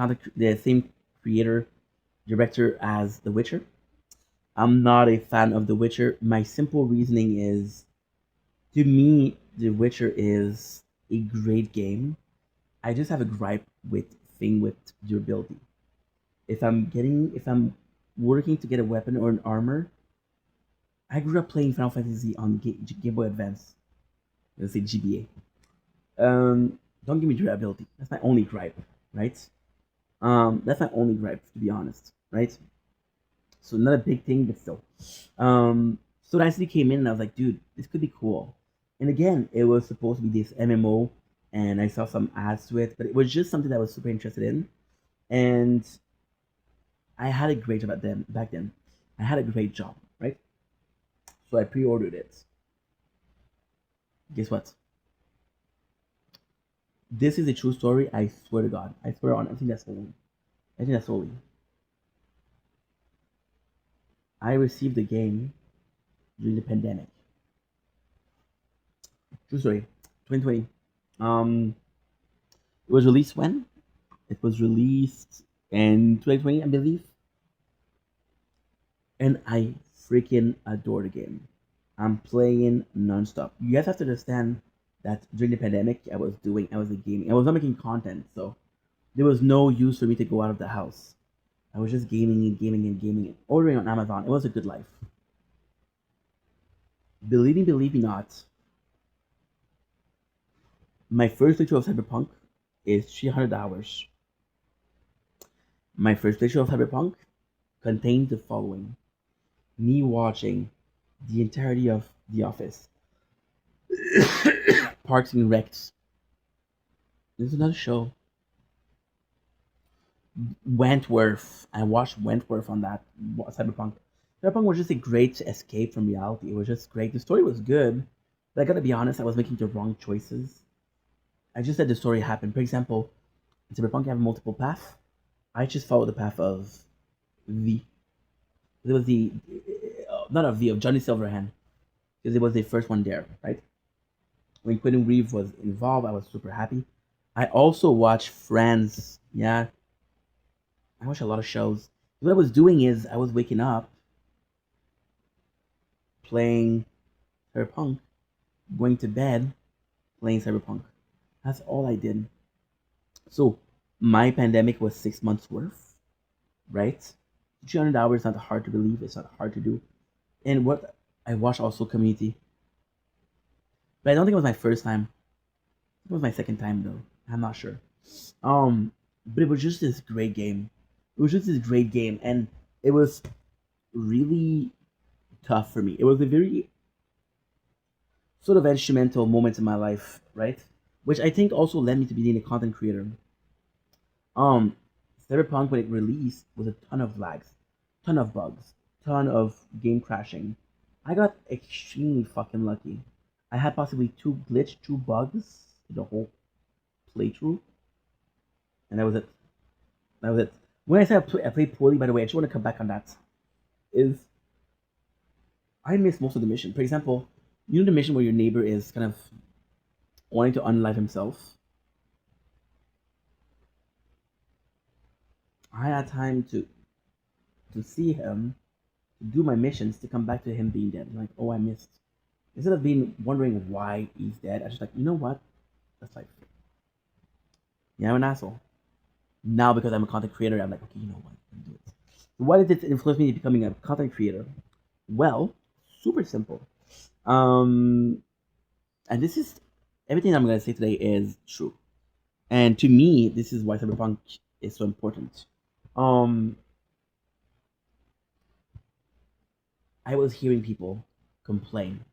creator, director as The Witcher. I'm not a fan of The Witcher. My simple reasoning is, to me, The Witcher is a great game. I just have a gripe with durability. If I'm working to get a weapon or an armor. I grew up playing Final Fantasy on Game Boy Advance. Let's say GBA. Don't give me durability. That's my only gripe, right? That's my only gripe, to be honest, right? So not a big thing, but still. So Dynasty came in and I was like, dude, this could be cool. And again, it was supposed to be this MMO, and I saw some ads to it, but it was just something that I was super interested in. And I had a great job back then. I had a great job, right? So I pre-ordered it. Guess what? This is a true story. I swear to God. I swear on everything that's holy. Everything that's holy. I received the game during the pandemic. True story. 2020. It was released when? It was released in 2020, I believe. And I freaking adore the game. I'm playing nonstop. You guys have to understand that during the pandemic, I was gaming. I was not making content, so there was no use for me to go out of the house. I was just gaming and gaming and gaming, ordering on Amazon. It was a good life. Believe me not, my first playthrough of Cyberpunk is 300 hours. My first playthrough of Cyberpunk contains the following: me watching the entirety of The Office, Parks and Recs. This is another show. Wentworth. I watched Wentworth on that Cyberpunk. Cyberpunk was just a great escape from reality. It was just great. The story was good, but I gotta be honest, I was making the wrong choices. I just let the story happen. For example, in Cyberpunk, you have multiple paths. I just followed the path of V. It was the not of V, of Johnny Silverhand, because it was the first one there, right? When Quentin Reeve was involved, I was super happy. I also watched Friends. Yeah, I watch a lot of shows. What I was doing is I was waking up, playing Cyberpunk, going to bed, playing Cyberpunk. That's all I did. So my pandemic was 6 months worth, right? 300 hours not hard to believe. It's not hard to do. And what I watched also Community, but I don't think it was my first time. It was my second time though. I'm not sure. But it was just this great game. It was just this great game, and it was really tough for me. It was a very sort of instrumental moment in my life, right? Which I think also led me to being a content creator. Um, Cyberpunk when it released was a ton of lags, ton of bugs, ton of game crashing. I got extremely fucking lucky. I had possibly two bugs in the whole playthrough, and that was it. That was it. When I say I played poorly, by the way, I just want to come back on that. Is I missed most of the mission. For example, you know the mission where your neighbor is kind of wanting to unalive himself. I had time to see him, to do my missions, to come back to him being dead. I'm like, oh, I missed. Instead of being wondering why he's dead, I just like, you know what? That's life. Yeah, I'm an asshole. Now because I'm a content creator, I'm like, okay, you know what? I'm do it. Why did it influence me becoming a content creator? Well, super simple. And this is everything I'm gonna say today is true. And to me, this is why Cyberpunk is so important. I was hearing people complain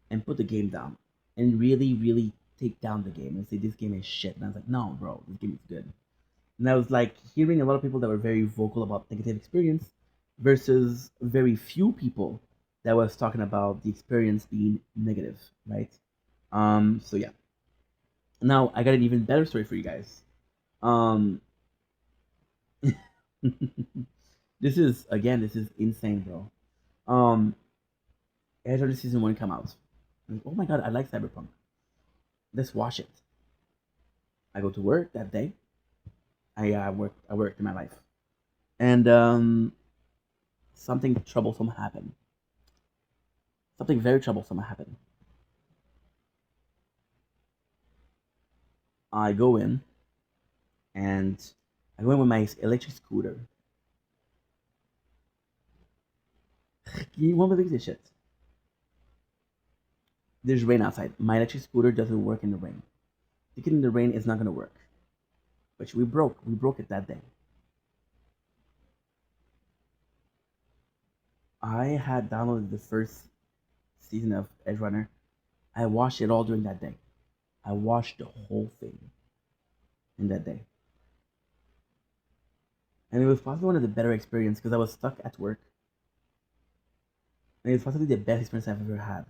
and put the game down and really, really take down the game and say this game is shit. And I was like, no, bro, this game is good. And I was like hearing a lot of people that were very vocal about negative experience versus very few people that was talking about the experience being negative, right? So yeah. Now I got an even better story for you guys. This is insane, bro. After season 1 come out, I'm like, oh my god, I like Cyberpunk. Let's watch it. I go to work that day. I worked in my life, and something troublesome happened. Something very troublesome happened. I go in, and I go in with my electric scooter. You won't believe this shit. There's rain outside. My electric scooter doesn't work in the rain. Taking in the rain is not gonna work. But we broke it that day. I had downloaded the first season of Edge Runner. I watched it all during that day. I watched the whole thing in that day. And it was possibly one of the better experiences because I was stuck at work. And it was possibly the best experience I've ever had.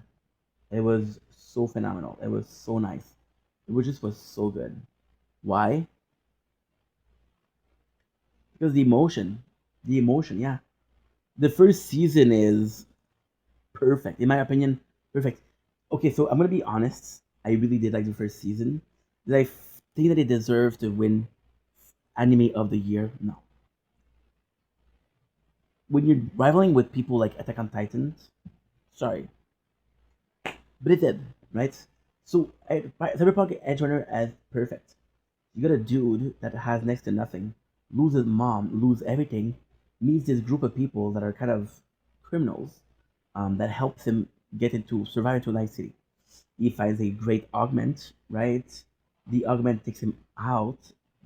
It was so phenomenal. It was so nice. It just was so good. Why? Because the emotion, yeah. The first season is perfect, in my opinion. Perfect. Okay, so I'm gonna be honest. I really did like the first season. Did I think that it deserved to win Anime of the Year? No. When you're rivaling with people like Attack on Titans, sorry, but it did, right? So Cyberpunk Edge Runner as perfect. You got a dude that has next to nothing, loses mom, lose everything, meets this group of people that are kind of criminals, that helps him survive into Night City. He finds a great augment, right? The augment takes him out,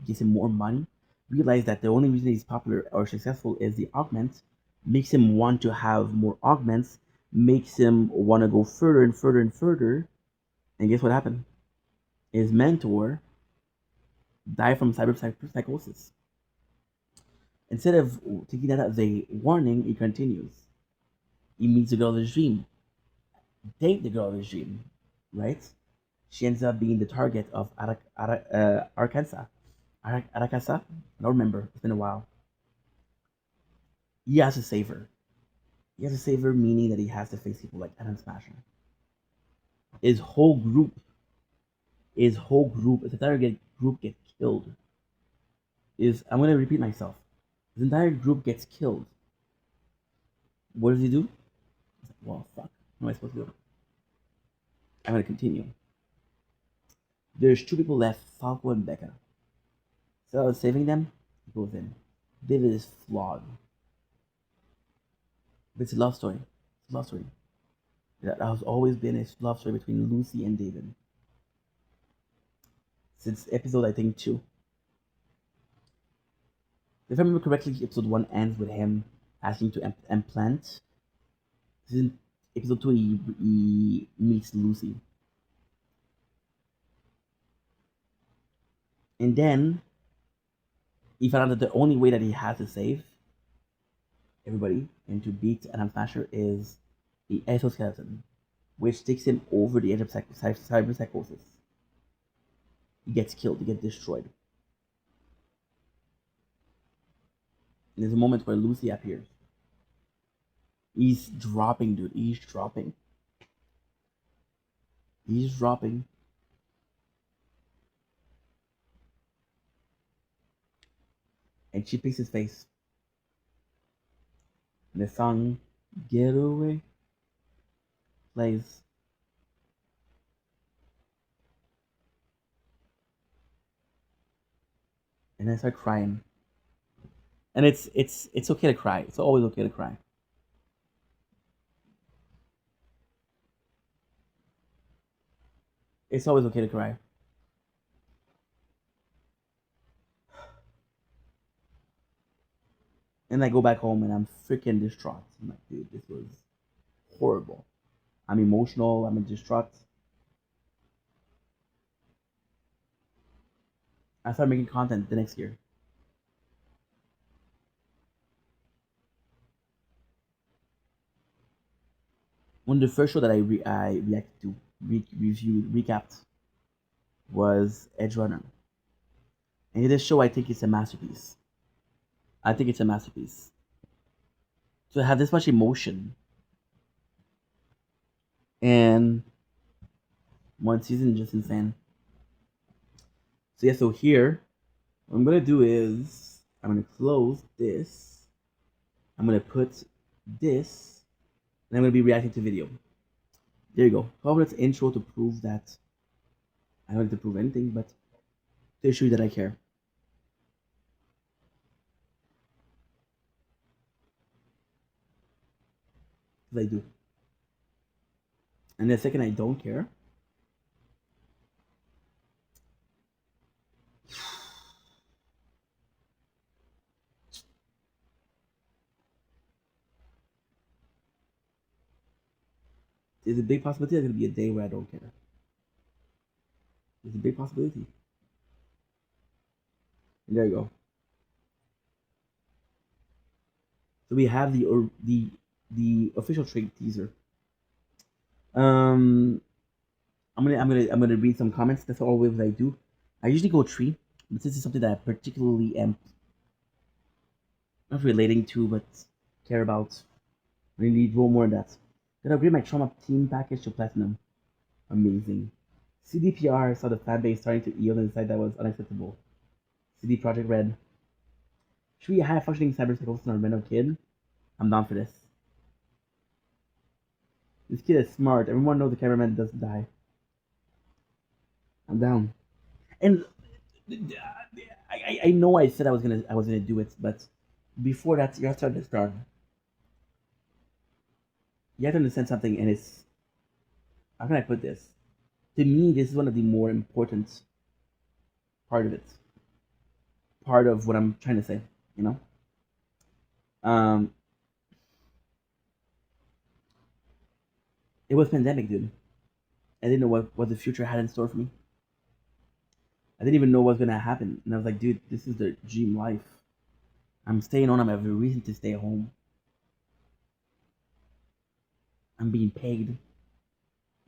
gives him more money. Realize that the only reason he's popular or successful is the augment, makes him want to have more augments, makes him want to go further and further and further. And guess what happened? His mentor died from psychosis. Instead of taking that as a warning, he continues. He meets the girl of his dream. Date the girl of his dream, right? She ends up being the target of Arkansas. Arakansas? I don't remember. It's been a while. He has to save her. He has to save her, meaning that he has to face people like Adam Smasher. His whole group, his entire group gets killed. I'm gonna repeat myself. His entire group gets killed. What does he do? He's like, well, fuck. What am I supposed to do? I'm gonna continue. There's two people left, Falco and Becca. So saving them, he goes in. David is flawed. But it's a love story. It's a love story. That has always been a love story between Lucy and David. Since episode, I think, 2. If I remember correctly, episode 1 ends with him asking to implant. In episode 2, he meets Lucy. And then, he found out that the only way that he has to save everybody and to beat Adam Smasher is the exoskeleton, which takes him over the edge of cyber psychosis. He gets killed, he gets destroyed. And there's a moment where Lucy appears. He's dropping, dude. He's dropping. And she picks his face. And the song Get Away plays. And I start crying. And it's okay to cry. It's always okay to cry. It's always okay to cry. And I go back home and I'm freaking distraught. I'm like, dude, this was horrible. I'm emotional. I'm distraught. I started making content the next year. One of the first show that I reacted to, recapped, was Edge Runner. And this show, I think it's a masterpiece. To have this much emotion and one season is just insane. So yeah, so here, what I'm gonna do is I'm gonna close this. I'm gonna put this, and I'm gonna be reacting to video. There you go. 12 minutes intro to prove that I don't need to prove anything, but to show you that I care. because I do. And the second I don't care, there's a big possibility there's gonna be a day where I don't care. There's a big possibility. And there you go. So we have the official trade teaser. I'm gonna read some comments. That's always what I do. I usually go 3, but this is something that I particularly am not relating to, but care about. I need one more than that. Gonna upgrade my trauma team package to platinum. Amazing. CDPR saw the fan base starting to yield and decided that was unacceptable. CD Project Red. Should we high functioning cybersecurity on a random kid? I'm down for this. This kid is smart. Everyone knows the cameraman doesn't die. I'm down. And I know I said I was gonna do it, but before that, you have to understand. You have to understand something, and it's, how can I put this? To me, this is one of the more important part of it. Part of what I'm trying to say, you know. It was pandemic, dude. I didn't know what the future had in store for me. I didn't even know what was gonna happen, and I was like, dude, this is the dream life. I'm staying on. I have a reason to stay home. I'm being paid.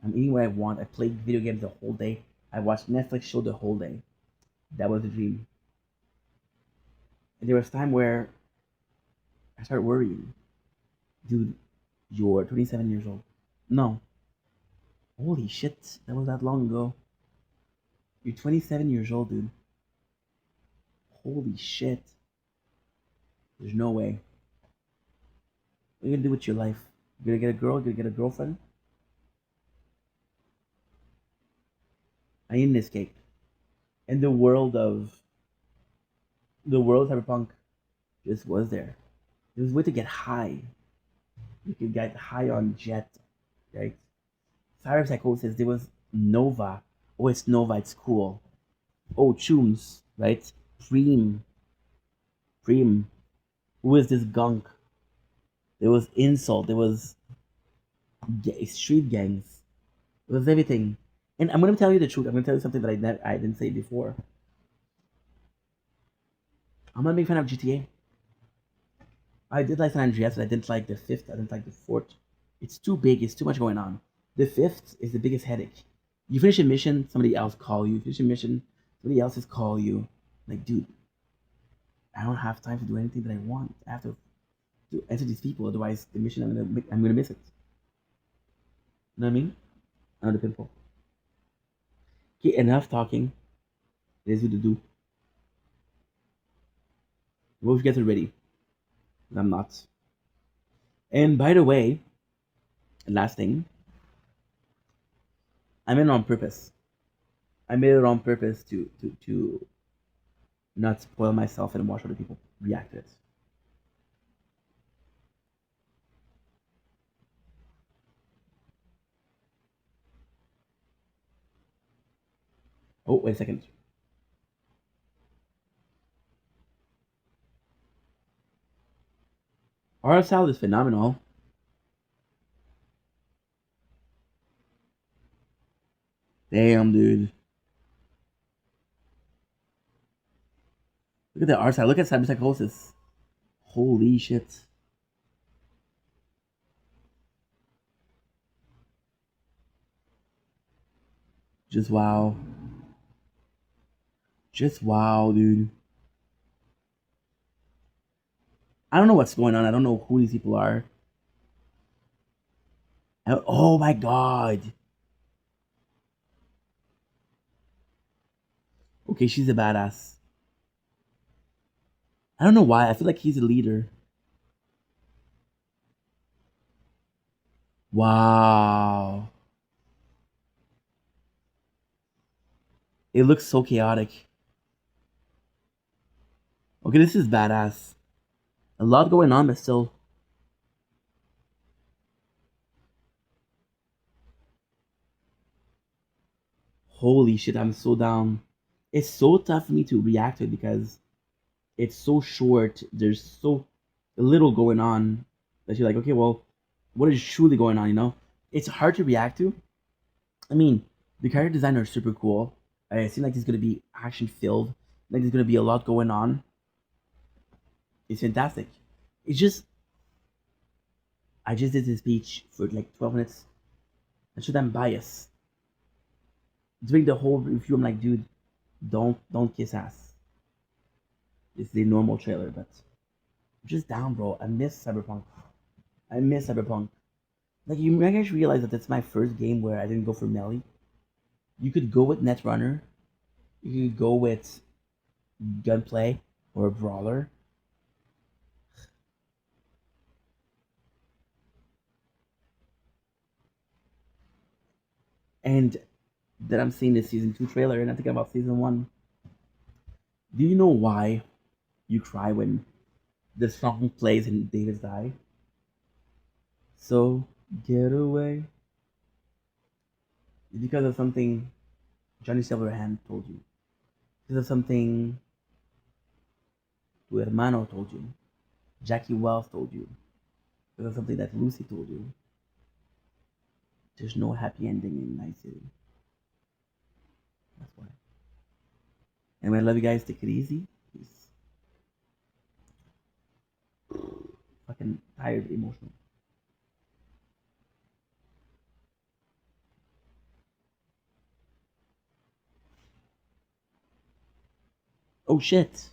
I'm eating what I want. I played video games the whole day. I watched Netflix show the whole day. That was the dream. And there was time where I started worrying. Dude, you're 27 years old. No. Holy shit, that was that long ago. You're 27 years old, dude. Holy shit. There's no way. What are you gonna do with your life? You're gonna get a girl? You're gonna get a girlfriend? I need an escape. And the world of cyberpunk just was there. There was a way to get high. You could get high on jet, right? Cyberpsychosis, there was Nova. Oh, it's Nova, it's cool. Oh, Chooms, right? Preem. Who is this gunk? There was Insult. There was street gangs. There was everything. And I'm gonna tell you the truth. I'm gonna tell you something that I didn't say before. I'm not a big fan of GTA. I did like San Andreas, but I didn't like the 5th. I didn't like the 4th. It's too big. It's too much going on. The 5th is the biggest headache. You finish a mission, somebody else call you. Finish a mission, somebody else is call you. Like, dude, I don't have time to do anything that I want. I have to answer these people, otherwise the mission I'm gonna miss it. You know what I mean? Another pimple. Okay, enough talking. It is what to do. Both guys are ready. I'm not. And by the way, last thing, I made it on purpose. I made it on purpose to not spoil myself and watch other people react to it. Oh, wait a second. Our style is phenomenal. Damn, dude. Look at the art style. Look at cyberpsychosis. Holy shit. Just wow. Just wow, dude. I don't know what's going on. I don't know who these people are. Oh my god. Okay, she's a badass. I don't know why. I feel like he's a leader. Wow. It looks so chaotic. Okay, this is badass. A lot going on, but still. Holy shit, I'm so down. It's so tough for me to react to it because it's so short. There's so little going on that you're like, okay, well, what is truly going on? You know, it's hard to react to. I mean, the character design are super cool. It seems like it's gonna be action filled. Like there's gonna be a lot going on. It's fantastic. It's just I just did this speech for like 12 minutes. And should I'm biased. During the whole review, I'm like, dude, don't kiss ass. It's the normal trailer, but I'm just down, bro. I miss Cyberpunk. I miss Cyberpunk. Like you guys realize that it's my first game where I didn't go for melee. You could go with Netrunner. You could go with gunplay or a brawler. And then I'm seeing the season 2 trailer and I'm thinking about season 1. Do you know why you cry when the song plays and Davis die? So get away. It's because of something Johnny Silverhand told you. Because of something tu hermano told you. Jackie Wells told you. Because of something that Lucy told you. There's no happy ending in Night City. That's why. Anyway, I love you guys. Take it easy. Peace. Fucking tired, emotional. Oh shit.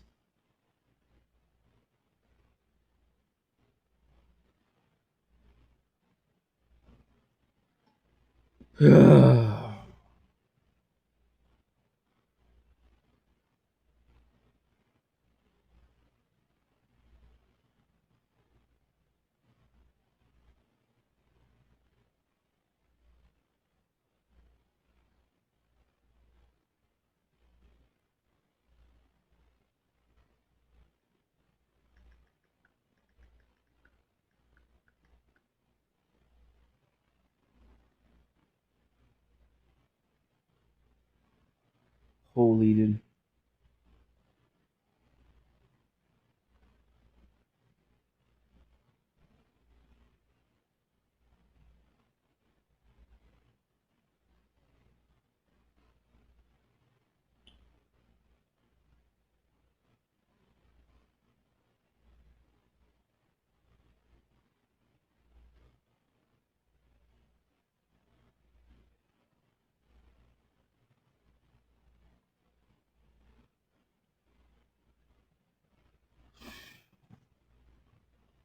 Holy dude.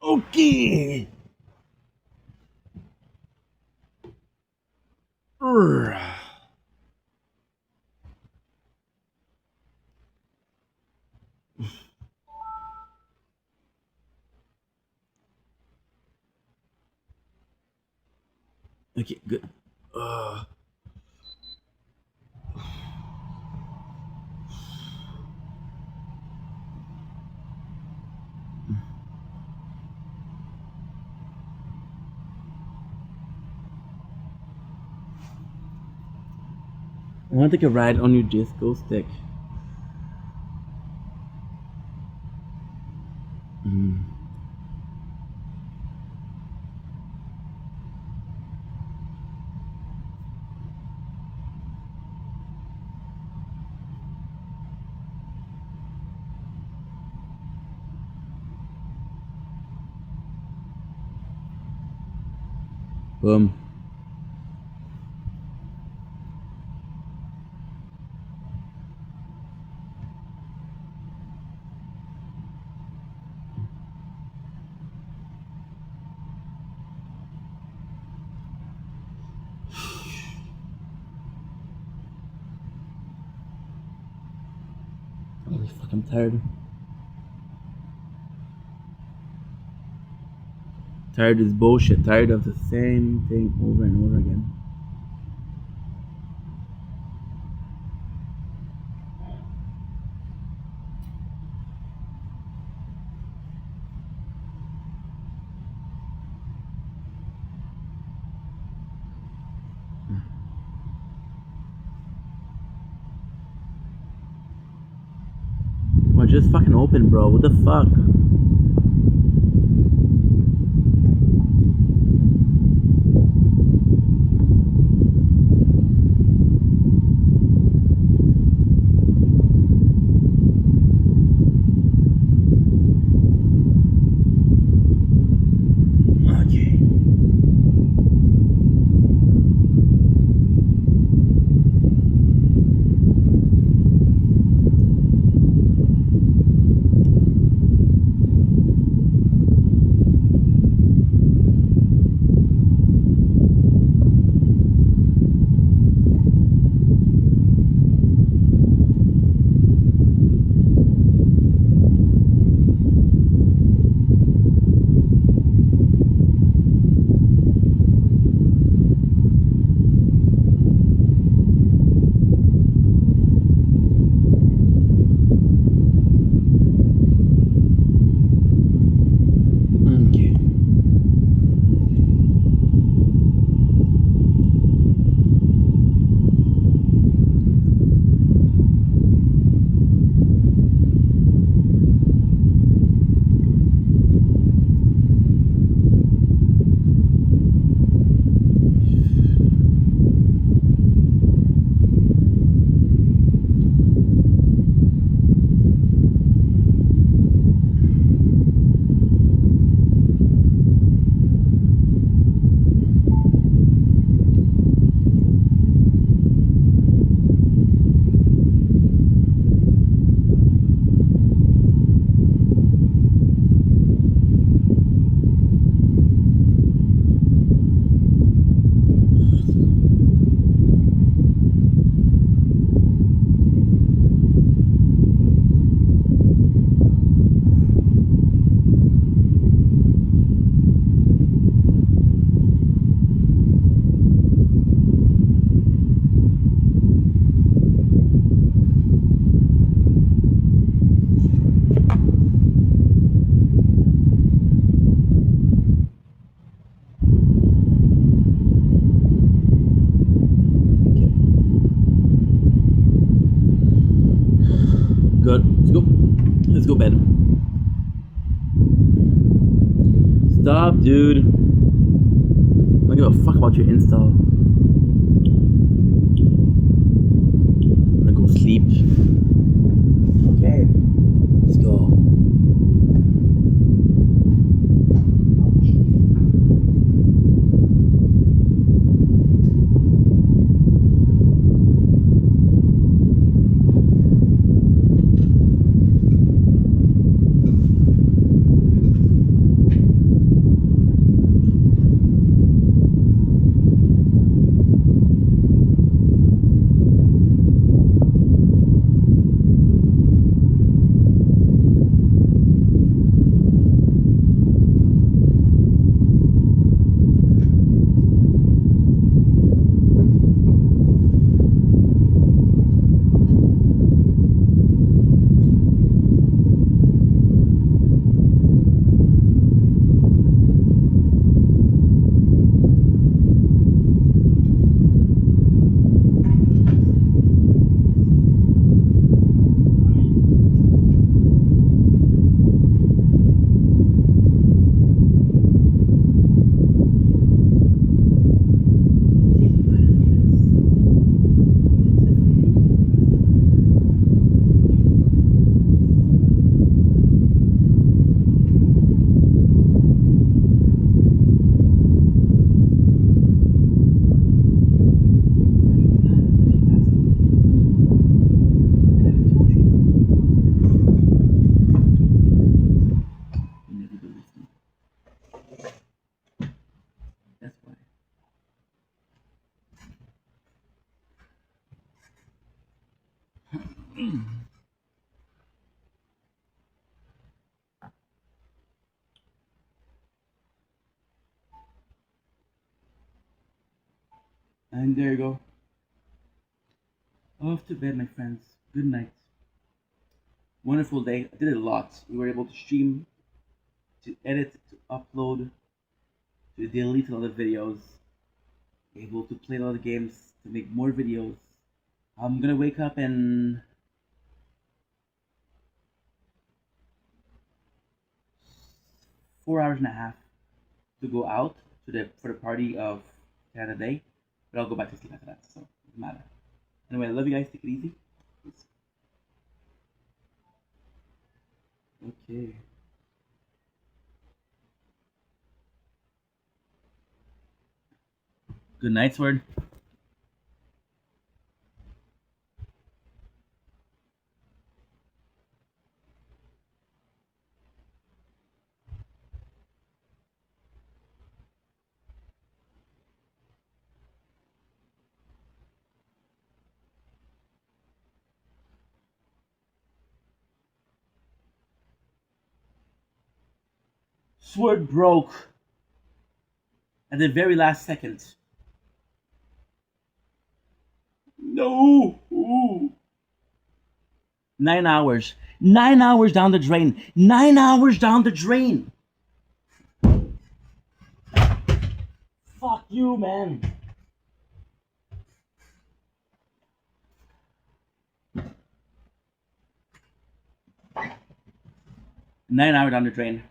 Okay. Okay, good. I want to take a ride on your disco stick. Mm. Boom. Holy fuck, I'm tired. Tired of this bullshit. Tired of the same thing over and over again. on, just fucking open, bro. What the fuck? Good. Let's go. Let's go bed. Stop, dude. I don't give a fuck about your install. I'm gonna go sleep. Okay. Let's go. And there you go. Off to bed, my friends. Good night. Wonderful day. I did a lot. We were able to stream, to edit, to upload, to delete a lot of videos, able to play a lot of games, to make more videos. I'm gonna wake up and 4 hours and a half to go out for the party of Canada Day, but I'll go back to sleep after that, so it doesn't matter. Anyway, I love you guys. Take it easy. Okay. Good night, Sword. Sword broke at the very last second. No. Ooh. 9 hours. 9 hours down the drain. 9 hours down the drain. Fuck you, man. Nine hours down the drain.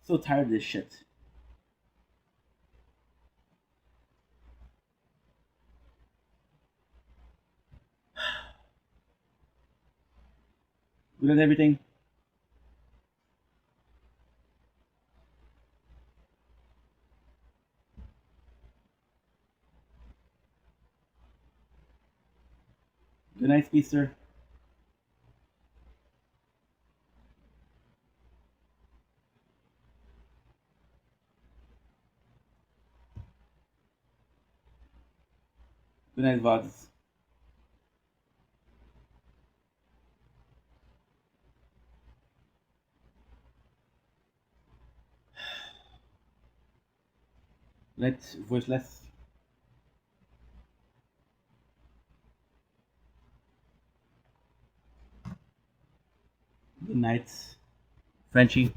So tired of this shit. We done everything. Good night, Speedster. Good night, VODs. Good night, Voiceless. Good night, Frenchie.